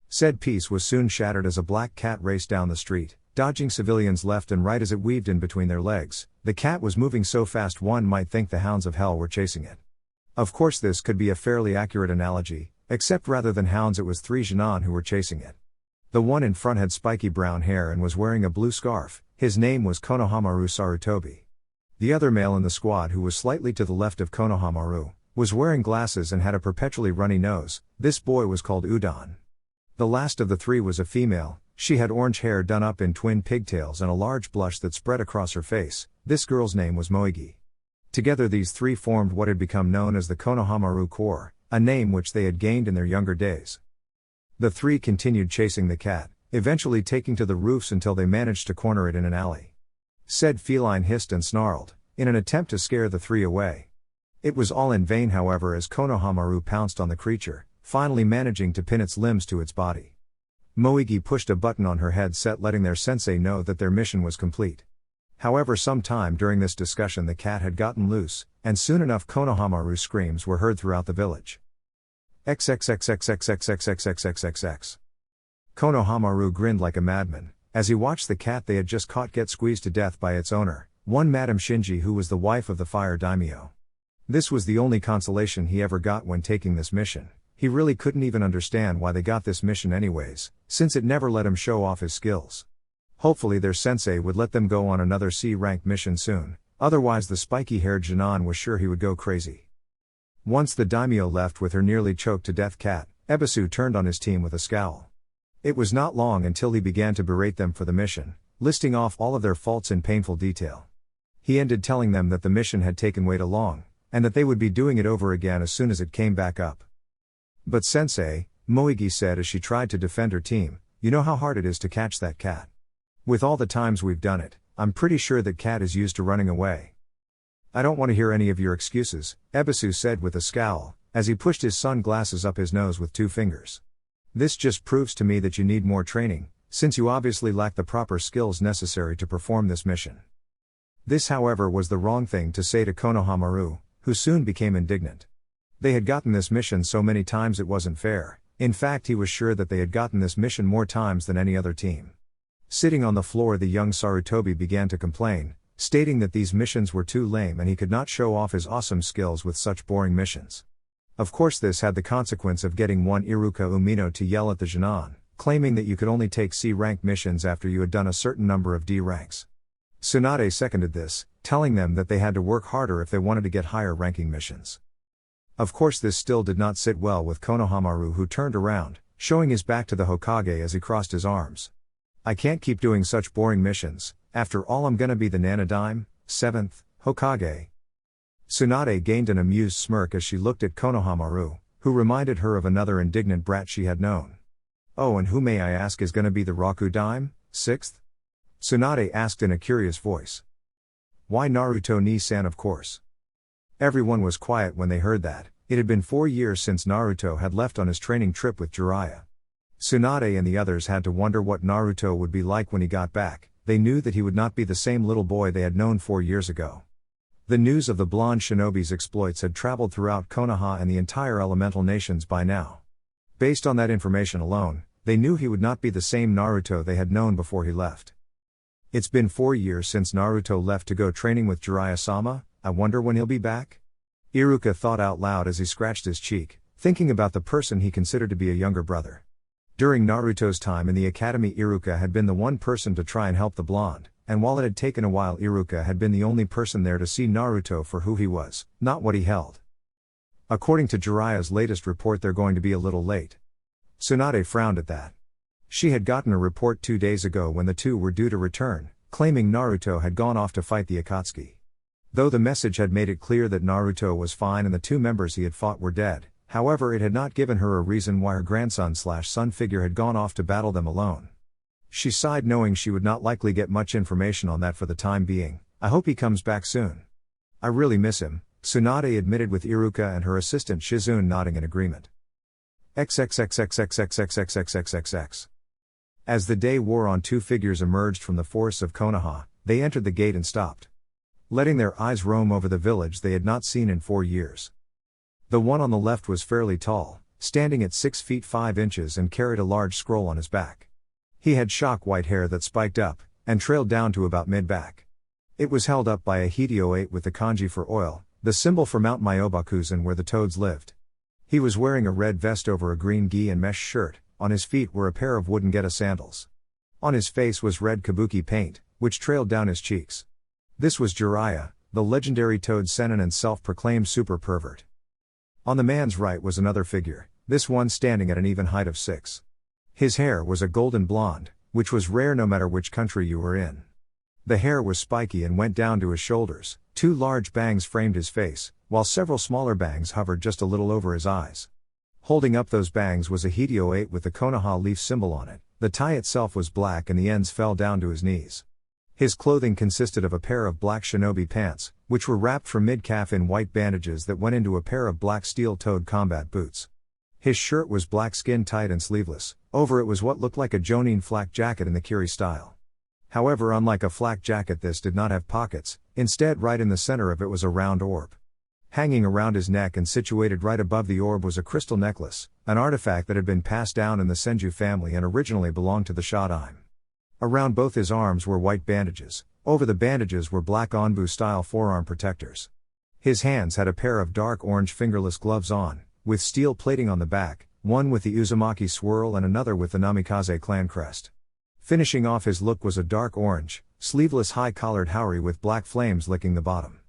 Said peace was soon shattered as a black cat raced down the street, dodging civilians left and right as it weaved in between their legs. The cat was moving so fast one might think the hounds of hell were chasing it. Of course this could be a fairly accurate analogy, except rather than hounds it was 3 genin who were chasing it. The one in front had spiky brown hair and was wearing a blue scarf. His name was Konohamaru Sarutobi. The other male in the squad, who was slightly to the left of Konohamaru, was wearing glasses and had a perpetually runny nose. This boy was called Udon. The last of the 3 was a female. She had orange hair done up in twin pigtails and a large blush that spread across her face. This girl's name was Moegi. Together these 3 formed what had become known as the Konohamaru Corps, a name which they had gained in their younger days. The 3 continued chasing the cat, eventually taking to the roofs until they managed to corner it in an alley. Said feline hissed and snarled, in an attempt to scare the 3 away. It was all in vain, however, as Konohamaru pounced on the creature, finally managing to pin its limbs to its body. Moegi pushed a button on her headset, letting their sensei know that their mission was complete. However, sometime during this discussion the cat had gotten loose, and soon enough Konohamaru's screams were heard throughout the village. XXXXXXXXXXXXX. Konohamaru grinned like a madman, as he watched the cat they had just caught get squeezed to death by its owner, one Madame Shinji, who was the wife of the fire daimyo. This was the only consolation he ever got when taking this mission. He really couldn't even understand why they got this mission anyways, since it never let him show off his skills. Hopefully their sensei would let them go on another C-rank mission soon, otherwise the spiky-haired genin was sure he would go crazy. Once the daimyo left with her nearly choked to death cat, Ebisu turned on his team with a scowl. It was not long until he began to berate them for the mission, listing off all of their faults in painful detail. He ended telling them that the mission had taken way too long, and that they would be doing it over again as soon as it came back up. But sensei, Moegi said as she tried to defend her team, you know how hard it is to catch that cat. With all the times we've done it, I'm pretty sure that cat is used to running away. I don't want to hear any of your excuses, Ebisu said with a scowl, as he pushed his sunglasses up his nose with 2 fingers. This just proves to me that you need more training, since you obviously lack the proper skills necessary to perform this mission. This, however, was the wrong thing to say to Konohamaru, who soon became indignant. They had gotten this mission so many times it wasn't fair. In fact, he was sure that they had gotten this mission more times than any other team. Sitting on the floor, the young Sarutobi began to complain, stating that these missions were too lame and he could not show off his awesome skills with such boring missions. Of course, this had the consequence of getting one Iruka Umino to yell at the genin, claiming that you could only take C-rank missions after you had done a certain number of D ranks. Tsunade seconded this, telling them that they had to work harder if they wanted to get higher ranking missions. Of course, this still did not sit well with Konohamaru, who turned around, showing his back to the Hokage as he crossed his arms. I can't keep doing such boring missions. After all, I'm gonna be the Nanadime, 7th, Hokage. Tsunade gained an amused smirk as she looked at Konohamaru, who reminded her of another indignant brat she had known. Oh, and who, may I ask, is gonna be the Rakudime, 6th? Tsunade asked in a curious voice. Why, Naruto ni-san, of course. Everyone was quiet when they heard that. It had been 4 years since Naruto had left on his training trip with Jiraiya. Tsunade and the others had to wonder what Naruto would be like when he got back. They knew that he would not be the same little boy they had known 4 years ago. The news of the blonde shinobi's exploits had traveled throughout Konoha and the entire elemental nations by now. Based on that information alone, they knew he would not be the same Naruto they had known before he left. It's been 4 years since Naruto left to go training with Jiraiya-sama. I wonder when he'll be back? Iruka thought out loud as he scratched his cheek, thinking about the person he considered to be a younger brother. During Naruto's time in the academy, Iruka had been the one person to try and help the blonde, and while it had taken a while, Iruka had been the only person there to see Naruto for who he was, not what he held. According to Jiraiya's latest report, they're going to be a little late. Tsunade frowned at that. She had gotten a report 2 days ago when the two were due to return, claiming Naruto had gone off to fight the Akatsuki. Though the message had made it clear that Naruto was fine and the 2 members he had fought were dead, however, it had not given her a reason why her grandson/son figure had gone off to battle them alone. She sighed, knowing she would not likely get much information on that for the time being. I hope he comes back soon. I really miss him, Tsunade admitted, with Iruka and her assistant Shizune nodding in agreement. XXXXXXXXXXXXX. As the day wore on, 2 figures emerged from the forests of Konoha. They entered the gate and stopped, letting their eyes roam over the village they had not seen in 4 years. The one on the left was fairly tall, standing at 6 feet 5 inches and carried a large scroll on his back. He had shock white hair that spiked up, and trailed down to about mid-back. It was held up by a Hitio 8 with the kanji for oil, the symbol for Mount Myobakuzen where the toads lived. He was wearing a red vest over a green gi and mesh shirt, on his feet were a pair of wooden geta sandals. On his face was red kabuki paint, which trailed down his cheeks. This was Jiraiya, the legendary toad senin and self-proclaimed super pervert. On the man's right was another figure, this one standing at an even height of 6. His hair was a golden blonde, which was rare no matter which country you were in. The hair was spiky and went down to his shoulders, 2 large bangs framed his face, while several smaller bangs hovered just a little over his eyes. Holding up those bangs was a Hitio 8 with the Konoha leaf symbol on it. The tie itself was black and the ends fell down to his knees. His clothing consisted of a pair of black shinobi pants, which were wrapped from mid-calf in white bandages that went into a pair of black steel-toed combat boots. His shirt was black skin-tight and sleeveless, over it was what looked like a Jonin flak jacket in the Kiri style. However, unlike a flak jacket, this did not have pockets, instead right in the center of it was a round orb. Hanging around his neck and situated right above the orb was a crystal necklace, an artifact that had been passed down in the Senju family and originally belonged to the Shodaime. Around both his arms were white bandages, over the bandages were black Onbu-style forearm protectors. His hands had a pair of dark orange fingerless gloves on, with steel plating on the back, one with the Uzumaki swirl and another with the Namikaze clan crest. Finishing off his look was a dark orange, sleeveless high-collared haori with black flames licking the bottom.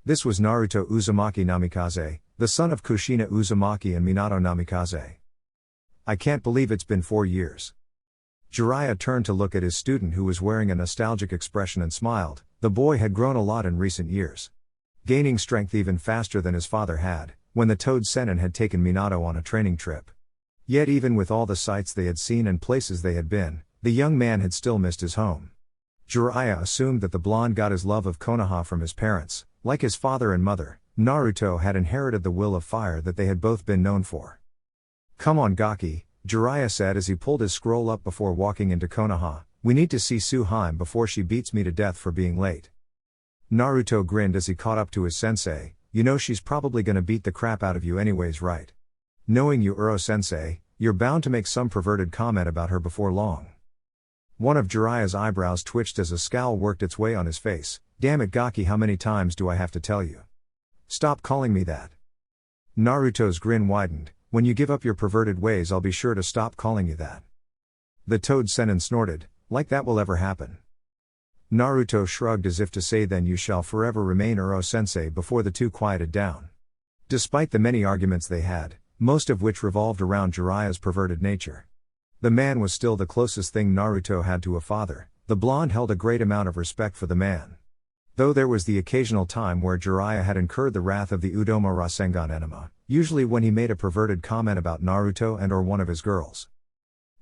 This was Naruto Uzumaki Namikaze, the son of Kushina Uzumaki and Minato Namikaze. I can't believe it's been 4 years. Jiraiya turned to look at his student who was wearing a nostalgic expression and smiled. The boy had grown a lot in recent years. Gaining strength even faster than his father had, when the Toad Sennin had taken Minato on a training trip. Yet even with all the sights they had seen and places they had been, the young man had still missed his home. Jiraiya assumed that the blonde got his love of Konoha from his parents. Like his father and mother, Naruto had inherited the will of fire that they had both been known for. "Come on Gaki," Jiraiya said as he pulled his scroll up before walking into Konoha, "we need to see Tsuhime before she beats me to death for being late." Naruto grinned as he caught up to his sensei. "You know she's probably gonna beat the crap out of you anyways, right? Knowing you, Uro-sensei, you're bound to make some perverted comment about her before long." One of Jiraiya's eyebrows twitched as a scowl worked its way on his face. "Damn it Gaki, how many times do I have to tell you? Stop calling me that." Naruto's grin widened. "When you give up your perverted ways I'll be sure to stop calling you that." The Toad Sennin snorted, "Like that will ever happen." Naruto shrugged as if to say, "Then you shall forever remain Uro-sensei," before the two quieted down. Despite the many arguments they had, most of which revolved around Jiraiya's perverted nature, the man was still the closest thing Naruto had to a father. The blonde held a great amount of respect for the man. Though there was the occasional time where Jiraiya had incurred the wrath of the Udoma Rasengan enema, usually when he made a perverted comment about Naruto and or one of his girls.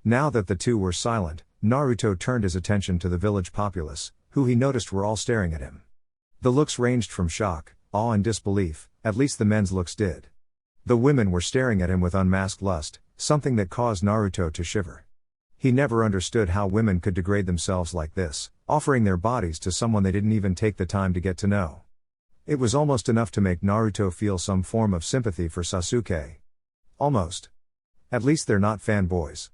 Now that the two were silent, Naruto turned his attention to the village populace, who he noticed were all staring at him. The looks ranged from shock, awe and disbelief, at least the men's looks did. The women were staring at him with unmasked lust, something that caused Naruto to shiver. He never understood how women could degrade themselves like this, offering their bodies to someone they didn't even take the time to get to know. It was almost enough to make Naruto feel some form of sympathy for Sasuke. Almost. At least they're not fanboys.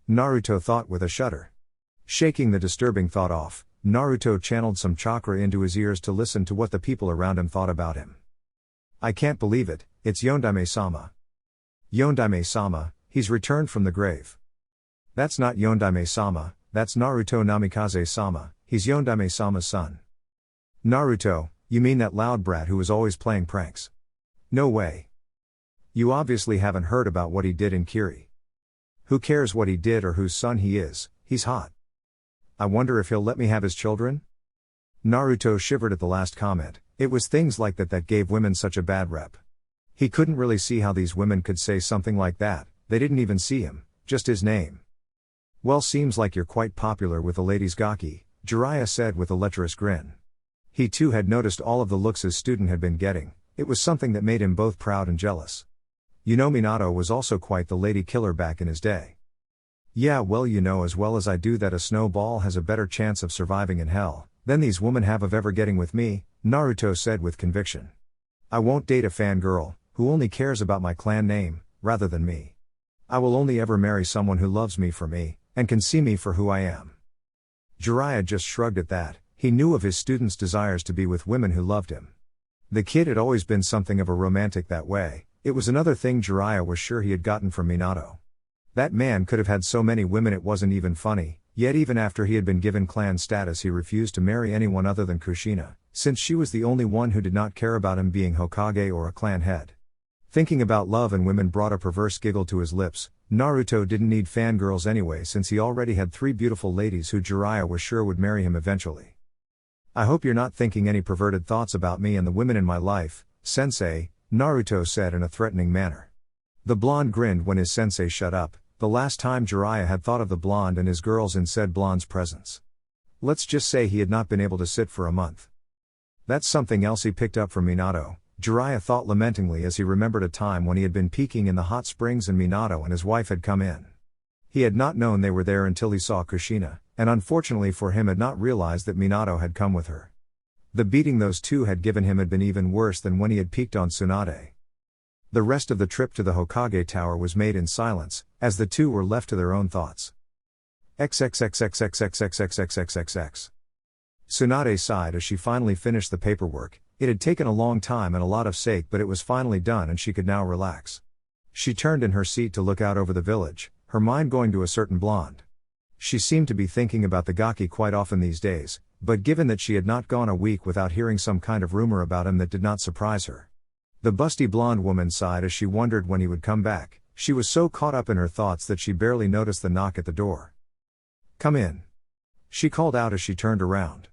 Naruto thought with a shudder. Shaking the disturbing thought off, Naruto channeled some chakra into his ears to listen to what the people around him thought about him. "I can't believe it, it's Yondaime-sama. Yondaime-sama, he's returned from the grave." "That's not Yondaime-sama, that's Naruto Namikaze-sama, he's Yondaime-sama's son." "Naruto, you mean that loud brat who was always playing pranks?" "No way. You obviously haven't heard about what he did in Kiri." "Who cares what he did or whose son he is, he's hot. I wonder if he'll let me have his children?" Naruto shivered at the last comment. It was things like that that gave women such a bad rep. He couldn't really see how these women could say something like that. They didn't even see him, just his name. "Well, seems like you're quite popular with the ladies Gaki," Jiraiya said with a lecherous grin. He too had noticed all of the looks his student had been getting. It was something that made him both proud and jealous. "You know Minato was also quite the lady killer back in his day." "Yeah, well, you know as well as I do that a snowball has a better chance of surviving in hell than these women have of ever getting with me," Naruto said with conviction. "I won't date a fangirl who only cares about my clan name, rather than me. I will only ever marry someone who loves me for me, and can see me for who I am. Jiraiya just shrugged at that. He knew of his students' desires to be with women who loved him. The kid had always been something of a romantic that way. It was another thing Jiraiya was sure he had gotten from Minato. That man could have had so many women it wasn't even funny, yet even after he had been given clan status he refused to marry anyone other than Kushina, since she was the only one who did not care about him being Hokage or a clan head. Thinking about love and women brought a perverse giggle to his lips. Naruto didn't need fangirls anyway since he already had 3 beautiful ladies who Jiraiya was sure would marry him eventually. I hope you're not thinking any perverted thoughts about me and the women in my life, sensei, Naruto said in a threatening manner. The blonde grinned when his sensei shut up, the last time Jiraiya had thought of the blonde and his girls in said blonde's presence. Let's just say he had not been able to sit for a month. That's something else he picked up from Minato, Jiraiya thought lamentingly as he remembered a time when he had been peeking in the hot springs and Minato and his wife had come in. He had not known they were there until he saw Kushina, and unfortunately for him had not realized that Minato had come with her. The beating those two had given him had been even worse than when he had peeked on Tsunade. The rest of the trip to the Hokage Tower was made in silence, as the two were left to their own thoughts. XXXXXXXXXXXX. Tsunade sighed as she finally finished the paperwork. It had taken a long time and a lot of sake, but it was finally done and she could now relax. She turned in her seat to look out over the village, her mind going to a certain blonde. She seemed to be thinking about the Gaki quite often these days, but given that she had not gone a week without hearing some kind of rumor about him that did not surprise her. The busty blonde woman sighed as she wondered when he would come back. She was so caught up in her thoughts that she barely noticed the knock at the door. "Come in," she called out as she turned around.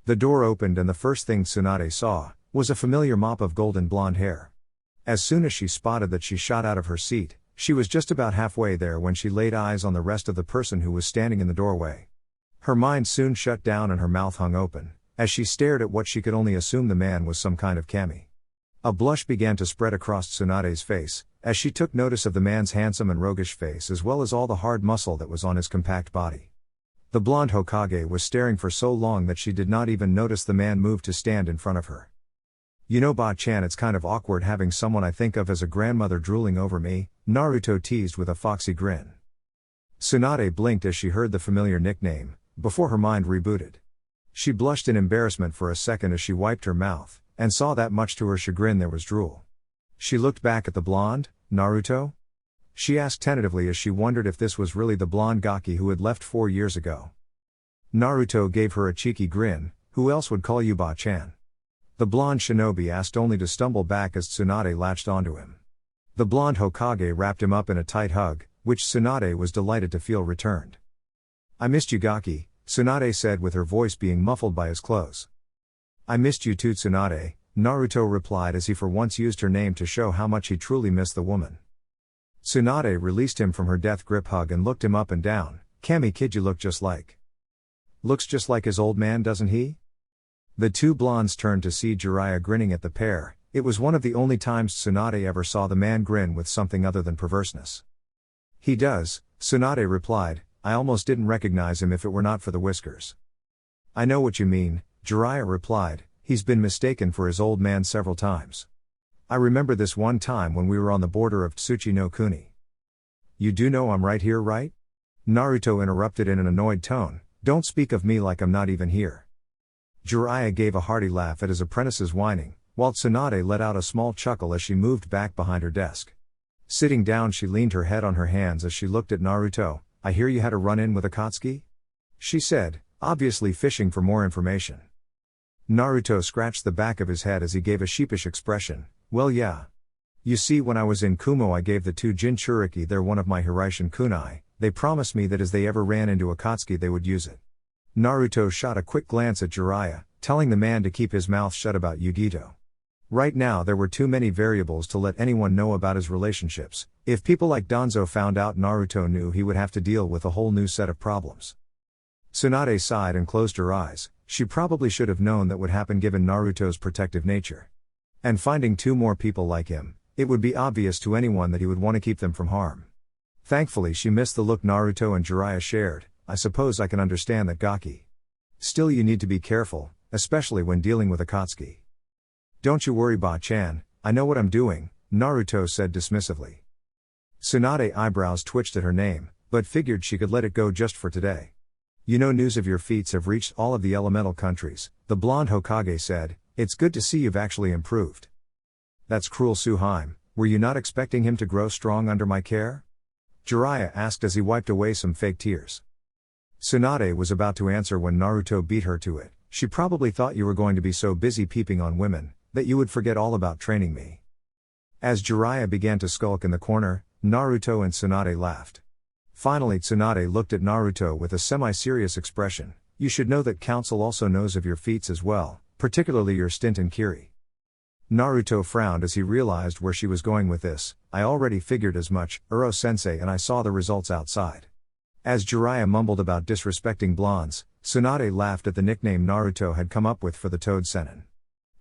The door opened and the first thing Tsunade saw was a familiar mop of golden blonde hair. As soon as she spotted that, she shot out of her seat. She was just about halfway there when she laid eyes on the rest of the person who was standing in the doorway. Her mind soon shut down and her mouth hung open, as she stared at what she could only assume the man was some kind of kami. A blush began to spread across Tsunade's face, as she took notice of the man's handsome and roguish face as well as all the hard muscle that was on his compact body. The blonde Hokage was staring for so long that she did not even notice the man move to stand in front of her. "You know Ba-chan, it's kind of awkward having someone I think of as a grandmother drooling over me," Naruto teased with a foxy grin. Tsunade blinked as she heard the familiar nickname, before her mind rebooted. She blushed in embarrassment for a second as she wiped her mouth, and saw that much to her chagrin there was drool. She looked back at the blonde. "Naruto?" she asked tentatively as she wondered if this was really the blonde Gaki who had left 4 years ago. Naruto gave her a cheeky grin. "Who else would call you Ba-chan?" The blonde shinobi asked only to stumble back as Tsunade latched onto him. The blonde Hokage wrapped him up in a tight hug, which Tsunade was delighted to feel returned. "I missed you, Gaki," Tsunade said with her voice being muffled by his clothes. "I missed you too, Tsunade," Naruto replied as he for once used her name to show how much he truly missed the woman. Tsunade released him from her death grip hug and looked him up and down. "Kami kid, you look just like." "Looks just like his old man, doesn't he?" The two blondes turned to see Jiraiya grinning at the pair. It was one of the only times Tsunade ever saw the man grin with something other than perverseness. "He does," Tsunade replied. "I almost didn't recognize him if it were not for the whiskers." "I know what you mean," Jiraiya replied. "He's been mistaken for his old man several times. I remember this one time when we were on the border of Tsuchi no Kuni." "You do know I'm right here, right?" Naruto interrupted in an annoyed tone. "Don't speak of me like I'm not even here." Jiraiya gave a hearty laugh at his apprentice's whining, while Tsunade let out a small chuckle as she moved back behind her desk. Sitting down, she leaned her head on her hands as she looked at Naruto. "I hear you had a run-in with Akatsuki?" she said, obviously fishing for more information. Naruto scratched the back of his head as he gave a sheepish expression. "Well, yeah. You see, when I was in Kumo I gave the two Jinchuriki there one of my Hiraishin kunai. They promised me that as they ever ran into Akatsuki they would use it." Naruto shot a quick glance at Jiraiya, telling the man to keep his mouth shut about Yugito. Right now there were too many variables to let anyone know about his relationships. If people like Danzo found out Naruto knew, he would have to deal with a whole new set of problems. Tsunade sighed and closed her eyes. She probably should have known that would happen given Naruto's protective nature. And finding 2 more people like him, it would be obvious to anyone that he would want to keep them from harm. Thankfully she missed the look Naruto and Jiraiya shared. "I suppose I can understand that, Gaki. Still, you need to be careful, especially when dealing with Akatsuki." "Don't you worry, Ba-chan, I know what I'm doing," Naruto said dismissively. Tsunade eyebrows twitched at her name. but figured she could let it go just for today. You know, news of your feats have reached all of the elemental countries, the blonde Hokage said. It's good to see you've actually improved. That's cruel, Suheim. Were you not expecting him to grow strong under my care? Jiraiya asked as he wiped away some fake tears. Tsunade was about to answer when Naruto beat her to it. She probably thought you were going to be so busy peeping on women, that you would forget all about training me. As Jiraiya began to skulk in the corner, Naruto and Tsunade laughed. Finally Tsunade looked at Naruto with a semi-serious expression. You should know that council also knows of your feats as well, particularly your stint in Kiri. Naruto frowned as he realized where she was going with this. I already figured as much, Uro-sensei, and I saw the results outside. As Jiraiya mumbled about disrespecting blondes, Tsunade laughed at the nickname Naruto had come up with for the Toad Sennin.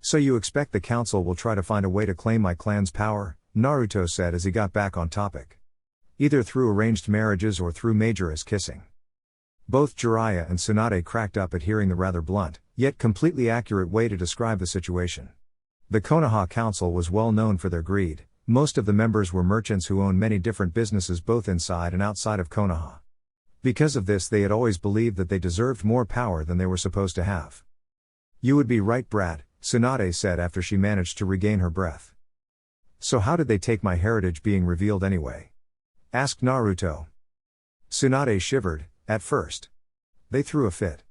So you expect the council will try to find a way to claim my clan's power? Naruto said as he got back on topic. Either through arranged marriages or through Major's kissing. Both Jiraiya and Tsunade cracked up at hearing the rather blunt, yet completely accurate way to describe the situation. The Konoha Council was well known for their greed. Most of the members were merchants who owned many different businesses both inside and outside of Konoha. Because of this they had always believed that they deserved more power than they were supposed to have. You would be right, brat, Tsunade said after she managed to regain her breath. So how did they take my heritage being revealed anyway? Asked Naruto. Tsunade shivered. At first, they threw a fit.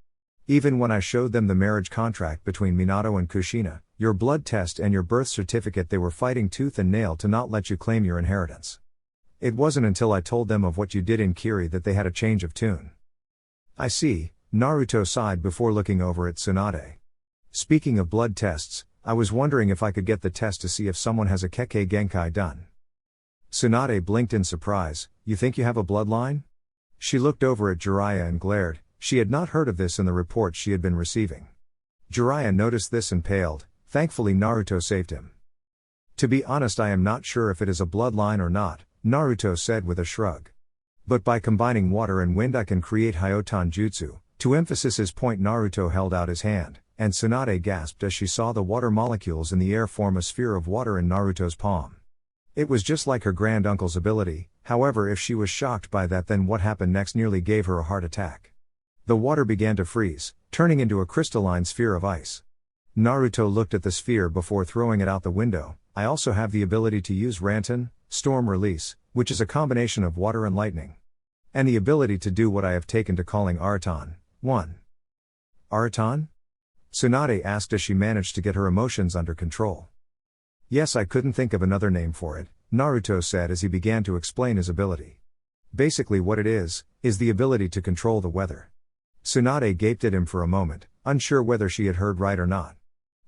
Even when I showed them the marriage contract between Minato and Kushina, your blood test and your birth certificate, they were fighting tooth and nail to not let you claim your inheritance. It wasn't until I told them of what you did in Kiri that they had a change of tune. I see, Naruto sighed before looking over at Tsunade. Speaking of blood tests, I was wondering if I could get the test to see if someone has a Kekkei Genkai done. Tsunade blinked in surprise. You think you have a bloodline? She looked over at Jiraiya and glared. She had not heard of this in the reports she had been receiving. Jiraiya noticed this and paled. Thankfully Naruto saved him. To be honest, I am not sure if it is a bloodline or not, Naruto said with a shrug. But by combining water and wind I can create Hyotan Jutsu. To emphasize his point, Naruto held out his hand, and Tsunade gasped as she saw the water molecules in the air form a sphere of water in Naruto's palm. It was just like her granduncle's ability. However, if she was shocked by that, then what happened next nearly gave her a heart attack. The water began to freeze, turning into a crystalline sphere of ice. Naruto looked at the sphere before throwing it out the window. I also have the ability to use Ranton, Storm Release, which is a combination of water and lightning. And the ability to do what I have taken to calling Arton. 1. Arton? Tsunade asked as she managed to get her emotions under control. Yes, I couldn't think of another name for it, Naruto said as he began to explain his ability. Basically what it is the ability to control the weather. Tsunade gaped at him for a moment, unsure whether she had heard right or not.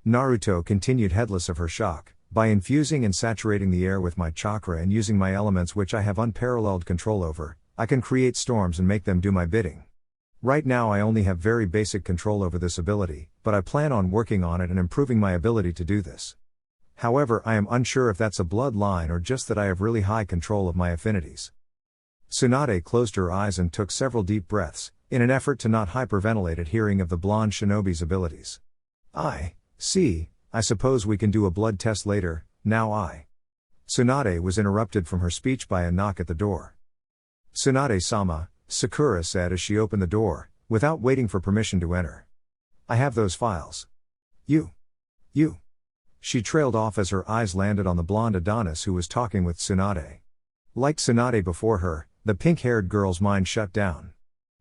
Naruto continued, heedless of her shock. By infusing and saturating the air with my chakra and using my elements which I have unparalleled control over, I can create storms and make them do my bidding. Right now I only have very basic control over this ability, but I plan on working on it and improving my ability to do this. However, I am unsure if that's a bloodline or just that I have really high control of my affinities. Tsunade closed her eyes and took several deep breaths, in an effort to not hyperventilate at hearing of the blonde shinobi's abilities. I see, I suppose we can do a blood test later, now Tsunade was interrupted from her speech by a knock at the door. Tsunade-sama, Sakura said as she opened the door, without waiting for permission to enter. I have those files. You. She trailed off as her eyes landed on the blonde Adonis who was talking with Tsunade. Like Tsunade before her, the pink-haired girl's mind shut down.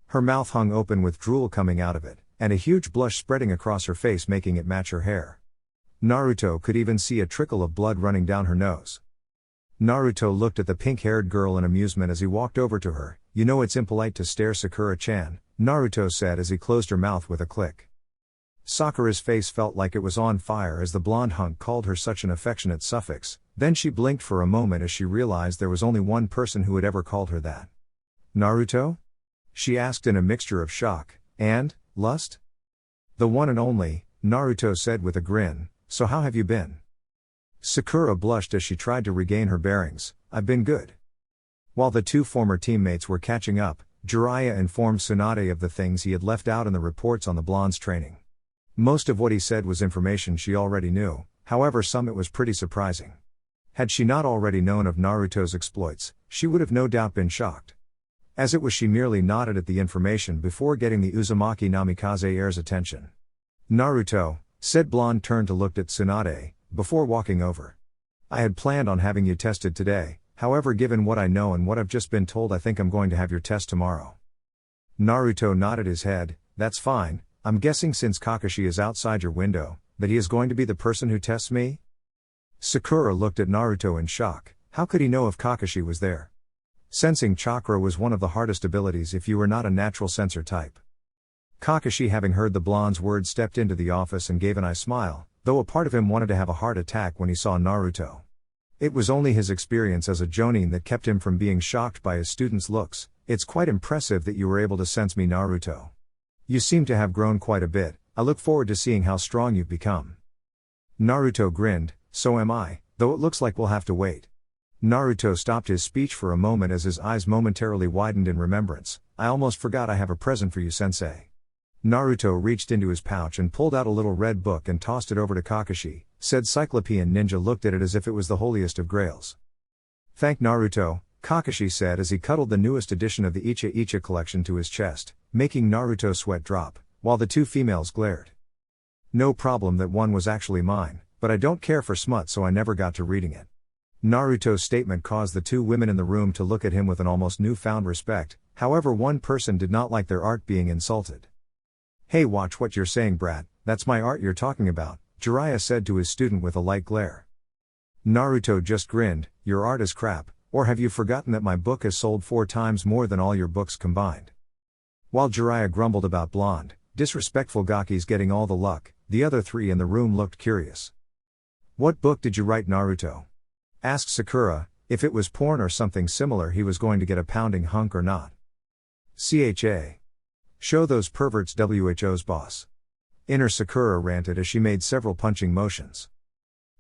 Her mouth hung open with drool coming out of it, and a huge blush spreading across her face making it match her hair. Naruto could even see a trickle of blood running down her nose. Naruto looked at the pink-haired girl in amusement as he walked over to her. You know it's impolite to stare, Sakura-chan, Naruto said as he closed her mouth with a click. Sakura's face felt like it was on fire as the blonde hunk called her such an affectionate suffix, then she blinked for a moment as she realized there was only one person who had ever called her that. Naruto? She asked in a mixture of shock and lust. The one and only, Naruto said with a grin. So how have you been? Sakura blushed as she tried to regain her bearings. I've been good. While the two former teammates were catching up, Jiraiya informed Tsunade of the things he had left out in the reports on the blonde's training. Most of what he said was information she already knew, however some it was pretty surprising. Had she not already known of Naruto's exploits, she would have no doubt been shocked. As it was, she merely nodded at the information before getting the Uzumaki Namikaze heir's attention. Naruto, said Blonde, turned to look at Tsunade, before walking over. I had planned on having you tested today, however given what I know and what I've just been told, I think I'm going to have your test tomorrow. Naruto nodded his head. That's fine. I'm guessing since Kakashi is outside your window, that he is going to be the person who tests me? Sakura looked at Naruto in shock. How could he know if Kakashi was there? Sensing chakra was one of the hardest abilities if you were not a natural sensor type. Kakashi, having heard the blonde's words, stepped into the office and gave an eye smile, though a part of him wanted to have a heart attack when he saw Naruto. It was only his experience as a jonin that kept him from being shocked by his students' looks. It's quite impressive that you were able to sense me, Naruto. You seem to have grown quite a bit. I look forward to seeing how strong you've become. Naruto grinned. So am I, though it looks like we'll have to wait. Naruto stopped his speech for a moment as his eyes momentarily widened in remembrance. I almost forgot I have a present for you, sensei. Naruto reached into his pouch and pulled out a little red book and tossed it over to Kakashi. Said Cyclopean Ninja looked at it as if it was the holiest of grails. Thank Naruto, Kakashi said as he cuddled the newest edition of the Icha Icha collection to his chest, making Naruto sweat drop, while the two females glared. No problem, that one was actually mine, but I don't care for smut, so I never got to reading it. Naruto's statement caused the two women in the room to look at him with an almost newfound respect. However, one person did not like their art being insulted. Hey, watch what you're saying, brat, that's my art you're talking about, Jiraiya said to his student with a light glare. Naruto just grinned. Your art is crap, or have you forgotten that my book has sold 4 times more than all your books combined? While Jiraiya grumbled about blonde, disrespectful Gaki's getting all the luck, the other 3 in the room looked curious. What book did you write, Naruto? Asked Sakura. If it was porn or something similar, he was going to get a pounding hunk or not. CHA. Show those perverts WHO's boss. Inner Sakura ranted as she made several punching motions.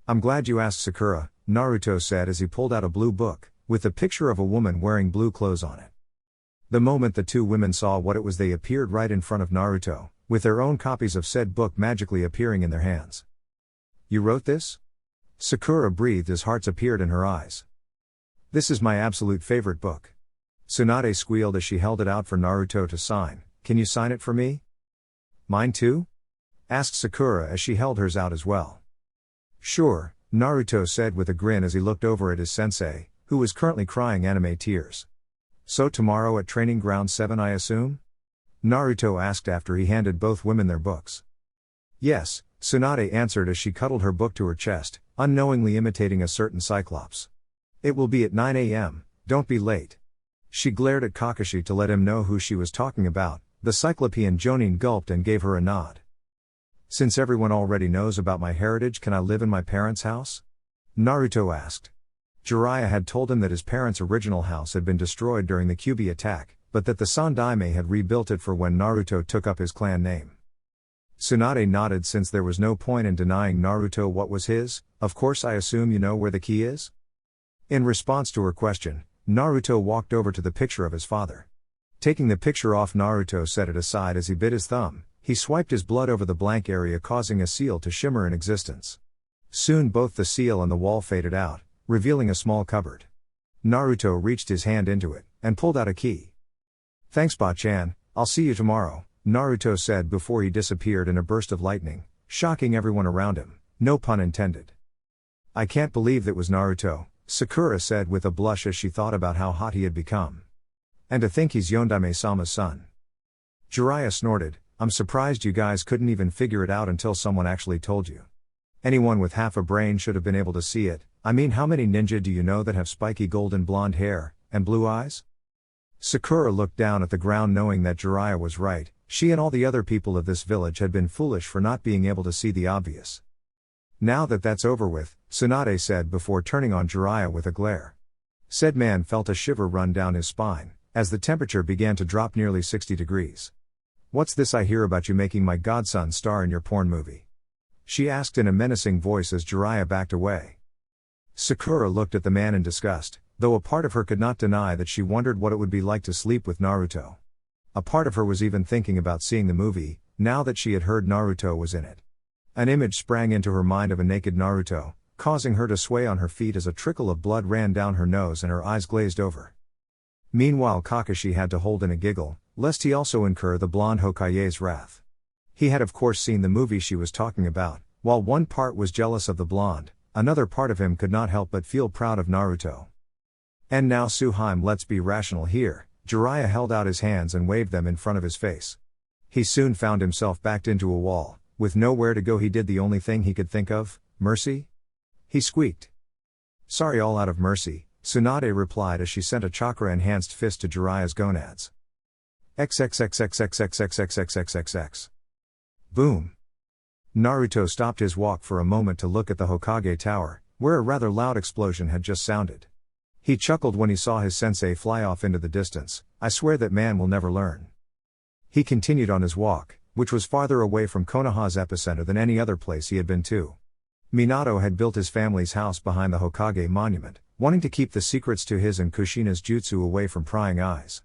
I'm glad you asked, Sakura, Naruto said as he pulled out a blue book, with a picture of a woman wearing blue clothes on it. The moment the two women saw what it was, they appeared right in front of Naruto, with their own copies of said book magically appearing in their hands. You wrote this? Sakura breathed as hearts appeared in her eyes. This is my absolute favorite book. Tsunade squealed as she held it out for Naruto to sign. Can you sign it for me? Mine too? Asked Sakura as she held hers out as well. Sure, Naruto said with a grin as he looked over at his sensei, who was currently crying anime tears. So tomorrow at Training Ground 7, I assume? Naruto asked after he handed both women their books. Yes, Tsunade answered as she cuddled her book to her chest, unknowingly imitating a certain cyclops. It will be at 9 a.m., don't be late. She glared at Kakashi to let him know who she was talking about. The Cyclopean Jonin gulped and gave her a nod. Since everyone already knows about my heritage, can I live in my parents' house? Naruto asked. Jiraiya had told him that his parents' original house had been destroyed during the Kyuubi attack, but that the Sandaime had rebuilt it for when Naruto took up his clan name. Tsunade nodded since there was no point in denying Naruto what was his. Of course, I assume you know where the key is? In response to her question, Naruto walked over to the picture of his father. Taking the picture off, Naruto set it aside as he bit his thumb. He swiped his blood over the blank area, causing a seal to shimmer in existence. Soon both the seal and the wall faded out, revealing a small cupboard. Naruto reached his hand into it, and pulled out a key. Thanks, Ba-chan, I'll see you tomorrow, Naruto said before he disappeared in a burst of lightning, shocking everyone around him, no pun intended. I can't believe that was Naruto, Sakura said with a blush as she thought about how hot he had become. And to think he's Yondaime-sama's son. Jiraiya snorted. I'm surprised you guys couldn't even figure it out until someone actually told you. Anyone with half a brain should have been able to see it. I mean, how many ninja do you know that have spiky golden blonde hair, and blue eyes? Sakura looked down at the ground knowing that Jiraiya was right. She and all the other people of this village had been foolish for not being able to see the obvious. Now that that's over with, Tsunade said before turning on Jiraiya with a glare. Said man felt a shiver run down his spine, as the temperature began to drop nearly 60 degrees. What's this I hear about you making my godson star in your porn movie? She asked in a menacing voice as Jiraiya backed away. Sakura looked at the man in disgust, though a part of her could not deny that she wondered what it would be like to sleep with Naruto. A part of her was even thinking about seeing the movie, now that she had heard Naruto was in it. An image sprang into her mind of a naked Naruto, causing her to sway on her feet as a trickle of blood ran down her nose and her eyes glazed over. Meanwhile Kakashi had to hold in a giggle, lest he also incur the blonde Hokage's wrath. He had of course seen the movie she was talking about. While one part was jealous of the blonde, another part of him could not help but feel proud of Naruto. And now Suheim, let's be rational here. Jiraiya held out his hands and waved them in front of his face. He soon found himself backed into a wall. With nowhere to go, he did the only thing he could think of: mercy? He squeaked. Sorry, all out of mercy, Tsunade replied as she sent a chakra-enhanced fist to Jiraiya's gonads. XXXXXXXXXXXX. Boom. Naruto stopped his walk for a moment to look at the Hokage Tower, where a rather loud explosion had just sounded. He chuckled when he saw his sensei fly off into the distance. I swear that man will never learn. He continued on his walk, which was farther away from Konoha's epicenter than any other place he had been to. Minato had built his family's house behind the Hokage monument, wanting to keep the secrets to his and Kushina's jutsu away from prying eyes.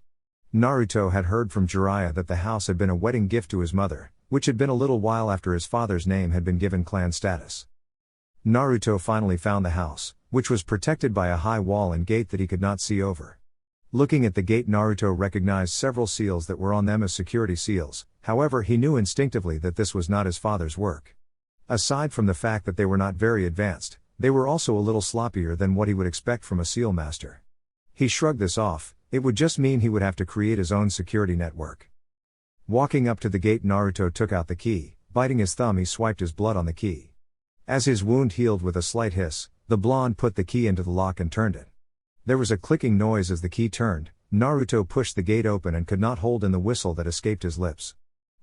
Naruto had heard from Jiraiya that the house had been a wedding gift to his mother, which had been a little while after his father's name had been given clan status. Naruto finally found the house, which was protected by a high wall and gate that he could not see over. Looking at the gate, Naruto recognized several seals that were on them as security seals. However, he knew instinctively that this was not his father's work. Aside from the fact that they were not very advanced, they were also a little sloppier than what he would expect from a seal master. He shrugged this off. It would just mean he would have to create his own security network. Walking up to the gate, Naruto took out the key. Biting his thumb, he swiped his blood on the key. As his wound healed with a slight hiss, the blonde put the key into the lock and turned it. There was a clicking noise as the key turned. Naruto pushed the gate open and could not hold in the whistle that escaped his lips.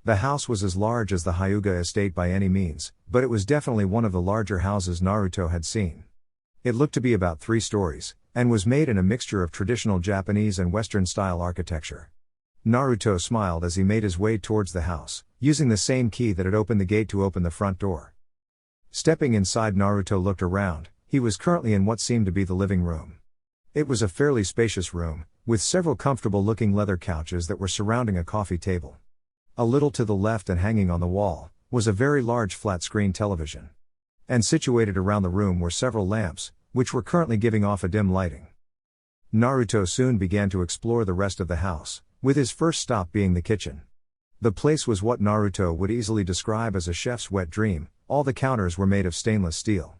The house was as large as the Hyuga estate by any means, but it was definitely one of the larger houses Naruto had seen. It looked to be about 3 stories, and was made in a mixture of traditional Japanese and Western-style architecture. Naruto smiled as he made his way towards the house, using the same key that had opened the gate to open the front door. Stepping inside, Naruto looked around. He was currently in what seemed to be the living room. It was a fairly spacious room, with several comfortable-looking leather couches that were surrounding a coffee table. A little to the left and hanging on the wall, was a very large flat-screen television. And situated around the room were several lamps, which were currently giving off a dim lighting. Naruto soon began to explore the rest of the house, with his first stop being the kitchen. The place was what Naruto would easily describe as a chef's wet dream. All the counters were made of stainless steel.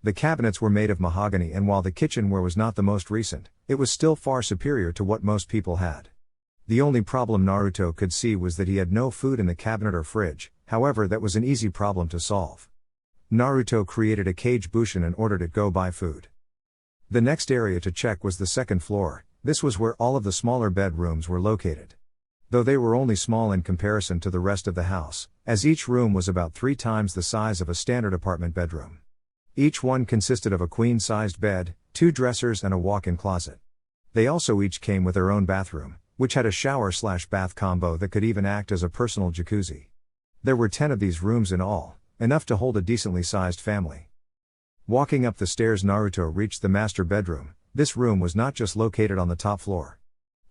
The cabinets were made of mahogany, and while the kitchenware was not the most recent, it was still far superior to what most people had. The only problem Naruto could see was that he had no food in the cabinet or fridge. However, that was an easy problem to solve. Naruto created a cage bushin and ordered it go buy food. The next area to check was the second floor. This was where all of the smaller bedrooms were located. Though they were only small in comparison to the rest of the house, as each room was about 3 times the size of a standard apartment bedroom. Each one consisted of a queen-sized bed, 2 dressers and a walk-in closet. They also each came with their own bathroom, which had a shower/bath combo that could even act as a personal jacuzzi. There were 10 of these rooms in all, enough to hold a decently sized family. Walking up the stairs, Naruto reached the master bedroom. This room was not just located on the top floor,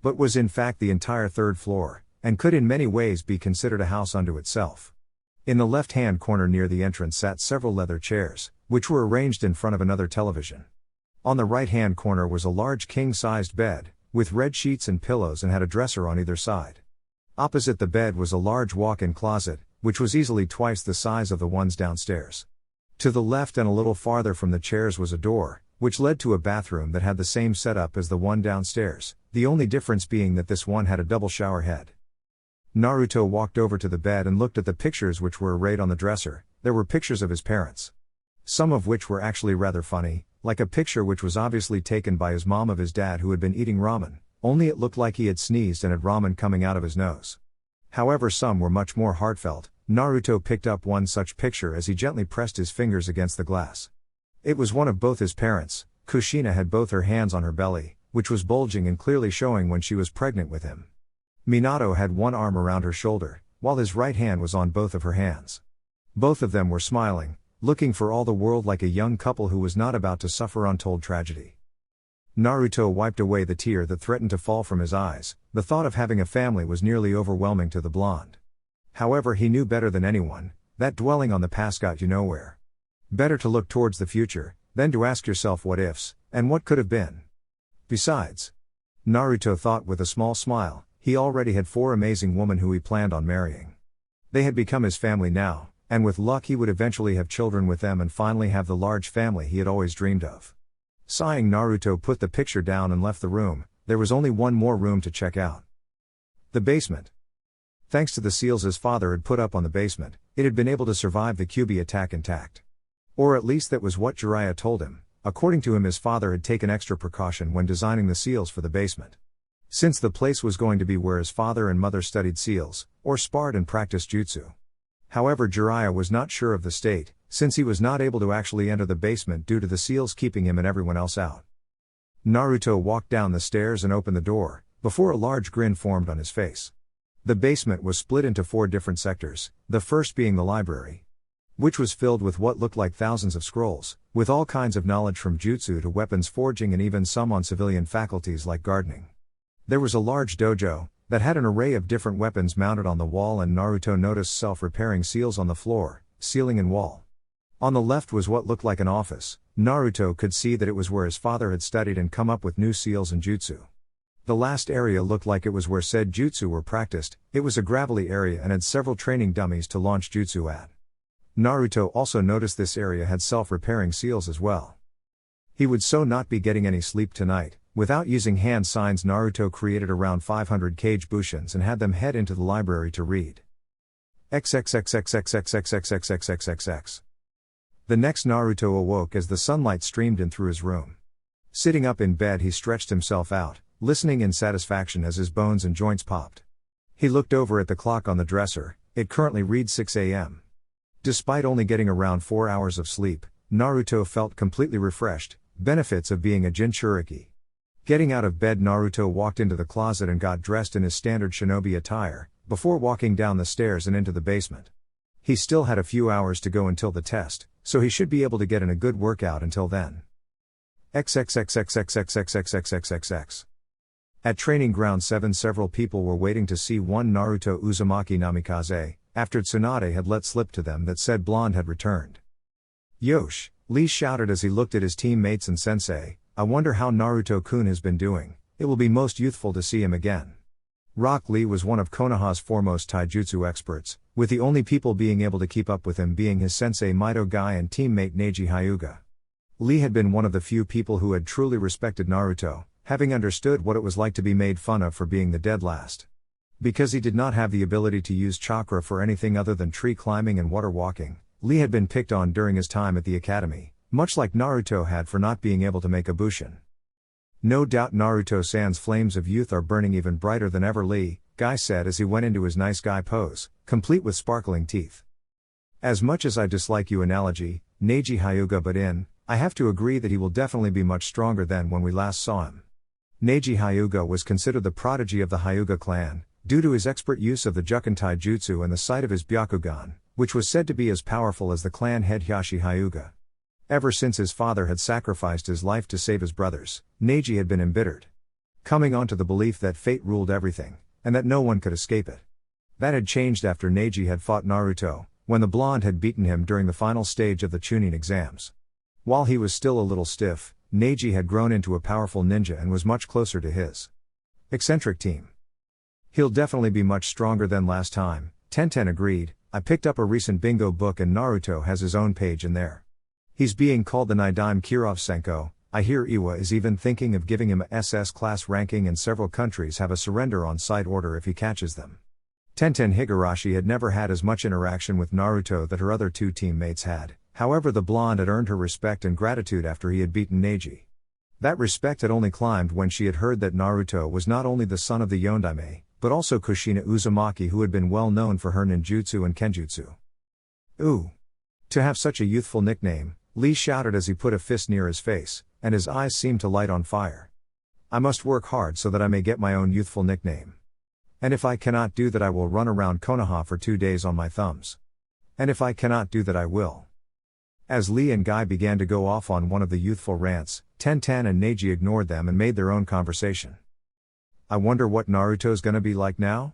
but was in fact the entire 3rd floor, and could in many ways be considered a house unto itself. In the left-hand corner near the entrance sat several leather chairs, which were arranged in front of another television. On the right-hand corner was a large king-sized bed, with red sheets and pillows, and had a dresser on either side. Opposite the bed was a large walk-in closet, which was easily twice the size of the ones downstairs. To the left and a little farther from the chairs was a door, which led to a bathroom that had the same setup as the one downstairs, the only difference being that this one had a double shower head. Naruto walked over to the bed and looked at the pictures which were arrayed on the dresser. There were pictures of his parents. Some of which were actually rather funny, like a picture which was obviously taken by his mom of his dad who had been eating ramen, only it looked like he had sneezed and had ramen coming out of his nose. However, some were much more heartfelt. Naruto picked up one such picture as he gently pressed his fingers against the glass. It was one of both his parents. Kushina had both her hands on her belly, which was bulging and clearly showing when she was pregnant with him. Minato had one arm around her shoulder, while his right hand was on both of her hands. Both of them were smiling, looking for all the world like a young couple who was not about to suffer untold tragedy. Naruto wiped away the tear that threatened to fall from his eyes. The thought of having a family was nearly overwhelming to the blonde. However, he knew better than anyone, that dwelling on the past got you nowhere. Better to look towards the future, than to ask yourself what ifs, and what could have been. Besides, Naruto thought with a small smile. He already had 4 amazing women who he planned on marrying. They had become his family now, and with luck he would eventually have children with them and finally have the large family he had always dreamed of. Sighing, Naruto put the picture down and left the room. There was only one more room to check out. The basement. Thanks to the seals his father had put up on the basement, it had been able to survive the Kyuubi attack intact. Or at least that was what Jiraiya told him. According to him, his father had taken extra precaution when designing the seals for the basement. Since the place was going to be where his father and mother studied seals, or sparred and practiced jutsu. However, Jiraiya was not sure of the state, since he was not able to actually enter the basement due to the seals keeping him and everyone else out. Naruto walked down the stairs and opened the door, before a large grin formed on his face. The basement was split into 4 different sectors, the first being the library, which was filled with what looked like thousands of scrolls, with all kinds of knowledge from jutsu to weapons forging and even some on civilian faculties like gardening. There was a large dojo that had an array of different weapons mounted on the wall, and Naruto noticed self-repairing seals on the floor, ceiling and wall. On the left was what looked like an office. Naruto could see that it was where his father had studied and come up with new seals and jutsu. The last area looked like it was where said jutsu were practiced. It was a gravelly area and had several training dummies to launch jutsu at. Naruto also noticed this area had self-repairing seals as well. He would so not be getting any sleep tonight. Without using hand signs, Naruto created around 500 cage bushins and had them head into the library to read. XXXXXXXXXXXXXX. The next Naruto awoke as the sunlight streamed in through his room. Sitting up in bed, he stretched himself out, listening in satisfaction as his bones and joints popped. He looked over at the clock on the dresser. It currently reads 6 a.m. Despite only getting around 4 hours of sleep, Naruto felt completely refreshed. Benefits of being a Jinchuriki. Getting out of bed, Naruto walked into the closet and got dressed in his standard shinobi attire, before walking down the stairs and into the basement. He still had a few hours to go until the test, so he should be able to get in a good workout until then. XXXXXXXXXXXXX. At Training Ground 7, several people were waiting to see one Naruto Uzumaki Namikaze, after Tsunade had let slip to them that said blonde had returned. Yosh, Lee shouted as he looked at his teammates and sensei, I wonder how Naruto-kun has been doing. It will be most youthful to see him again. Rock Lee was one of Konoha's foremost taijutsu experts, with the only people being able to keep up with him being his sensei Mito Gai and teammate Neji Hyuga. Lee had been one of the few people who had truly respected Naruto, having understood what it was like to be made fun of for being the dead last. Because he did not have the ability to use chakra for anything other than tree climbing and water walking, Lee had been picked on during his time at the academy, much like Naruto had for not being able to make a bushin. No doubt Naruto-san's flames of youth are burning even brighter than ever, Lee, Guy said as he went into his nice guy pose, complete with sparkling teeth. As much as I dislike you analogy, Neji Hyuga, but I have to agree that he will definitely be much stronger than when we last saw him. Neji Hyuga was considered the prodigy of the Hyuga clan, due to his expert use of the Jukentai Jutsu and the sight of his Byakugan, which was said to be as powerful as the clan head Hiashi Hyuga. Ever since his father had sacrificed his life to save his brothers, Neji had been embittered. Coming onto the belief that fate ruled everything, and that no one could escape it. That had changed after Neji had fought Naruto, when the blonde had beaten him during the final stage of the Chunin exams. While he was still a little stiff, Neji had grown into a powerful ninja and was much closer to his eccentric team. He'll definitely be much stronger than last time, Tenten agreed. I picked up a recent bingo book and Naruto has his own page in there. He's being called the Nidaime Kirov Senko. I hear Iwa is even thinking of giving him a SS class ranking, and several countries have a surrender on site order if he catches them. Tenten Higurashi had never had as much interaction with Naruto that her other 2 teammates had, however the blonde had earned her respect and gratitude after he had beaten Neji. That respect had only climbed when she had heard that Naruto was not only the son of the Yondaime, but also Kushina Uzumaki, who had been well known for her ninjutsu and kenjutsu. Ooh! To have such a youthful nickname, Lee shouted as he put a fist near his face, and his eyes seemed to light on fire. I must work hard so that I may get my own youthful nickname. And if I cannot do that, I will run around Konoha for 2 days on my thumbs. And if I cannot do that, I will. As Lee and Guy began to go off on one of the youthful rants, Tenten and Neji ignored them and made their own conversation. I wonder what Naruto's gonna be like now?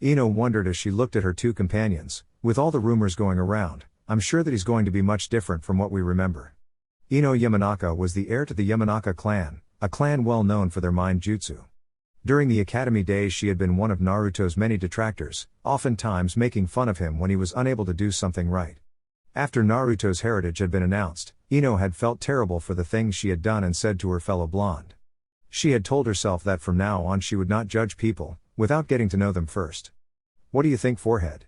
Ino wondered as she looked at her 2 companions. With all the rumors going around, I'm sure that he's going to be much different from what we remember. Ino Yamanaka was the heir to the Yamanaka clan, a clan well known for their mind jutsu. During the academy days she had been one of Naruto's many detractors, oftentimes making fun of him when he was unable to do something right. After Naruto's heritage had been announced, Ino had felt terrible for the things she had done and said to her fellow blonde. She had told herself that from now on she would not judge people, without getting to know them first. "What do you think, forehead?"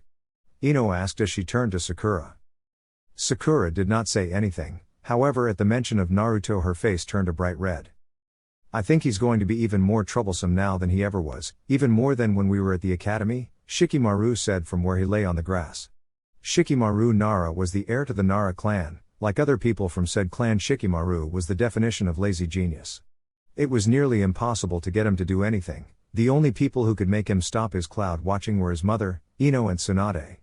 Ino asked as she turned to Sakura. Sakura did not say anything, however at the mention of Naruto her face turned a bright red. "I think he's going to be even more troublesome now than he ever was, even more than when we were at the academy," Shikamaru said from where he lay on the grass. Shikamaru Nara was the heir to the Nara clan. Like other people from said clan, Shikamaru was the definition of lazy genius. It was nearly impossible to get him to do anything. The only people who could make him stop his cloud watching were his mother, Ino, and Tsunade.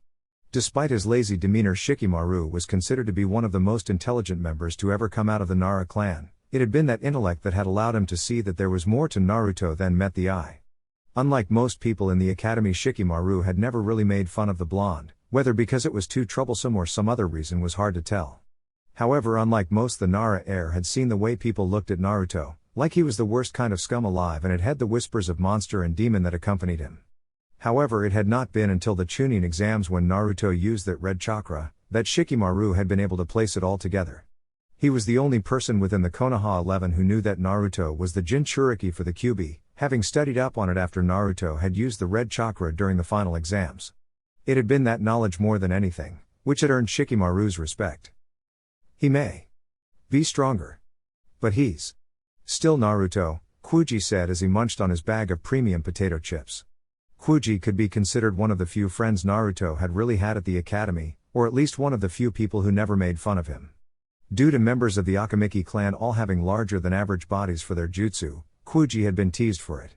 Despite his lazy demeanor, Shikamaru was considered to be one of the most intelligent members to ever come out of the Nara clan. It had been that intellect that had allowed him to see that there was more to Naruto than met the eye. Unlike most people in the academy, Shikamaru had never really made fun of the blonde, whether because it was too troublesome or some other reason was hard to tell. However, unlike most, the Nara heir had seen the way people looked at Naruto, like he was the worst kind of scum alive, and had had the whispers of monster and demon that accompanied him. However, it had not been until the Chunin exams, when Naruto used that red chakra, that Shikamaru had been able to place it all together. He was the only person within the Konoha 11 who knew that Naruto was the Jinchuriki for the Kyuubi, having studied up on it after Naruto had used the red chakra during the final exams. It had been that knowledge more than anything, which had earned Shikamaru's respect. "He may be stronger, but he's still Naruto," Kuji said as he munched on his bag of premium potato chips. Kuji could be considered one of the few friends Naruto had really had at the academy, or at least one of the few people who never made fun of him. Due to members of the Akamiki clan all having larger than average bodies for their jutsu, Kuji had been teased for it.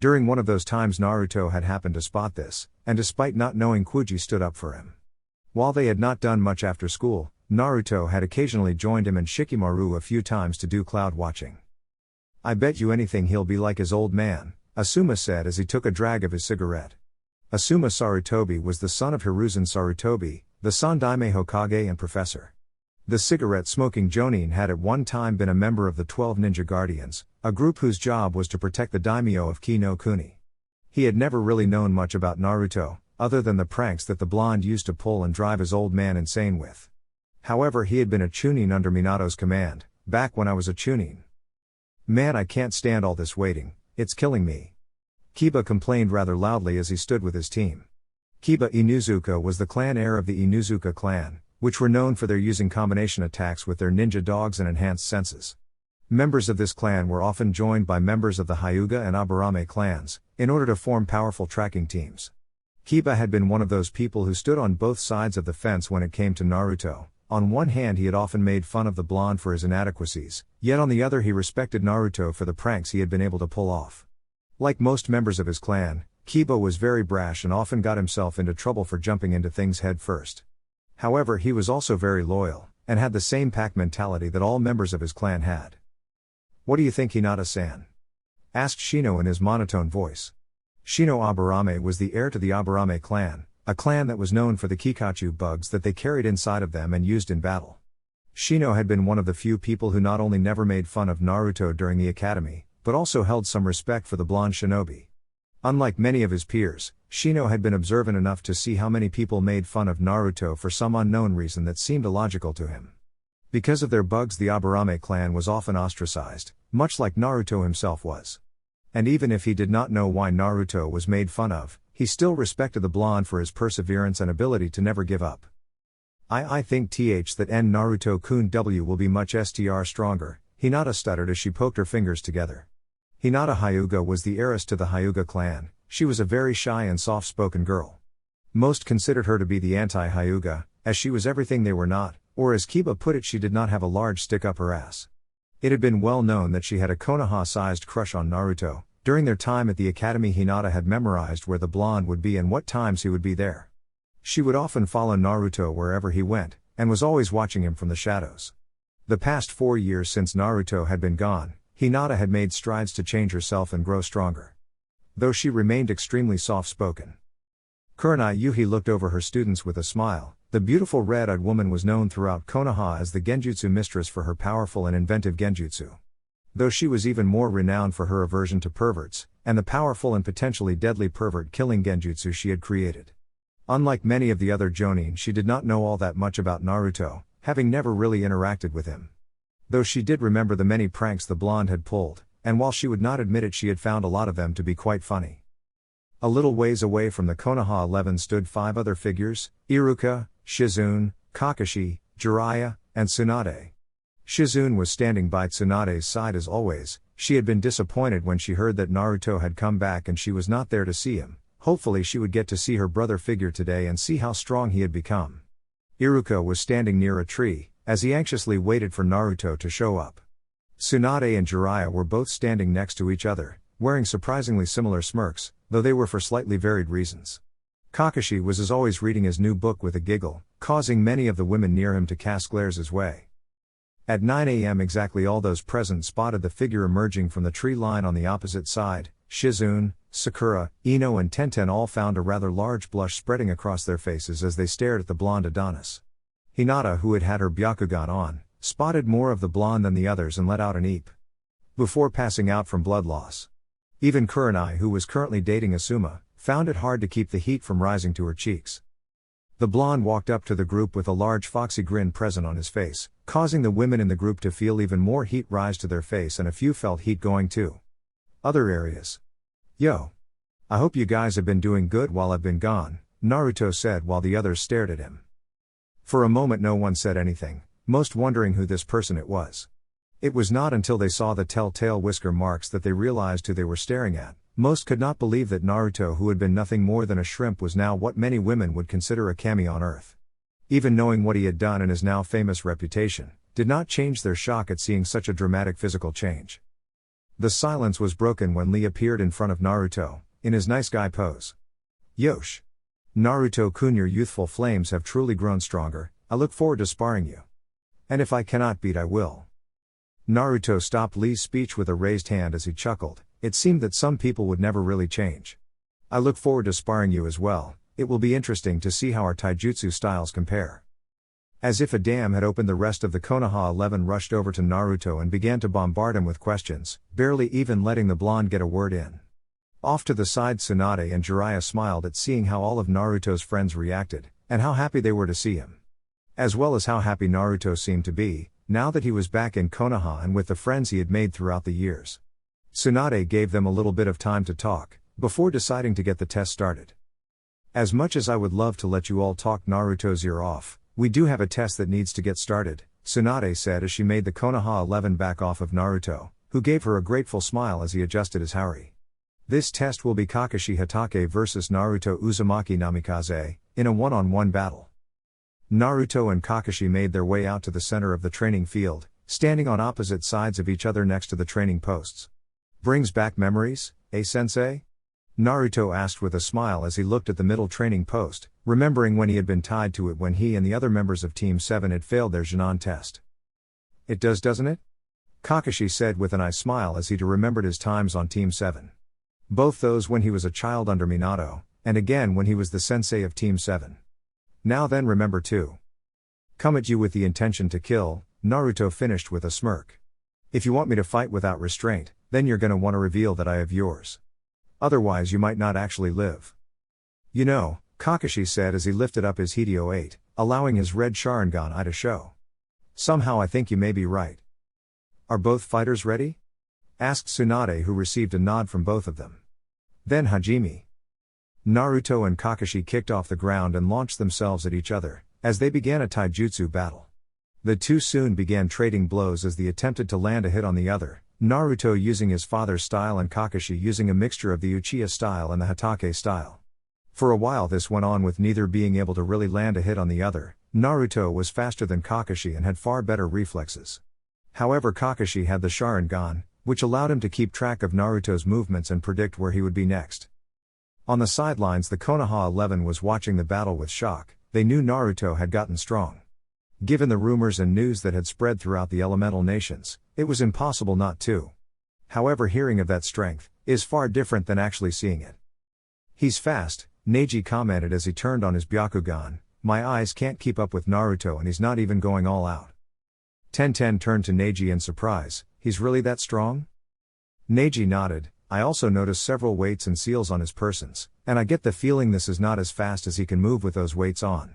During one of those times Naruto had happened to spot this, and despite not knowing, Kuji stood up for him. While they had not done much after school, Naruto had occasionally joined him and Shikamaru a few times to do cloud watching. "I bet you anything he'll be like his old man," Asuma said as he took a drag of his cigarette. Asuma Sarutobi was the son of Hiruzen Sarutobi, the Sandaime Hokage and professor. The cigarette-smoking Jonin had at one time been a member of the 12 Ninja Guardians, a group whose job was to protect the daimyo of Ki no Kuni. He had never really known much about Naruto, other than the pranks that the blonde used to pull and drive his old man insane with. However, he had been a Chunin under Minato's command, back when I was a Chunin. "Man, I can't stand all this waiting, it's killing me," Kiba complained rather loudly as he stood with his team. Kiba Inuzuka was the clan heir of the Inuzuka clan, which were known for their using combination attacks with their ninja dogs and enhanced senses. Members of this clan were often joined by members of the Hyuga and Aburame clans, in order to form powerful tracking teams. Kiba had been one of those people who stood on both sides of the fence when it came to Naruto. On one hand, he had often made fun of the blonde for his inadequacies, yet on the other he respected Naruto for the pranks he had been able to pull off. Like most members of his clan, Kiba was very brash and often got himself into trouble for jumping into things head first. However, he was also very loyal, and had the same pack mentality that all members of his clan had. "What do you think, Hinata-san?" asked Shino in his monotone voice. Shino Aburame was the heir to the Aburame clan, a clan that was known for the Kikachu bugs that they carried inside of them and used in battle. Shino had been one of the few people who not only never made fun of Naruto during the academy, but also held some respect for the blonde shinobi. Unlike many of his peers, Shino had been observant enough to see how many people made fun of Naruto for some unknown reason that seemed illogical to him. Because of their bugs, the Aburame clan was often ostracized, much like Naruto himself was. And even if he did not know why Naruto was made fun of, he still respected the blonde for his perseverance and ability to never give up. I think that Naruto-kun W will be much stronger, Hinata stuttered as she poked her fingers together. Hinata Hyuga was the heiress to the Hyuga clan. She was a very shy and soft-spoken girl. Most considered her to be the anti-Hyuga, as she was everything they were not, or as Kiba put it, she did not have a large stick up her ass. It had been well known that she had a Konoha-sized crush on Naruto. During their time at the academy, Hinata had memorized where the blonde would be and what times he would be there. She would often follow Naruto wherever he went, and was always watching him from the shadows. The past 4 years since Naruto had been gone, Hinata had made strides to change herself and grow stronger. Though she remained extremely soft-spoken. Kurenai Yuhi looked over her students with a smile. The beautiful red-eyed woman was known throughout Konoha as the Genjutsu mistress for her powerful and inventive genjutsu. Though she was even more renowned for her aversion to perverts, and the powerful and potentially deadly pervert killing genjutsu she had created. Unlike many of the other jonin, she did not know all that much about Naruto, having never really interacted with him. Though she did remember the many pranks the blonde had pulled, and while she would not admit it, she had found a lot of them to be quite funny. A little ways away from the Konoha 11 stood 5 other figures: Iruka, Shizune, Kakashi, Jiraiya, and Tsunade. Shizune was standing by Tsunade's side as always. She had been disappointed when she heard that Naruto had come back and she was not there to see him. Hopefully she would get to see her brother figure today and see how strong he had become. Iruka was standing near a tree, as he anxiously waited for Naruto to show up. Tsunade and Jiraiya were both standing next to each other, wearing surprisingly similar smirks, though they were for slightly varied reasons. Kakashi was as always reading his new book with a giggle, causing many of the women near him to cast glares his way. At 9 a.m. exactly, all those present spotted the figure emerging from the tree line on the opposite side. Shizune, Sakura, Ino and Tenten all found a rather large blush spreading across their faces as they stared at the blonde Adonis. Hinata, who had had her Byakugan on, spotted more of the blonde than the others and let out an eep before passing out from blood loss. Even Kurenai, who was currently dating Asuma, found it hard to keep the heat from rising to her cheeks. The blonde walked up to the group with a large foxy grin present on his face, causing the women in the group to feel even more heat rise to their face, and a few felt heat going to other areas. "Yo. I hope you guys have been doing good while I've been gone," Naruto said while the others stared at him. For a moment no one said anything, most wondering who this person it was. It was not until they saw the telltale whisker marks that they realized who they were staring at. Most could not believe that Naruto, who had been nothing more than a shrimp, was now what many women would consider a kami on Earth. Even knowing what he had done and his now famous reputation, did not change their shock at seeing such a dramatic physical change. The silence was broken when Lee appeared in front of Naruto, in his nice guy pose. "Yosh. Naruto-kun, your youthful flames have truly grown stronger. I look forward to sparring you. And if I cannot beat, I will." Naruto stopped Lee's speech with a raised hand as he chuckled. It seemed that some people would never really change. "I look forward to sparring you as well. It will be interesting to see how our taijutsu styles compare." As if a dam had opened, the rest of the Konoha 11 rushed over to Naruto and began to bombard him with questions, barely even letting the blonde get a word in. Off to the side, Tsunade and Jiraiya smiled at seeing how all of Naruto's friends reacted, and how happy they were to see him. As well as how happy Naruto seemed to be, now that he was back in Konoha and with the friends he had made throughout the years. Tsunade gave them a little bit of time to talk, before deciding to get the test started. "As much as I would love to let you all talk Naruto's ear off, we do have a test that needs to get started," Tsunade said as she made the Konoha 11 back off of Naruto, who gave her a grateful smile as he adjusted his haori. This test will be Kakashi Hatake vs Naruto Uzumaki Namikaze, in a one-on-one battle. Naruto and Kakashi made their way out to the center of the training field, standing on opposite sides of each other next to the training posts. "Brings back memories, eh, sensei?" Naruto asked with a smile as he looked at the middle training post, remembering when he had been tied to it when he and the other members of Team 7 had failed their Junon test. "It does, doesn't it?" Kakashi said with an eye smile as he remembered his times on Team 7. Both those when he was a child under Minato, and again when he was the sensei of Team 7. "Now then, remember too. Come at you with the intention to kill," Naruto finished with a smirk. "If you want me to fight without restraint, then you're gonna want to reveal that I have yours. Otherwise you might not actually live." "You know," Kakashi said as he lifted up his Hideo 8, allowing his red Sharingan eye to show. "Somehow I think you may be right." "Are both fighters ready?" asked Tsunade, who received a nod from both of them. "Then Hajime." Naruto and Kakashi kicked off the ground and launched themselves at each other, as they began a taijutsu battle. The two soon began trading blows as they attempted to land a hit on the other, Naruto using his father's style and Kakashi using a mixture of the Uchiha style and the Hatake style. For a while this went on with neither being able to really land a hit on the other. Naruto was faster than Kakashi and had far better reflexes. However, Kakashi had the Sharingan, which allowed him to keep track of Naruto's movements and predict where he would be next. On the sidelines, the Konoha 11 was watching the battle with shock. They knew Naruto had gotten strong. Given the rumors and news that had spread throughout the elemental nations, it was impossible not to. However, hearing of that strength is far different than actually seeing it. "He's fast," Neji commented as he turned on his Byakugan. "My eyes can't keep up with Naruto and he's not even going all out." Tenten turned to Neji in surprise. "He's really that strong?" Neji nodded, I also notice several weights and seals on his persons, and I get the feeling this is not as fast as he can move with those weights on.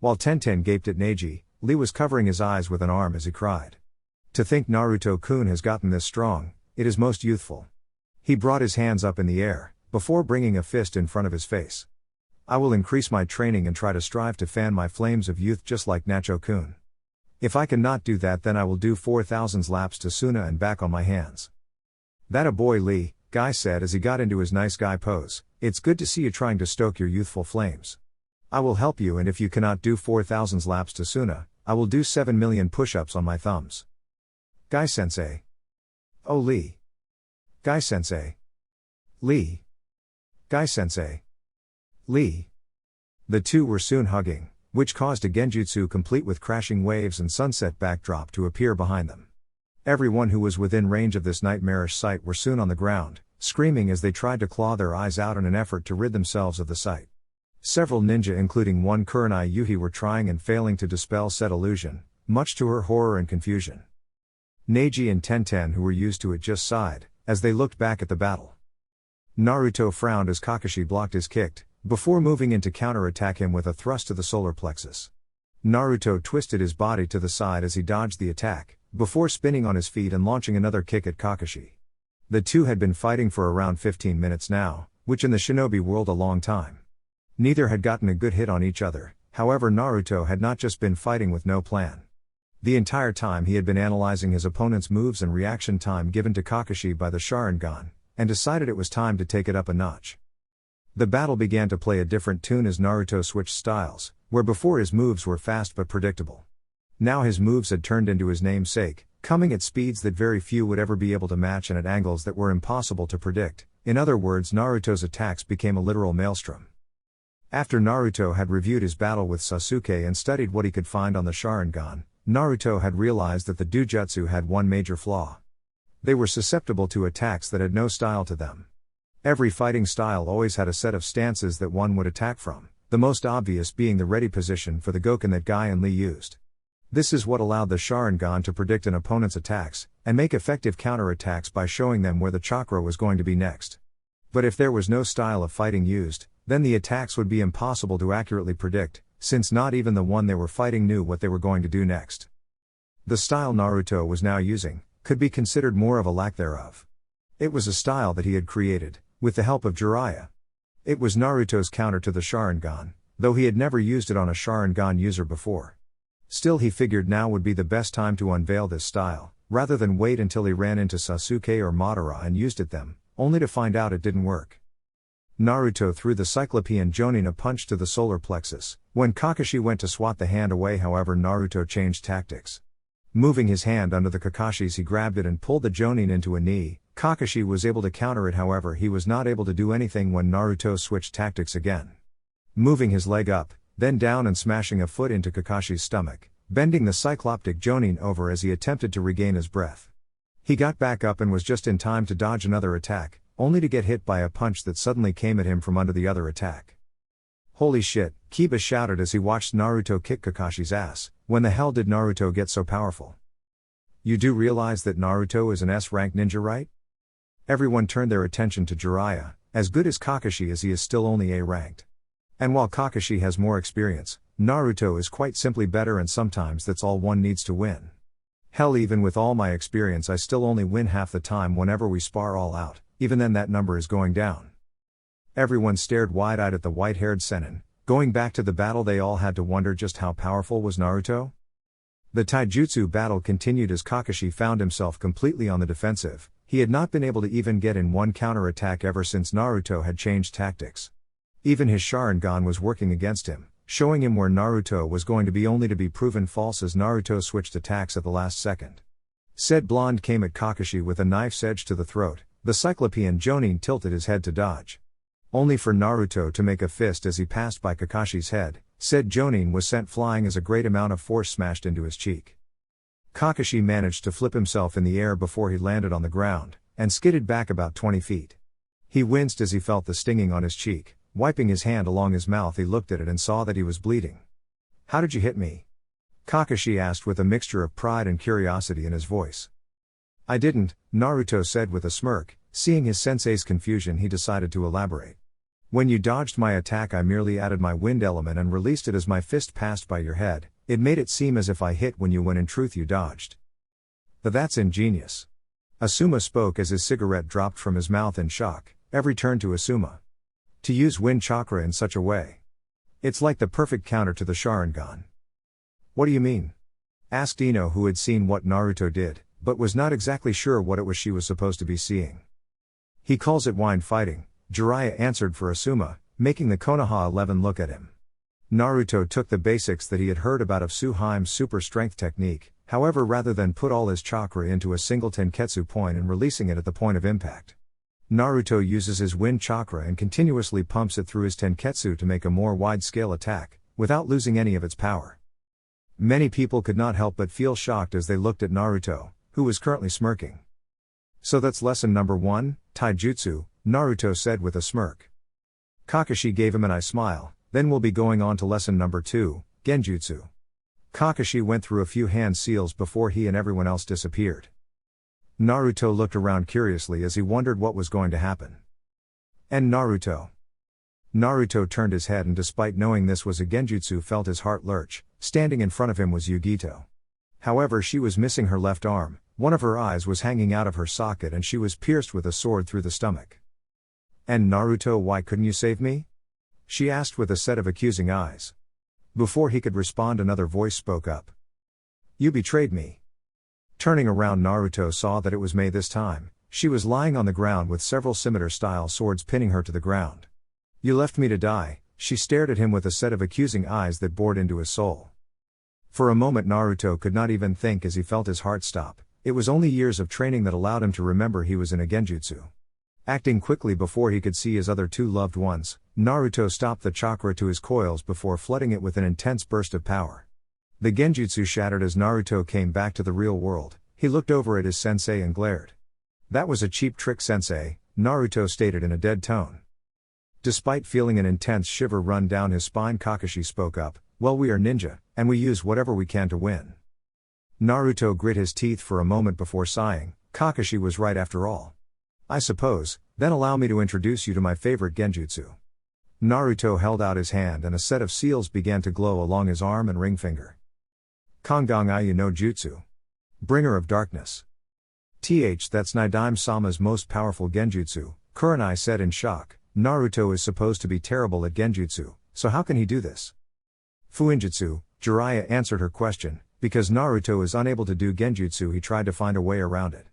While Tenten gaped at Neji, Lee was covering his eyes with an arm as he cried. To think Naruto-kun has gotten this strong, it is most youthful. He brought his hands up in the air, before bringing a fist in front of his face. I will increase my training and try to strive to fan my flames of youth just like Nacho-kun. If I cannot do that, then I will do 4,000 laps to Suna and back on my hands. That a boy, Lee, Guy said as he got into his nice guy pose. It's good to see you trying to stoke your youthful flames. I will help you, and if you cannot do 4,000 laps to Suna, I will do 7 million push-ups on my thumbs. Guy-sensei. Oh Lee. Guy-sensei. Lee. Guy-sensei. Lee. The two were soon hugging, which caused a genjutsu complete with crashing waves and sunset backdrop to appear behind them. Everyone who was within range of this nightmarish sight were soon on the ground, screaming as they tried to claw their eyes out in an effort to rid themselves of the sight. Several ninja, including one Kurenai Yuhi, were trying and failing to dispel said illusion, much to her horror and confusion. Neji and Tenten, who were used to it, just sighed as they looked back at the battle. Naruto frowned as Kakashi blocked his kick, before moving in to counter-attack him with a thrust to the solar plexus. Naruto twisted his body to the side as he dodged the attack, before spinning on his feet and launching another kick at Kakashi. The two had been fighting for around 15 minutes now, which in the shinobi world a long time. Neither had gotten a good hit on each other, however Naruto had not just been fighting with no plan. The entire time he had been analyzing his opponent's moves and reaction time given to Kakashi by the Sharingan, and decided it was time to take it up a notch. The battle began to play a different tune as Naruto switched styles, where before his moves were fast but predictable. Now his moves had turned into his namesake, coming at speeds that very few would ever be able to match and at angles that were impossible to predict. In other words, Naruto's attacks became a literal maelstrom. After Naruto had reviewed his battle with Sasuke and studied what he could find on the Sharingan, Naruto had realized that the Dujutsu had one major flaw. They were susceptible to attacks that had no style to them. Every fighting style always had a set of stances that one would attack from, the most obvious being the ready position for the Goken that Guy and Lee used. This is what allowed the Sharingan to predict an opponent's attacks, and make effective counterattacks by showing them where the chakra was going to be next. But if there was no style of fighting used, then the attacks would be impossible to accurately predict, since not even the one they were fighting knew what they were going to do next. The style Naruto was now using could be considered more of a lack thereof. It was a style that he had created, with the help of Jiraiya. It was Naruto's counter to the Sharingan, though he had never used it on a Sharingan user before. Still, he figured now would be the best time to unveil this style, rather than wait until he ran into Sasuke or Madara and used it them, only to find out it didn't work. Naruto threw the Cyclopean Jonin a punch to the solar plexus. When Kakashi went to swat the hand away, however, Naruto changed tactics. Moving his hand under the Kakashi's, he grabbed it and pulled the Jonin into a knee. Kakashi was able to counter it, however he was not able to do anything when Naruto switched tactics again. Moving his leg up, then down and smashing a foot into Kakashi's stomach, bending the Cycloptic Jonin over as he attempted to regain his breath. He got back up and was just in time to dodge another attack, only to get hit by a punch that suddenly came at him from under the other attack. Holy shit, Kiba shouted as he watched Naruto kick Kakashi's ass. When the hell did Naruto get so powerful? You do realize that Naruto is an S-rank ninja, right? Everyone turned their attention to Jiraiya. As good as Kakashi is, he is still only A-ranked. And while Kakashi has more experience, Naruto is quite simply better, and sometimes that's all one needs to win. Hell, even with all my experience I still only win half the time whenever we spar all out, even then that number is going down. Everyone stared wide-eyed at the white-haired Sennin. Going back to the battle, they all had to wonder just how powerful was Naruto? The taijutsu battle continued as Kakashi found himself completely on the defensive. He had not been able to even get in one counter-attack ever since Naruto had changed tactics. Even his Sharingan was working against him, showing him where Naruto was going to be, only to be proven false as Naruto switched attacks at the last second. Said blonde came at Kakashi with a knife's edge to the throat. The Cyclopean Jonin tilted his head to dodge. Only for Naruto to make a fist as he passed by Kakashi's head. Said Jonin was sent flying as a great amount of force smashed into his cheek. Kakashi managed to flip himself in the air before he landed on the ground, and skidded back about 20 feet. He winced as he felt the stinging on his cheek. Wiping his hand along his mouth, he looked at it and saw that he was bleeding. How did you hit me? Kakashi asked with a mixture of pride and curiosity in his voice. I didn't, Naruto said with a smirk. Seeing his sensei's confusion, he decided to elaborate. When you dodged my attack, I merely added my wind element and released it as my fist passed by your head. It made it seem as if I hit when in truth you dodged. But that's ingenious. Asuma spoke as his cigarette dropped from his mouth in shock. Every turn to Asuma. To use wind chakra in such a way. It's like the perfect counter to the Sharingan. What do you mean? Asked Ino, who had seen what Naruto did, but was not exactly sure what it was she was supposed to be seeing. He calls it wind fighting, Jiraiya answered for Asuma, making the Konoha 11 look at him. Naruto took the basics that he had heard about of Tsuhaime's super strength technique, however, rather than put all his chakra into a single tenketsu point and releasing it at the point of impact. Naruto uses his wind chakra and continuously pumps it through his tenketsu to make a more wide-scale attack, without losing any of its power. Many people could not help but feel shocked as they looked at Naruto, who was currently smirking. So that's lesson number 1, taijutsu, Naruto said with a smirk. Kakashi gave him an eye smile, then we'll be going on to lesson number 2, genjutsu. Kakashi went through a few hand seals before he and everyone else disappeared. Naruto looked around curiously as he wondered what was going to happen. And Naruto? Naruto turned his head and despite knowing this was a genjutsu felt his heart lurch. Standing in front of him was Yugito. However, she was missing her left arm, one of her eyes was hanging out of her socket and she was pierced with a sword through the stomach. And Naruto, why couldn't you save me? She asked with a set of accusing eyes. Before he could respond, another voice spoke up. You betrayed me. Turning around, Naruto saw that it was Mei this time. She was lying on the ground with several scimitar-style swords pinning her to the ground. You left me to die. She stared at him with a set of accusing eyes that bored into his soul. For a moment Naruto could not even think as he felt his heart stop. It was only years of training that allowed him to remember he was in a genjutsu. Acting quickly before he could see his other two loved ones, Naruto stopped the chakra to his coils before flooding it with an intense burst of power. The genjutsu shattered as Naruto came back to the real world. He looked over at his sensei and glared. That was a cheap trick, sensei, Naruto stated in a dead tone. Despite feeling an intense shiver run down his spine, Kakashi spoke up, well, we are ninja, and we use whatever we can to win. Naruto grit his teeth for a moment before sighing. Kakashi was right after all. I suppose, then allow me to introduce you to my favorite genjutsu. Naruto held out his hand and a set of seals began to glow along his arm and ring finger. Kongang Ayu no Jutsu. Bringer of Darkness. That's Nidaime-sama's most powerful genjutsu, Kurenai said in shock. Naruto is supposed to be terrible at genjutsu, so how can he do this? Fuinjutsu, Jiraiya answered her question, because Naruto is unable to do genjutsu he tried to find a way around it.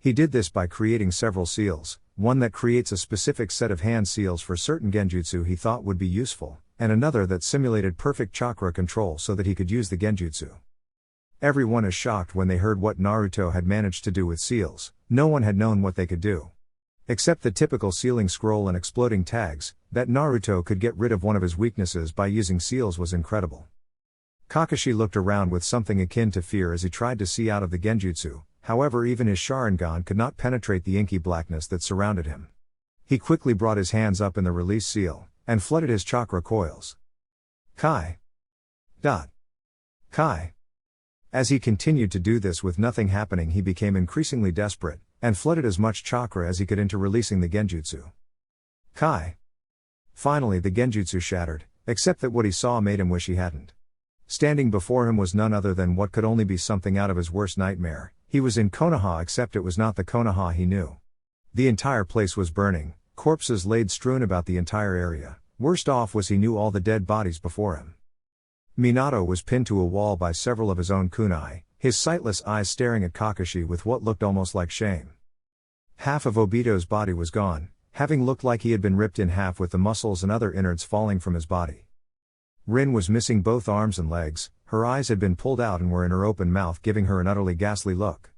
He did this by creating several seals, one that creates a specific set of hand seals for certain genjutsu he thought would be useful, and another that simulated perfect chakra control so that he could use the genjutsu. Everyone is shocked when they heard what Naruto had managed to do with seals. No one had known what they could do. Except the typical sealing scroll and exploding tags, that Naruto could get rid of one of his weaknesses by using seals was incredible. Kakashi looked around with something akin to fear as he tried to see out of the genjutsu, however even his Sharingan could not penetrate the inky blackness that surrounded him. He quickly brought his hands up in the release seal, and flooded his chakra coils. Kai. Kai. As he continued to do this with nothing happening, he became increasingly desperate, and flooded as much chakra as he could into releasing the genjutsu. Kai. Finally the genjutsu shattered, except that what he saw made him wish he hadn't. Standing before him was none other than what could only be something out of his worst nightmare. He was in Konoha, except it was not the Konoha he knew. The entire place was burning, corpses laid strewn about the entire area. Worst off was he knew all the dead bodies before him. Minato was pinned to a wall by several of his own kunai, his sightless eyes staring at Kakashi with what looked almost like shame. Half of Obito's body was gone, having looked like he had been ripped in half with the muscles and other innards falling from his body. Rin was missing both arms and legs, her eyes had been pulled out and were in her open mouth, giving her an utterly ghastly look.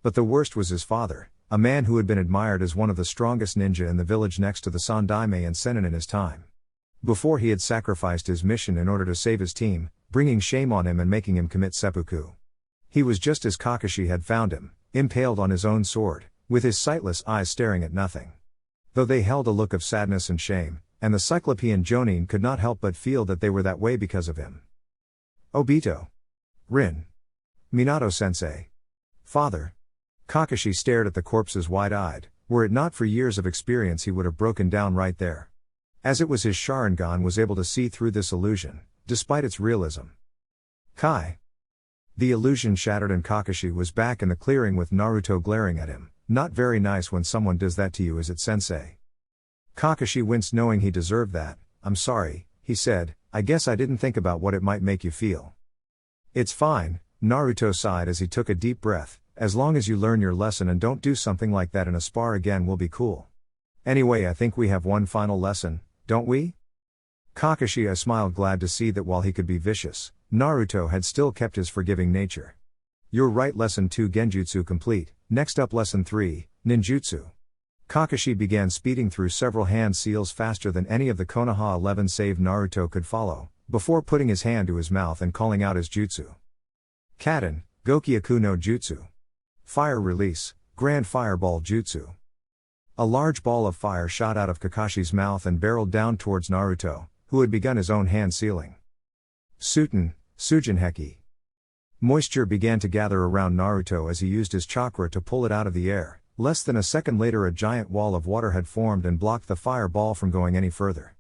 But the worst was his father, a man who had been admired as one of the strongest ninja in the village next to the Sandaime and Sennin in his time. Before he had sacrificed his mission in order to save his team, bringing shame on him and making him commit seppuku. He was just as Kakashi had found him, impaled on his own sword, with his sightless eyes staring at nothing. Though they held a look of sadness and shame, and the Cyclopean Jonin could not help but feel that they were that way because of him. Obito. Rin. Minato-sensei. Father. Kakashi stared at the corpses wide-eyed, Were it not for years of experience he would have broken down right there. As it was his Sharingan was able to see through this illusion, despite its realism. Kai. The illusion shattered and Kakashi was back in the clearing with Naruto glaring at him. Not very nice when someone does that to you, is it, sensei? Kakashi winced knowing he deserved that. I'm sorry, he said, I guess I didn't think about what it might make you feel. It's fine, Naruto sighed as he took a deep breath, as long as you learn your lesson and don't do something like that in a spar again we'll be cool. Anyway, I think we have one final lesson, don't we? Kakashi smiled, glad to see that while he could be vicious, Naruto had still kept his forgiving nature. You're right, lesson 2 Genjutsu complete, next up lesson 3, Ninjutsu. Kakashi began speeding through several hand seals faster than any of the Konoha 11 save Naruto could follow, before putting his hand to his mouth and calling out his jutsu. Kaden, Gokyaku no Jutsu. Fire release, Grand Fireball Jutsu. A large ball of fire shot out of Kakashi's mouth and barreled down towards Naruto, who had begun his own hand sealing. Suten, Sujinheki. Moisture began to gather around Naruto as he used his chakra to pull it out of the air. Less than a second later a giant wall of water had formed and blocked the fireball from going any further.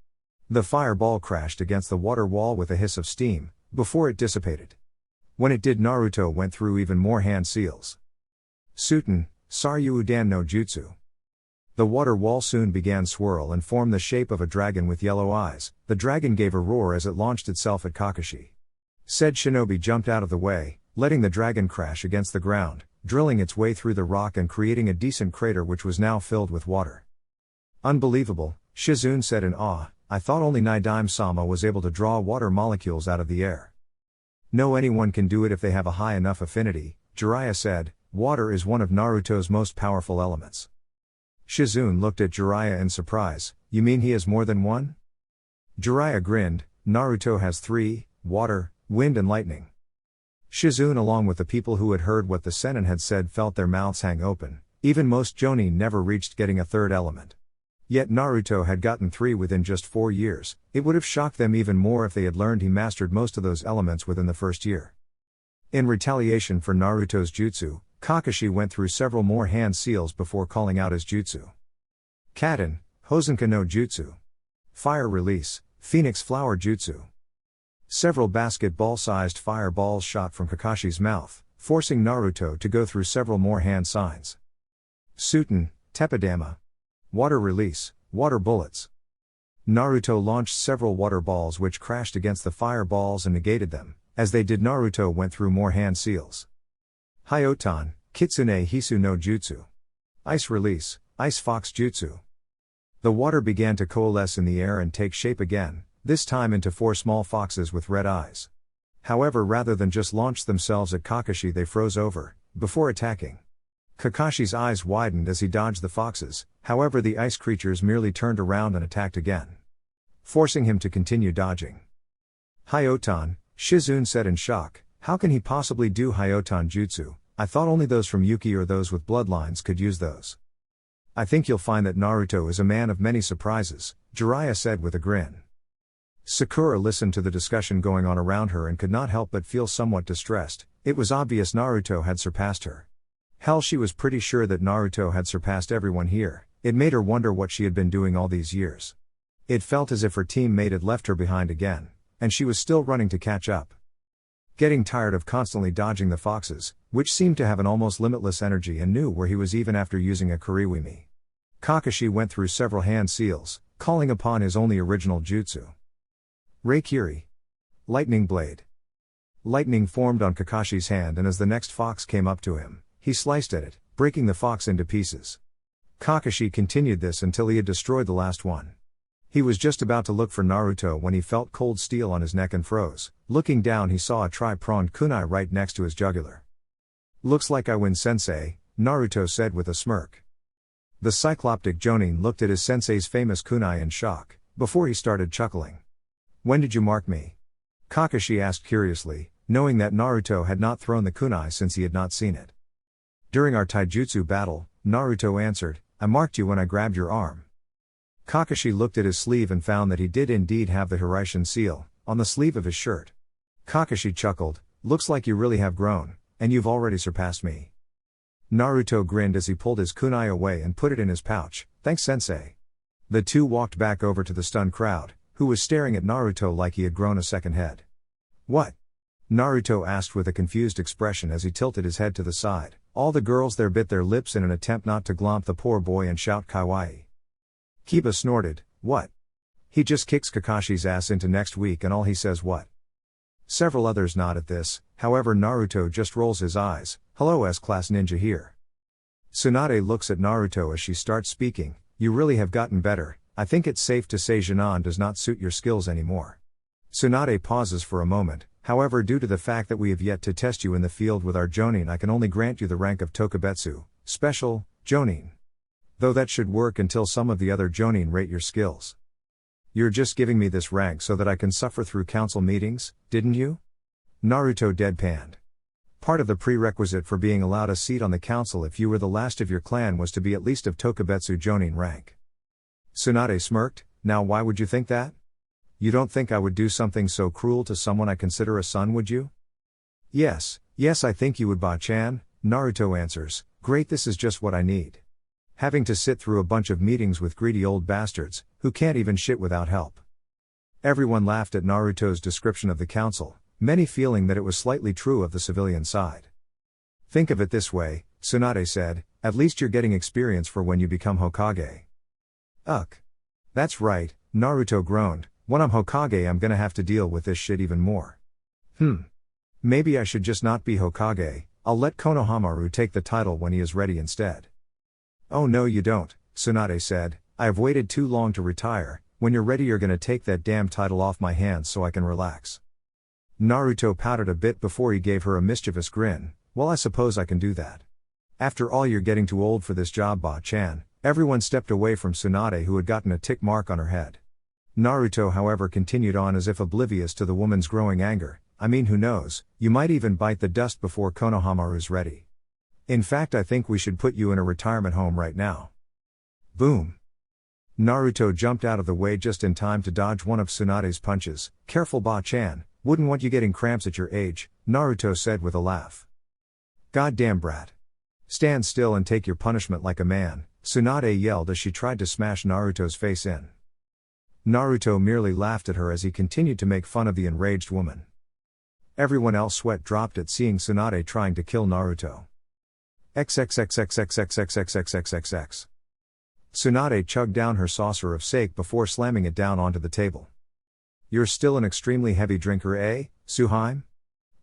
The fireball crashed against the water wall with a hiss of steam, before it dissipated. When it did, Naruto went through even more hand seals. Suten, Saryudan no Jutsu. The water wall soon began swirl and formed the shape of a dragon with yellow eyes. The dragon gave a roar as it launched itself at Kakashi. Said shinobi jumped out of the way, letting the dragon crash against the ground, drilling its way through the rock and creating a decent crater which was now filled with water. Unbelievable, Shizune said in awe, I thought only Nidaime-sama was able to draw water molecules out of the air. No, anyone can do it if they have a high enough affinity, Jiraiya said, water is one of Naruto's most powerful elements. Shizune looked at Jiraiya in surprise, you mean he has more than one? Jiraiya grinned, Naruto has 3, water, wind and lightning. Shizune, along with the people who had heard what the Sennin had said, felt their mouths hang open. Even most Jonin never reached getting a third element. Yet Naruto had gotten 3 within just 4 years. It would have shocked them even more if they had learned he mastered most of those elements within the first year. In retaliation for Naruto's jutsu, Kakashi went through several more hand seals before calling out his jutsu. Kaden, Hosenka no Jutsu. Fire release, Phoenix Flower Jutsu. Several basketball-sized fireballs shot from Kakashi's mouth, forcing Naruto to go through several more hand signs. Suten, Teppadama. Water release, water bullets. Naruto launched several water balls which crashed against the fireballs and negated them. As they did, Naruto went through more hand seals. Hyotan, Kitsune Hisu no Jutsu. Ice release, Ice Fox Jutsu. The water began to coalesce in the air and take shape again, this time into 4 small foxes with red eyes. However, rather than just launch themselves at Kakashi, they froze over, before attacking. Kakashi's eyes widened as he dodged the foxes, however the ice creatures merely turned around and attacked again, forcing him to continue dodging. Hyotan, Shizune said in shock, how can he possibly do Hyotan Jutsu? I thought only those from Yuki or those with bloodlines could use those. I think you'll find that Naruto is a man of many surprises, Jiraiya said with a grin. Sakura listened to the discussion going on around her and could not help but feel somewhat distressed. It was obvious Naruto had surpassed her. Hell, she was pretty sure that Naruto had surpassed everyone here. It made her wonder what she had been doing all these years. It felt as if her teammate had left her behind again, and she was still running to catch up. Getting tired of constantly dodging the foxes, which seemed to have an almost limitless energy and knew where he was even after using a Kuriwimi. Kakashi went through several hand seals, calling upon his only original jutsu. Reikiri. Lightning Blade. Lightning formed on Kakashi's hand, and as the next fox came up to him, he sliced at it, breaking the fox into pieces. Kakashi continued this until he had destroyed the last one. He was just about to look for Naruto when he felt cold steel on his neck and froze. Looking down, he saw a tri-pronged kunai right next to his jugular. Looks like I win, sensei, Naruto said with a smirk. The cycloptic Jonin looked at his sensei's famous kunai in shock, before he started chuckling. When did you mark me? Kakashi asked curiously, knowing that Naruto had not thrown the kunai since he had not seen it. During our taijutsu battle, Naruto answered, I marked you when I grabbed your arm. Kakashi looked at his sleeve and found that he did indeed have the Hiraishin seal on the sleeve of his shirt. Kakashi chuckled, looks like you really have grown, and you've already surpassed me. Naruto grinned as he pulled his kunai away and put it in his pouch. Thanks sensei. The two walked back over to the stunned crowd, who was staring at Naruto like he had grown a second head. What? Naruto asked with a confused expression as he tilted his head to the side. All the girls there bit their lips in an attempt not to glomp the poor boy and shout kawaii. Kiba snorted, what? He just kicks Kakashi's ass into next week and all he says what? Several others nod at this, however Naruto just rolls his eyes. Hello S-class ninja here. Tsunade looks at Naruto as she starts speaking. You really have gotten better. I think it's safe to say Jinan does not suit your skills anymore. Tsunade pauses for a moment. However, due to the fact that we have yet to test you in the field with our Jonin, I can only grant you the rank of Tokubetsu, Special, Jonin. Though that should work until some of the other Jonin rate your skills. You're just giving me this rank so that I can suffer through council meetings, didn't you? Naruto deadpanned. Part of the prerequisite for being allowed a seat on the council if you were the last of your clan was to be at least of Tokubetsu Jonin rank. Tsunade smirked, now why would you think that? You don't think I would do something so cruel to someone I consider a son, would you? Yes, I think you would, Ba-chan, Naruto answers. Great, this is just what I need. Having to sit through a bunch of meetings with greedy old bastards, who can't even shit without help. Everyone laughed at Naruto's description of the council, many feeling that it was slightly true of the civilian side. Think of it this way, Tsunade said, at least you're getting experience for when you become Hokage. Ugh. That's right, Naruto groaned, when I'm Hokage I'm gonna have to deal with this shit even more. Maybe I should just not be Hokage, I'll let Konohamaru take the title when he is ready instead. Oh no you don't, Tsunade said, I have waited too long to retire, when you're ready you're gonna take that damn title off my hands so I can relax. Naruto pouted a bit before he gave her a mischievous grin, well I suppose I can do that. After all you're getting too old for this job Ba-chan. Everyone stepped away from Tsunade who had gotten a tick mark on her head. Naruto however continued on as if oblivious to the woman's growing anger, I mean who knows, you might even bite the dust before Konohamaru's ready. In fact I think we should put you in a retirement home right now. Boom. Naruto jumped out of the way just in time to dodge one of Tsunade's punches. Careful Ba-chan, wouldn't want you getting cramps at your age, Naruto said with a laugh. Goddamn brat. Stand still and take your punishment like a man, Tsunade yelled as she tried to smash Naruto's face in. Naruto merely laughed at her as he continued to make fun of the enraged woman. Everyone else sweat dropped at seeing Tsunade trying to kill Naruto. XXXXXXXXXXXXX. Tsunade chugged down her saucer of sake before slamming it down onto the table. You're still an extremely heavy drinker, eh, Suheim?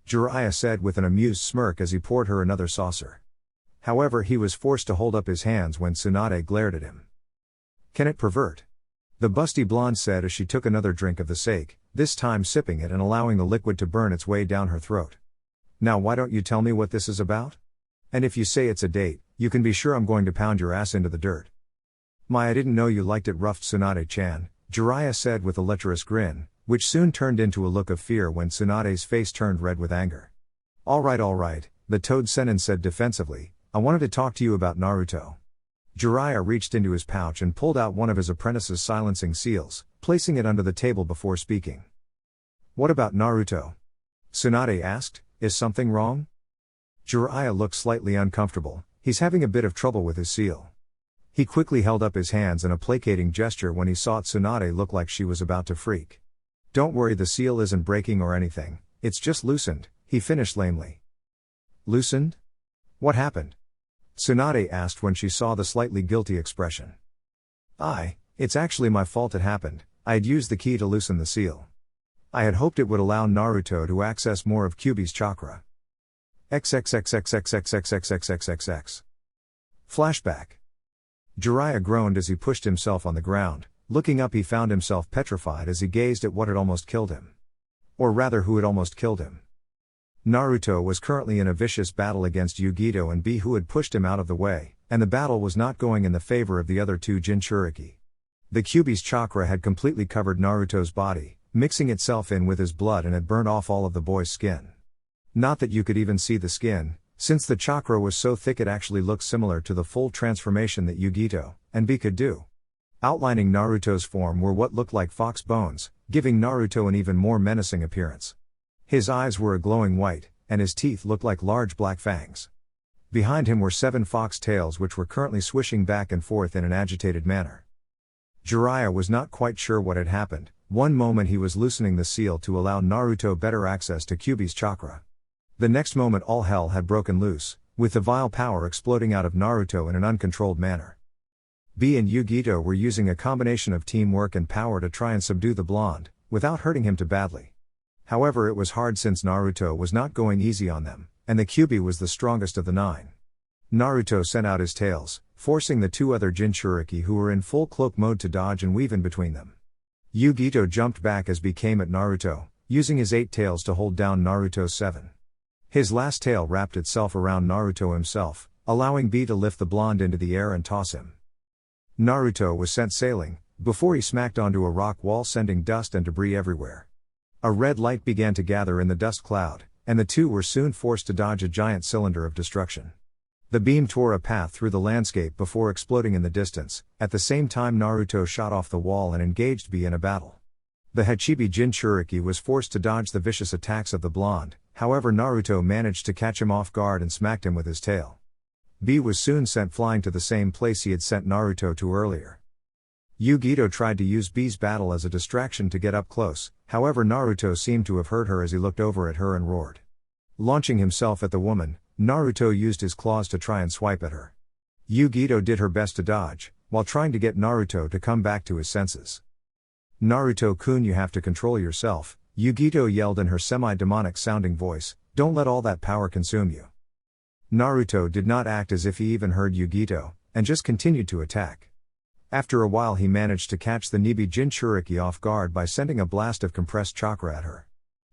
Jiraiya said with an amused smirk as he poured her another saucer. However, he was forced to hold up his hands when Tsunade glared at him. Can it pervert? The busty blonde said as she took another drink of the sake, this time sipping it and allowing the liquid to burn its way down her throat. Now why don't you tell me what this is about? And if you say it's a date, you can be sure I'm going to pound your ass into the dirt. I didn't know you liked it rough Tsunade-chan, Jiraiya said with a lecherous grin, which soon turned into a look of fear when Tsunade's face turned red with anger. Alright, the Toad Sennin said defensively, I wanted to talk to you about Naruto. Jiraiya reached into his pouch and pulled out one of his apprentice's silencing seals, placing it under the table before speaking. What about Naruto? Tsunade asked, is something wrong? Jiraiya looked slightly uncomfortable, he's having a bit of trouble with his seal. He quickly held up his hands in a placating gesture when he saw Tsunade look like she was about to freak. Don't worry, the seal isn't breaking or anything, it's just loosened, he finished lamely. Loosened? What happened? Tsunade asked when she saw the slightly guilty expression. It's actually my fault it happened, I had used the key to loosen the seal. I had hoped it would allow Naruto to access more of Kyuubi's chakra. XXXXXXXXXXXXX. Flashback. Jiraiya groaned as he pushed himself on the ground. Looking up he found himself petrified as he gazed at what had almost killed him. Or rather who had almost killed him. Naruto was currently in a vicious battle against Yugito and B, who had pushed him out of the way, and the battle was not going in the favor of the other two Jinchuriki. The Kyuubi's chakra had completely covered Naruto's body, mixing itself in with his blood and had burned off all of the boy's skin. Not that you could even see the skin, since the chakra was so thick it actually looked similar to the full transformation that Yugito and B could do. Outlining Naruto's form were what looked like fox bones, giving Naruto an even more menacing appearance. His eyes were a glowing white, and his teeth looked like large black fangs. Behind him were 7 fox tails which were currently swishing back and forth in an agitated manner. Jiraiya was not quite sure what had happened. One moment he was loosening the seal to allow Naruto better access to Kyuubi's chakra. The next moment all hell had broken loose, with the vile power exploding out of Naruto in an uncontrolled manner. B and Yugito were using a combination of teamwork and power to try and subdue the blonde, without hurting him too badly. However, it was hard since Naruto was not going easy on them, and the Kyuubi was the strongest of the 9. Naruto sent out his tails, forcing the 2 other Jinchuriki who were in full cloak mode to dodge and weave in between them. Yugito jumped back as B came at Naruto, using his 8 tails to hold down Naruto's 7. His last tail wrapped itself around Naruto himself, allowing B to lift the blonde into the air and toss him. Naruto was sent sailing, before he smacked onto a rock wall, sending dust and debris everywhere. A red light began to gather in the dust cloud, and the 2 were soon forced to dodge a giant cylinder of destruction. The beam tore a path through the landscape before exploding in the distance. At the same time, Naruto shot off the wall and engaged B in a battle. The Hachibi Jinchuriki was forced to dodge the vicious attacks of the blonde, however Naruto managed to catch him off guard and smacked him with his tail. B was soon sent flying to the same place he had sent Naruto to earlier. Yugito tried to use B's battle as a distraction to get up close, however Naruto seemed to have heard her as he looked over at her and roared. Launching himself at the woman, Naruto used his claws to try and swipe at her. Yugito did her best to dodge, while trying to get Naruto to come back to his senses. "Naruto-kun, you have to control yourself," Yugito yelled in her semi-demonic sounding voice, "don't let all that power consume you." Naruto did not act as if he even heard Yugito, and just continued to attack. After a while he managed to catch the Nibi Jinchuriki off guard by sending a blast of compressed chakra at her.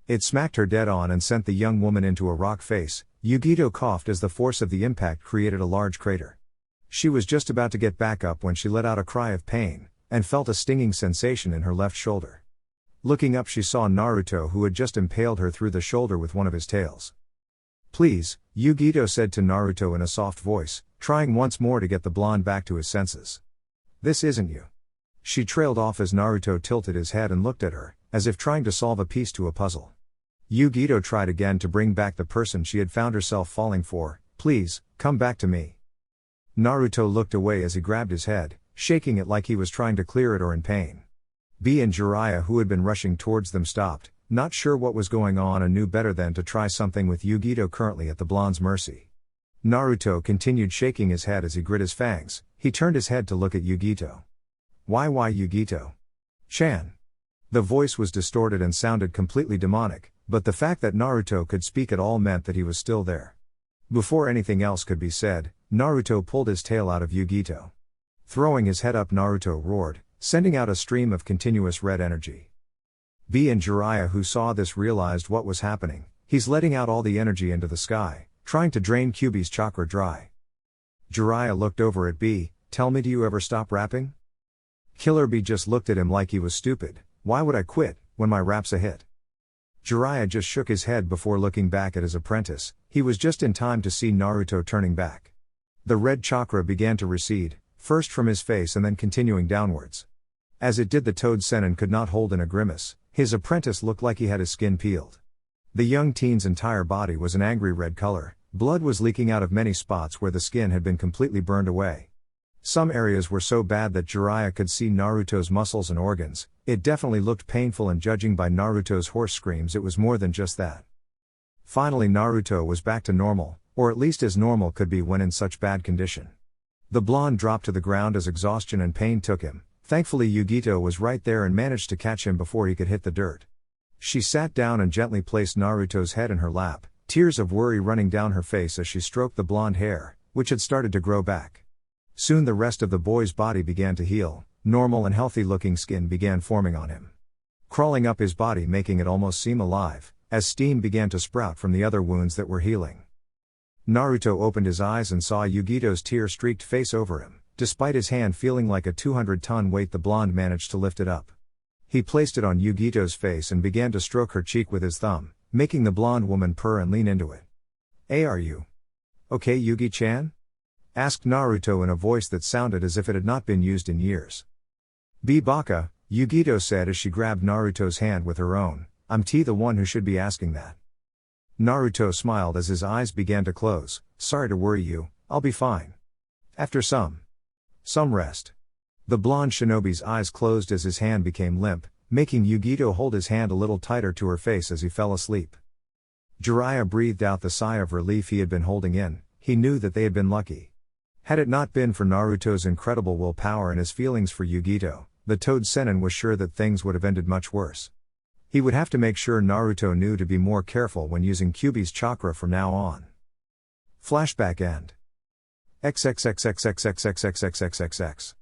It smacked her dead on and sent the young woman into a rock face. Yugito coughed as the force of the impact created a large crater. She was just about to get back up when she let out a cry of pain, and felt a stinging sensation in her left shoulder. Looking up, she saw Naruto, who had just impaled her through the shoulder with one of his tails. "Please," Yugito said to Naruto in a soft voice, trying once more to get the blonde back to his senses. "This isn't you." She trailed off as Naruto tilted his head and looked at her, as if trying to solve a piece to a puzzle. Yugito tried again to bring back the person she had found herself falling for. "Please, come back to me." Naruto looked away as he grabbed his head, shaking it like he was trying to clear it or in pain. B and Jiraiya, who had been rushing towards them, stopped, not sure what was going on and knew better than to try something with Yugito currently at the blonde's mercy. Naruto continued shaking his head as he grit his fangs. He turned his head to look at Yugito. Why Yugito? Chan. The voice was distorted and sounded completely demonic, but the fact that Naruto could speak at all meant that he was still there. Before anything else could be said, Naruto pulled his tail out of Yugito. Throwing his head up, Naruto roared, sending out a stream of continuous red energy. B and Jiraiya, who saw this, realized what was happening. He's letting out all the energy into the sky, trying to drain Kyuubi's chakra dry. Jiraiya looked over at B. "Tell me, do you ever stop rapping?" Killer B just looked at him like he was stupid. "Why would I quit, when my rap's a hit?" Jiraiya just shook his head before looking back at his apprentice. He was just in time to see Naruto turning back. The red chakra began to recede, first from his face and then continuing downwards. As it did, the Toad Sennin could not hold in a grimace. His apprentice looked like he had his skin peeled. The young teen's entire body was an angry red color. Blood was leaking out of many spots where the skin had been completely burned away. Some areas were so bad that Jiraiya could see Naruto's muscles and organs. It definitely looked painful, and judging by Naruto's hoarse screams, it was more than just that. Finally, Naruto was back to normal, or at least as normal could be when in such bad condition. The blonde dropped to the ground as exhaustion and pain took him. Thankfully, Yugito was right there and managed to catch him before he could hit the dirt. She sat down and gently placed Naruto's head in her lap, tears of worry running down her face as she stroked the blonde hair, which had started to grow back. Soon the rest of the boy's body began to heal. Normal and healthy-looking skin began forming on him, crawling up his body, making it almost seem alive, as steam began to sprout from the other wounds that were healing. Naruto opened his eyes and saw Yugito's tear-streaked face over him. Despite his hand feeling like a 200-ton weight, the blonde managed to lift it up. He placed it on Yugito's face and began to stroke her cheek with his thumb, making the blonde woman purr and lean into it. "Hey, are you okay, Yugi-chan?" asked Naruto in a voice that sounded as if it had not been used in years. "Be baka," Yugito said as she grabbed Naruto's hand with her own. "I'm the one who should be asking that." Naruto smiled as his eyes began to close. Sorry to worry you, I'll be fine. After some rest. The blonde shinobi's eyes closed as his hand became limp, making Yugito hold his hand a little tighter to her face as he fell asleep. Jiraiya breathed out the sigh of relief he had been holding in. He knew that they had been lucky. Had it not been for Naruto's incredible willpower and his feelings for Yugito, the Toad Sennin was sure that things would have ended much worse. He would have to make sure Naruto knew to be more careful when using Kyuubi's chakra from now on. Flashback end. XXXXXXXXXXXX.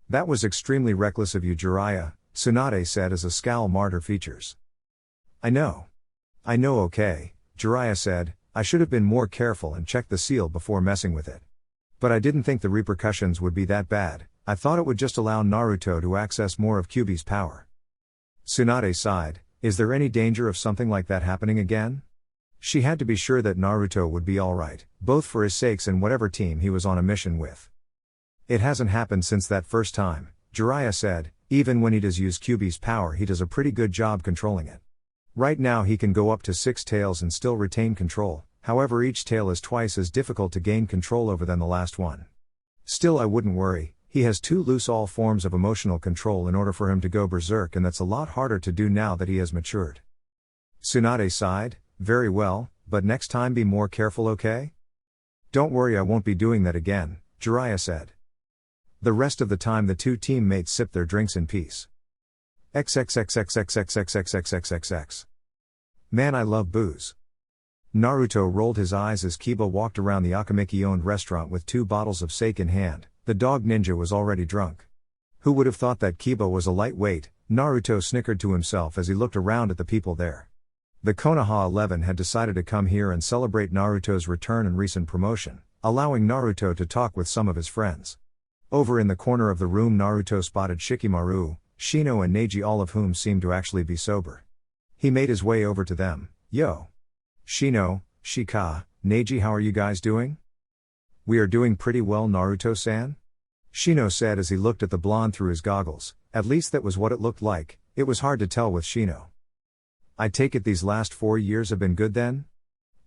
That was extremely reckless of you, Jiraiya, Tsunade said as a scowl marred her features. I know, okay, Jiraiya said, I should have been more careful and checked the seal before messing with it. But I didn't think the repercussions would be that bad. I thought it would just allow Naruto to access more of Kyuubi's power. Tsunade sighed. Is there any danger of something like that happening again? She had to be sure that Naruto would be alright, both for his sakes and whatever team he was on a mission with. It hasn't happened since that first time, Jiraiya said. Even when he does use Kyuubi's power, he does a pretty good job controlling it. Right now he can go up to 6 tails and still retain control, however each tail is twice as difficult to gain control over than the last one. Still, I wouldn't worry. He has too loose all forms of emotional control in order for him to go berserk, and that's a lot harder to do now that he has matured. Tsunade sighed. Very well, but next time be more careful, okay? Don't worry, I won't be doing that again, Jiraiya said. The rest of the time the two teammates sipped their drinks in peace. XXXXXXXXXXXXX. Man, I love booze. Naruto rolled his eyes as Kiba walked around the Akamiki-owned restaurant with 2 bottles of sake in hand. The dog ninja was already drunk. Who would have thought that Kiba was a lightweight? Naruto snickered to himself as he looked around at the people there. The Konoha 11 had decided to come here and celebrate Naruto's return and recent promotion, allowing Naruto to talk with some of his friends. Over in the corner of the room, Naruto spotted Shikamaru, Shino and Neji, all of whom seemed to actually be sober. He made his way over to them. Yo! Shino, Shika, Neji, how are you guys doing? We are doing pretty well, Naruto-san? Shino said as he looked at the blonde through his goggles. At least that was what it looked like. It was hard to tell with Shino. I take it these last 4 years have been good then?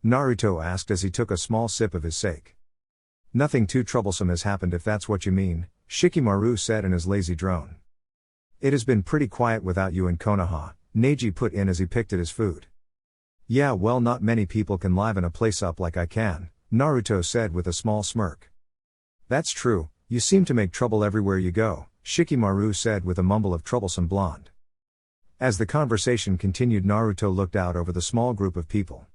Naruto asked as he took a small sip of his sake. Nothing too troublesome has happened if that's what you mean, Shikamaru said in his lazy drone. It has been pretty quiet without you in Konoha, Neji put in as he picked at his food. Yeah, well, not many people can liven a place up like I can, Naruto said with a small smirk. That's true, you seem to make trouble everywhere you go, Shikamaru said with a mumble of troublesome blonde. As the conversation continued, Naruto looked out over the small group of people.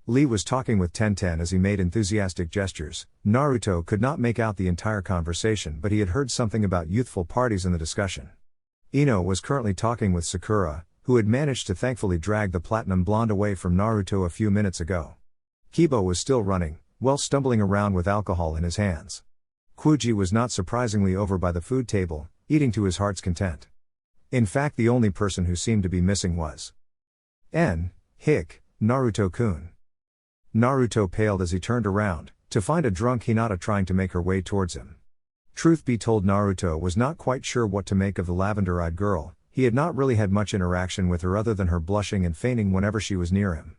Lee was talking with Tenten as he made enthusiastic gestures. Naruto could not make out the entire conversation, but he had heard something about youthful parties in the discussion. Ino was currently talking with Sakura, who had managed to thankfully drag the platinum blonde away from Naruto a few minutes ago. Kiba was still running, stumbling around with alcohol in his hands. Kuji was not surprisingly over by the food table, eating to his heart's content. In fact, the only person who seemed to be missing was Naruto-kun. Naruto paled as he turned around, to find a drunk Hinata trying to make her way towards him. Truth be told, Naruto was not quite sure what to make of the lavender-eyed girl. He had not really had much interaction with her other than her blushing and feigning whenever she was near him.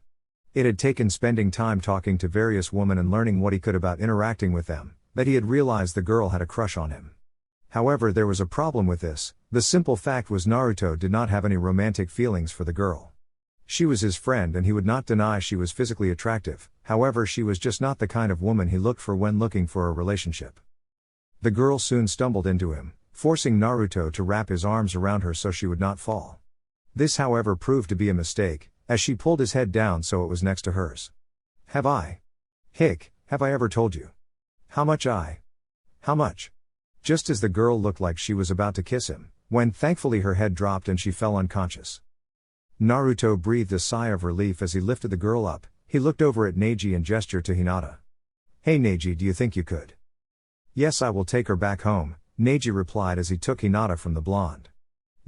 It had taken spending time talking to various women and learning what he could about interacting with them, that he had realized the girl had a crush on him. However, there was a problem with this. The simple fact was Naruto did not have any romantic feelings for the girl. She was his friend and he would not deny she was physically attractive, however she was just not the kind of woman he looked for when looking for a relationship. The girl soon stumbled into him, forcing Naruto to wrap his arms around her so she would not fall. This, however, proved to be a mistake, as she pulled his head down so it was next to hers. Have I ever told you? How much? Just as the girl looked like she was about to kiss him, when thankfully her head dropped and she fell unconscious. Naruto breathed a sigh of relief as he lifted the girl up. He looked over at Neji and gestured to Hinata. Hey Neji, do you think you could? Yes, I will take her back home, Neji replied as he took Hinata from the blonde.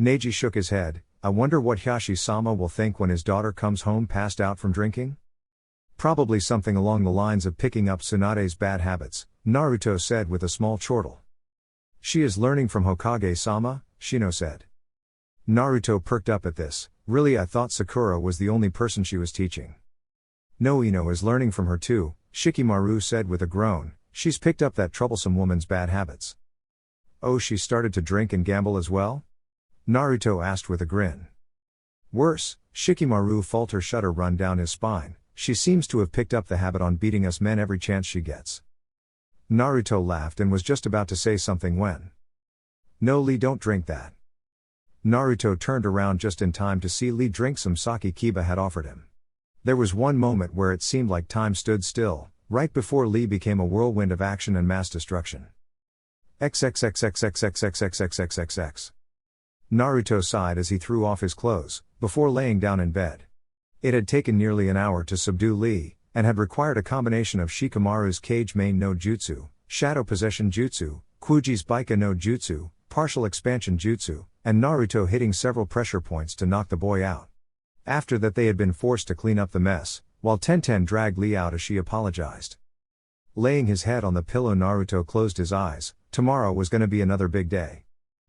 Neji shook his head. I wonder what Hiyashi-sama will think when his daughter comes home passed out from drinking? Probably something along the lines of picking up Tsunade's bad habits, Naruto said with a small chortle. She is learning from Hokage-sama, Shino said. Naruto perked up at this. Really, I thought Sakura was the only person she was teaching. No Ino is learning from her too, Shikamaru said with a groan. She's picked up that troublesome woman's bad habits. Oh, she started to drink and gamble as well? Naruto asked with a grin. Worse, Shikamaru felt her shudder run down his spine. She seems to have picked up the habit on beating us men every chance she gets. Naruto laughed and was just about to say something when. No, Lee, don't drink that. Naruto turned around just in time to see Lee drink some sake Kiba had offered him. There was one moment where it seemed like time stood still, right before Lee became a whirlwind of action and mass destruction. XXXXXXXXXXXX. Naruto sighed as he threw off his clothes, before laying down in bed. It had taken nearly an hour to subdue Lee, and had required a combination of Shikamaru's Cage Main no Jutsu, Shadow Possession Jutsu, Kuji's Baika no Jutsu, Partial Expansion Jutsu, and Naruto hitting several pressure points to knock the boy out. After that they had been forced to clean up the mess, while Tenten dragged Lee out as she apologized. Laying his head on the pillow, Naruto closed his eyes. Tomorrow was going to be another big day.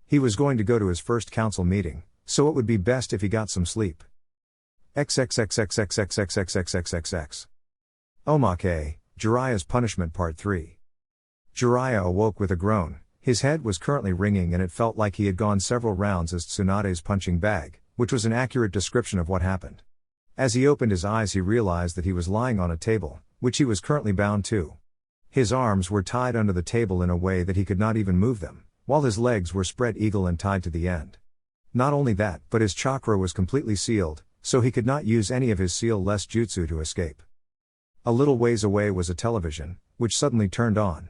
He was going to go to his first council meeting, so it would be best if he got some sleep. XXXXXXXXXXXXX. Omake, Jiraiya's Punishment Part 3. Jiraiya awoke with a groan. His head was currently ringing and it felt like he had gone several rounds as Tsunade's punching bag, which was an accurate description of what happened. As he opened his eyes he realized that he was lying on a table, which he was currently bound to. His arms were tied under the table in a way that he could not even move them, while his legs were spread eagle and tied to the end. Not only that, but his chakra was completely sealed, so he could not use any of his seal-less jutsu to escape. A little ways away was a television, which suddenly turned on.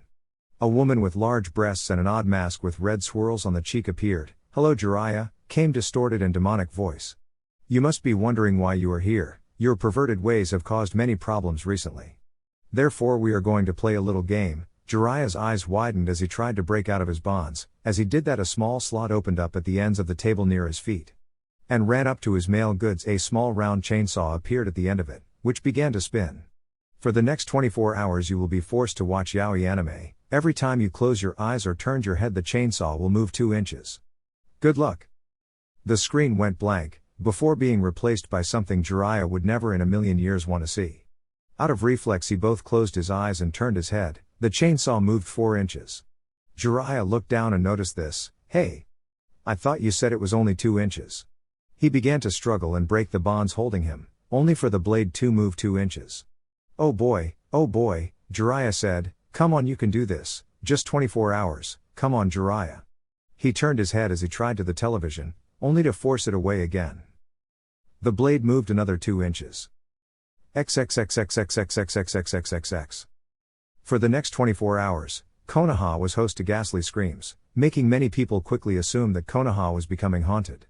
A woman with large breasts and an odd mask with red swirls on the cheek appeared. "Hello Jiraiya," came distorted and demonic voice. "You must be wondering why you are here. Your perverted ways have caused many problems recently. Therefore we are going to play a little game." Jiraiya's eyes widened as he tried to break out of his bonds. As he did that, a small slot opened up at the ends of the table near his feet. And ran up to his mail goods. A small round chainsaw appeared at the end of it, which began to spin. For the next 24 hours you will be forced to watch yaoi anime. Every time you close your eyes or turn your head the chainsaw will move 2 inches. Good luck. The screen went blank, before being replaced by something Jiraiya would never in a million years want to see. Out of reflex he both closed his eyes and turned his head. The chainsaw moved 4 inches. Jiraiya looked down and noticed this. "Hey! I thought you said it was only 2 inches. He began to struggle and break the bonds holding him, only for the blade to move 2 inches. Oh boy, Jiraiya said, "Come on, you can do this, just 24 hours, come on Jiraiya." He turned his head as he tried to the television, only to force it away again. The blade moved another 2 inches. XXXXXXXXXXXX. For the next 24 hours, Konoha was host to ghastly screams, making many people quickly assume that Konoha was becoming haunted.